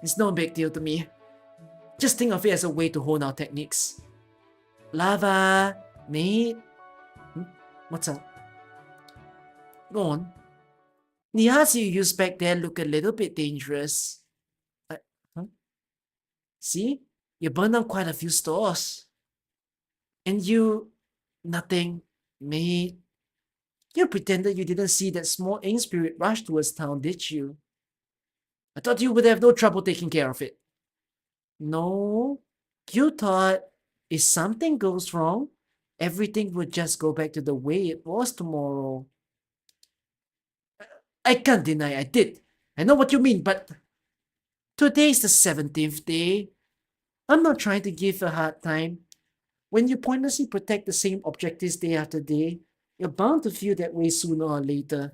It's no big deal to me. Just think of it as a way to hone our techniques. Lava, mate. What's up? Go on. The hearts you used back there look a little bit dangerous. Huh? See? You burned down quite a few stores. And you... nothing, mate. You pretended you didn't see that small ink spirit rush towards town, did you? I thought you would have no trouble taking care of it. No. You thought, if something goes wrong, everything would just go back to the way it was tomorrow. I can't deny I did. I know what you mean, but... today's the 17th day. I'm not trying to give a hard time. When you pointlessly protect the same objectives day after day, you're bound to feel that way sooner or later.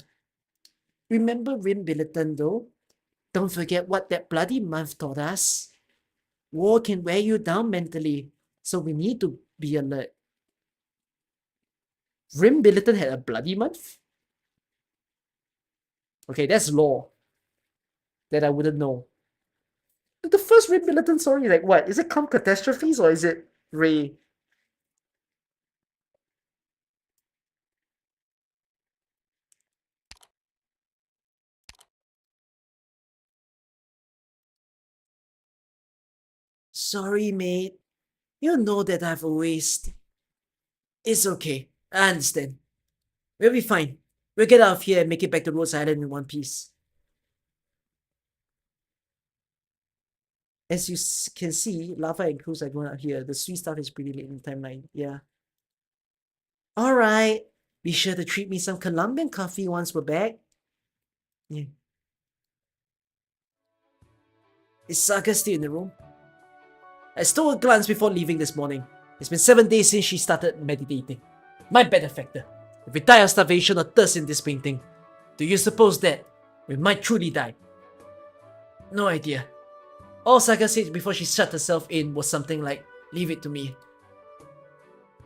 Remember Rim Billiton though? Don't forget what that bloody month taught us. War can wear you down mentally, so we need to be alert. Rim Billiton had a bloody month? Okay, that's lore that I wouldn't know. The first Rim Billiton story, like what? Is it Calm Catastrophes or is it Ray? Sorry, mate. You know that I've always... It's okay. I understand. We'll be fine. We'll get out of here and make it back to Rose Island in one piece. As you can see, Lava and Cruz are going out here. The sweet stuff is pretty late in the timeline. Yeah. Alright. Be sure to treat me some Colombian coffee once we're back. Yeah. Is Saga still in the room? I stole a glance before leaving this morning. It's been 7 days since she started meditating. My benefactor. If we die of starvation or thirst in this painting, do you suppose that we might truly die? No idea. All Saga said before she shut herself in was something like, leave it to me.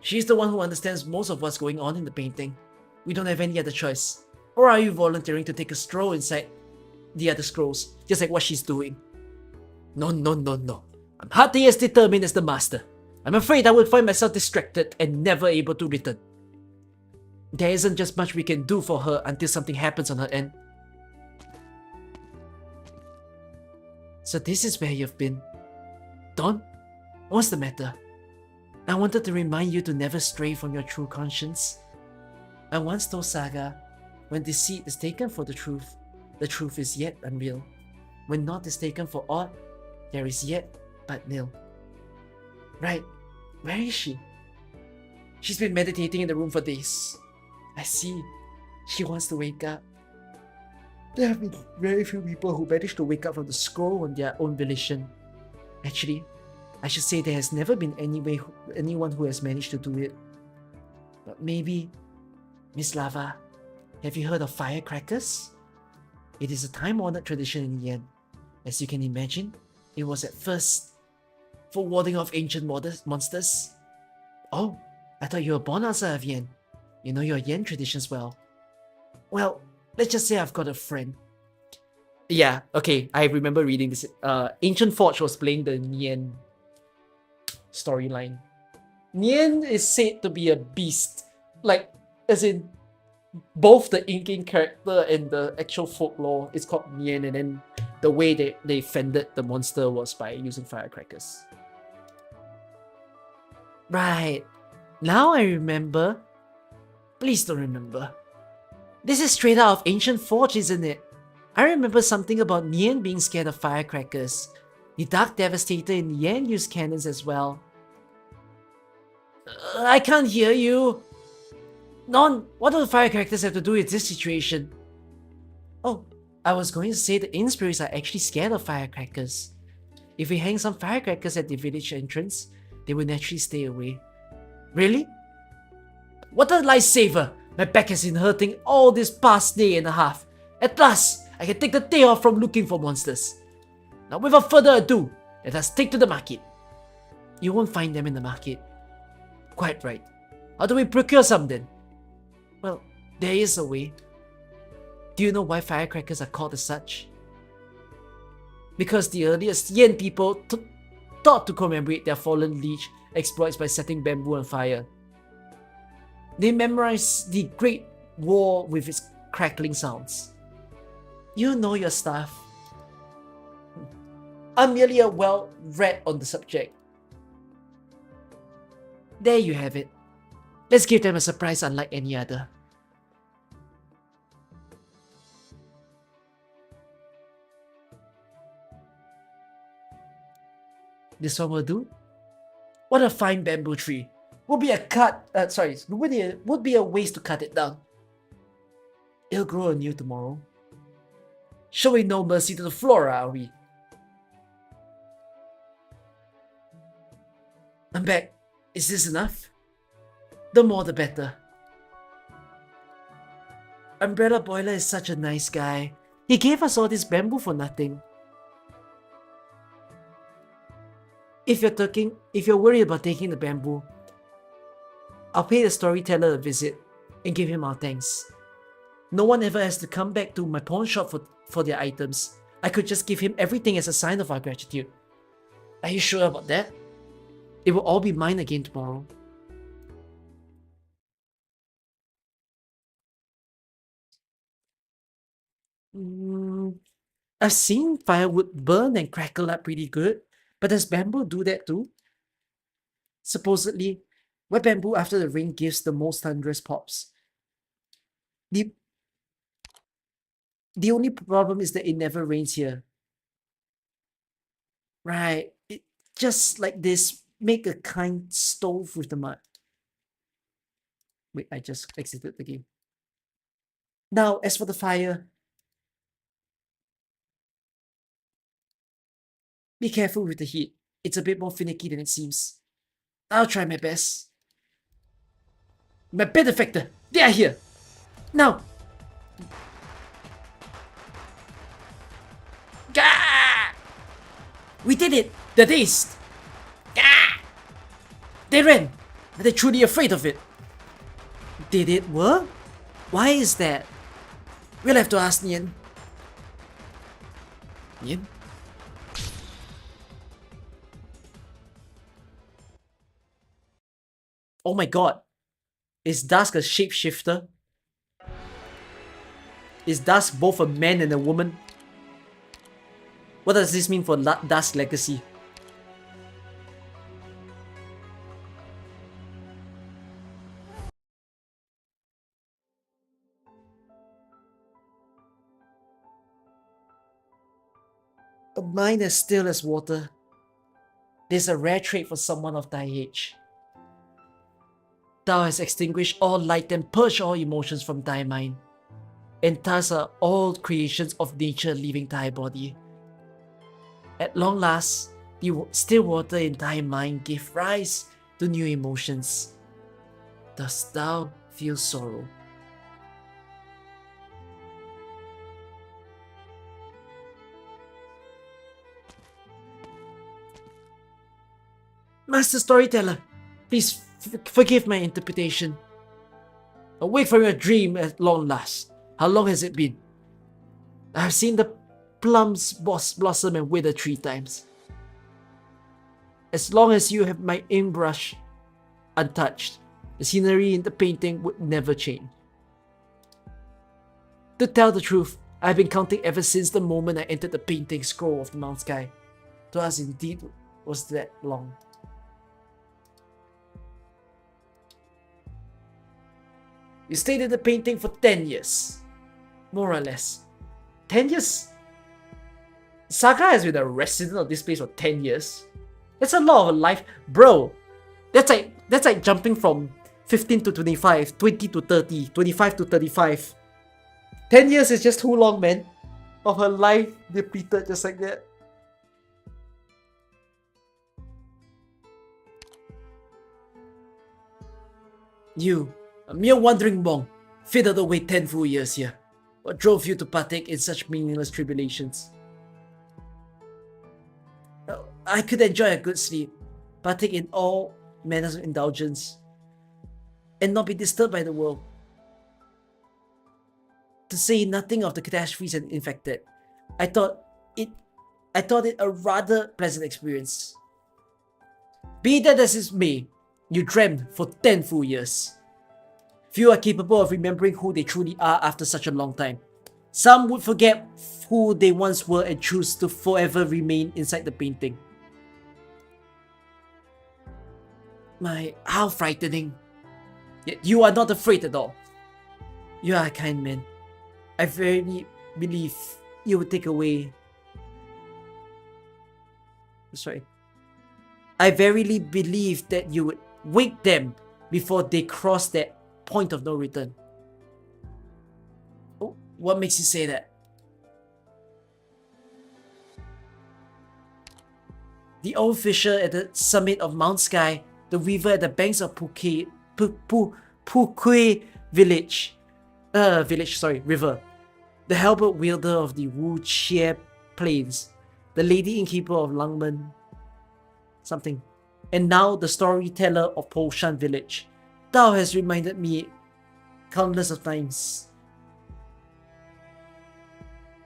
She's the one who understands most of what's going on in the painting. We don't have any other choice. Or are you volunteering to take a stroll inside the other scrolls, just like what she's doing? No. I'm hardly as determined as the master. I'm afraid I would find myself distracted and never able to return. There isn't just much we can do for her until something happens on her end. So this is where you've been. Dawn? What's the matter? I wanted to remind you to never stray from your true conscience. I once told Saga, when deceit is taken for the truth is yet unreal. When naught is taken for aught, there is yet but nil. Right, where is she? She's been meditating in the room for days. I see. She wants to wake up. There have been very few people who manage to wake up from the scroll on their own volition. Actually, I should say there has never been anyone who has managed to do it. But maybe, Miss Lava, have you heard of firecrackers? It is a time-honored tradition in Yen. As you can imagine, it was at first for warding off ancient monsters. Oh, I thought you were born outside of Yen. You know your Yen traditions well. Well, let's just say I've got a friend. Yeah, okay, I remember reading this. Ancient Forge was playing the Nien storyline. Nien is said to be a beast. Like, as in, both the inking character and the actual folklore is called Nien, and then the way they fended the monster was by using firecrackers. Right. Now I remember. Please don't remember. This is straight out of Ancient Forge, isn't it? I remember something about Nien being scared of firecrackers. The Dark Devastator in Yen used cannons as well. I can't hear you. Non, what do the firecrackers have to do with this situation? Oh, I was going to say the Inn spirits are actually scared of firecrackers. If we hang some firecrackers at the village entrance, they will naturally stay away. Really? What a lifesaver! My back has been hurting all this past day and a half. At last, I can take the day off from looking for monsters. Now without further ado, let us take to the market. You won't find them in the market. Quite right. How do we procure some then? Well, there is a way. Do you know why firecrackers are called as such? Because the earliest Yen people thought to commemorate their fallen liege exploits by setting bamboo on fire. They memorized the Great War with its crackling sounds. You know your stuff. I'm merely a well-read on the subject. There you have it. Let's give them a surprise unlike any other. This one will do. What a fine bamboo tree. Would be a waste to cut it down. It'll grow anew tomorrow. Showing no mercy to the flora, are we? I'm back. Is this enough? The more the better. Umbrella Boiler is such a nice guy. He gave us all this bamboo for nothing. If you're worried about taking the bamboo, I'll pay the storyteller a visit and give him our thanks. No one ever has to come back to my pawn shop for their items. I could just give him everything as a sign of our gratitude. Are you sure about that? It will all be mine again tomorrow. I've seen firewood burn and crackle up pretty good, but does bamboo do that too? Supposedly, wet bamboo after the rain gives the most thunderous pops. The only problem is that it never rains here. Right, it, just like this, make a kind stove with the mud. Wait, I just exited the game. Now, as for the fire, be careful with the heat. It's a bit more finicky than it seems. I'll try my best. My benefactor, they are here. Now. Gah! We did it! The taste! Gah! They ran! They're truly afraid of it. Did it work? Why is that? We'll have to ask Nian. Nian? Oh my god. Is Dusk a shapeshifter? Is Dusk both a man and a woman? What does this mean for Dusk's legacy? A mind as still as water. This is a rare trait for someone of thy age. Thou hast extinguished all light and purged all emotions from thy mind, and thus are all creations of nature leaving thy body. At long last, the still water in thy mind gave rise to new emotions. Dost thou feel sorrow? Master Storyteller, please forgive my interpretation. Awake from your dream at long last. How long has it been? I have seen the plums blossom and wither 3 times. As long as you have my ink brush untouched, the scenery in the painting would never change. To tell the truth, I have been counting ever since the moment I entered the painting scroll of the Mount Sky. To us indeed was that long. You stayed in the painting for 10 years. More or less. 10 years? Saga has been a resident of this place for 10 years. That's a lot of a life. Bro, that's like jumping from 15 to 25, 20 to 30, 25 to 35. 10 years is just too long, man. Of her life depleted just like that. You, a mere wandering monk, fiddled away 10 full years here. What drove you to partake in such meaningless tribulations? I could enjoy a good sleep, partake in all manners of indulgence, and not be disturbed by the world. To say nothing of the catastrophes and infected, I thought it a rather pleasant experience. Be that as it may, you dreamt for 10 full years. Few are capable of remembering who they truly are after such a long time. Some would forget who they once were and choose to forever remain inside the painting. How frightening. Yet you are not afraid at all. You are a kind man. I verily believe you would take away... Sorry. I verily believe that you would wake them before they cross that point of no return. Oh, what makes you say that? The old fissure at the summit of Mount Sky, the river at the banks of Pukui river, the halberd wielder of the Wu Chia Plains, the lady innkeeper of Langmen, something, and now the storyteller of Poshan village. Thou hast reminded me countless of times.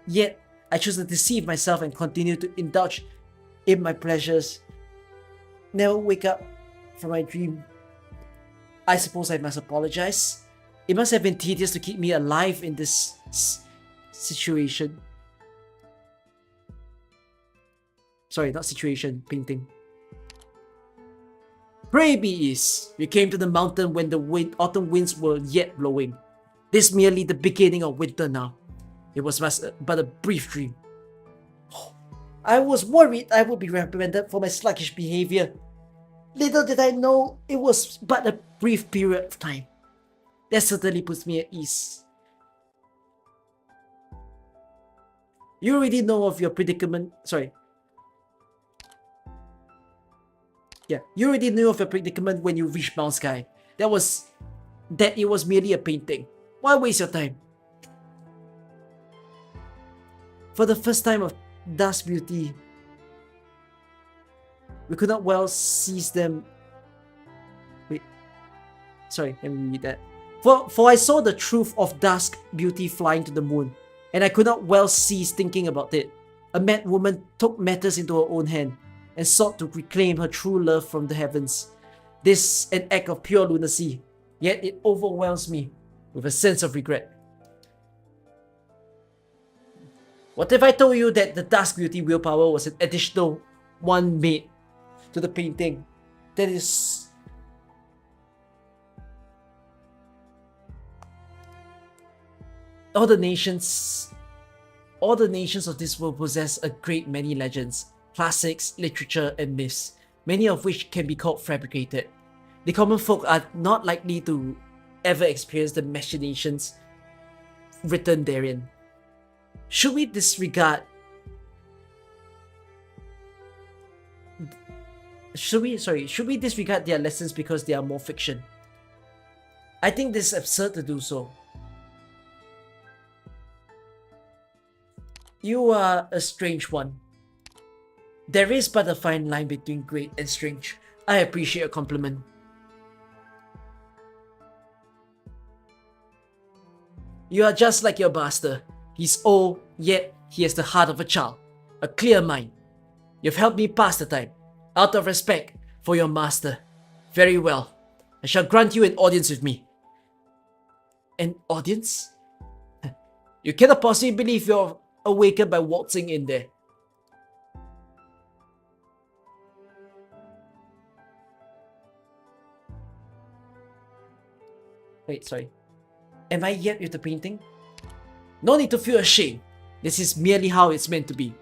Yet, I choose to deceive myself and continue to indulge in my pleasures. Never wake up from my dream. I suppose I must apologize. It must have been tedious to keep me alive in this situation. Sorry, not situation, painting. Pray be ease. We came to the mountain when the autumn winds were yet blowing. This merely the beginning of winter now. It was but a brief dream. I was worried I would be reprimanded for my sluggish behavior. Little did I know it was but a brief period of time. That certainly puts me at ease. You already know of your predicament. Sorry. Yeah, you already knew of your predicament when you reached Mount Sky. That it was merely a painting. Why waste your time? For the first time of Dusk's beauty, we could not well seize them. Wait, sorry, let me read that. For I saw the truth of Dusk's beauty flying to the moon, and I could not well cease thinking about it. A mad woman took matters into her own hand and sought to reclaim her true love from the heavens. This an act of pure lunacy, yet it overwhelms me with a sense of regret. What if I told you that the Dusk Beauty willpower was an additional one made to the painting? That is... All the nations of this world possess a great many legends, classics, literature, and myths, many of which can be called fabricated. The common folk are not likely to ever experience the machinations written therein. Should we disregard their lessons because they are more fiction? I think this is absurd to do so. You are a strange one. There is but a fine line between great and strange. I appreciate a compliment. You are just like your master. He's old, yet he has the heart of a child. A clear mind. You've helped me pass the time. Out of respect for your master. Very well. I shall grant you an audience with me. An audience? You cannot possibly believe you're awakened by waltzing in there. Wait, sorry. Am I yet with the painting? No need to feel ashamed. This is merely how it's meant to be.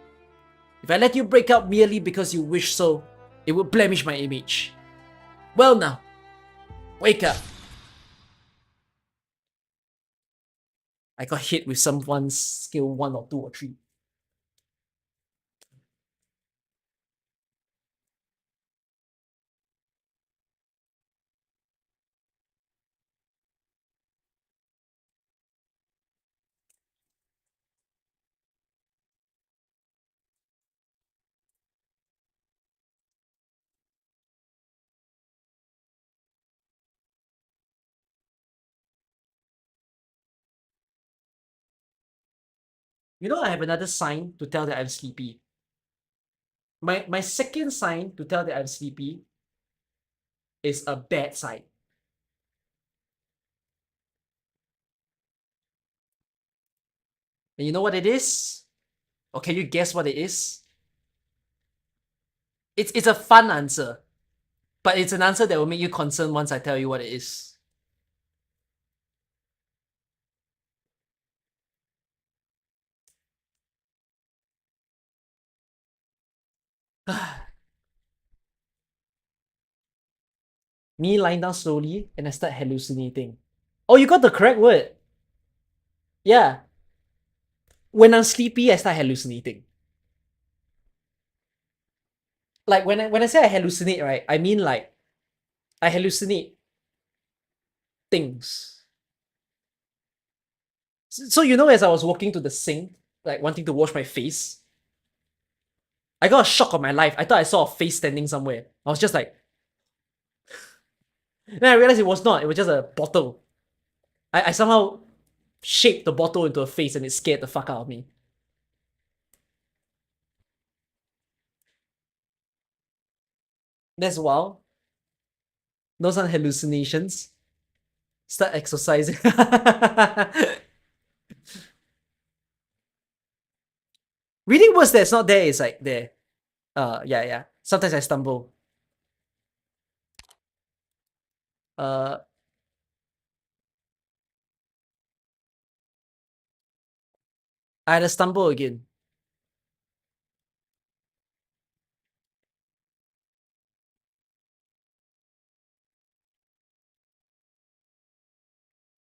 If I let you break out merely because you wish so, it would blemish my image. Well now, wake up. I got hit with someone's skill 1 or 2 or 3. You know, I have another sign to tell that I'm sleepy. My second sign to tell that I'm sleepy is a bad sign. And you know what it is? Or can you guess what it is? It's a fun answer. But it's an answer that will make you concerned once I tell you what it is. Me lying down slowly and I start hallucinating. Oh, you got the correct word. Yeah. When I'm sleepy, I start hallucinating. Like when I say I hallucinate, right? I mean like I hallucinate things. So you know, as I was walking to the sink, like wanting to wash my face, I got a shock of my life. I thought I saw a face standing somewhere. I was just like, then I realized it was not. It was just a bottle. I somehow shaped the bottle into a face and it scared the fuck out of me. That's wild. Those aren't hallucinations. Start exercising. Reading words that's not there is like there. Yeah. Sometimes I stumble. I had to stumble again.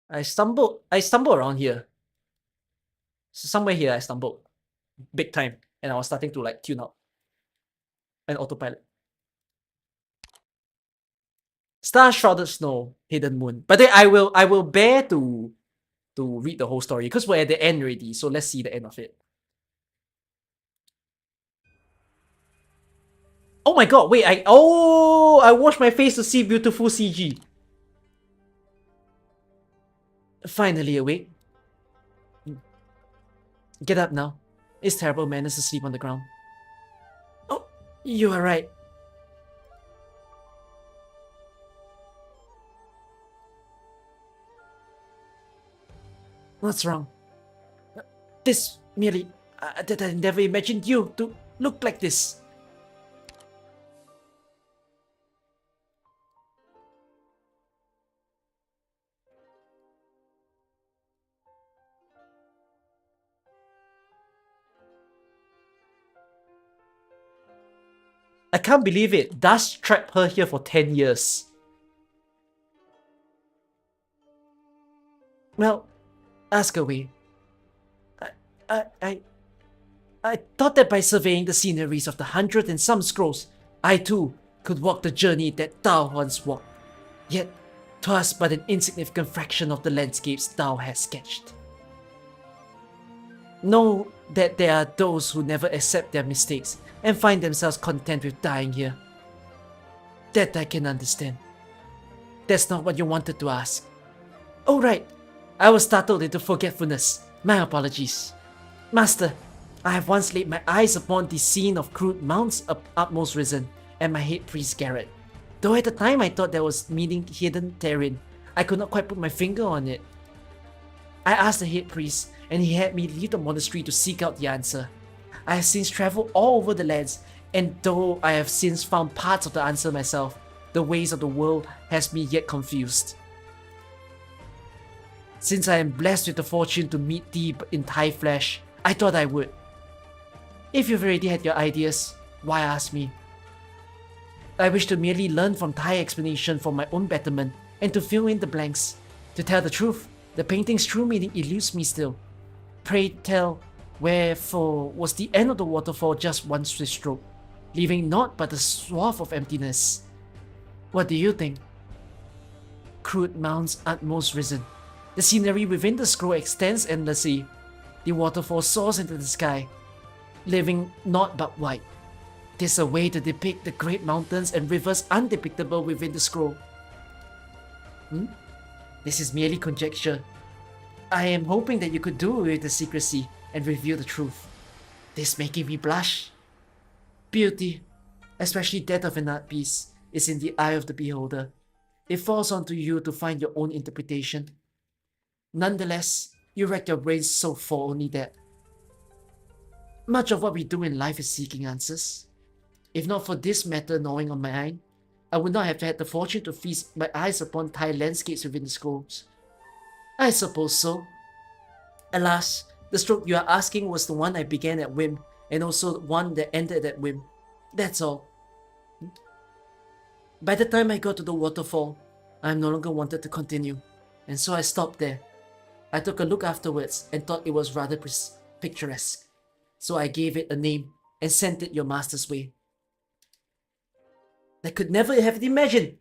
I stumbled around here. So somewhere here I stumbled. Big time. And I was starting to like tune out. An autopilot. Star shrouded snow, hidden moon. But then I will bear to read the whole story because we're at the end already. So let's see the end of it. Oh my god! Wait, I washed my face to see beautiful CG. Finally awake. Get up now. It's terrible manners to sleep on the ground. Oh, you are right. What's wrong? This merely that I never imagined you to look like this. I can't believe it. Dusk trapped her here for 10 years. Well, ask away. I thought that by surveying the sceneries of the 100 and some scrolls, I too could walk the journey that thou once walked. Yet, 'twas but an insignificant fraction of the landscapes thou hast sketched. Know that there are those who never accept their mistakes and find themselves content with dying here. That I can understand. That's not what you wanted to ask. Oh right, I was startled into forgetfulness. My apologies. Master, I have once laid my eyes upon the scene of crude mounts utmost risen and my head priest Garrett. Though at the time I thought there was meaning hidden therein, I could not quite put my finger on it. I asked the head priest, and he had me leave the monastery to seek out the answer. I have since traveled all over the lands, and though I have since found parts of the answer myself, the ways of the world has me yet confused. Since I am blessed with the fortune to meet thee in Thai flesh, I thought I would. If you've already had your ideas, why ask me? I wish to merely learn from Thai explanation for my own betterment and to fill in the blanks. To tell the truth, the painting's true meaning eludes me still. Pray tell, wherefore was the end of the waterfall just one swift stroke, leaving naught but a swath of emptiness? What do you think? Crude mounts utmost risen. The scenery within the scroll extends endlessly. The waterfall soars into the sky, leaving naught but white. 'Tis a way to depict the great mountains and rivers undepictable within the scroll. This is merely conjecture. I am hoping that you could do away with the secrecy and reveal the truth. This making me blush. Beauty, especially that of an art piece, is in the eye of the beholder. It falls onto you to find your own interpretation. Nonetheless, you rack your brains so for only that. Much of what we do in life is seeking answers. If not for this matter gnawing on my mind, I would not have had the fortune to feast my eyes upon Thai landscapes within the scrolls. I suppose so. Alas, the stroke you are asking was the one I began at whim, and also one that ended at whim. That's all. By the time I got to the waterfall, I no longer wanted to continue, and so I stopped there. I took a look afterwards and thought it was rather picturesque, so I gave it a name and sent it your master's way. I could never have imagined!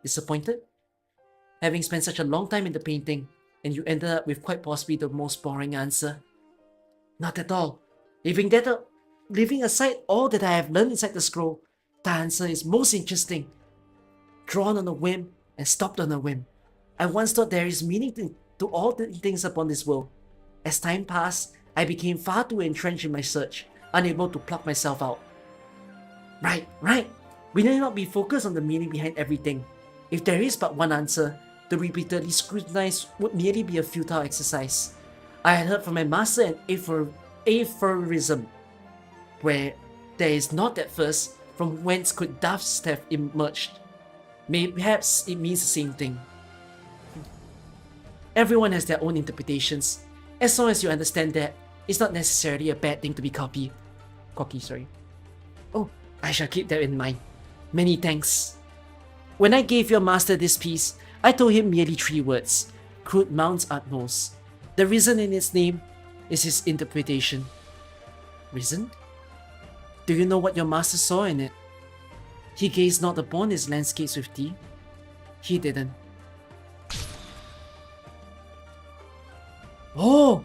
Disappointed? Having spent such a long time in the painting, and you ended up with quite possibly the most boring answer. Not at all. Leaving aside all that I have learned inside the scroll, the answer is most interesting. Drawn on a whim and stopped on a whim. I once thought there is meaning to all the things upon this world. As time passed, I became far too entrenched in my search, unable to pluck myself out. Right. We need not be focused on the meaning behind everything. If there is but one answer, to repeatedly scrutinize would merely be a futile exercise. I had heard from my master an aphorism, where there is not at first from whence could dust have emerged. Perhaps it means the same thing. Everyone has their own interpretations. As long as you understand that, it's not necessarily a bad thing to be cocky. Oh, I shall keep that in mind. Many thanks. When I gave your master this piece, I told him merely 3 words. Crude mounts utmost. The reason in its name is his interpretation. Reason? Do you know what your master saw in it? He gazed not upon his landscapes with thee, He didn't. Oh!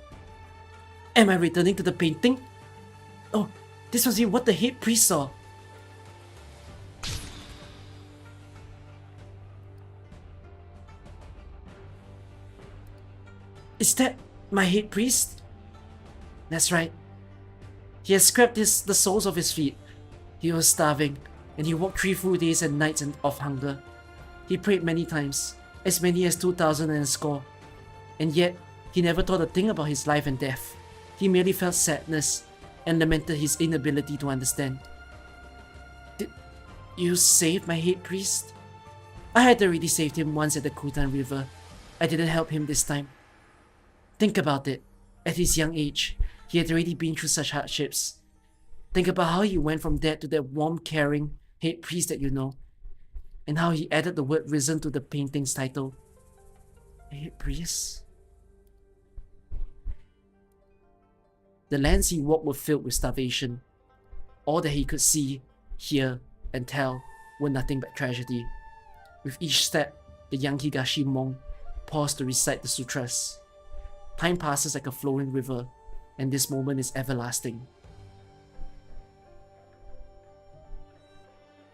Am I returning to the painting? Oh, this must be what the head priest saw. Is that my head priest? That's right. He has scraped the soles of his feet. He was starving, and he walked 3 full days and nights of hunger. He prayed many times, as many as 2,000 and a score. And yet, he never thought a thing about his life and death. He merely felt sadness and lamented his inability to understand. Did you save my head priest? I had already saved him once at the Kutan River. I didn't help him this time. Think about it. At his young age, he had already been through such hardships. Think about how he went from that to that warm, caring head priest that you know, and how he added the word risen to the painting's title. Head priest? The lands he walked were filled with starvation. All that he could see, hear, and tell were nothing but tragedy. With each step, the young Higashi monk paused to recite the sutras. Time passes like a flowing river, and this moment is everlasting.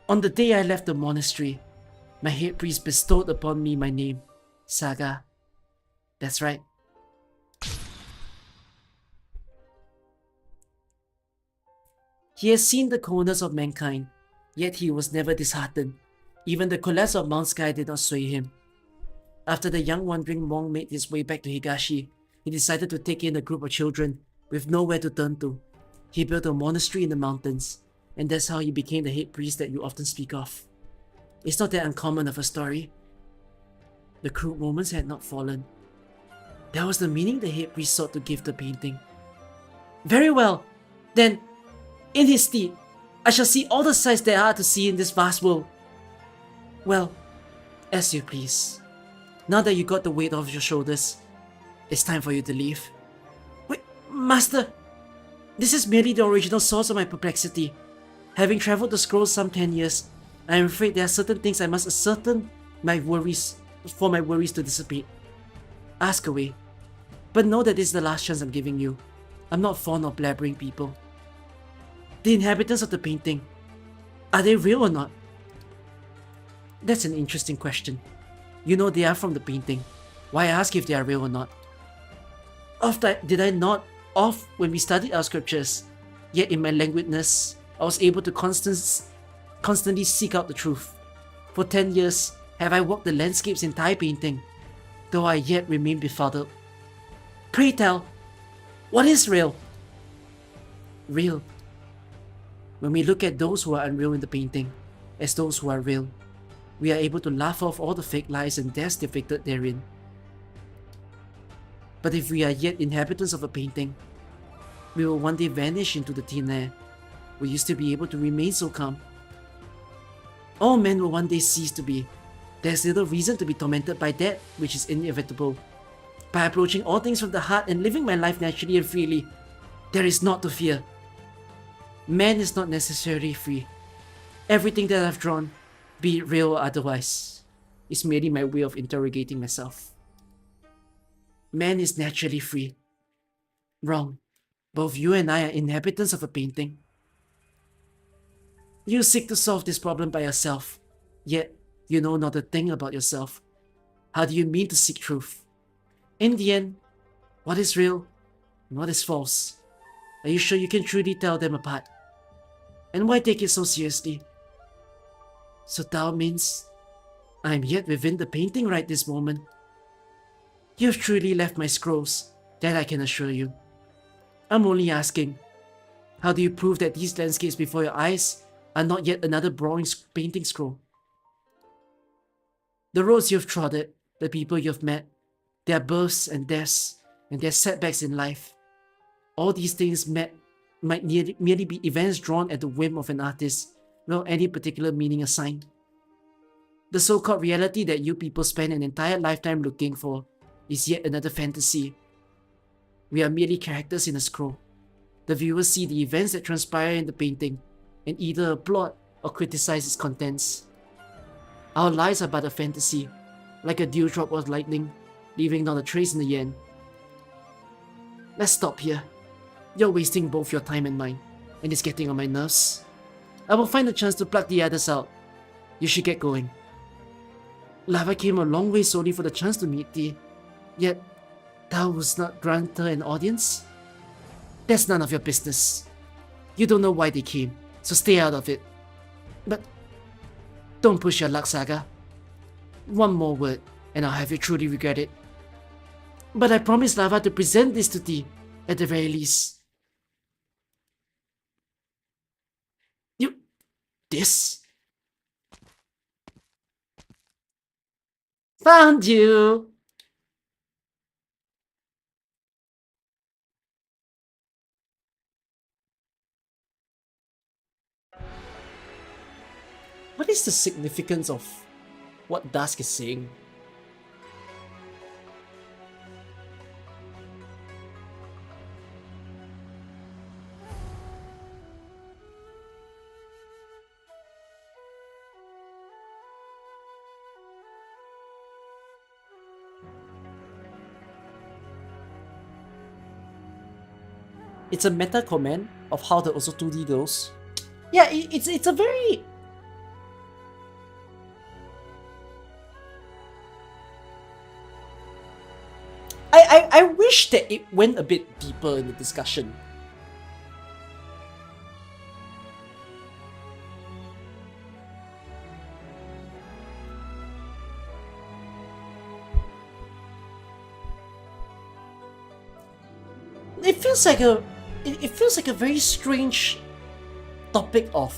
On the day I left the monastery, my head priest bestowed upon me my name, Saga. That's right. He has seen the corners of mankind, yet he was never disheartened. Even the collapse of Mount Sky did not sway him. After the young wandering monk made his way back to Higashi, he decided to take in a group of children with nowhere to turn to. He built a monastery in the mountains, and that's how he became the head priest that you often speak of. It's not that uncommon of a story. The crude moments had not fallen. That was the meaning the head priest sought to give the painting. Very well, then, in his stead, I shall see all the sights there are to see in this vast world. Well, as you please. Now that you got the weight off your shoulders, it's time for you to leave. Wait, Master! This is merely the original source of my perplexity. Having traveled the scrolls some 10 years, I am afraid there are certain things I must ascertain my worries to dissipate. Ask away. But know that this is the last chance I'm giving you. I'm not fond of blabbering people. The inhabitants of the painting, are they real or not? That's an interesting question. You know they are from the painting. Why ask if they are real or not? Did I nod off when we studied our scriptures? Yet in my languidness, I was able to constantly seek out the truth. For 10 years, have I walked the landscape's entire painting, though I yet remain befuddled. Pray tell, what is real? Real. When we look at those who are unreal in the painting, as those who are real, we are able to laugh off all the fake lies and deaths depicted therein. But if we are yet inhabitants of a painting, we will one day vanish into the thin air. Will you still be able to remain so calm? All men will one day cease to be. There's little reason to be tormented by that which is inevitable. By approaching all things from the heart and living my life naturally and freely, there is naught to fear. Man is not necessarily free. Everything that I've drawn, be it real or otherwise, is merely my way of interrogating myself. Man is naturally free. Wrong. Both you and I are inhabitants of a painting. You seek to solve this problem by yourself, yet you know not a thing about yourself. How do you mean to seek truth? In the end, what is real and what is false? Are you sure you can truly tell them apart? And why take it so seriously? So Tao means I am yet within the painting right this moment. You have truly left my scrolls, that I can assure you. I'm only asking, how do you prove that these landscapes before your eyes are not yet another boring painting scroll? The roads you've trodden, the people you've met, their births and deaths, and their setbacks in life, all these things might merely be events drawn at the whim of an artist, without any particular meaning assigned. The so-called reality that you people spend an entire lifetime looking for is yet another fantasy. We are merely characters in a scroll. The viewers see the events that transpire in the painting, and either applaud or criticize its contents. Our lives are but a fantasy, like a dewdrop of lightning, leaving not a trace in the end. Let's stop here. You're wasting both your time and mine, and it's getting on my nerves. I will find a chance to pluck the others out. You should get going. Lava came a long way solely for the chance to meet thee, yet thou wouldst not grant her an audience? That's none of your business. You don't know why they came, so stay out of it. But don't push your luck, Saga. One more word, and I'll have you truly regret it. But I promised Lava to present this to thee, at the very least. You... this? Found you! What is the significance of what Dusk is saying? It's a meta comment of how the also 2D goes. Yeah, it's a very... I wish that it went a bit deeper in the discussion. It feels like a very strange topic of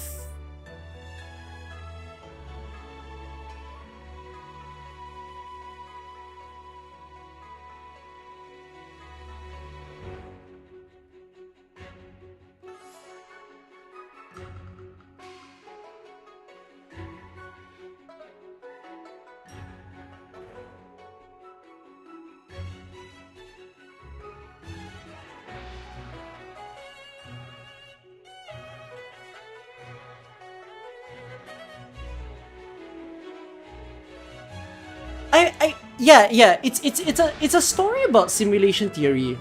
yeah, it's a story about simulation theory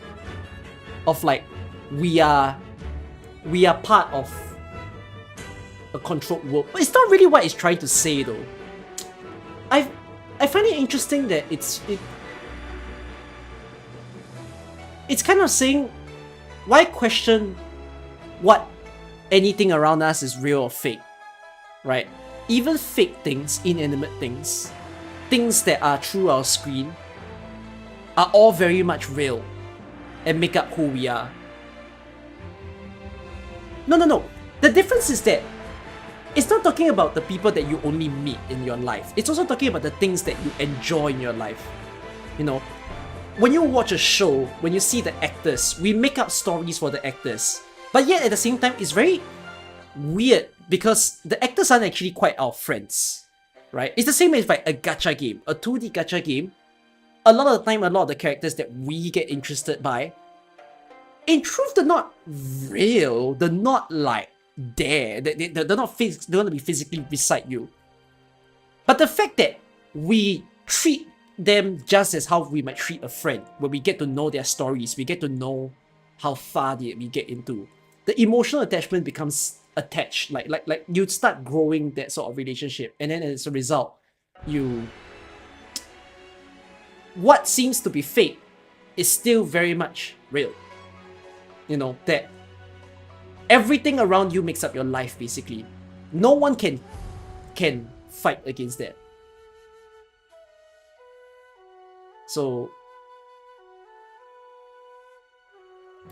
of like we are part of a controlled world. But it's not really what it's trying to say though. I find it interesting that it's kind of saying, why question what anything around us is real or fake, right? Even fake things, inanimate things, things that are through our screen are all very much real and make up who we are. No. The difference is that it's not talking about the people that you only meet in your life. It's also talking about the things that you enjoy in your life. You know, when you watch a show, when you see the actors, we make up stories for the actors. But yet at the same time, it's very weird because the actors aren't actually quite our friends, right? It's the same as like a gacha game, a 2D gacha game. A lot of the time, a lot of the characters that we get interested by, in truth, they're not real. They're not like there. They're not they're gonna be physically beside you. But the fact that we treat them just as how we might treat a friend, when we get to know their stories, we get to know how far we get into, the emotional attachment becomes attached. Like you start growing that sort of relationship, and then as a result, what seems to be fake is still very much real. You know, that everything around you makes up your life basically. No one can fight against that. So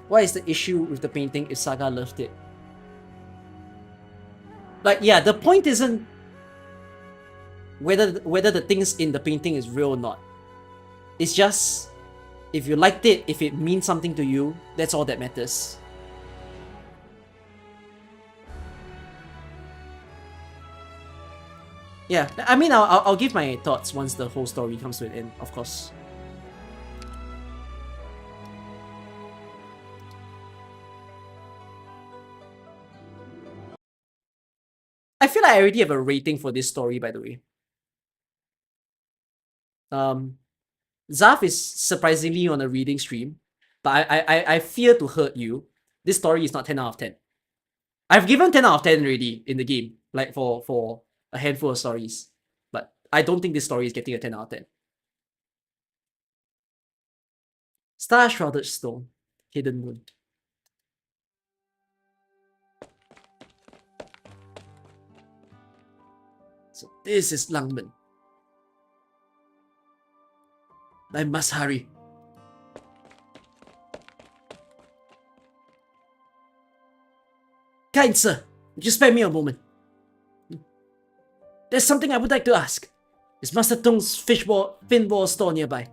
what is the issue with the painting if Saga loved it? Like, yeah, the point isn't whether the things in the painting is real or not. It's just, if you liked it, if it means something to you, that's all that matters. Yeah, I mean, I'll give my thoughts once the whole story comes to an end, of course. I feel like I already have a rating for this story, by the way. Zaf is surprisingly on a reading stream, but I fear to hurt you. This story is not 10 out of 10. I've given 10 out of 10 already in the game, like for a handful of stories. But I don't think this story is getting a 10 out of 10. Star Shrouded Stone, Hidden Moon. So this is Langmen. I must hurry. Kind sir, would you spare me a moment? There's something I would like to ask. Is Master Tong's finball store nearby?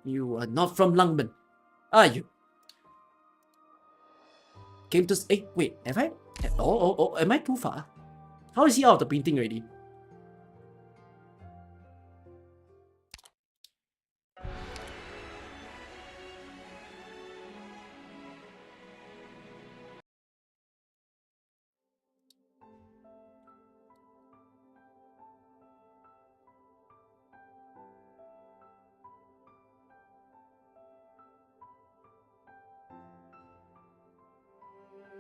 You are not from Langmen, are you? Came to... wait, have I... am I too far? How is he out of the painting already?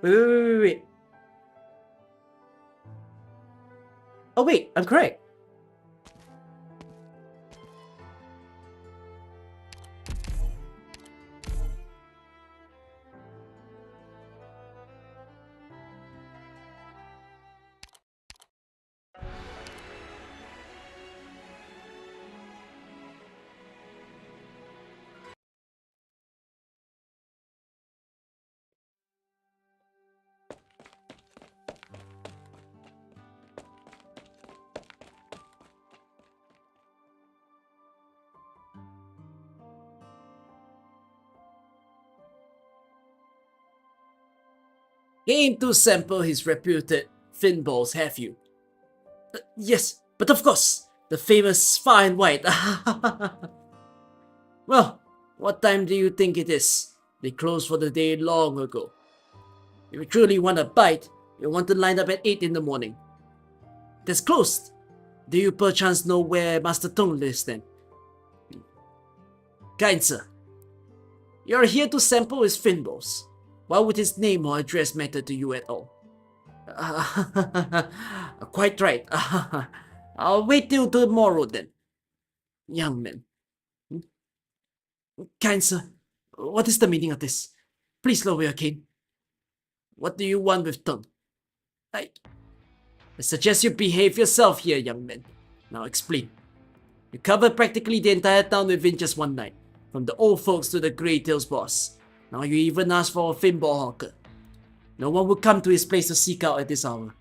Wait. Oh wait, I'm correct. Came to sample his reputed fin balls, have you? Yes, but of course, the famous far and wide. Well, what time do you think it is? They closed for the day long ago. If you truly want a bite, you'll want to line up at 8 in the morning. That's closed. Do you perchance know where Master Tong lives then? Kind sir, you're here to sample his fin balls. Why would his name or address matter to you at all? Quite right. I'll wait till tomorrow then. Young man. Kind sir, what is the meaning of this? Please lower your cane. What do you want with Tong? I suggest you behave yourself here, young man. Now explain. You covered practically the entire town within just one night. From the old folks to the Grey Tails boss. Now you even ask for a finball hawker. No one would come to his place to seek out at this hour.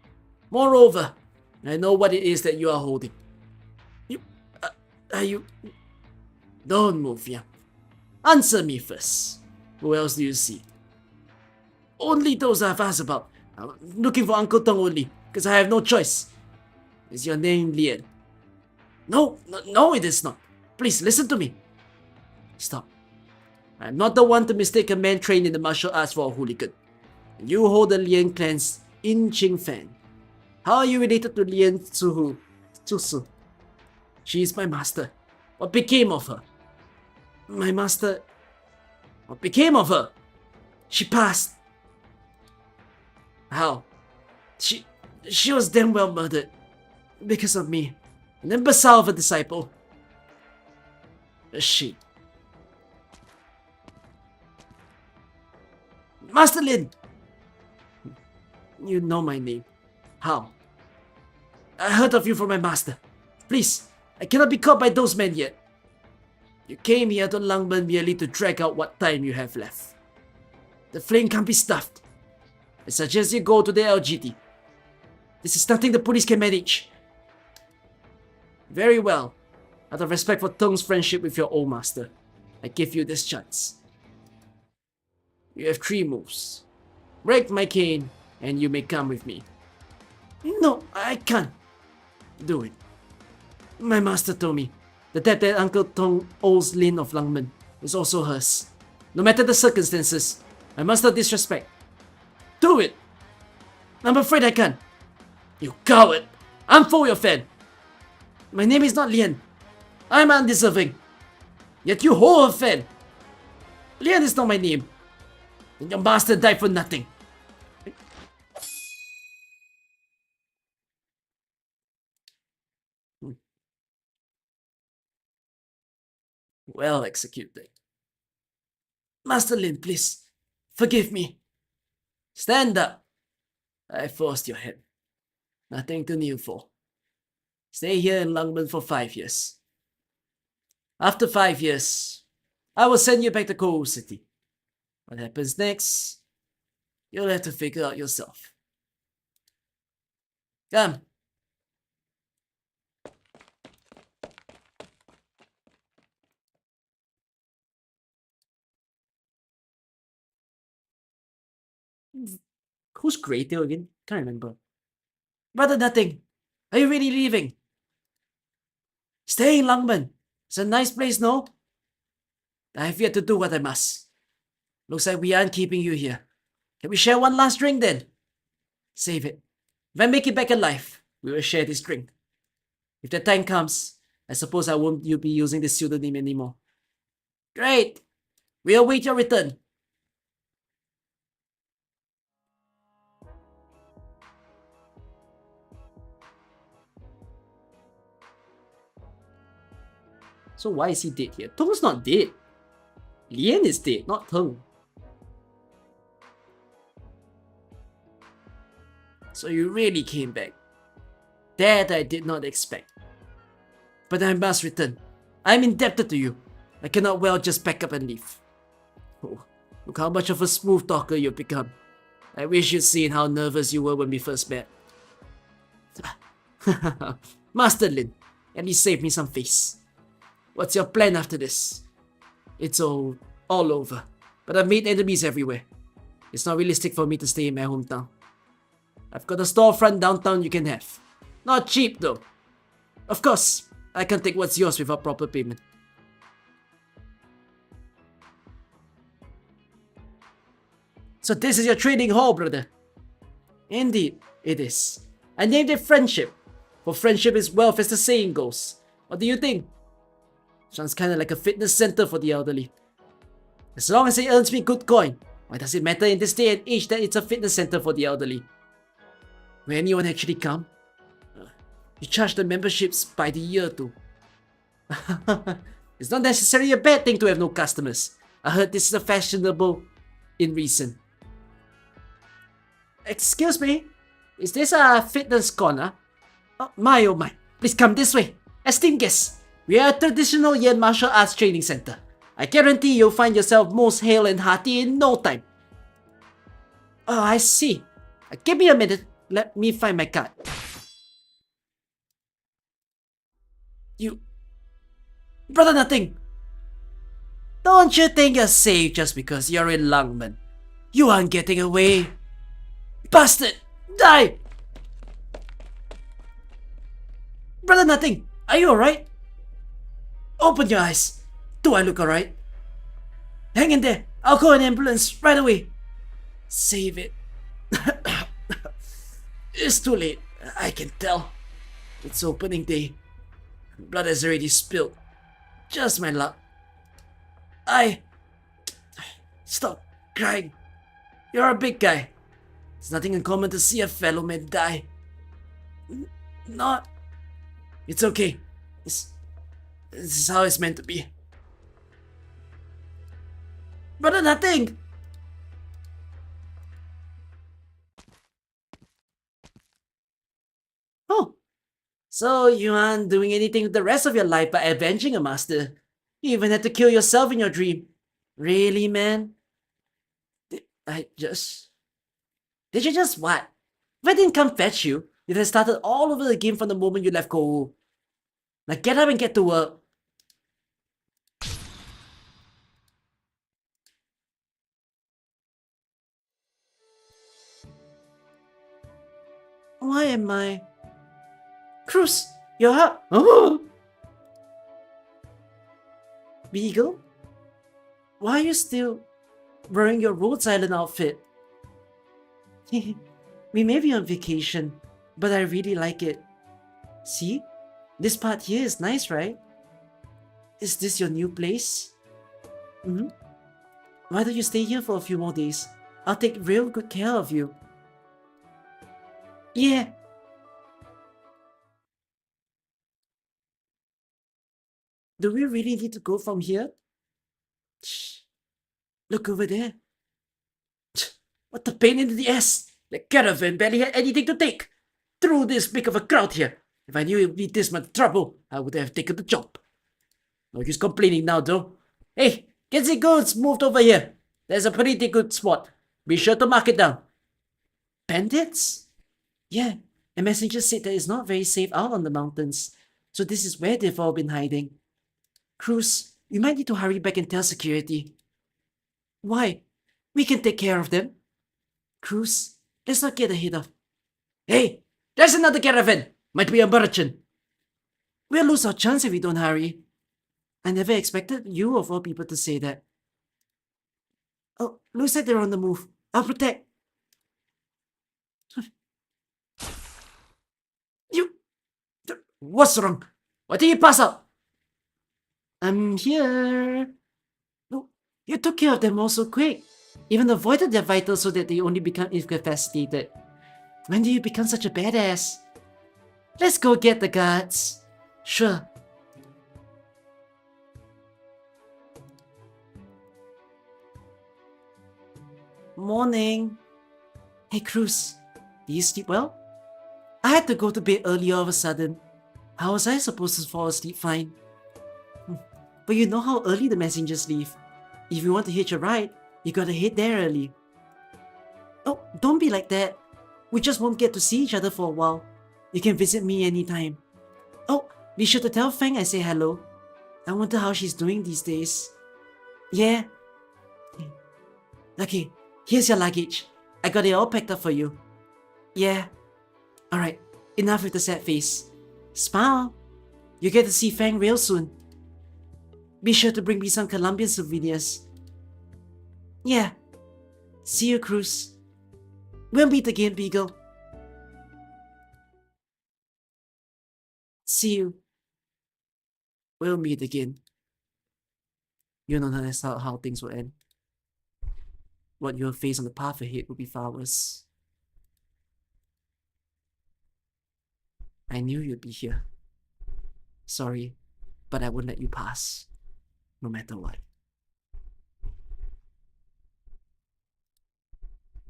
Moreover, I know what it is that you are holding. You... Don't move, young. Answer me first. Who else do you see? Only those I've asked about. I'm looking for Uncle Tong only, because I have no choice. Is your name Lien? No, it is not. Please, listen to me. Stop. I'm not the one to mistake a man trained in the martial arts for a hooligan. You hold the Lien clan's In Ching Fan. How are you related to Lien Tsusu? She is my master. What became of her? My master... What became of her? She passed. How? She was damn well murdered. Because of me. An imbecile of a disciple. She... Master Lin! You know my name. How? I heard of you from my master. Please, I cannot be caught by those men yet. You came here to Langmen merely to drag out what time you have left. The flame can't be stuffed. I suggest you go to the LGT. This is nothing the police can manage. Very well. Out of respect for Tong's friendship with your old master, I give you this chance. You have 3 moves. Break my cane, and you may come with me. No, I can't. Do it. My master told me, the debt that Uncle Tong owes Lin of Langmen is also hers. No matter the circumstances, I must not disrespect. Do it! I'm afraid I can't. You coward! I'm for your fan! My name is not Lien. I'm undeserving. Yet you whore fan. Lian is not my name. And your master died for nothing. Well executed. Master Lin, please, forgive me. Stand up. I forced your hand. Nothing to kneel for. Stay here in Lungmen for 5 years. After 5 years, I will send you back to Kourou City. What happens next, you'll have to figure out yourself. Come. Who's Greytail again? Can't remember. Brother Nothing, are you really leaving? Stay in Lungmen. It's a nice place, no? I've yet to do what I must. Looks like we aren't keeping you here. Can we share one last drink then? Save it. If I make it back alive, we will share this drink. If the time comes, I suppose I won't be using this pseudonym anymore. Great! We'll await your return. So why is he dead here? Tong's not dead. Lian is dead, not Tong. So you really came back. That I did not expect. But I must return. I'm indebted to you. I cannot well just pack up and leave. Oh, look how much of a smooth talker you've become. I wish you'd seen how nervous you were when we first met. Master Lin, at least save me some face. What's your plan after this? It's all over, but I've made enemies everywhere. It's not realistic for me to stay in my hometown. I've got a storefront downtown you can have. Not cheap though. Of course, I can't take what's yours without proper payment. So this is your trading hall, brother. Indeed, it is. I named it Friendship. For friendship is wealth, as the saying goes. What do you think? Sounds kinda like a fitness center for the elderly. As long as it earns me good coin, why does it matter in this day and age that it's a fitness center for the elderly? Will anyone actually come? You charge the memberships by the year too. It's not necessarily a bad thing to have no customers. I heard this is a fashionable in recent. Excuse me, is this a fitness corner? Oh my, please come this way. Esteemed guests, we are a traditional Yen martial arts training center. I guarantee you'll find yourself most hale and hearty in no time. Oh, I see. Give me a minute. Let me find my card. You... Brother Nothing! Don't you think you're safe just because you're in Lungmen? You aren't getting away. Bastard! Die! Brother Nothing, are you alright? Open your eyes. Do I look alright? Hang in there. I'll call an ambulance right away. Save it. It's too late. I can tell. It's opening day. Blood has already spilled. Just my luck. Stop crying. You're a big guy. It's nothing uncommon to see a fellow man die. Not... It's okay. This is how it's meant to be. Brother Nothing! Oh, so you aren't doing anything with the rest of your life by avenging a master. You even had to kill yourself in your dream. Really, man? Did you just what? If I didn't come fetch you, you'd have started all over again from the moment you left Kourou. Now get up and get to work. Why am I... Cruz, you're up. Oh! Beagle? Why are you still wearing your Rhodes Island outfit? We may be on vacation, but I really like it. See? This part here is nice, right? Is this your new place? Mm-hmm. Why don't you stay here for a few more days? I'll take real good care of you. Yeah. Do we really need to go from here? Shh. Look over there. What a pain in the ass! The caravan barely had anything to take. Through this big of a crowd here. If I knew it would be this much trouble, I would have taken the job. No use complaining now, though. Hey, get the goods moved over here. There's a pretty good spot. Be sure to mark it down. Bandits? Yeah, a messenger said that it's not very safe out on the mountains. So this is where they've all been hiding. Cruz, you might need to hurry back and tell security. Why? We can take care of them. Cruz, let's not get ahead of... Hey, there's another caravan! Might be a merchant. We'll lose our chance if we don't hurry. I never expected you of all people to say that. Oh, looks like they're on the move. I'll protect. You... What's wrong? Why did you pass out? I'm here. No, you took care of them all so quick. Even avoided their vitals so that they only become incapacitated. When do you become such a badass? Let's go get the guards. Sure. Morning. Hey, Cruz. Did you sleep well? I had to go to bed early all of a sudden. How was I supposed to fall asleep fine? But you know how early the messengers leave. If you want to hitch a ride, you gotta head there early. Oh, don't be like that. We just won't get to see each other for a while. You can visit me anytime. Oh, be sure to tell Fang I say hello. I wonder how she's doing these days. Yeah. Okay, here's your luggage. I got it all packed up for you. Yeah. Alright, enough with the sad face. Smile. You get to see Fang real soon. Be sure to bring me some Colombian souvenirs. Yeah. See you, Cruz. We'll meet again, Beagle. See you. We'll meet again. You know that's how things will end. What you'll face on the path ahead will be far worse. I knew you'd be here. Sorry, but I wouldn't let you pass. No matter what.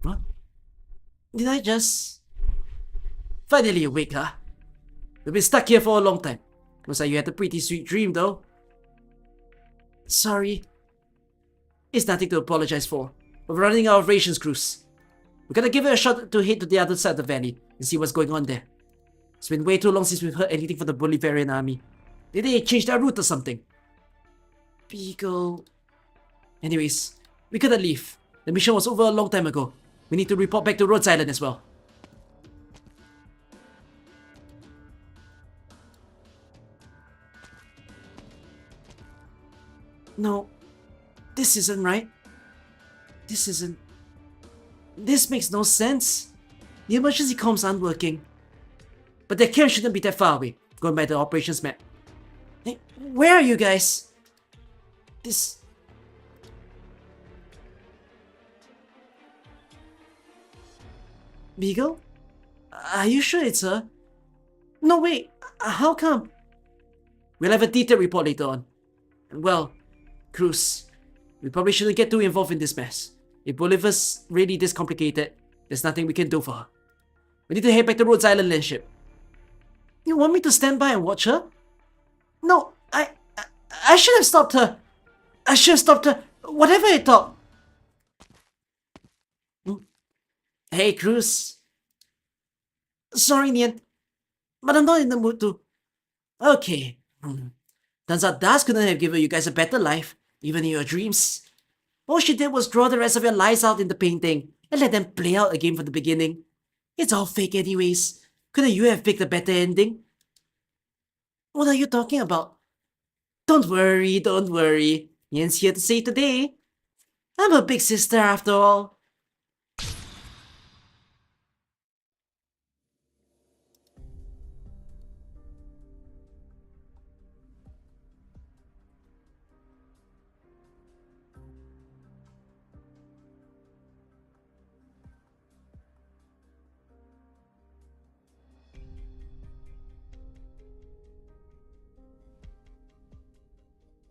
What? Did I just... Finally awake, huh? We've been stuck here for a long time. Looks like you had a pretty sweet dream, though. Sorry. It's nothing to apologize for. We're running out of rations, Cruz. We're gonna give it a shot to head to the other side of the valley and see what's going on there. It's been way too long since we've heard anything from the Bolivarian army. Did they change their route or something? Beagle... Anyways, we gotta leave. The mission was over a long time ago. We need to report back to Rhodes Island as well. No, this isn't right. This isn't... This makes no sense. The emergency comms aren't working. But their camp shouldn't be that far away, going by the operations map. Hey, where are you guys? This... Beagle? Are you sure it's her? No, wait. How come? We'll have a detailed report later on. And well, Cruz, we probably shouldn't get too involved in this mess. If Bolivar's really this complicated, there's nothing we can do for her. We need to head back to Rhodes Island landship. You want me to stand by and watch her? No, I should have stopped her. I should have stopped her. Whatever I thought. Hey, Cruz. Sorry, Nian, but I'm not in the mood to... Okay. Turns out Dusk couldn't have given you guys a better life, even in your dreams. All she did was draw the rest of your lives out in the painting and let them play out again from the beginning. It's all fake anyways. Couldn't you have picked a better ending? What are you talking about? Don't worry, don't worry. Nian's here to save the day. I'm a big sister after all.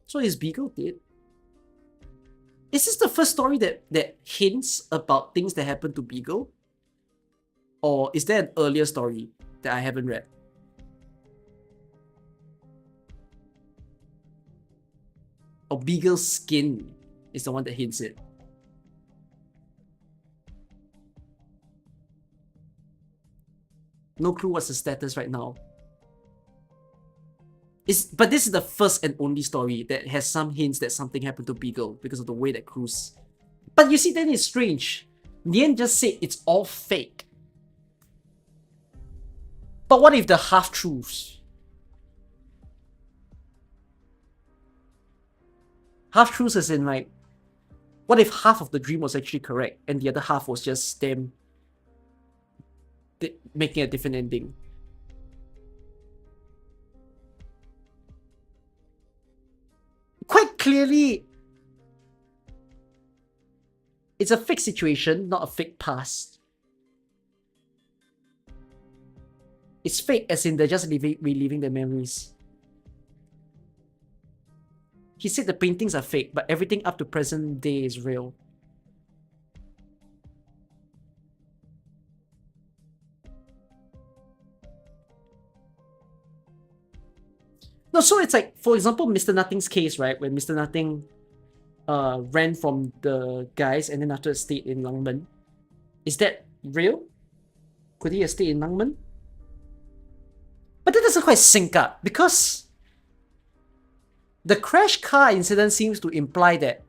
So is Beagle dead? Is this the first story that hints about things that happened to Beagle? Or is there an earlier story that I haven't read? Or Beagle's skin is the one that hints it. No clue what's the status right now. But this is the first and only story that has some hints that something happened to Beagle because of the way that Cruz. But you see, then it's strange. Nien just said it's all fake. But what if the half-truths? Half-truths as in like, what if half of the dream was actually correct and the other half was just them making a different ending? Quite clearly, it's a fake situation, not a fake past. It's fake as in they're just reliving the memories. He said the paintings are fake, but everything up to present day is real. No, so it's like, for example, Mr. Nothing's case, right? When Mr. Nothing ran from the guys and then after stayed in Langmen. Is that real? Could he have stayed in Langmen? But that doesn't quite sync up because the crash car incident seems to imply that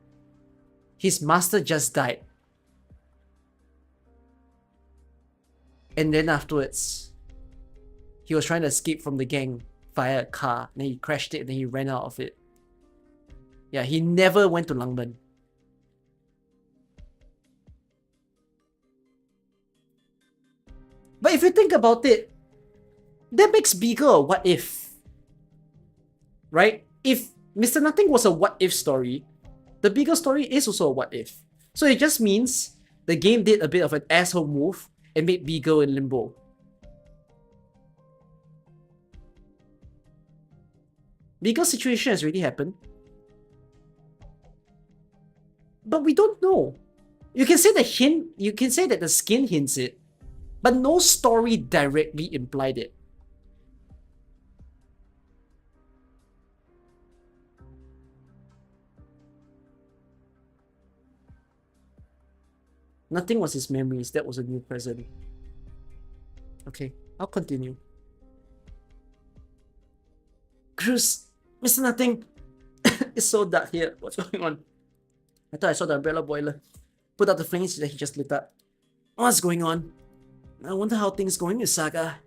his master just died. And then afterwards, he was trying to escape from the gang via a car, and then he crashed it, and then he ran out of it. Yeah, he never went to Langmen. But if you think about it, that makes Beagle a what if. Right? If Mr. Nothing was a what if story, the Beagle story is also a what if. So it just means the game did a bit of an asshole move and made Beagle in limbo. Beagle's situation has already happened. But we don't know. You can say that the skin hints it, but no story directly implied it. Nothing was his memories, that was a new present. Okay, I'll continue. Cruz, Mr. Nothing, it's so dark here. What's going on? I thought I saw the umbrella boiler. Put out the flames that he just lit up. What's going on? I wonder how things going with Saga.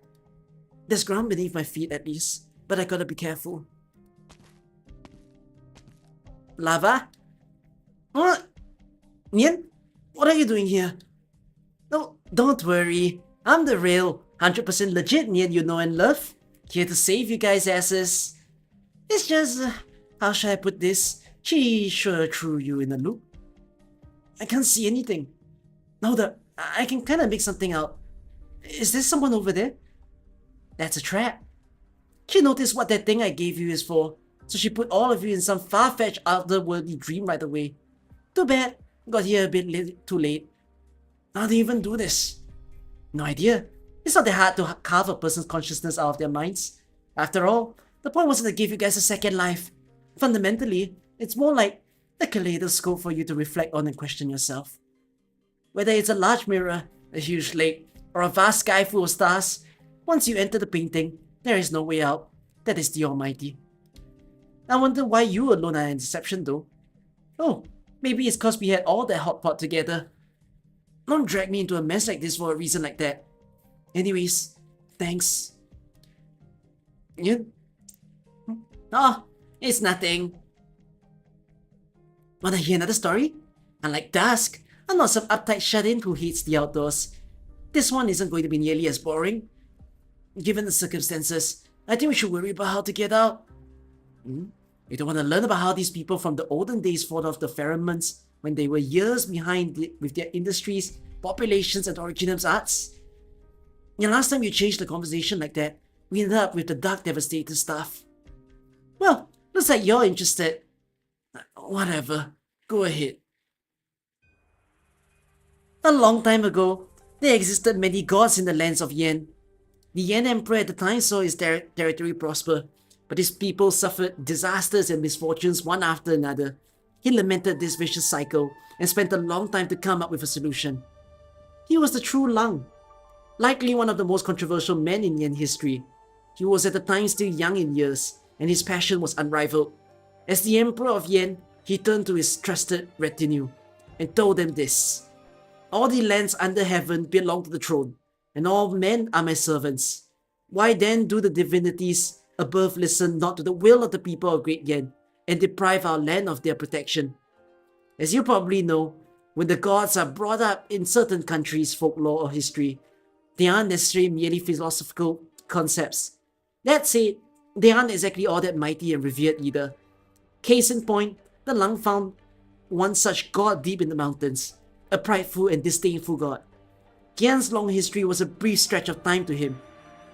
There's ground beneath my feet at least, but I gotta be careful. Lava? What? Nien? What are you doing here? No, don't worry. I'm the real 100% legit Nien you know and love. Here to save you guys' asses. It's just, how should I put this? She sure threw you in a loop. I can't see anything. Hold up, I can kinda make something out. Is there someone over there? That's a trap. She noticed what that thing I gave you is for, so she put all of you in some far-fetched otherworldly dream right away. Too bad, got here a bit too late. How do you even do this? No idea. It's not that hard to carve a person's consciousness out of their minds. After all, the point wasn't to give you guys a second life. Fundamentally, it's more like a kaleidoscope for you to reflect on and question yourself. Whether it's a large mirror, a huge lake, or a vast sky full of stars, once you enter the painting, there is no way out. That is the Almighty. I wonder why you alone are in deception though. Oh, maybe it's cause we had all that hot pot together. Don't drag me into a mess like this for a reason like that. Anyways, thanks. You? Oh, it's nothing. Wanna hear another story? Unlike Dusk, I'm not some uptight shut-in who hates the outdoors. This one isn't going to be nearly as boring. Given the circumstances, I think we should worry about how to get out. You don't want to learn about how these people from the olden days fought off the pheromones when they were years behind with their industries, populations, and Originum's arts? Yeah, last time you changed the conversation like that, we ended up with the dark devastator stuff. Well, looks like you're interested. Whatever. Go ahead. A long time ago, there existed many gods in the lands of Yen. The Yen Emperor at the time saw his territory prosper, but his people suffered disasters and misfortunes one after another. He lamented this vicious cycle and spent a long time to come up with a solution. He was the true Lang, likely one of the most controversial men in Yen history. He was at the time still young in years, and his passion was unrivaled. As the Emperor of Yen, he turned to his trusted retinue and told them this: "All the lands under heaven belong to the throne, and all men are my servants. Why then do the divinities above listen not to the will of the people of Great Yen and deprive our land of their protection?" As you probably know, when the gods are brought up in certain countries' folklore or history, they aren't necessarily merely philosophical concepts. That said, they aren't exactly all that mighty and revered either. Case in point, the Lang found one such god deep in the mountains, a prideful and disdainful god. Yan's long history was a brief stretch of time to him.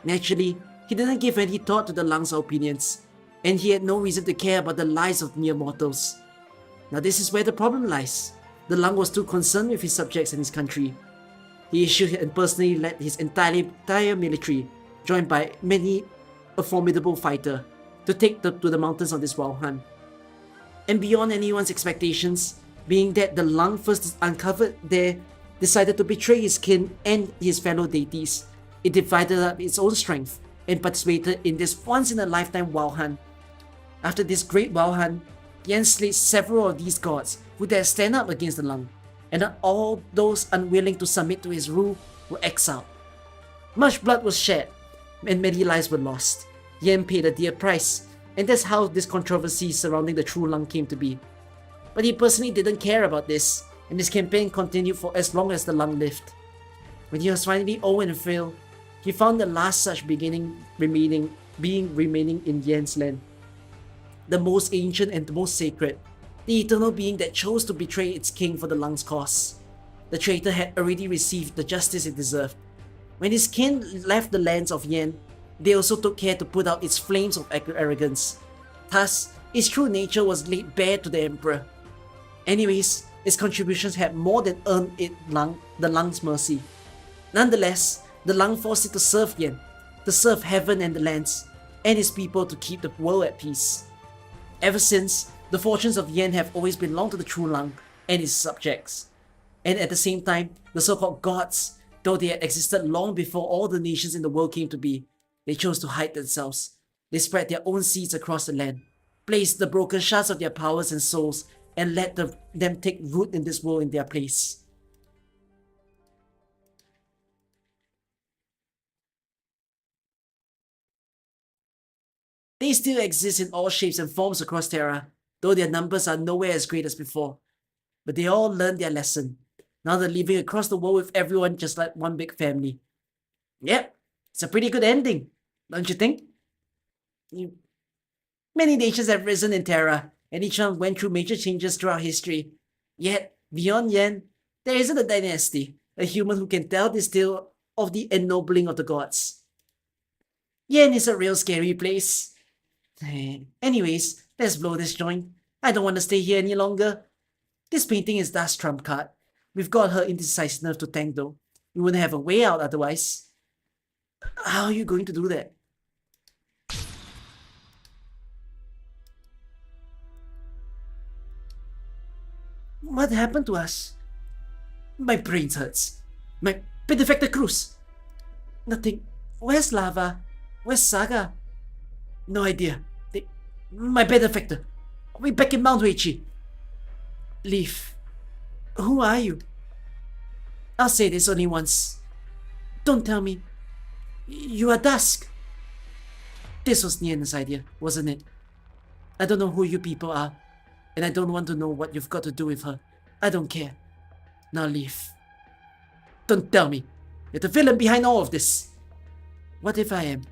Naturally, he didn't give any thought to the Lang's opinions, and he had no reason to care about the lives of mere mortals. Now this is where the problem lies. The Lang was too concerned with his subjects and his country. He issued and personally led his entire military, joined by many a formidable fighter, to take to the mountains on this wild hunt. And beyond anyone's expectations, being that the Lang first uncovered there decided to betray his kin and his fellow deities, it divided up its own strength and participated in this once-in-a-lifetime wild hunt. After this great wild hunt, Yan slayed several of these gods who dared stand up against the Lang, and all those unwilling to submit to his rule were exiled. Much blood was shed, and many lives were lost. Yan paid a dear price, and that's how this controversy surrounding the true Lang came to be. But he personally didn't care about this, and his campaign continued for as long as the Lang lived. When he was finally old and frail, he found the last such being remaining in Yan's land. The most ancient and the most sacred, the eternal being that chose to betray its king for the Lang's cause. The traitor had already received the justice it deserved. When his kin left the lands of Yan, they also took care to put out its flames of arrogance. Thus, its true nature was laid bare to the emperor. Anyways, its contributions had more than earned it the Lang's mercy. Nonetheless, the Lang forced it to serve Yan, to serve heaven and the lands, and his people to keep the world at peace. Ever since, the fortunes of Yan have always belonged to the true Lang and his subjects. And at the same time, the so-called gods, though they had existed long before all the nations in the world came to be, they chose to hide themselves. They spread their own seeds across the land, placed the broken shards of their powers and souls, and let them take root in this world in their place. They still exist in all shapes and forms across Terra, though their numbers are nowhere as great as before. But they all learned their lesson. Now they're living across the world with everyone just like one big family. Yep, it's a pretty good ending, don't you think? Many nations have risen in Terra, and each one went through major changes throughout history. Yet, beyond Yen, there isn't a dynasty, a human who can tell this tale of the ennobling of the gods. Yen is a real scary place. Anyways, let's blow this joint. I don't want to stay here any longer. This painting is Dust's trump card. We've got her indecisiveness to thank though. We wouldn't have a way out otherwise. How are you going to do that? What happened to us? My brain hurts. My benefactor cruise. Nothing. Where's Lava? Where's Saga? No idea. My benefactor. We're back in Mount Weichi. Leaf. Who are you? I'll say this only once. Don't tell me. You are Dusk. This was Nian's idea, wasn't it? I don't know who you people are, and I don't want to know what you've got to do with her. I don't care. Now leave. Don't tell me. You're the villain behind all of this. What if I am?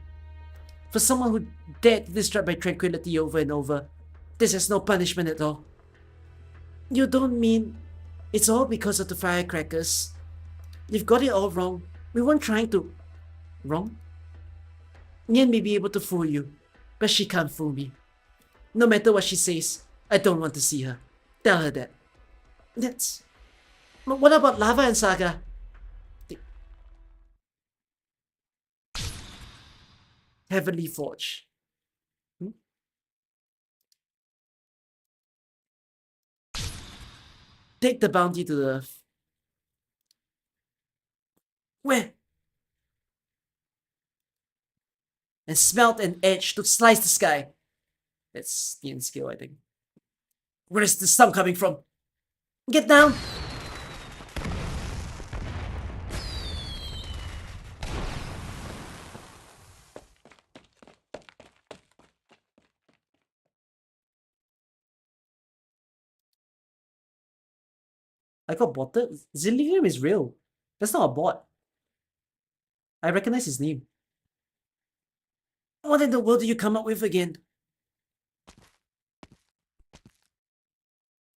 For someone who dared to disrupt my tranquility over and over, this is no punishment at all. You don't mean it's all because of the firecrackers? You've got it all wrong. We weren't trying to... Wrong? Nian may be able to fool you, but she can't fool me. No matter what she says, I don't want to see her. Tell her that. That's... But what about Lava and Saga? Heavenly Forge. Take the bounty to the earth. Where? And smelt an edge to slice the sky. That's the end skill, I think. Where is the sun coming from? Get down! I got botted? Zillium is real. That's not a bot. I recognize his name. What in the world did you come up with again?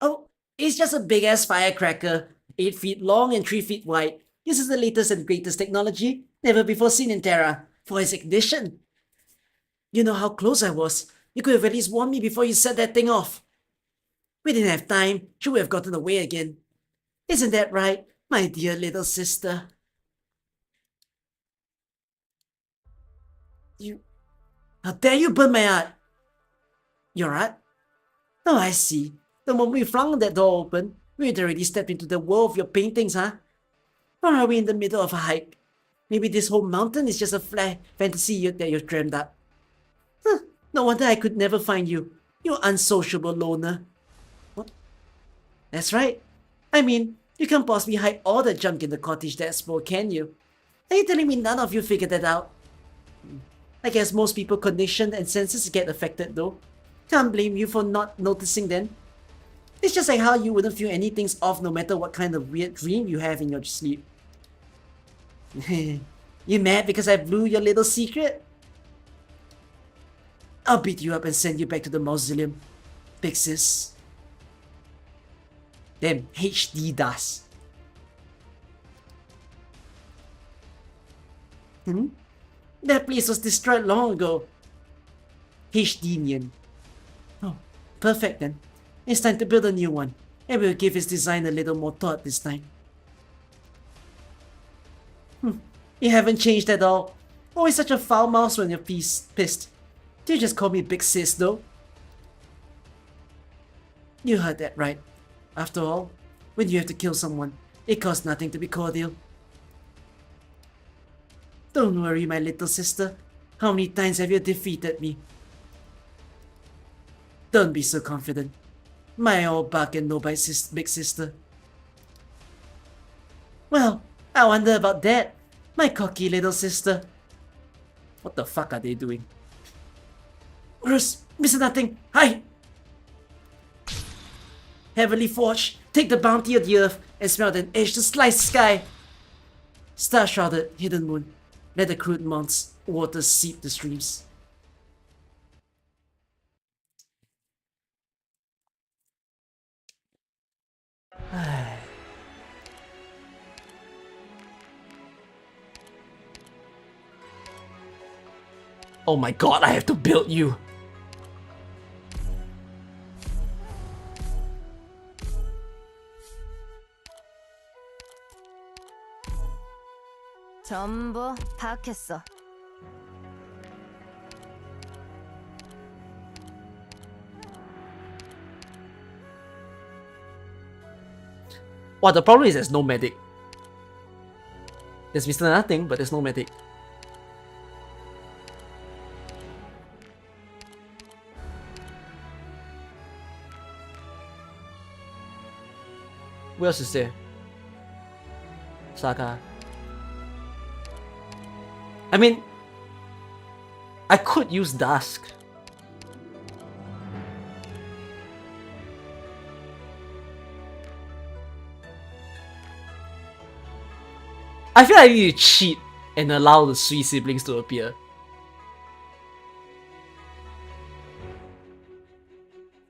Oh, it's just a big-ass firecracker. 8 feet long and 3 feet wide. Uses the latest and greatest technology, never before seen in Terra, for its ignition. You know how close I was. You could have at least warned me before you set that thing off. We didn't have time. She would have gotten away again. Isn't that right, my dear little sister? You... How dare you burn my art? Your art? Oh, I see. The moment we flung that door open, we had already stepped into the world of your paintings, huh? Or are we in the middle of a hike? Maybe this whole mountain is just a fantasy that you've dreamed up. Huh, no wonder I could never find you. You unsociable loner. What? That's right. I mean, you can't possibly hide all the junk in the cottage that small, can you? Are you telling me none of you figured that out? I guess most people conditioned and senses get affected though. Can't blame you for not noticing then. It's just like how you wouldn't feel anything's off no matter what kind of weird dream you have in your sleep. You mad because I blew your little secret? I'll beat you up and send you back to the mausoleum. Big sis. Damn, HD das. That place was destroyed long ago. HD Nian. Oh, perfect then. It's time to build a new one, and we'll give its design a little more thought this time. You haven't changed at all. Always such a foul mouse when you're pissed. Do you just call me Big Sis though? You heard that right. After all, when you have to kill someone, it costs nothing to be cordial. Don't worry, my little sister. How many times have you defeated me? Don't be so confident. My old buck and no bite big sister. Well, I wonder about that. My cocky little sister. What the fuck are they doing? Bruce, Mr. Nothing, hi! Heavenly Forge, take the bounty of the earth and smelt an edge to slice the sky. Star-shrouded, hidden moon. Let the crude mounts waters seep the streams. Oh my god, I have to build you! 전부 파악했어. Well, the problem is there's no medic. There's Mr. Nothing, but there's no medic. Who else is there? Saga. I mean, I could use Dusk. I feel like I need to cheat and allow the Sui siblings to appear.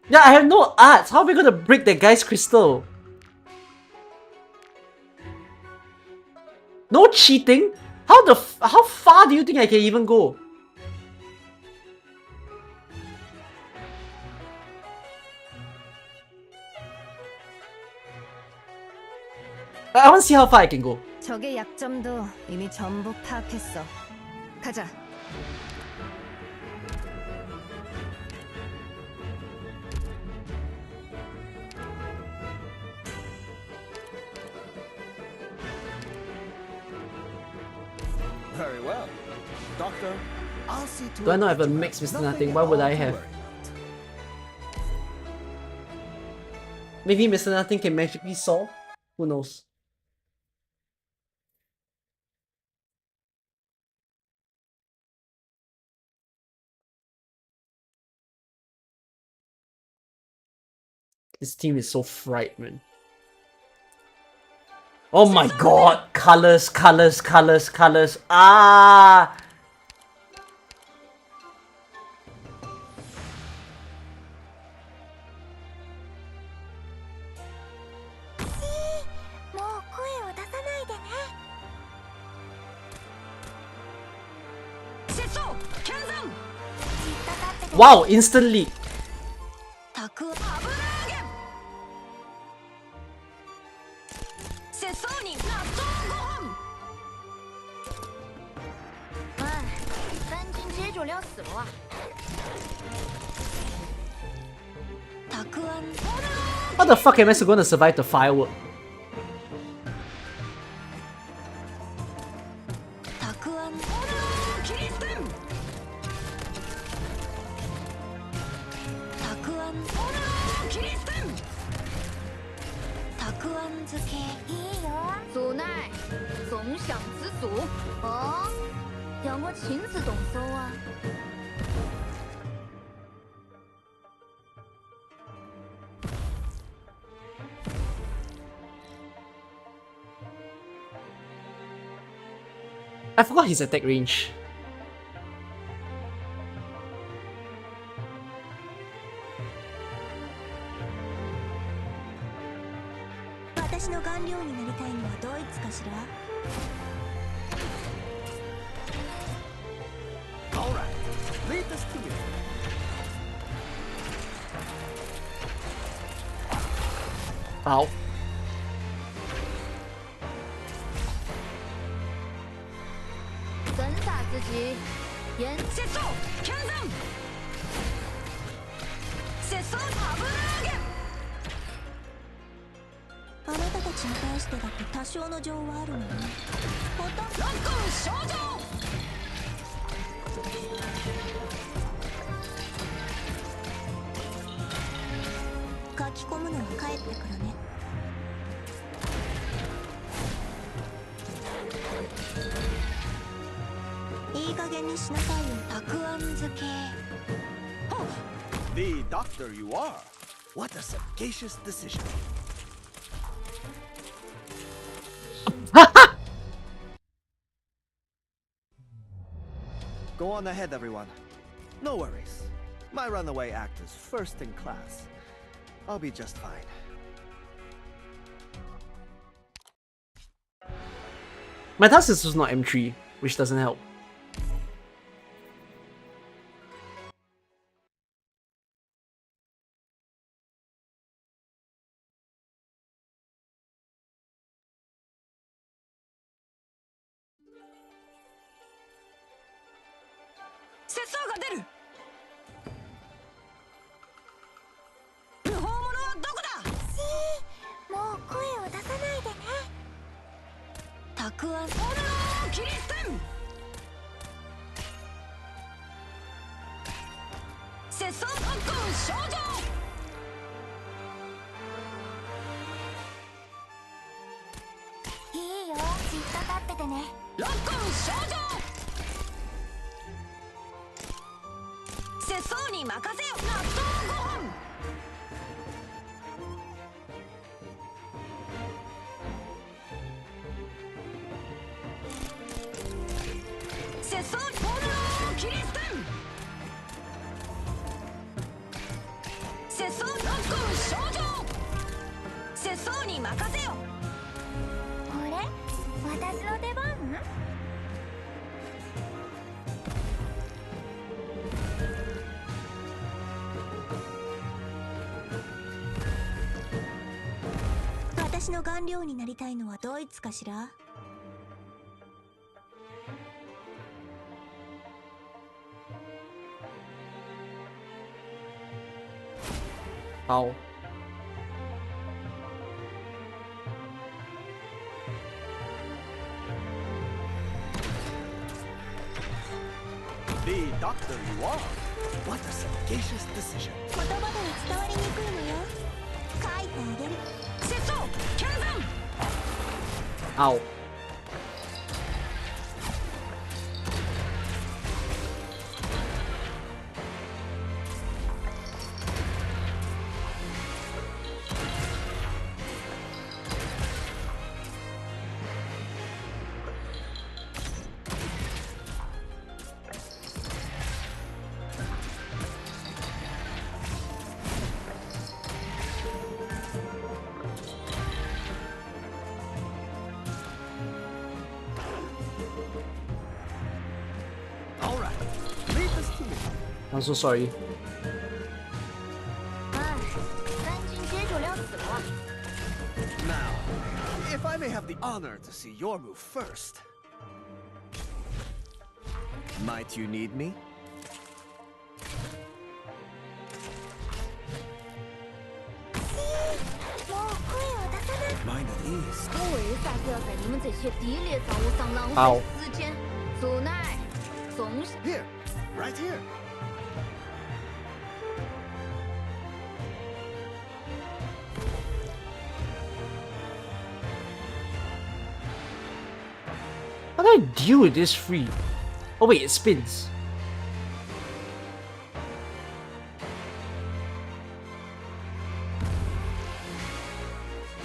Yeah, I have no arts. How am I gonna break that guy's crystal? No cheating? How far do you think I can even go? I want to see how far I can go. 적의 약점도 이미 전부 파악했어. 가자. Very well. Doctor, I'll see to Do I it not that have a you mix, Mr. nothing Nothing? at Why would all I to have? worry about. Maybe Mr. Nothing can magically solve? Who knows? This team is so fried, man. Oh my god! Colors, colors, colors, colors. Ah! Wow! Instantly! たく油揚げ節操に納豆ご飯哎，三斤接就撂死了啊！ たくあん How the fuck am I going to survive the firework? たくあんキリステンたくあんキリステンたくあん漬けいいよ。祖奈，总想知足。哦，有没亲自动手啊？ I forgot his attack range. 私の顔料になりたいのはドイツかしら？ All right, leave this to me. Ow. 真傻自己，严節操キャンザン節操油揚げあなたたちに対してだって多少の情はあるのよ。ほとんどロックン少女書き込むのは帰ってくるね。いい加減にしなさいよ。たくあん漬け The doctor you are. What a sagacious decision. Go on ahead, everyone. No worries. My runaway act is first in class. I'll be just fine. My task is just not M3, which doesn't help.節操が出る不法者はどこだもう声を出さないでね。たくあんキリステン節操ロックン少女いいよ、じっと立っててね。ロックン少女節操に任せよ納豆ご飯節操キリステン節操ロックン少女節操に任せよこれ、私の出番？私私の顔料になりたいのはドイツかしら？How? The doctor you are. What a sagacious decision. 言葉では伝わりにくいのよ。書いてあげる。節操剣山 Ow. All right, leave this to me. I'm so sorry. 哎，赶紧解决了事吧。 Now, if I may have the honor to see your move first. Might you need me? もう声を出さない。 Mind at ease. 我为啥子要在你们这些低劣造物上浪好费时间？祖奶，送下。 Here, right here. How do I deal with this free? Oh wait, it spins.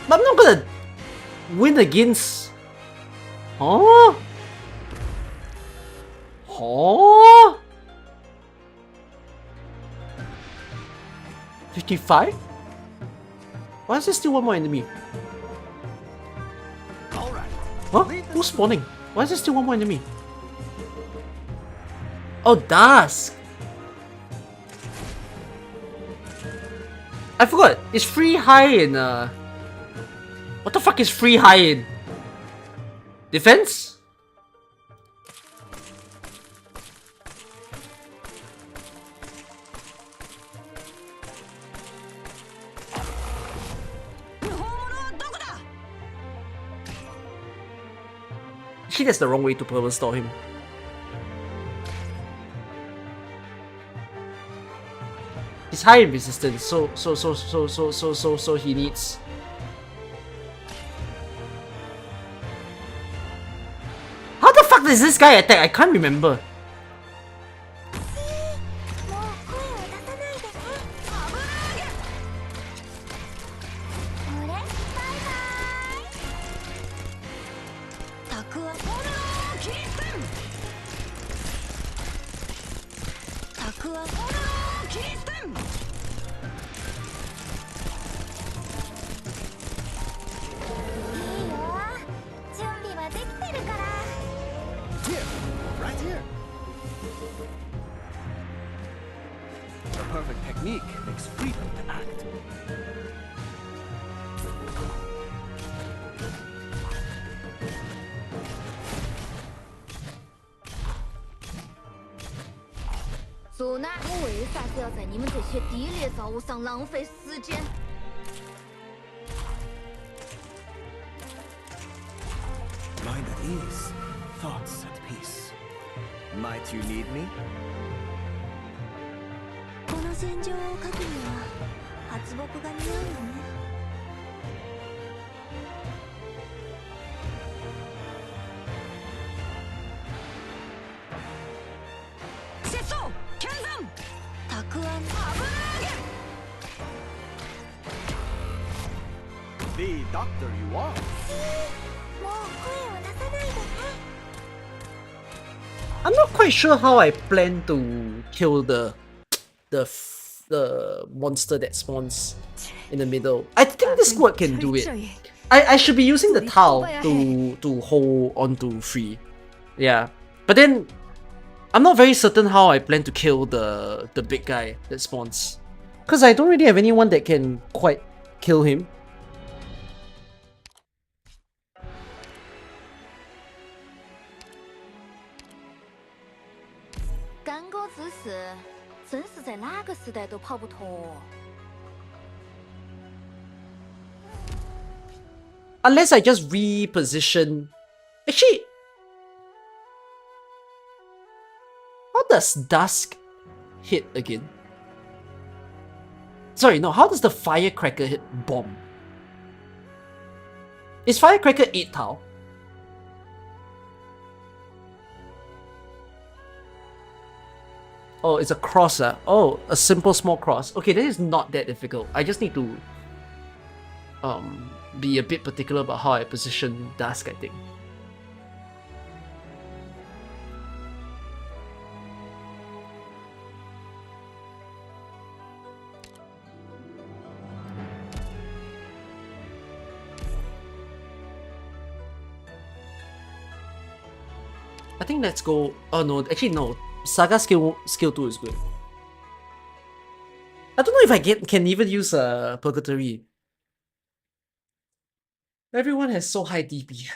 But I'm not gonna win against... Huh? Huh? 55? Why is there still one more enemy? All right. Huh? Who's spawning? Why is there still one more enemy? Oh, Dusk! I forgot. It's free high in what the fuck is free high in? Defense? Actually, that's the wrong way to purple store him. He's high in resistance, so he needs. How the fuck does this guy attack? I can't remember. もう声を出さないでね。俺、バイバイ。たくあん。たくあん。いいよ。準備はできてるから。 Here, right here. The perfect technique makes freedom to act.祖奶，我为啥子要在你们这些低劣造物上浪费时间？ Mind at ease, thoughts at peace. Might you need me? この戦場を描くには発木が似合うよね。 節操剣山たくあん。 The doctor you are. もう声を出さないでね。 I'm not quite sure how I plan to kill the monster that spawns in the middle. I think the squad can do it. I should be using the towel to hold onto free. Yeah. But then I'm not very certain how I plan to kill the big guy that spawns. Cause I don't really have anyone that can quite kill him. 子真是在哪个时代都跑不脱。 Unless I just reposition. Actually, how does Dusk hit again? Sorry, no, how does the firecracker hit bomb? Is firecracker 8 tau? Oh, it's a cross. Oh, a simple small cross. Okay, that is not that difficult. I just need to be a bit particular about how I position Dusk, I think. I think let's go. Oh no, actually no. Saga skill 2 is good. I don't know if I can even use Purgatory. Everyone has so high DP.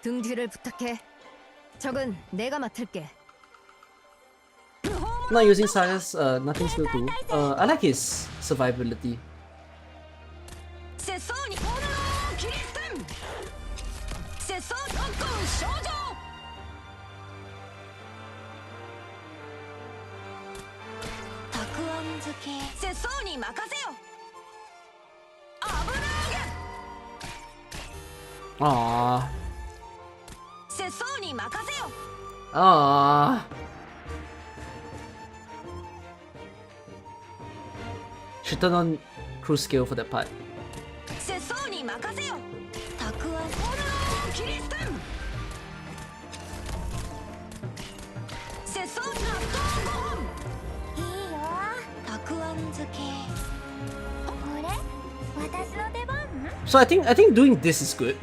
등뒤를 부탁해. 적은 내가 맡을게. Not using Saga's nothing skill 2. I like his survivability. Aww. Aww. Should turn on crew skill for that part. So I think doing this is good.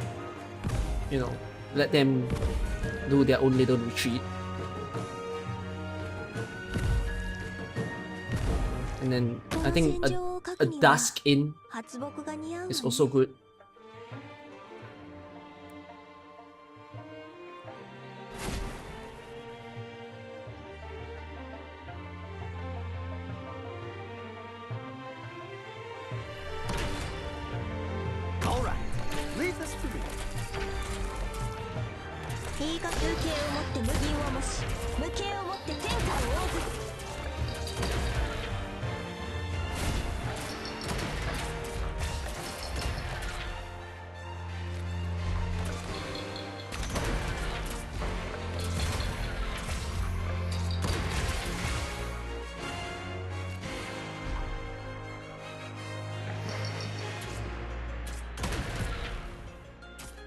You know, let them do their own little retreat. And then I think a dusk in is also good. Alright, leave this to me. いいか風景をもって無銀を模し無形をもって天下を仰ぐ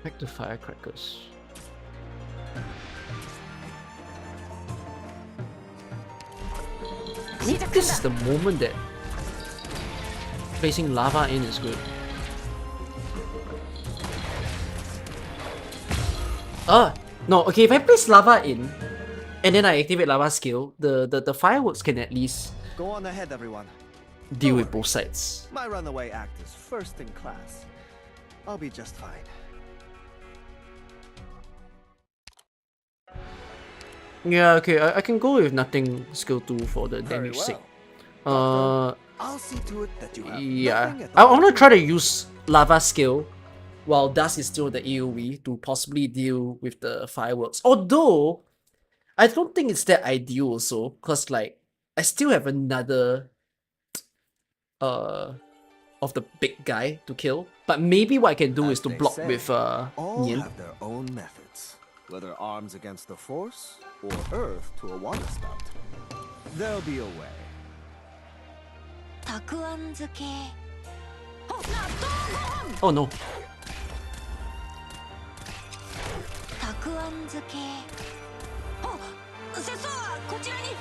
Back to firecrackers. I think this is the moment that placing lava in is good. No, okay, if I place lava in and then I activate lava skill, the fireworks can at least Go on ahead, everyone. deal with both sides. My runaway act is first in class. I'll be just fine. Yeah, okay, I can go with nothing skill 2 for the Very damage sake. I'll see to it that you have Yeah. nothing at I all want to to try to do. use lava skill while Dust is still the AoE to possibly deal with the fireworks. Although, I don't think it's that ideal also, because like, I still have another of the big guy to kill. But maybe what I can do As is to they block say, with all Nian. have their own methods, whether arms against the force or earth to a water spout. There'll be a way. たくあん漬け Oh no. たくあん漬け節操はこちらに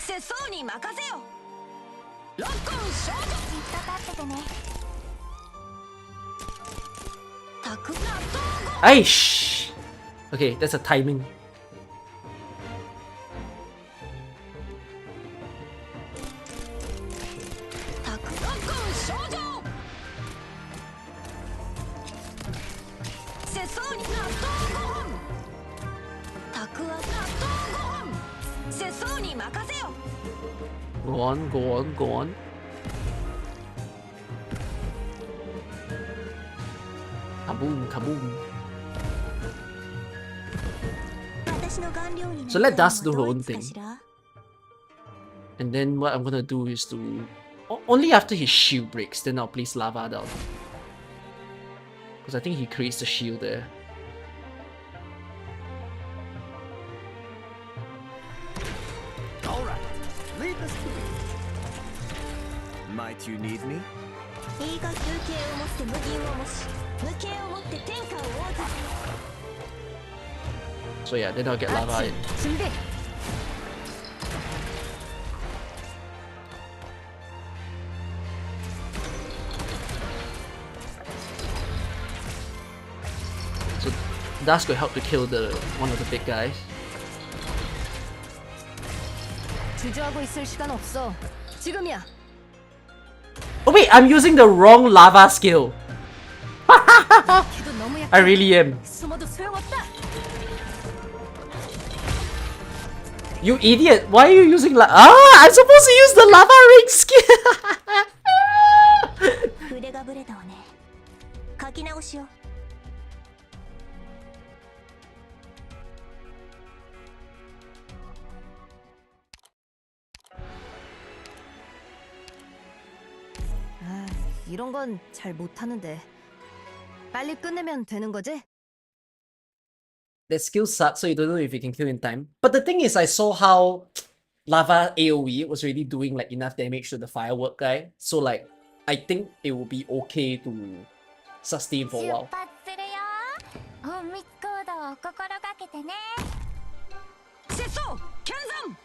節操に任せよロックン少女じっと立っててねたく Aish! Okay, that's a timing. ロックン少女節操に納豆5本たくあん納豆5本節操に任せよ Go on, go on, go on. Kaboom, kaboom. So let Dusk do her own thing. And then what I'm gonna do is to... Only after his shield breaks, then I'll place lava down. Because I think he creates the shield there. Alright, leave this to me. Might you need me? So yeah, then I'll get lava in. So Dusk will help to kill one of the big guys. Oh wait, I'm using the wrong lava skill. I really am. You idiot! Why are you using I'm supposed to use the lava ring skill! 이런 건 잘 못하는데. 빨리 끝내면 되는 거지? That skill sucks, so you don't know if you can kill in time. But the thing is, I saw how lava AoE was really doing like enough damage to the firework guy. So like, I think it will be okay to sustain for a while. 節操剣山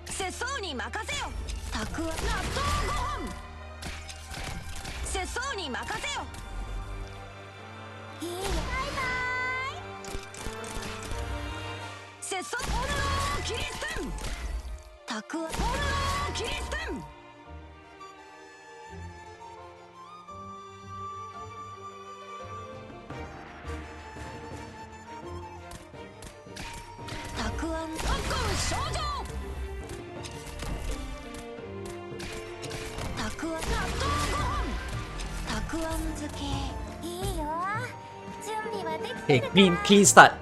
節操に任せよたくあん納豆5本節操に任せよいいよバイバイ節操炎のキリステンたくあん炎のキリステンたくあん特訓症状たくあん納豆5本たくあん漬けいいよ準備はできて Hey, る clean start.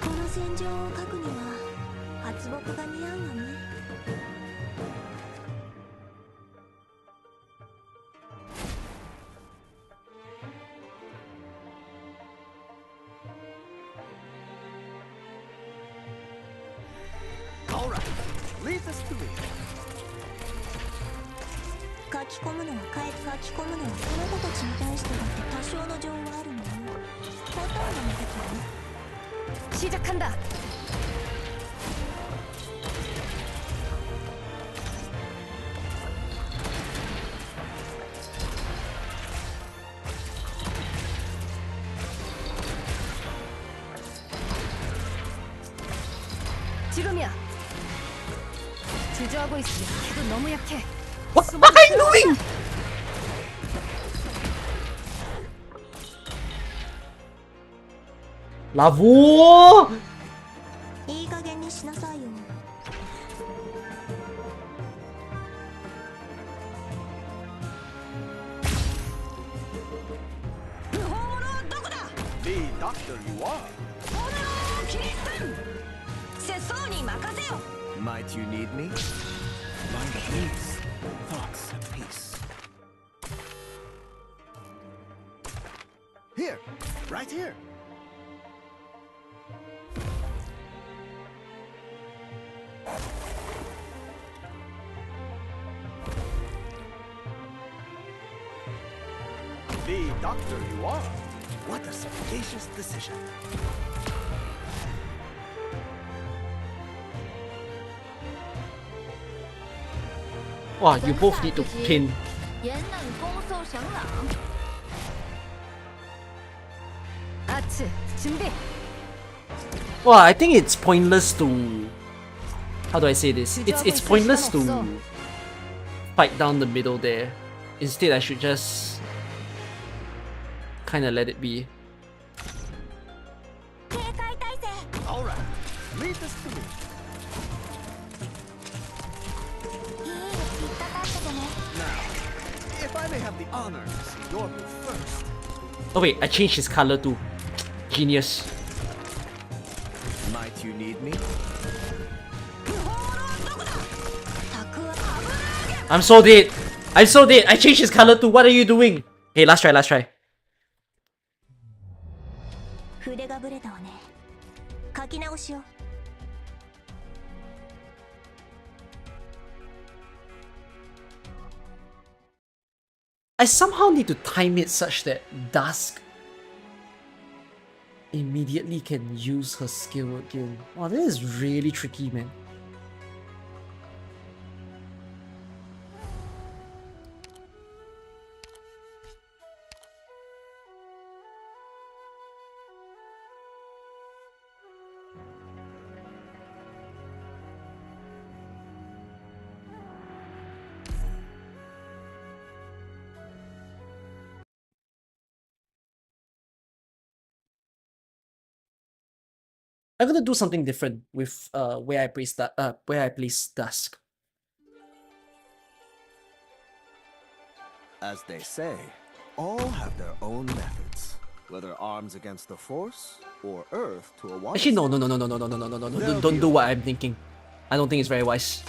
この戦場を描くには発木が似合うわね。Alright, leave this to me. 書き込むのは書き込むのはこの子たちに対してだって多少の情はあるのよ。ほとんどの時はね。시작한다. 지금이야. 주저하고 있으면 걔도 너무 약해. What am I doing? Lavo! いい加減にしなさいよ。不法者はどこだ The doctor you are. 炎のキリステン節操に任せよ Might you need me? My peace, thoughts and peace. Here, right here. The doctor you are. What a sagacious decision. Wow, you both need to pin. 严能攻受神朗， 아츠 준비. Well, I think it's pointless to... How do I say this? It's pointless to fight down the middle there. Instead, I should just kind of let it be. Alright, leave this to me. Now, if I may have the honor to see your move first. Oh wait, I changed his color too. Genius. Might you need me? I'm so dead. I'm so dead. I changed his color too. What are you doing? Okay, last try, last try. 筆がブレたわね。書き直しよ。I somehow need to time it such that Dusk immediately can use her skill again. Wow, this is really tricky, man. I'm gonna do something different with where I place Dusk. As they say, all have their own methods. Whether arms against the force or earth to a one. Actually, no. Don't do what I'm thinking. I don't think it's very wise.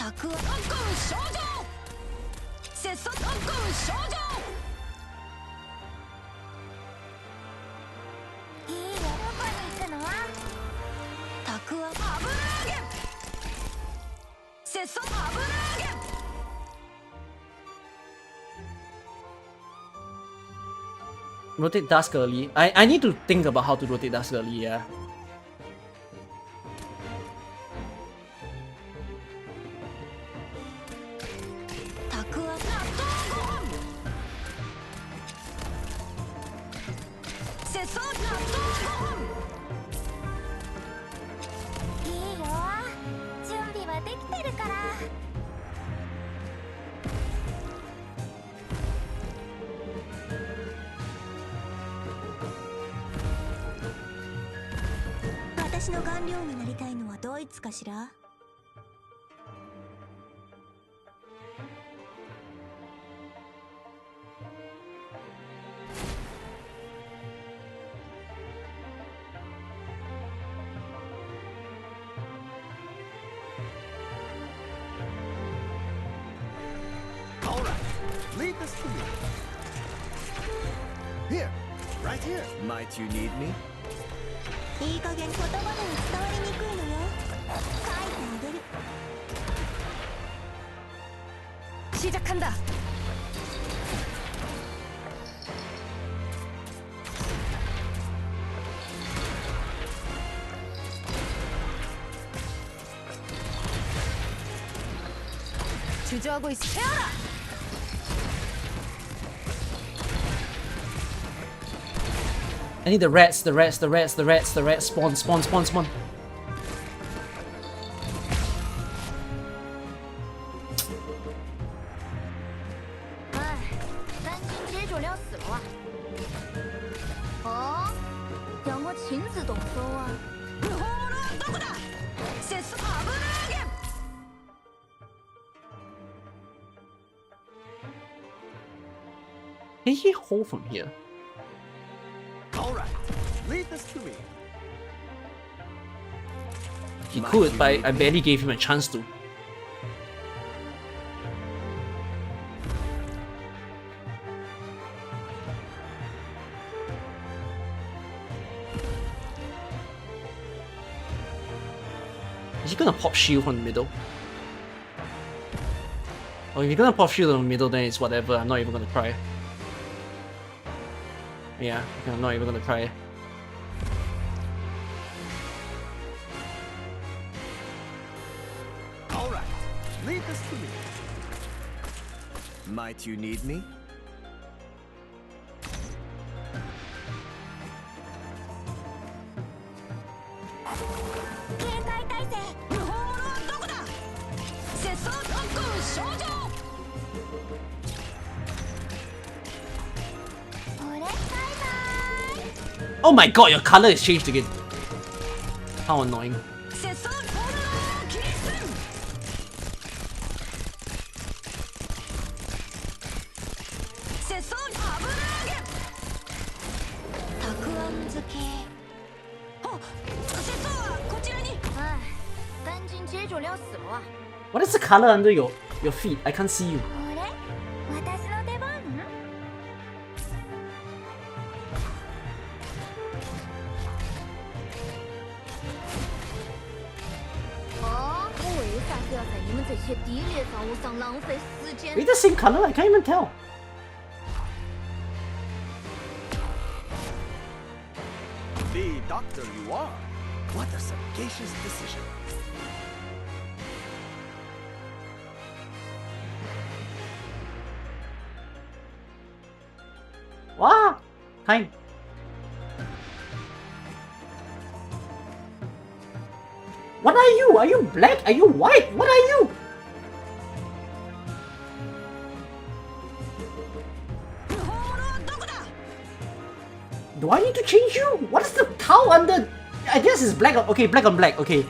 Rotate Dusk early. I need to think about how to rotate Dusk early, yeah. Leave this to me. Here, right here. Might you need me? いい加減言葉では伝わりにくいのよ。書いてあげる。시작한다. 주저하고 있어. 태어라. I need the rats, spawn. Can he hold from here? Alright, leave this to me. He could, but I barely gave him a chance to. Is he gonna pop shield from the middle? Oh, if you're gonna pop shield from the middle, then it's whatever. I'm not even gonna cry. Yeah, I'm not even gonna cry. Alright, leave this to me. Might you need me? Oh my god, your color is changed again. How annoying. What is the color under your feet? I can't see you. Are the same color? I can't even tell. The doctor you are. What a sagacious decision. Wow! Hi. What are you? Are you black? Are you white? What are you? Do I need to change you? What is the cow under? I guess it's black. Okay, black on black. Okay.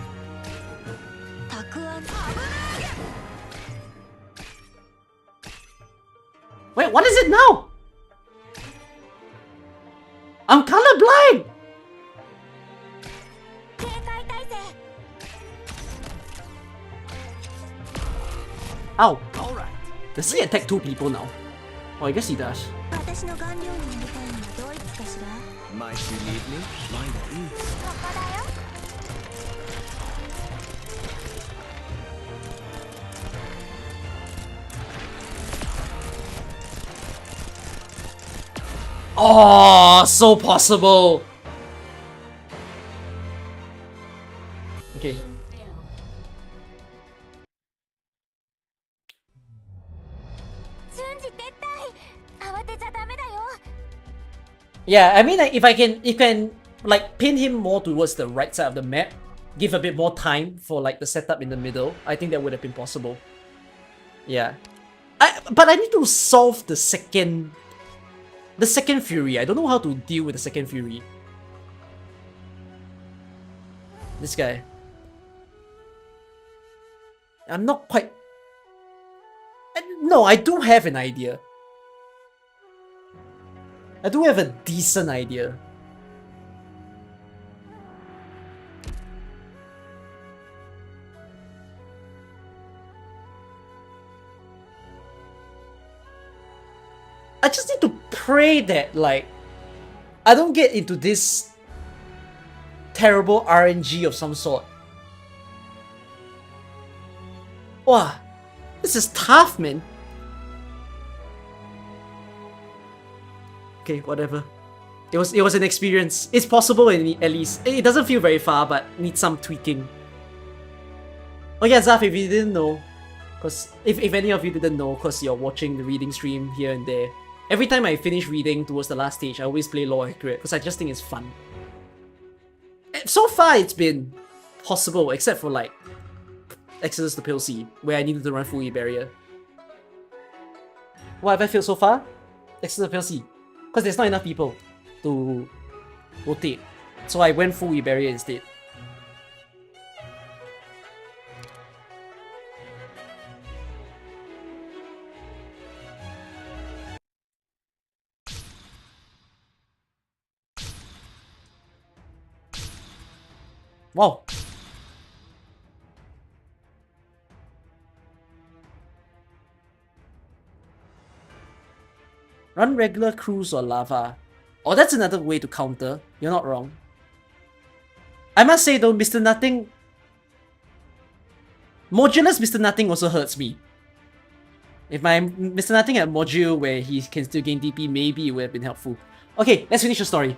Wait, what is it now? I'm colorblind! Ow. Alright. Does he attack two people now? Oh, I guess he does. Might you need me? Mine at ease. Oh, so possible. Okay. Yeah, I mean, like, if you can like pin him more towards the right side of the map, give a bit more time for like the setup in the middle, I think that would have been possible. Yeah, but I need to solve the second Fury. I don't know how to deal with the second Fury. This guy. I'm not quite... No, I do have an idea. I do have a decent idea. I just need to pray that, like, I don't get into this terrible RNG of some sort. Wow, this is tough, man. Okay, whatever. It was an experience. It's possible at least. It doesn't feel very far, but needs some tweaking. Oh yeah, Zaf, if you didn't know, because if any of you didn't know, because you're watching the reading stream here and there, every time I finish reading towards the last stage, I always play Law Accurate, because I just think it's fun. So far, it's been possible, except for like Exodus to Pale Sea, where I needed to run full E barrier. What have I failed so far? Exodus to Pale Sea. Because there's not enough people to rotate. So I went full E barrier instead. Wow. Run regular cruise or lava. Oh, that's another way to counter. You're not wrong. I must say though, Mr. Nothing... Modulus Mr. Nothing also hurts me. If my Mr. Nothing had a module where he can still gain DP, maybe it would have been helpful. Okay, let's finish the story.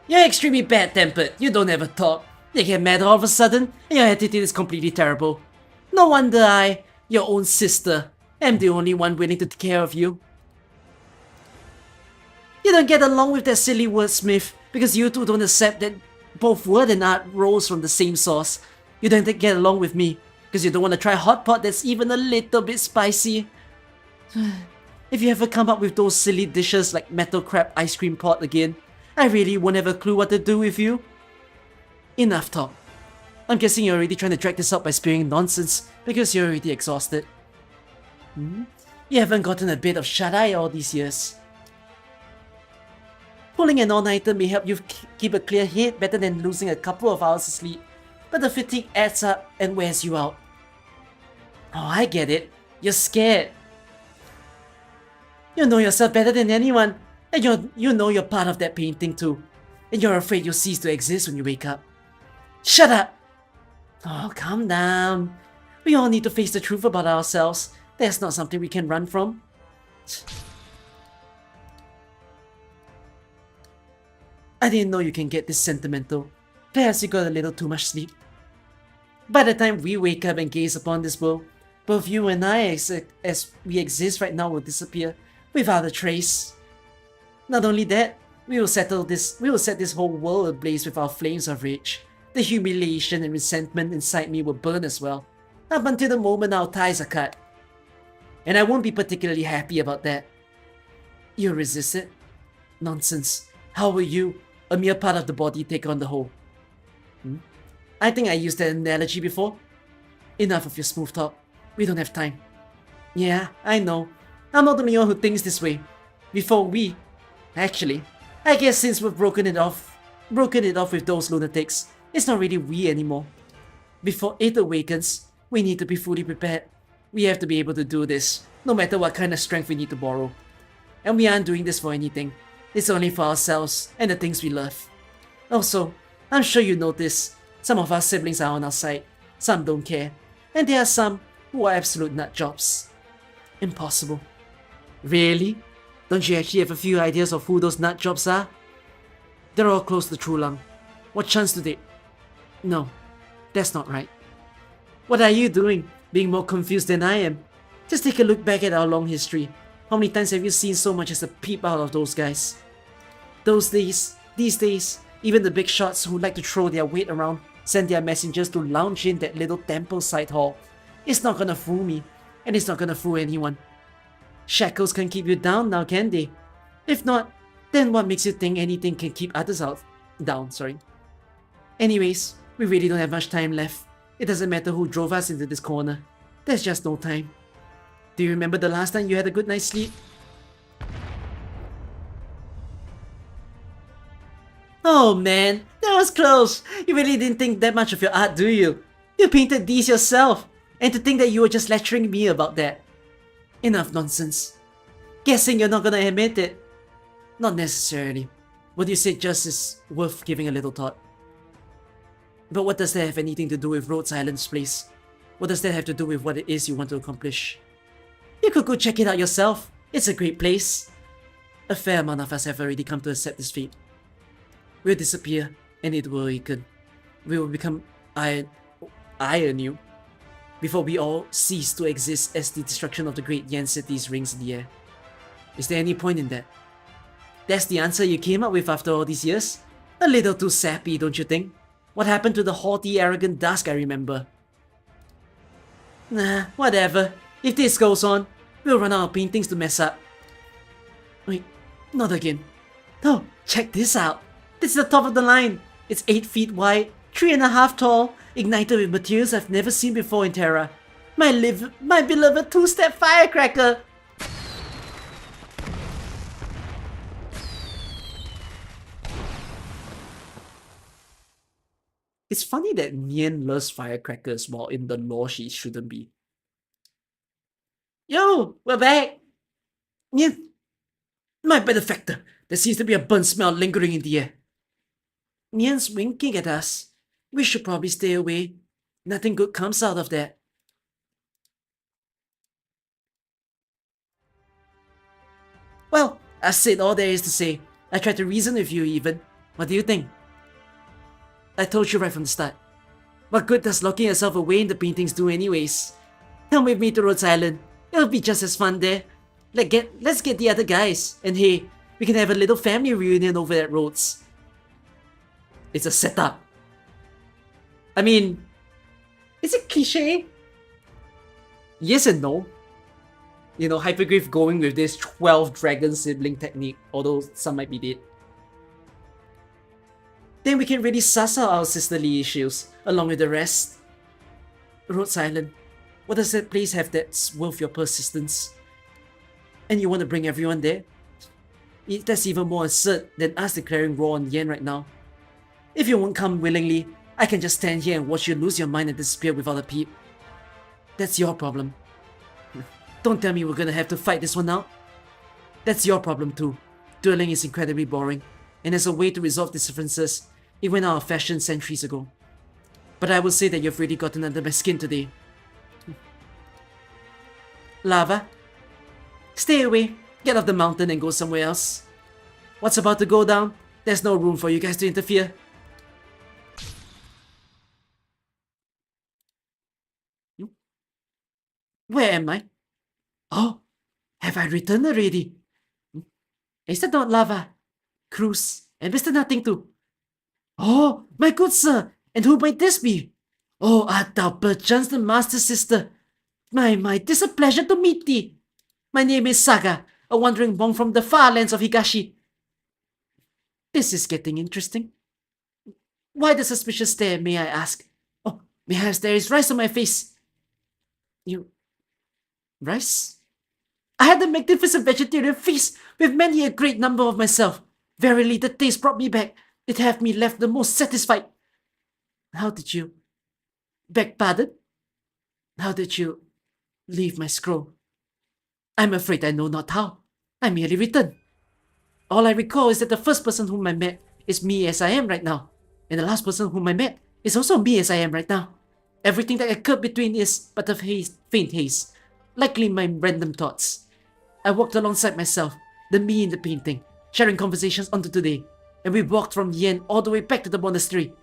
You're extremely bad-tempered. You don't ever talk. You get mad all of a sudden, and your attitude is completely terrible. No wonder I, your own sister, am the only one willing to take care of you. You don't get along with that silly wordsmith because you two don't accept that both word and art rose from the same source. You don't get along with me Because you don't want to try hot pot that's even a little bit spicy. If you ever come up with those silly dishes like metal crab ice cream pot again, I really won't have a clue what to do with you. Enough talk. I'm guessing you're already trying to drag this out by spewing nonsense because you're already exhausted. You haven't gotten a bit of shut-eye all these years. Pulling an all-nighter may help you keep a clear head better than losing a couple of hours of sleep, but the fatigue adds up and wears you out. Oh, I get it. You're scared. You know yourself better than anyone, and you know you're part of that painting too, and you're afraid you'll cease to exist when you wake up. Shut up! Oh, calm down. We all need to face the truth about ourselves. That's not something we can run from. I didn't know you can get this sentimental. Perhaps you got a little too much sleep. By the time we wake up and gaze upon this world, both you and I, as we exist right now, will disappear without a trace. Not only that, we will set this whole world ablaze with our flames of rage. The humiliation and resentment inside me will burn as well, up until the moment our ties are cut. And I won't be particularly happy about that. You'll resist it? Nonsense. How will you, a mere part of the body, take on the whole? I think I used that analogy before. Enough of your smooth talk. We don't have time. Yeah, I know. I'm not the only one who thinks this way. Actually, I guess since we've broken it off with those lunatics, it's not really we anymore. Before it awakens, we need to be fully prepared. We have to be able to do this, no matter what kind of strength we need to borrow. And we aren't doing this for anything. It's only for ourselves and the things we love. Also, I'm sure you notice, some of our siblings are on our side, some don't care, and there are some who are absolute nut jobs. Impossible. Really? Don't you actually have a few ideas of who those nut jobs are? They're all close to Trulang. What chance do they... No, that's not right. What are you doing? Being more confused than I am? Just take a look back at our long history. How many times have you seen so much as a peep out of those guys? These days, even the big shots who like to throw their weight around send their messengers to lounge in that little temple side hall. It's not gonna fool me, and it's not gonna fool anyone. Shackles can keep you down now, can they? If not, then what makes you think anything can keep others down? Anyways, we really don't have much time left. It doesn't matter who drove us into this corner. There's just no time. Do you remember the last time you had a good night's sleep? Oh man, that was close. You really didn't think that much of your art, do you? You painted these yourself. And to think that you were just lecturing me about that. Enough nonsense. Guessing you're not gonna admit it. Not necessarily. What you said just is worth giving a little thought. But what does that have anything to do with Rhodes Island's place? What does that have to do with what it is you want to accomplish? You could go check it out yourself. It's a great place. A fair amount of us have already come to accept this fate. We'll disappear, and it will awaken. We will become iron you, before we all cease to exist as the destruction of the great Yan cities rings in the air. Is there any point in that? That's the answer you came up with after all these years? A little too sappy, don't you think? What happened to the haughty, arrogant Dusk I remember? Nah, whatever. If this goes on, we'll run out of paintings to mess up. Wait, not again. No, check this out. This is the top of the line. It's 8 feet wide, 3.5 tall, ignited with materials I've never seen before in Terra. My beloved two-step firecracker! It's funny that Nian loves firecrackers while in the lore she shouldn't be. Yo, we're back! Nian! My benefactor! There seems to be a burnt smell lingering in the air. Nian's winking at us. We should probably stay away. Nothing good comes out of that. Well, I said all there is to say. I tried to reason with you even. What do you think? I told you right from the start. What good does locking yourself away in the paintings do anyways? Come with me to Rhodes Island. It'll be just as fun there. Let's get the other guys. And hey, we can have a little family reunion over at Rhodes. It's a setup. I mean, is it cliche? Yes and no. You know, Hypergrave going with this 12 dragon sibling technique, although some might be dead. Then we can really suss out our sisterly issues, along with the rest. Rhodes Island. What does that place have that's worth your persistence? And you want to bring everyone there? That's even more absurd than us declaring war on Yen right now. If you won't come willingly, I can just stand here and watch you lose your mind and disappear without a peep. That's your problem. Don't tell me we're gonna have to fight this one out. That's your problem too. Dueling is incredibly boring, and as a way to resolve these differences, it went out of fashion centuries ago. But I will say that you've really gotten under my skin today. Lava? Stay away, get off the mountain and go somewhere else. What's about to go down? There's no room for you guys to interfere. Where am I? Oh, have I returned already? Is that not Lava? Cruz, and Mr. Nothing too. Oh, my good sir, and who might this be? Oh, art thou perchance the master sister? My, 'tis a pleasure to meet thee. My name is Saga, a wandering monk from the far lands of Higashi. This is getting interesting. Why the suspicious stare, may I ask? Oh, perhaps there is rice on my face. You... rice? I had a magnificent vegetarian feast with many a great number of myself. Verily, the taste brought me back. It hath me left the most satisfied. How did you... beg pardon? How did you... leave my scroll? I'm afraid I know not how. I merely returned. All I recall is that the first person whom I met is me as I am right now, and the last person whom I met is also me as I am right now. Everything that occurred between is but a faint haze, likely my random thoughts. I walked alongside myself, the me in the painting, sharing conversations onto today, and we walked from Yen all the way back to the monastery.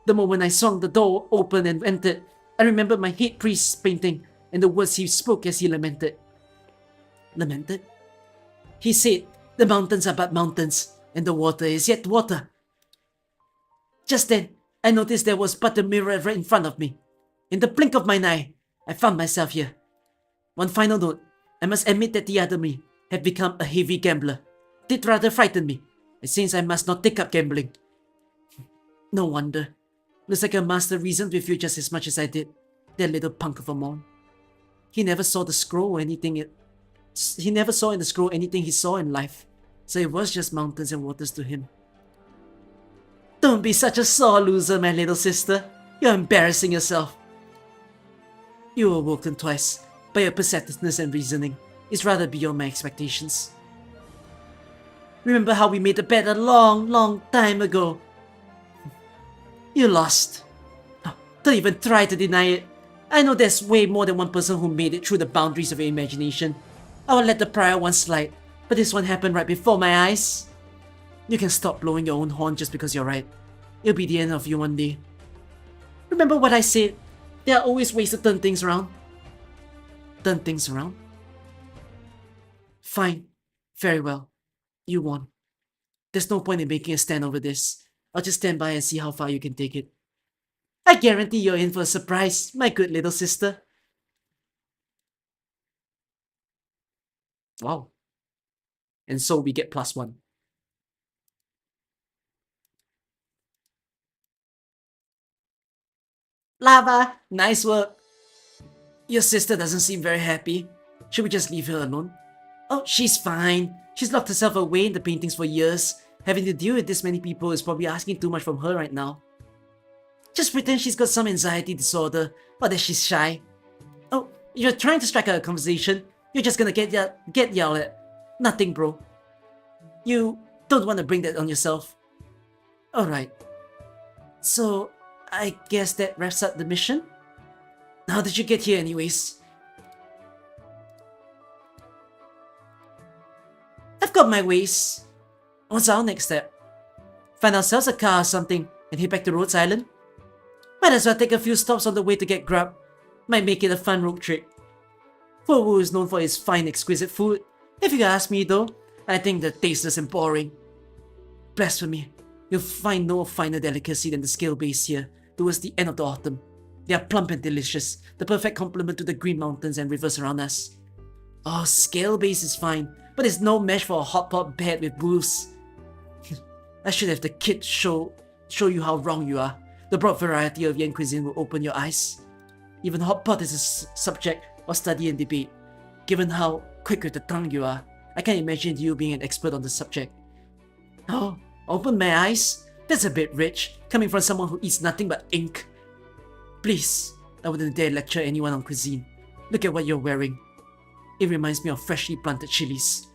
The moment I saw the door open and entered, I remembered my head priest's painting and the words he spoke as he lamented. Lamented? He said, the mountains are but mountains, and the water is yet water. Just then, I noticed there was but a mirror right in front of me. In the blink of mine eye, I found myself here. One final note, I must admit that the other me had become a heavy gambler. It rather frightened me, and since I must not take up gambling. No wonder. Looks like a master reasoned with you just as much as I did. That little punk of a mon. He never saw the scroll or anything he never saw in the scroll anything he saw in life, so it was just mountains and waters to him. Don't be such a sore loser, my little sister. You're embarrassing yourself. You were woken twice, but your perceptiveness and reasoning is rather beyond my expectations. Remember how we made the bet a long time ago? You lost. Oh, don't even try to deny it. I know there's way more than one person who made it through the boundaries of your imagination. I will let the prior one slide, but this one happened right before my eyes. You can stop blowing your own horn just because you're right. It'll be the end of you one day. Remember what I said? There are always ways to turn things around. Turn things around? Fine. Very well. You won. There's no point in making a stand over this. I'll just stand by and see how far you can take it. I guarantee you're in for a surprise, my good little sister. Wow. And so we get +1. Lava, nice work. Your sister doesn't seem very happy. Should we just leave her alone? Oh, she's fine. She's locked herself away in the paintings for years. Having to deal with this many people is probably asking too much from her right now. Just pretend she's got some anxiety disorder, or that she's shy. Oh, you're trying to strike out a conversation. You're just gonna get yelled at. Nothing, bro. You don't want to bring that on yourself. Alright. So, I guess that wraps up the mission? How did you get here anyways? I've got my ways. What's our next step? Find ourselves a car or something and head back to Rhodes Island? Might as well take a few stops on the way to get grub. Might make it a fun road trip. Fuwu is known for its fine exquisite food. If you ask me though, I think the tasteless and boring. Blasphemy. You'll find no finer delicacy than the scale base here towards the end of the autumn. They are plump and delicious, the perfect complement to the green mountains and rivers around us. Oh, scale base is fine, but it's no match for a hot pot bed with booths. I should have the kid show you how wrong you are. The broad variety of Yen cuisine will open your eyes. Even hot pot is a subject of study and debate. Given how quick with the tongue you are, I can't imagine you being an expert on the subject. Oh, open my eyes? That's a bit rich, coming from someone who eats nothing but ink. Please, I wouldn't dare lecture anyone on cuisine. Look at what you're wearing. It reminds me of freshly planted chilies.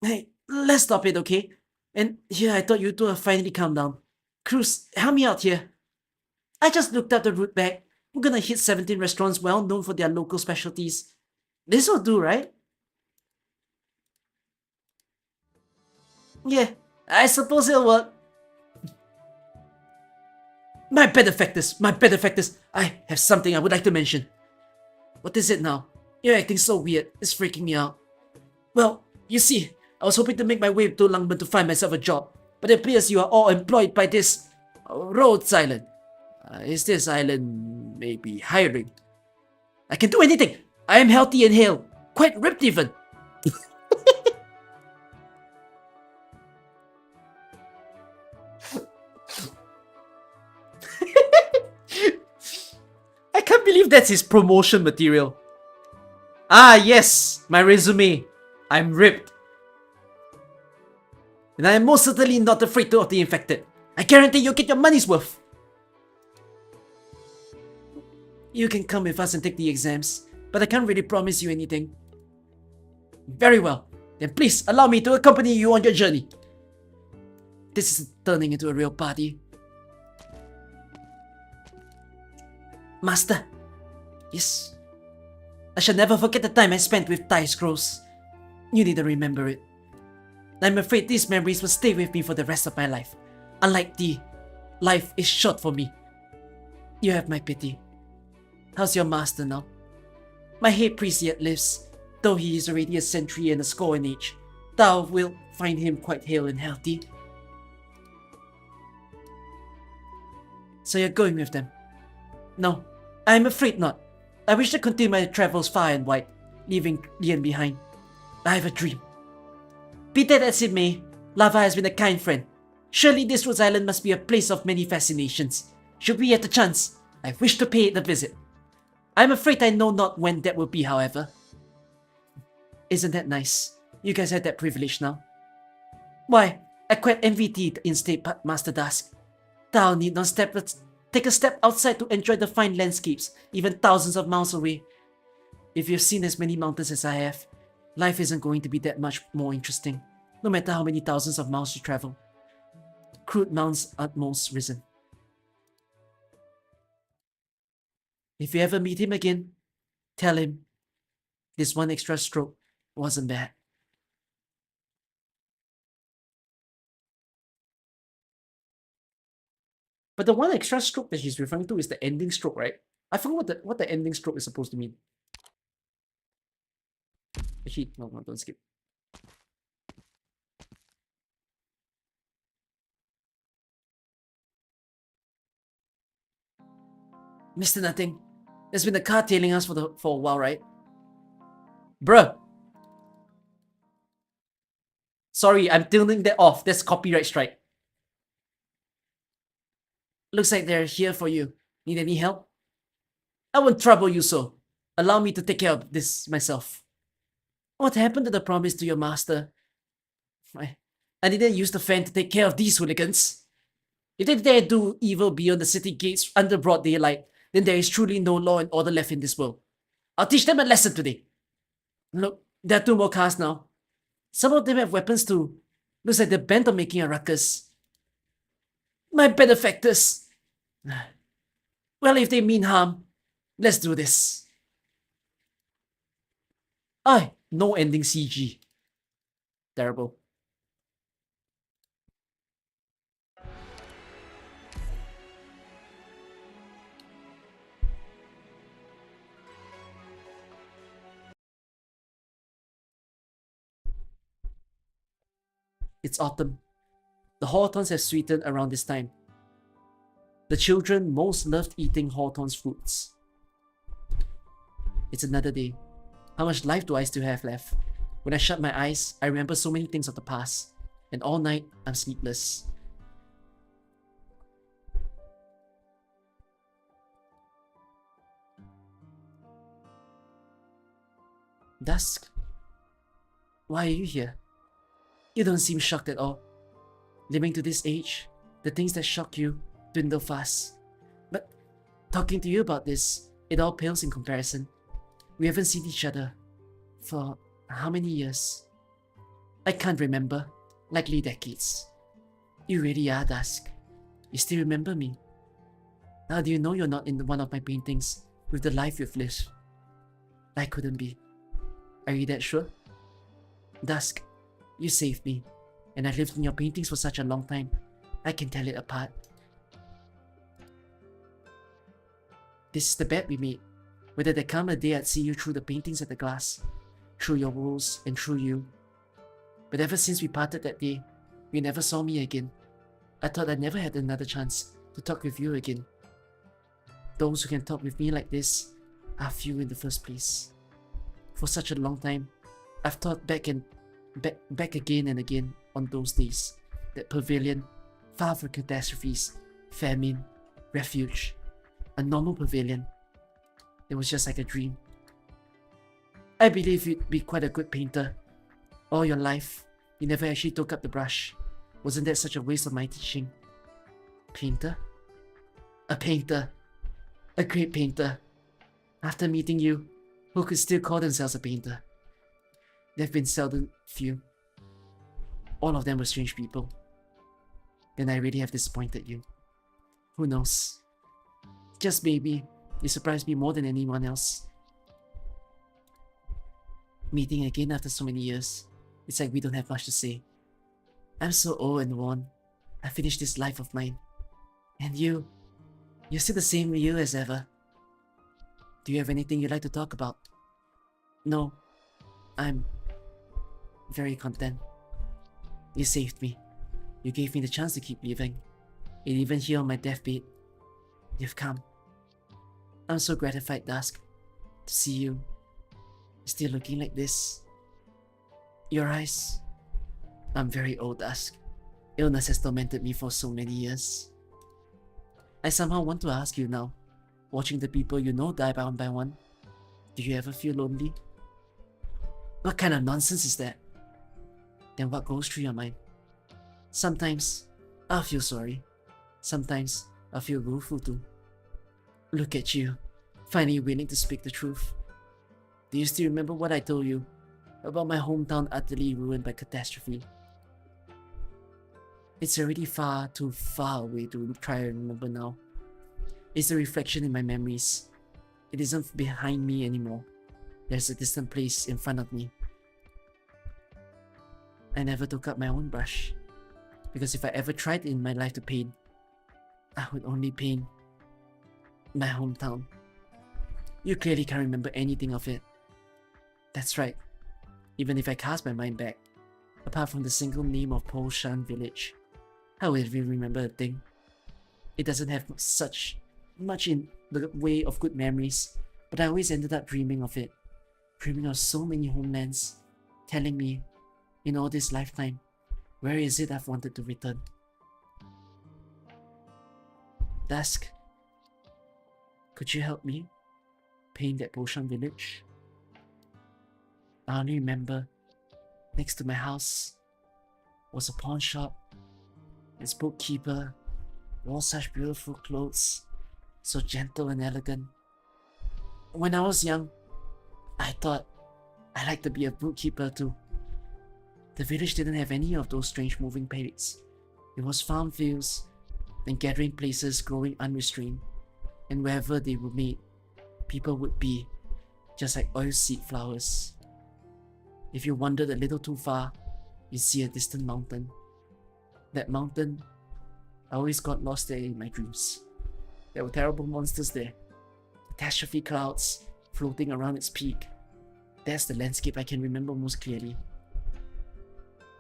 Hey, let's stop it, okay? And yeah, I thought you two have finally calmed down. Cruz, help me out here. I just looked up the route back. We're gonna hit 17 restaurants well known for their local specialties. This will do, right? Yeah, I suppose it'll work. My benefactors, I have something I would like to mention. What is it now? You're acting so weird, it's freaking me out. Well, you see, I was hoping to make my way to Langban to find myself a job, but it appears you are all employed by this Rhodes Island. Is this island maybe hiring? I can do anything! I am healthy and hale, quite ripped even. I can't believe that's his promotion material. Ah yes, my resume. I'm ripped. And I am most certainly not afraid of the infected. I guarantee you'll get your money's worth. You can come with us and take the exams, but I can't really promise you anything. Very well, then please allow me to accompany you on your journey. This is turning into a real party. Master. Yes. I shall never forget the time I spent with Thai scrolls. You need to remember it. I'm afraid these memories will stay with me for the rest of my life. Unlike thee, life is short for me. You have my pity. How's your master now? My head priest yet lives, though he is already a century and a score in age. Thou wilt find him quite hale and healthy. So you're going with them? No, I'm afraid not. I wish to continue my travels far and wide, leaving Lian behind. I have a dream. Be that as it may, Lava has been a kind friend. Surely this Rhodes Island must be a place of many fascinations. Should we get the chance, I wish to pay it a visit. I'm afraid I know not when that will be, however. Isn't that nice? You guys have that privilege now. Why, I quite envy thee instead, Master Dusk. Thou need not take a step outside to enjoy the fine landscapes, even thousands of miles away. If you've seen as many mountains as I have, life isn't going to be that much more interesting, no matter how many thousands of miles you travel. Crude mounts utmost risen. If you ever meet him again, tell him this one extra stroke wasn't bad. But the one extra stroke that she's referring to is the ending stroke, right? I forgot what the ending stroke is supposed to mean. Actually, no, don't skip. Mr. Nothing, there's been a car tailing us for a while, right? Bruh. Sorry, I'm turning that off. That's copyright strike. Looks like they're here for you. Need any help? I won't trouble you so. Allow me to take care of this myself. What happened to the promise to your master? I didn't use the fan to take care of these hooligans. If they dare do evil beyond the city gates under broad daylight, then there is truly no law and order left in this world. I'll teach them a lesson today. Look, there are 2 more cars now. Some of them have weapons too. Looks like they're bent on making a ruckus. My benefactors. Well, if they mean harm, let's do this. Aye, no ending CG. Terrible. It's autumn. The hawthorns have sweetened around this time, The children most loved eating Hawthorne's fruits. It's another day. How much life do I still have left? When I shut my eyes, I remember so many things of the past, and all night I'm sleepless. Dusk? Why are you here? You don't seem shocked at all. Living to this age, the things that shock you dwindle fast. But talking to you about this, it all pales in comparison. We haven't seen each other for how many years? I can't remember. Likely decades. You really are, Dusk. You still remember me. How do you know you're not in one of my paintings with the life you've lived? I couldn't be. Are you that sure? Dusk, you saved me, and I've lived in your paintings for such a long time. I can tell it apart. This is the bet we made. Whether there come a day I'd see you through the paintings at the glass, through your rules and through you. But ever since we parted that day, you never saw me again. I thought I never had another chance to talk with you again. Those who can talk with me like this are few in the first place. For such a long time, I've thought back again and again on those days. That pavilion, far from catastrophes, famine, refuge. A normal pavilion. It was just like a dream. I believe you'd be quite a good painter. All your life, you never actually took up the brush. Wasn't that such a waste of my teaching? Painter? A painter. A great painter. After meeting you, who could still call themselves a painter? There've been seldom few. All of them were strange people. Then I really have disappointed you. Who knows? Just maybe, you surprised me more than anyone else. Meeting again after so many years, it's like we don't have much to say. I'm so old and worn. I finished this life of mine. And you're still the same you as ever. Do you have anything you'd like to talk about? No, I'm very content. You saved me. You gave me the chance to keep living. And even here on my deathbed, you've come. I'm so gratified, Dusk, to see you still looking like this. Your eyes. I'm very old, Dusk. Illness has tormented me for so many years. I somehow want to ask you now, watching the people you know die one by one, do you ever feel lonely? What kind of nonsense is that? Then what goes through your mind? Sometimes, I'll feel sorry. Sometimes, I'll feel rueful too. Look at you, finally willing to speak the truth. Do you still remember what I told you about my hometown utterly ruined by catastrophe? It's already far too far away to try and remember now. It's a reflection in my memories. It isn't behind me anymore. There's a distant place in front of me. I never took up my own brush, because if I ever tried in my life to paint, I would only paint my hometown. You clearly can't remember anything of it. That's right. Even if I cast my mind back, apart from the single name of Po Shan village, how would we remember a thing? It doesn't have such much in the way of good memories, but I always ended up dreaming of it. Dreaming of so many homelands, telling me, in all this lifetime, where is it I've wanted to return? Dusk, could you help me paint that Po Shan village? I only remember next to my house was a pawn shop. Its bookkeeper wore such beautiful clothes, so gentle and elegant. When I was young, I thought I'd like to be a bookkeeper too. The village didn't have any of those strange moving paths. It was farm fields and gathering places growing unrestrained, and wherever they were made, people would be, just like oilseed flowers. If you wandered a little too far, you'd see a distant mountain. That mountain, I always got lost there in my dreams. There were terrible monsters there. Catastrophe clouds floating around its peak. That's the landscape I can remember most clearly.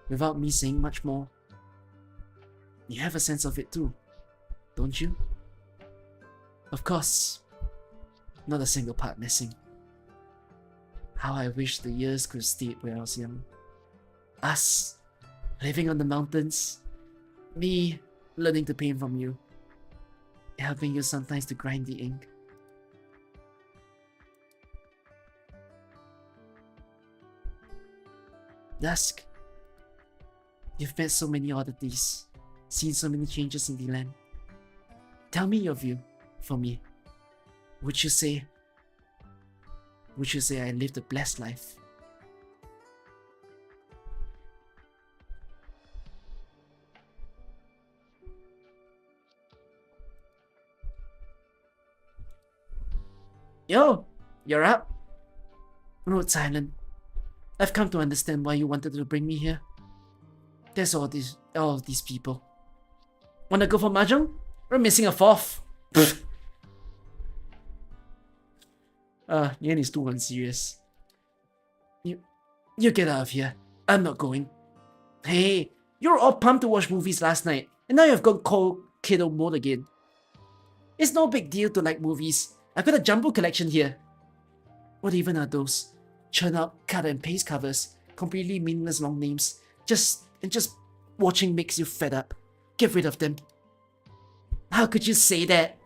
Without me saying much more, you have a sense of it too, don't you? Of course, not a single part missing. How I wish the years could stay when I was young. Us, living on the mountains. Me, learning to paint from you. Helping you sometimes to grind the ink. Dusk, you've met so many oddities, seen so many changes in the land. Tell me your view, for me. Would you say I lived a blessed life? Yo, you're up. Rhode Island. I've come to understand why you wanted to bring me here. There's all of these people. Wanna go for mahjong? We're missing a fourth. Yan is too unserious. You get out of here. I'm not going. Hey, you were all pumped to watch movies last night, and now you've gone cold kiddo mode again. It's no big deal to like movies. I've got a jumbo collection here. What even are those? Churn out, cut and paste covers, completely meaningless long names. Just watching makes you fed up. Get rid of them. How could you say that?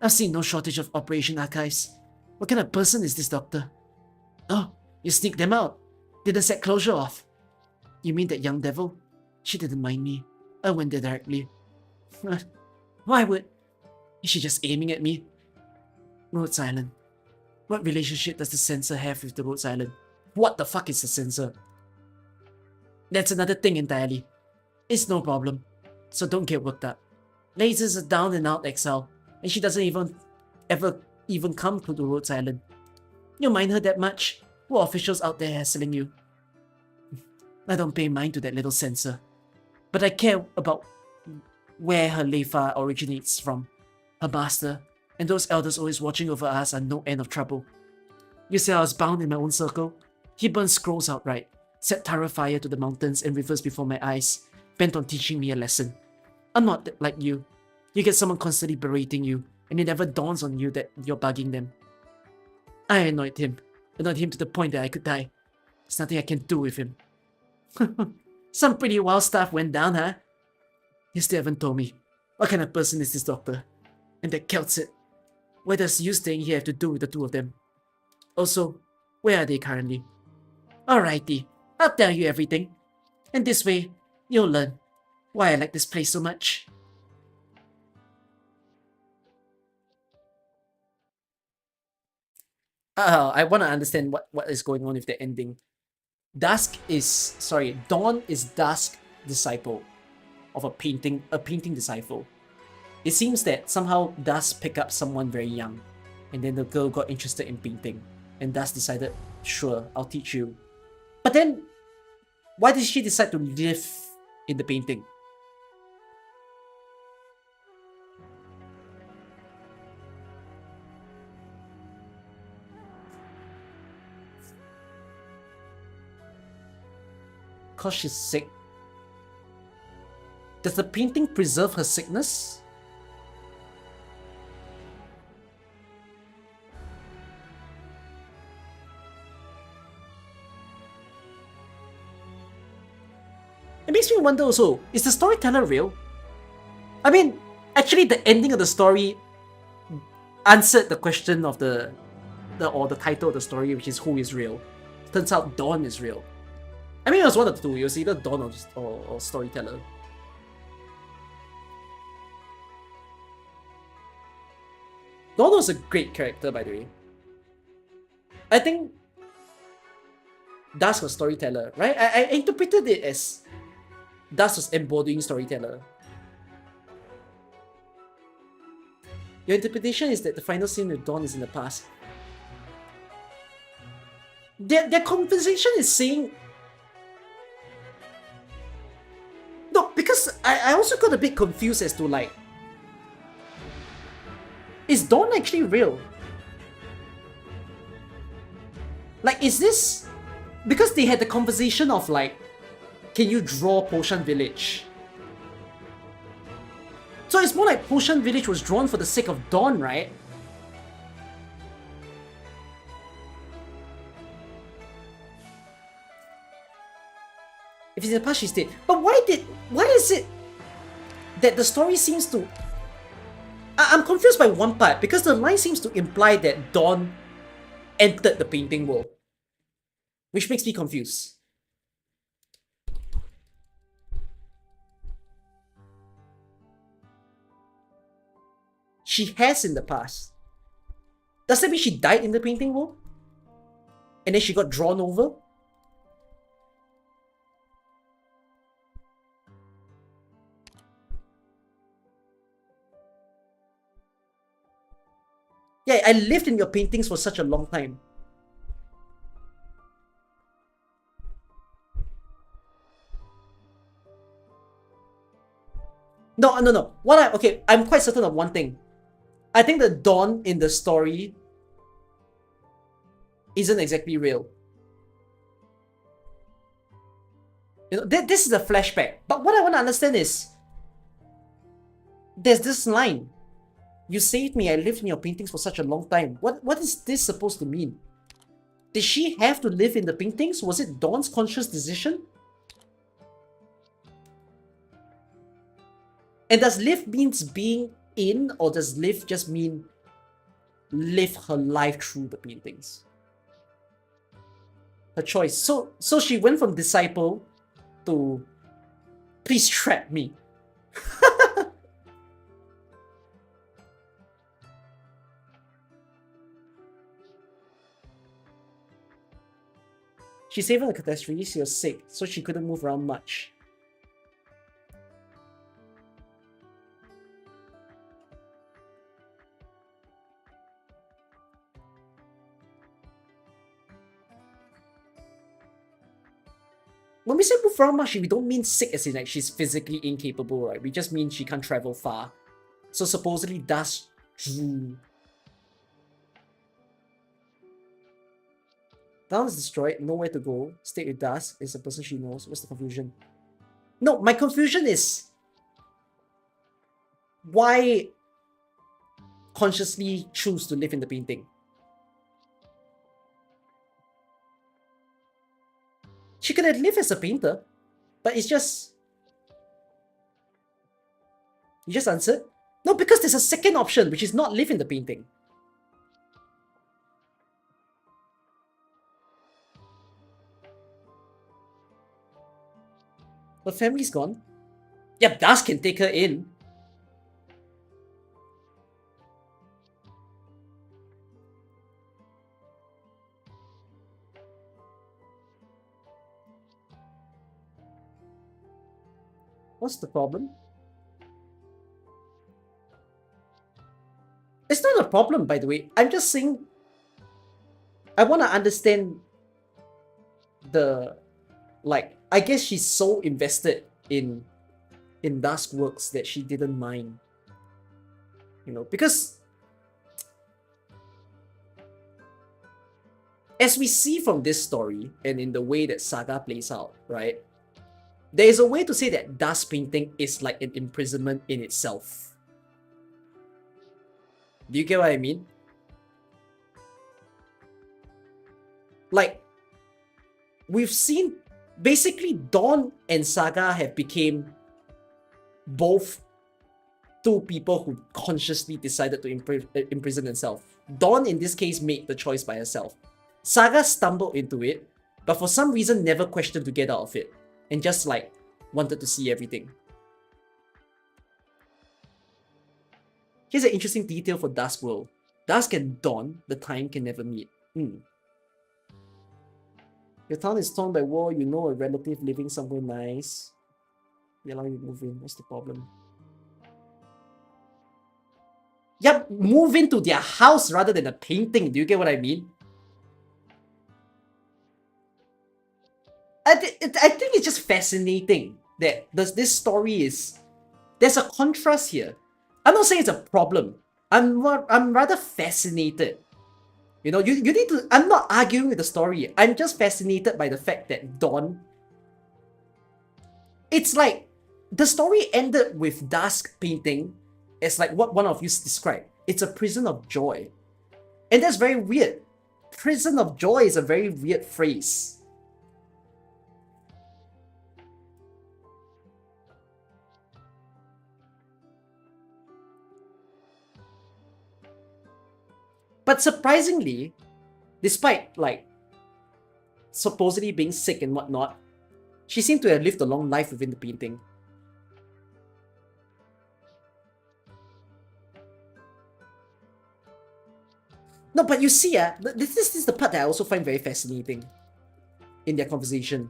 I've seen no shortage of operation archives. What kind of person is this doctor? Oh, you sneaked them out. Didn't set closure off. You mean that young devil? She didn't mind me. I went there directly. Why would... Is she just aiming at me? Rhodes Island. What relationship does the censor have with the Rhodes Island? What the fuck is the censor? That's another thing entirely. It's no problem. So don't get worked up. Laser's a down and out exile, and she doesn't ever come to the Rhodes Island. You mind her that much? Who are officials out there hassling you? I don't pay mind to that little censor. But I care about where her Leifa originates from. Her master, and those elders always watching over us are no end of trouble. You say I was bound in my own circle? He burned scrolls outright, set Tara fire to the mountains and rivers before my eyes, bent on teaching me a lesson. I'm not like you. You get someone constantly berating you, and it never dawns on you that you're bugging them. I annoyed him to the point that I could die. There's nothing I can do with him. Some pretty wild stuff went down, huh? You still haven't told me. What kind of person is this doctor? And that Celtic. What does you staying here have to do with the two of them? Also, where are they currently? Alrighty, I'll tell you everything. And this way, you'll learn why I like this place so much. I want to understand what is going on with the ending. Dawn is Dusk disciple of a painting disciple. It seems that somehow Dusk picked up someone very young, and then the girl got interested in painting, and Dusk decided, sure, I'll teach you. But then, why did she decide to live in the painting? Cause she's sick. Does the painting preserve her sickness? It makes me wonder also, is the storyteller real? I mean, actually the ending of the story answered the question of the title of the story, which is who is real. Turns out Dawn is real. I mean, it was one of the two. It was either Dawn or storyteller. Dawn was a great character, by the way. I think Dusk was storyteller, right? I interpreted it as Dusk was embodying storyteller. Your interpretation is that the final scene with Dawn is in the past. Their conversation is saying... No, because I also got a bit confused as to like... Is Dawn actually real? Like, is this... Because they had the conversation of like, can you draw Poshan Village? So it's more like Potion Village was drawn for the sake of Dawn, right? If it's in the past, she's dead. But why is it that the story seems to... I'm confused by one part, because the line seems to imply that Dawn entered the painting world. Which makes me confused. She has in the past. Does that mean she died in the painting world? And then she got drawn over? Yeah, I lived in your paintings for such a long time. No. Okay, I'm quite certain of one thing. I think the Dawn in the story isn't exactly real. You know, this is a flashback. But what I want to understand is, there's this line. You saved me, I lived in your paintings for such a long time. What is this supposed to mean? Did she have to live in the paintings? Was it Dawn's conscious decision? And does live means being in, or does live just mean live her life through the paintings? Her choice. So she went from disciple to please trap me. She saved her the catastrophe, she was sick, so she couldn't move around much. When we say move around much, we don't mean sick as in like she's physically incapable, right? We just mean she can't travel far. So supposedly Dusk drew. Dawn is destroyed, nowhere to go. Stay with Dusk is the person she knows. What's the confusion? No, my confusion is why consciously choose to live in the painting? She could have lived as a painter, but it's just... You just answered? No, because there's a second option, which is not live in the painting. Her family's gone. Yep, Dusk can take her in. What's the problem? It's not a problem, by the way. I'm just saying... I want to understand the... Like, I guess she's so invested in Dusk works that she didn't mind. You know, because... As we see from this story, and in the way that Saga plays out, right? There is a way to say that Dusk painting is like an imprisonment in itself. Do you get what I mean? Like, we've seen basically Dawn and Saga have become both two people who consciously decided to imprison themselves. Dawn in this case made the choice by herself. Saga stumbled into it, but for some reason never questioned to get out of it, and just like wanted to see everything. Here's an interesting detail for Dusk World. Dusk and Dawn, the time can never meet. Your town is torn by war, you know a relative living somewhere nice. We allow you to move in, what's the problem? Yep, move into their house rather than a painting, do you get what I mean? I think it's just fascinating that this story is... There's a contrast here. I'm not saying it's a problem. I'm rather fascinated. You know, you need to... I'm not arguing with the story. I'm just fascinated by the fact that Dawn... It's like... the story ended with Dusk painting as like what one of you described. It's a prison of joy. And that's very weird. Prison of joy is a very weird phrase. But surprisingly, despite like supposedly being sick and whatnot, she seemed to have lived a long life within the painting. No, but you see, this is the part that I also find very fascinating in their conversation.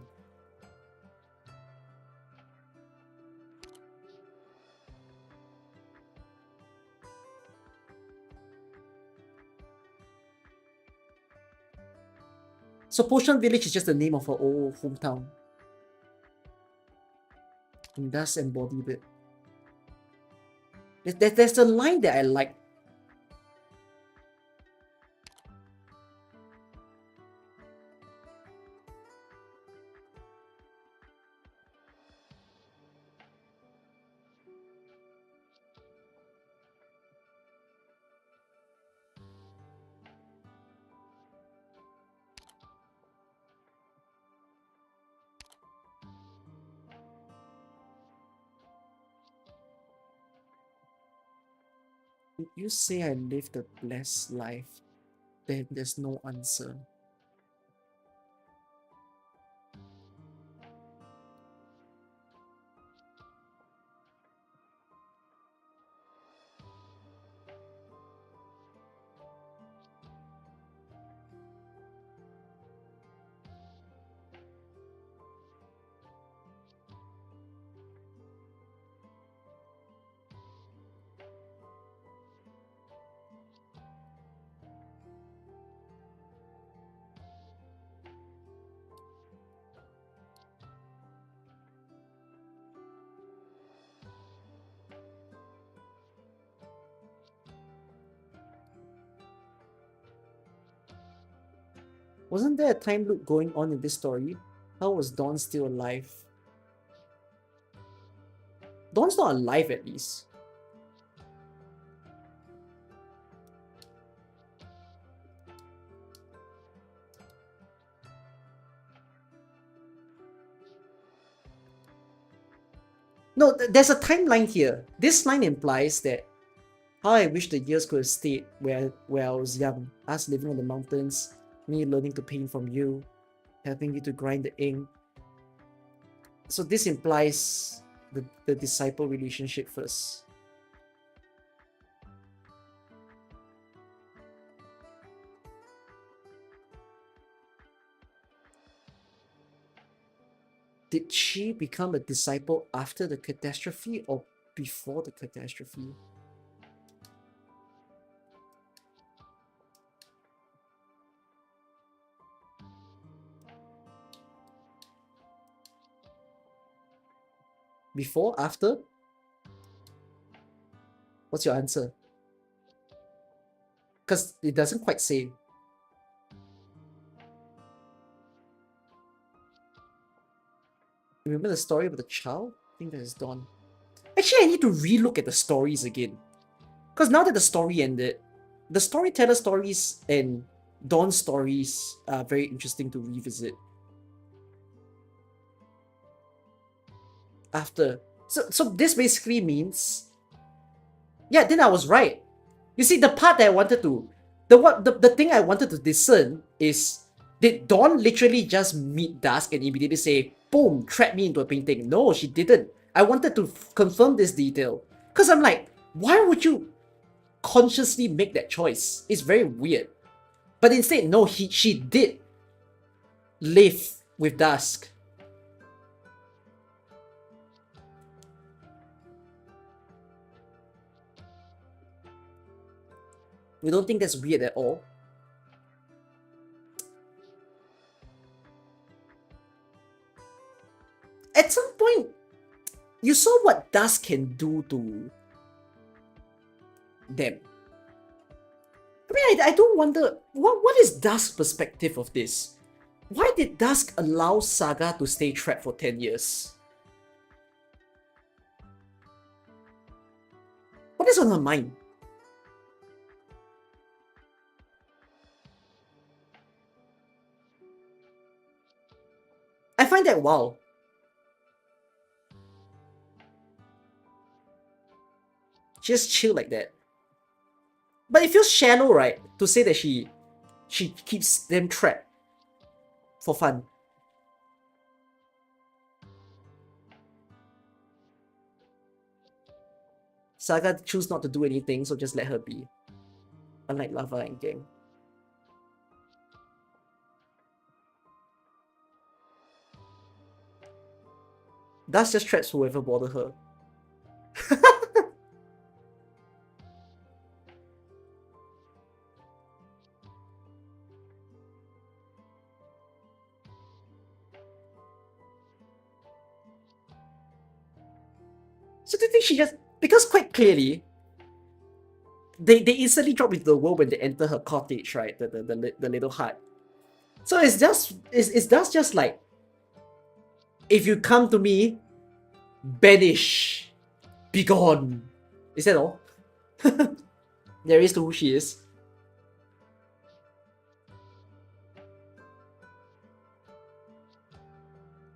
So Potion Village is just the name of her old hometown. And thus embodied it. There's a line that I like. If you say I lived a blessed life, then there's no answer. Wasn't there a time loop going on in this story? How was Dawn still alive? Dawn's not alive at least. No, there's a timeline here. This line implies that how I wish the years could have stayed where I was young. Us living on the mountains, me learning to paint from you, helping you to grind the ink. So this implies the disciple relationship first. Did she become a disciple after the catastrophe or before the catastrophe? Before? After? What's your answer? Because it doesn't quite say. Remember the story of the child? I think that is Dawn. Actually, I need to relook at the stories again. Because now that the story ended, the storyteller stories and Dawn's stories are very interesting to revisit. After. So this basically means... Yeah, then I was right. You see, the part that I wanted to... The thing I wanted to discern is... Did Dawn literally just meet Dusk and immediately say, boom, trap me into a painting? No, she didn't. I wanted to confirm this detail. Because I'm like, why would you consciously make that choice? It's very weird. But instead, no, she did live with Dusk. We don't think that's weird at all. At some point, you saw what Dusk can do to them. I mean, I do wonder, what is Dusk's perspective of this? Why did Dusk allow Saga to stay trapped for 10 years? What is on her mind? I find that wow. Just chill like that. But it feels shallow, right? To say that she keeps them trapped for fun. Saga choose not to do anything, so just let her be. Unlike Lava and Gang. Dust just traps whoever bother her. So do you think she just, because quite clearly they instantly drop into the world when they enter her cottage, right? The little hut. So it's just like, if you come to me, banish, be gone. Is that all? There is to who she is.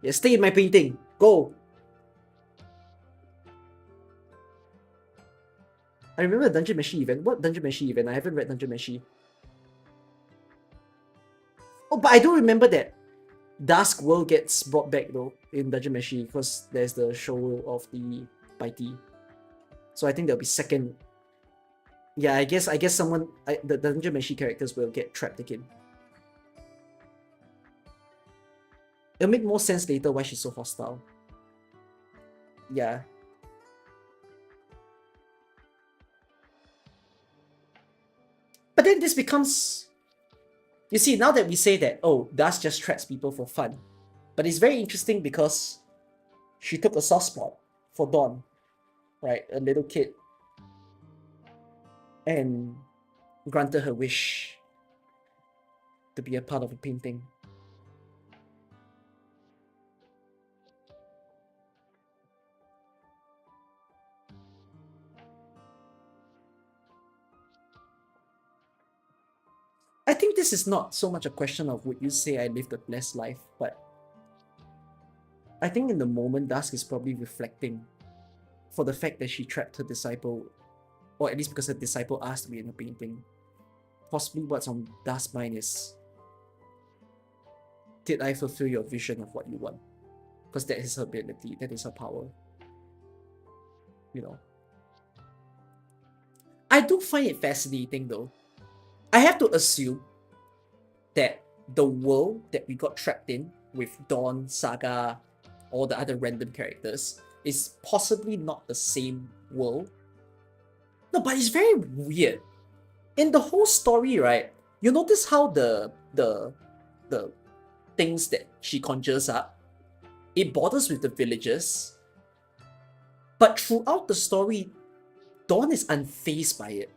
Yeah, stay in my painting. Go. I remember the Dungeon Meshi event. What Dungeon Meshi event? I haven't read Dungeon Meshi. Oh, but I do remember that Dusk World gets brought back though in Dungeon Meshi because there's the show of the Baiti. So I think there'll be second. Yeah, I guess someone the Dungeon Meshi characters will get trapped again. It'll make more sense later why she's so hostile. Yeah. But then this becomes, you see, now that we say that, oh, Dusk just traps people for fun. But it's very interesting because she took a soft spot for Dawn, right? A little kid. And granted her wish to be a part of a painting. I think this is not so much a question of would you say I lived a blessed life, but I think in the moment Dusk is probably reflecting for the fact that she trapped her disciple, or at least because her disciple asked to be in a painting. Possibly what's on Dusk's mind is, did I fulfill your vision of what you want? Because that is her ability, that is her power. You know. I do find it fascinating though. I have to assume that the world that we got trapped in with Dawn, Saga, all the other random characters is possibly not the same world. No, but it's very weird. In the whole story, right, you notice how the things that she conjures up, it borders with the villagers. But throughout the story, Dawn is unfazed by it.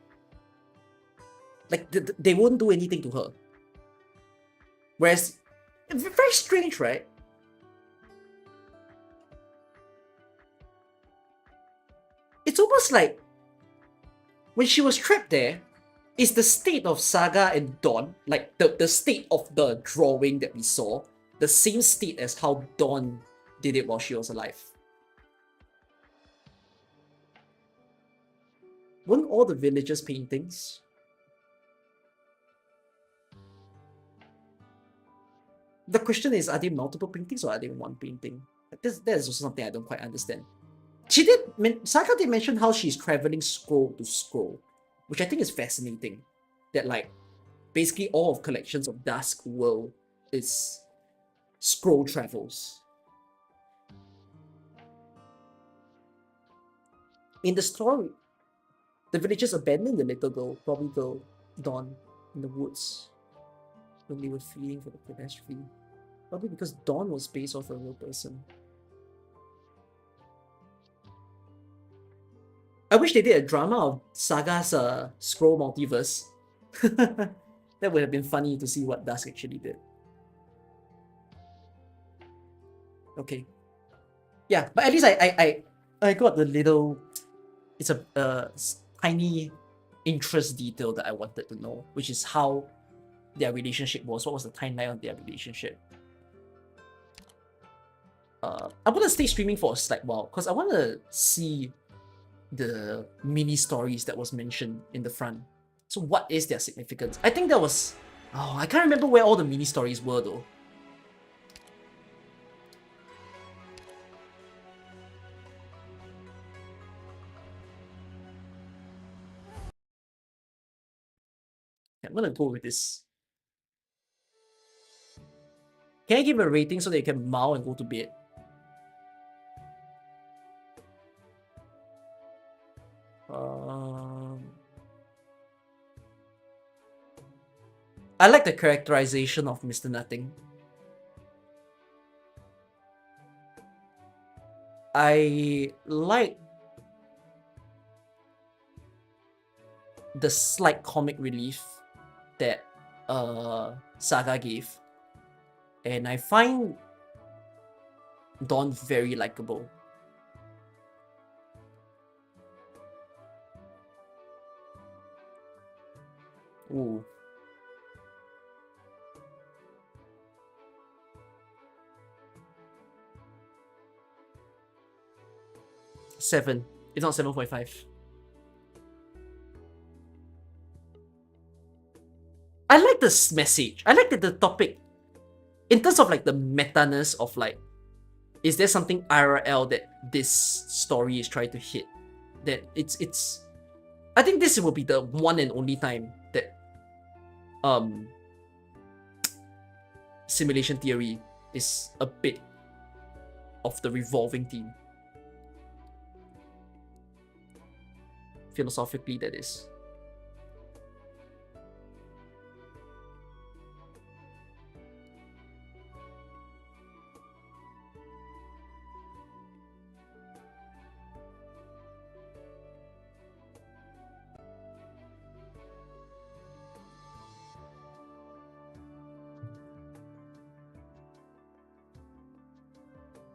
Like, they won't do anything to her. Whereas, very strange, right? It's almost like when she was trapped there, is the state of Saga and Dawn, like the state of the drawing that we saw, the same state as how Dawn did it while she was alive. Weren't all the villagers paintings? The question is, are they multiple paintings or are they one painting? That is also something I don't quite understand. Saga did mention how she's traveling scroll to scroll, which I think is fascinating. That like, basically all of collections of Dusk World is scroll travels. In the story, the villagers abandoned the little girl, probably girl, Dawn, in the woods when they were fleeing for the catastrophe. Probably because Dawn was based off a real person. I wish they did a drama of Saga's scroll multiverse. That would have been funny to see what Dusk actually did. Okay. Yeah, but at least I got the little. It's a tiny interest detail that I wanted to know, which is how their relationship was. What was the timeline of their relationship? I'm gonna stay streaming for a slight while because I want to see the mini stories that was mentioned in the front. So what is their significance? I think there was... Oh, I can't remember where all the mini stories were though. I'm gonna go with this. Can I give a rating so that you can mow and go to bed? I like the characterization of Mr. Nothing. I like the slight comic relief that Saga gave. And I find Dawn very likable. Ooh. Seven. It's not 7.5. I like this message. I like the topic. In terms of like the meta-ness of like, is there something IRL that this story is trying to hit? That it's I think this will be the one and only time that simulation theory is a bit of the revolving theme. Philosophically, that is.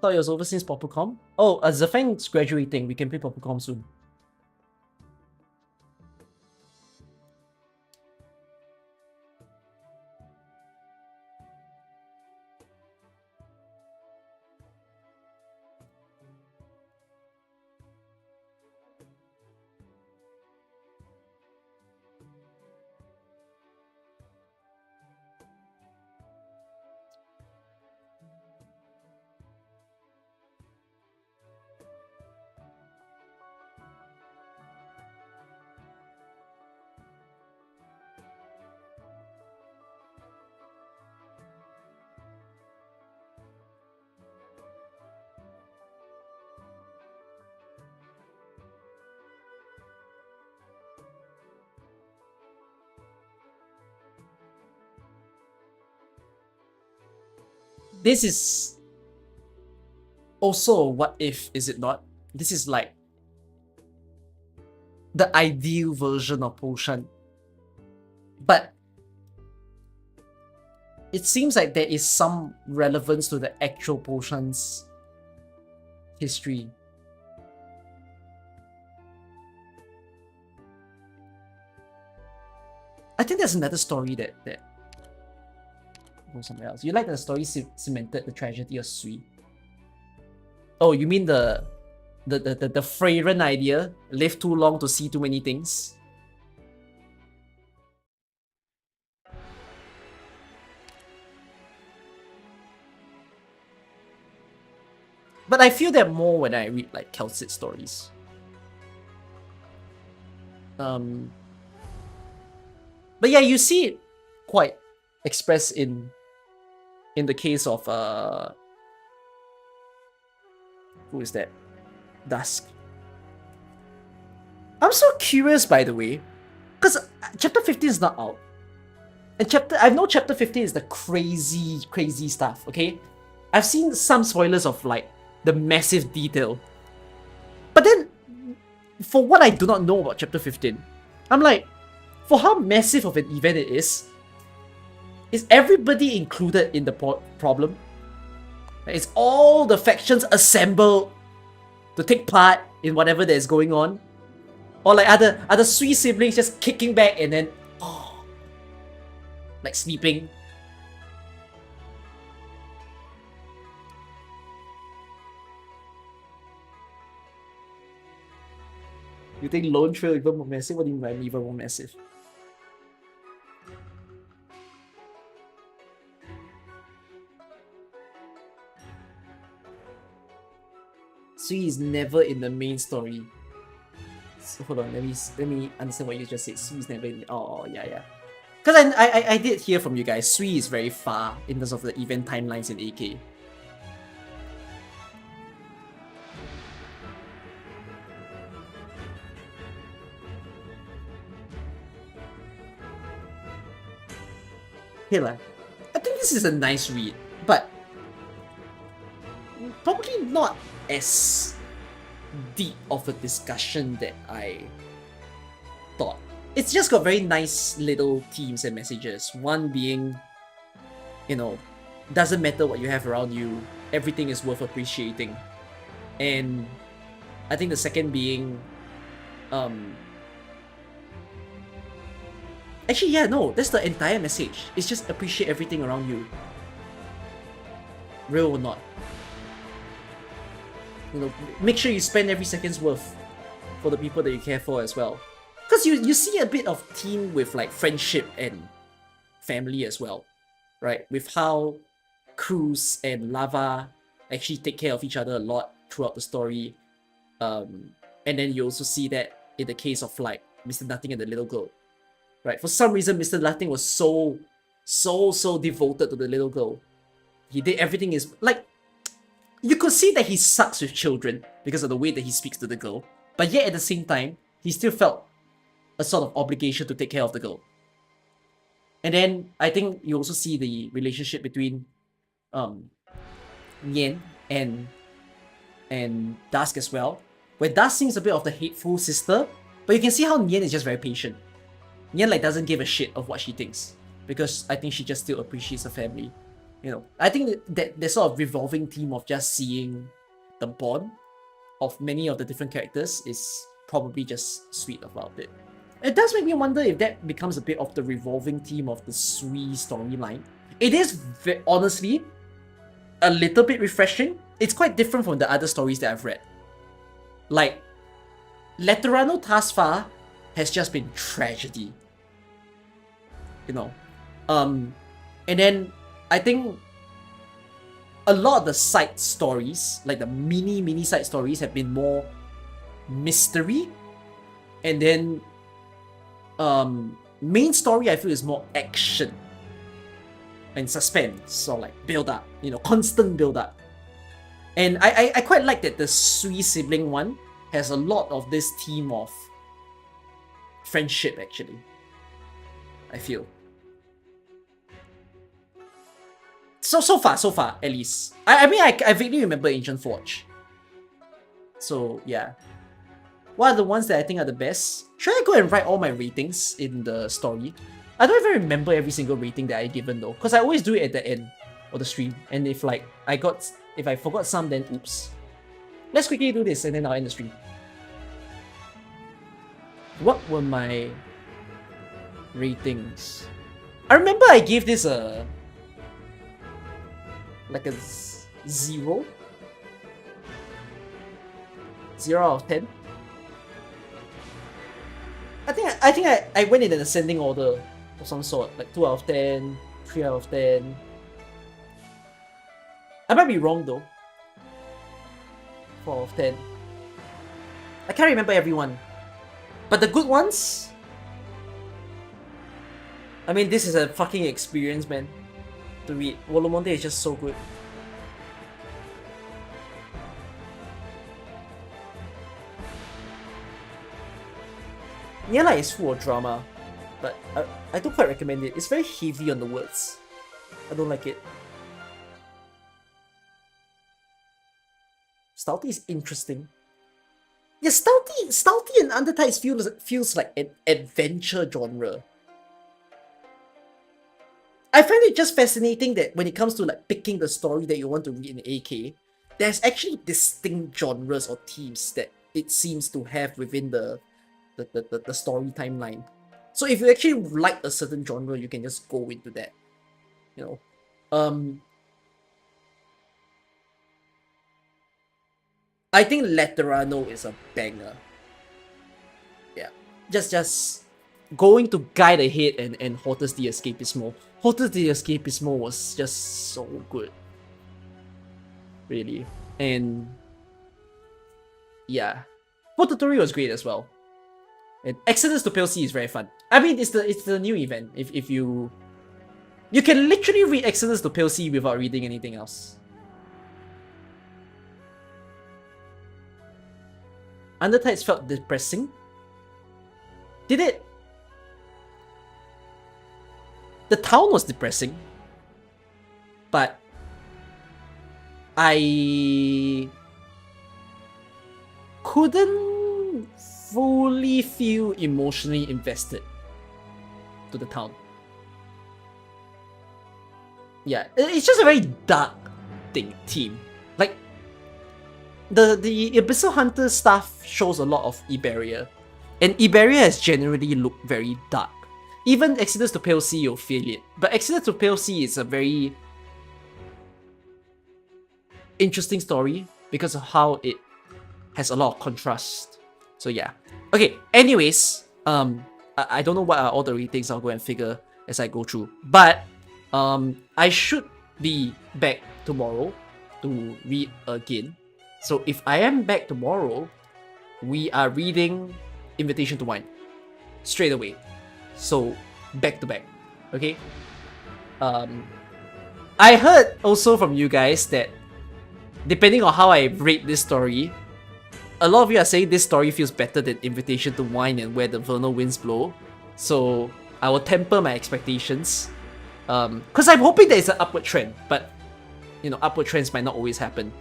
Thought it was over since Popcorn. Oh, Zafang's graduating. We can play Popcorn soon. This is also what if, is it not? This is like the ideal version of potion. But it seems like there is some relevance to the actual potion's history. I think there's another story that goes somewhere else. You like the story cemented the tragedy of Sui? Oh, you mean the Freyren idea? Live too long to see too many things? But I feel that more when I read like Kelsit stories. But yeah, you see it quite expressed in the case of who is that? Dusk. I'm so curious, by the way, because chapter 15 is not out. And I know chapter 15 is the crazy stuff, okay? I've seen some spoilers of like the massive detail. But then, for what I do not know about chapter 15, I'm like, for how massive of an event it is everybody included in the problem? Is all the factions assembled to take part in whatever that is going on? Or like other Sui siblings just kicking back and then like sleeping. You think Lone Trail even more massive? What do you mean by even more massive? Sui is never in the main story. So hold on, let me understand what you just said. Sui is never in. Oh yeah. Because I did hear from you guys. Sui is very far in terms of the event timelines in AK. Here, I think this is a nice read, but probably not as deep of a discussion that I thought. It's just got very nice little themes and messages. One being, you know, doesn't matter what you have around you, everything is worth appreciating. And I think the second being, actually, yeah, no, that's the entire message. It's just appreciate everything around you. Real or not. You know, make sure you spend every second's worth for the people that you care for as well. Because you see a bit of theme with like friendship and family as well, right? With how Cruz and Lava actually take care of each other a lot throughout the story. And then you also see that in the case of like Mr. Nothing and the little girl. Right? For some reason, Mr. Nothing was so devoted to the little girl. He did everything is like, you could see that he sucks with children because of the way that he speaks to the girl. But yet at the same time, he still felt a sort of obligation to take care of the girl. And then I think you also see the relationship between Nien and Dusk as well, where Dusk seems a bit of the hateful sister, but you can see how Nien is just very patient. Nien like doesn't give a shit of what she thinks because I think she just still appreciates her family. You know, I think that sort of revolving theme of just seeing the bond of many of the different characters is probably just sweet about it. It does make me wonder if that becomes a bit of the revolving theme of the Sui storyline. It is honestly a little bit refreshing. It's quite different from the other stories that I've read. Like, Letterano thus far has just been tragedy. You know. And then I think a lot of the side stories, like the mini side stories, have been more mystery. And then main story I feel is more action and suspense, or like build up, you know, constant build up. And I quite like that the Sui sibling one has a lot of this theme of friendship actually, I feel. So far, at least. I mean, I vaguely remember Ancient Forge. So, yeah. What are the ones that I think are the best? Should I go and write all my ratings in the story? I don't even remember every single rating that I given though, because I always do it at the end of the stream. And if like, if I forgot some, then oops. Let's quickly do this and then I'll end the stream. What were my ratings? I remember I gave this a like a 0 out of 10. I think I went in an ascending order of some sort, like 2 out of 10, 3 out of 10. I might be wrong though. 4 out of 10. I can't remember everyone. But the good ones, I mean, this is a fucking experience, man. To read. Volomonte is just so good. Niala is full of drama, but I don't quite recommend it. It's very heavy on the words. I don't like it. Stouty is interesting. Yeah, Stouty and Undertides feels like an adventure genre. I find it just fascinating that when it comes to like picking the story that you want to read in AK, there's actually distinct genres or themes that it seems to have within the the story timeline. So if you actually like a certain genre, you can just go into that. You know, I think Laterano is a banger. Yeah, just going to Guide Ahead and Hortus the Escapismo. Hortus the Escapismo was just so good, really, and yeah, Pototori was great as well. And Exodus to Pale Sea is very fun. I mean, it's the new event. If you can literally read Exodus to Pale Sea without reading anything else. Undertides felt depressing. Did it? The town was depressing, but I couldn't fully feel emotionally invested to the town. Yeah, it's just a very dark theme. Like the Abyssal Hunter stuff shows a lot of Iberia, and Iberia has generally looked very dark. Even Exodus to Pale Sea, you'll feel it. But Exodus to Pale Sea is a very interesting story because of how it has a lot of contrast. So yeah. Okay, anyways, I don't know what are all the ratings. I'll go and figure as I go through. But I should be back tomorrow to read again. So if I am back tomorrow, we are reading Invitation to Wine straight away. So back to back. Okay? I heard also from you guys that depending on how I rate this story, a lot of you are saying this story feels better than Invitation to Wine and Where the Vernal Winds Blow. So I will temper my expectations. Because I'm hoping there is an upward trend, but you know, upward trends might not always happen.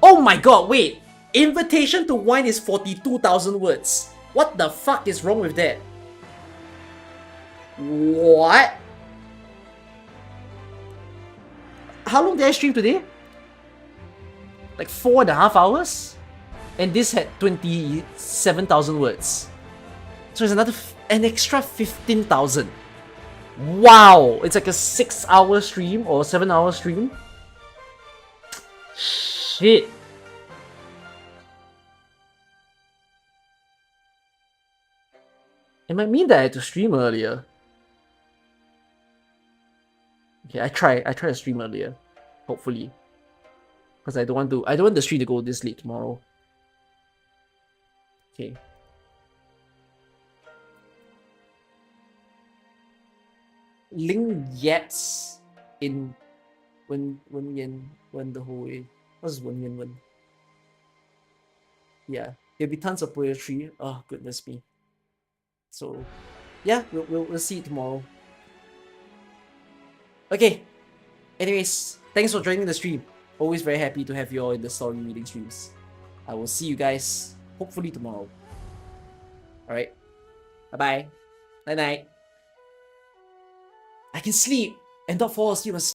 Oh my god, wait! Invitation to Wine is 42,000 words. What the fuck is wrong with that? What? How long did I stream today? Like 4.5 hours? And this had 27,000 words. So it's an extra 15,000. Wow! It's like a 6-hour stream or 7-hour stream. Shit. It might mean that I had to stream earlier. Okay, I try to stream earlier. Hopefully. Because I don't want the stream to go this late tomorrow. Okay. Ling Yats in when the whole way. What's when? Yeah, there'll be tons of poetry. Oh goodness me. So yeah, we'll see it tomorrow. Okay. Anyways, thanks for joining the stream. Always very happy to have you all in the story reading streams. I will see you guys hopefully tomorrow. Alright. Bye-bye. Night-night. I can sleep and not fall asleep.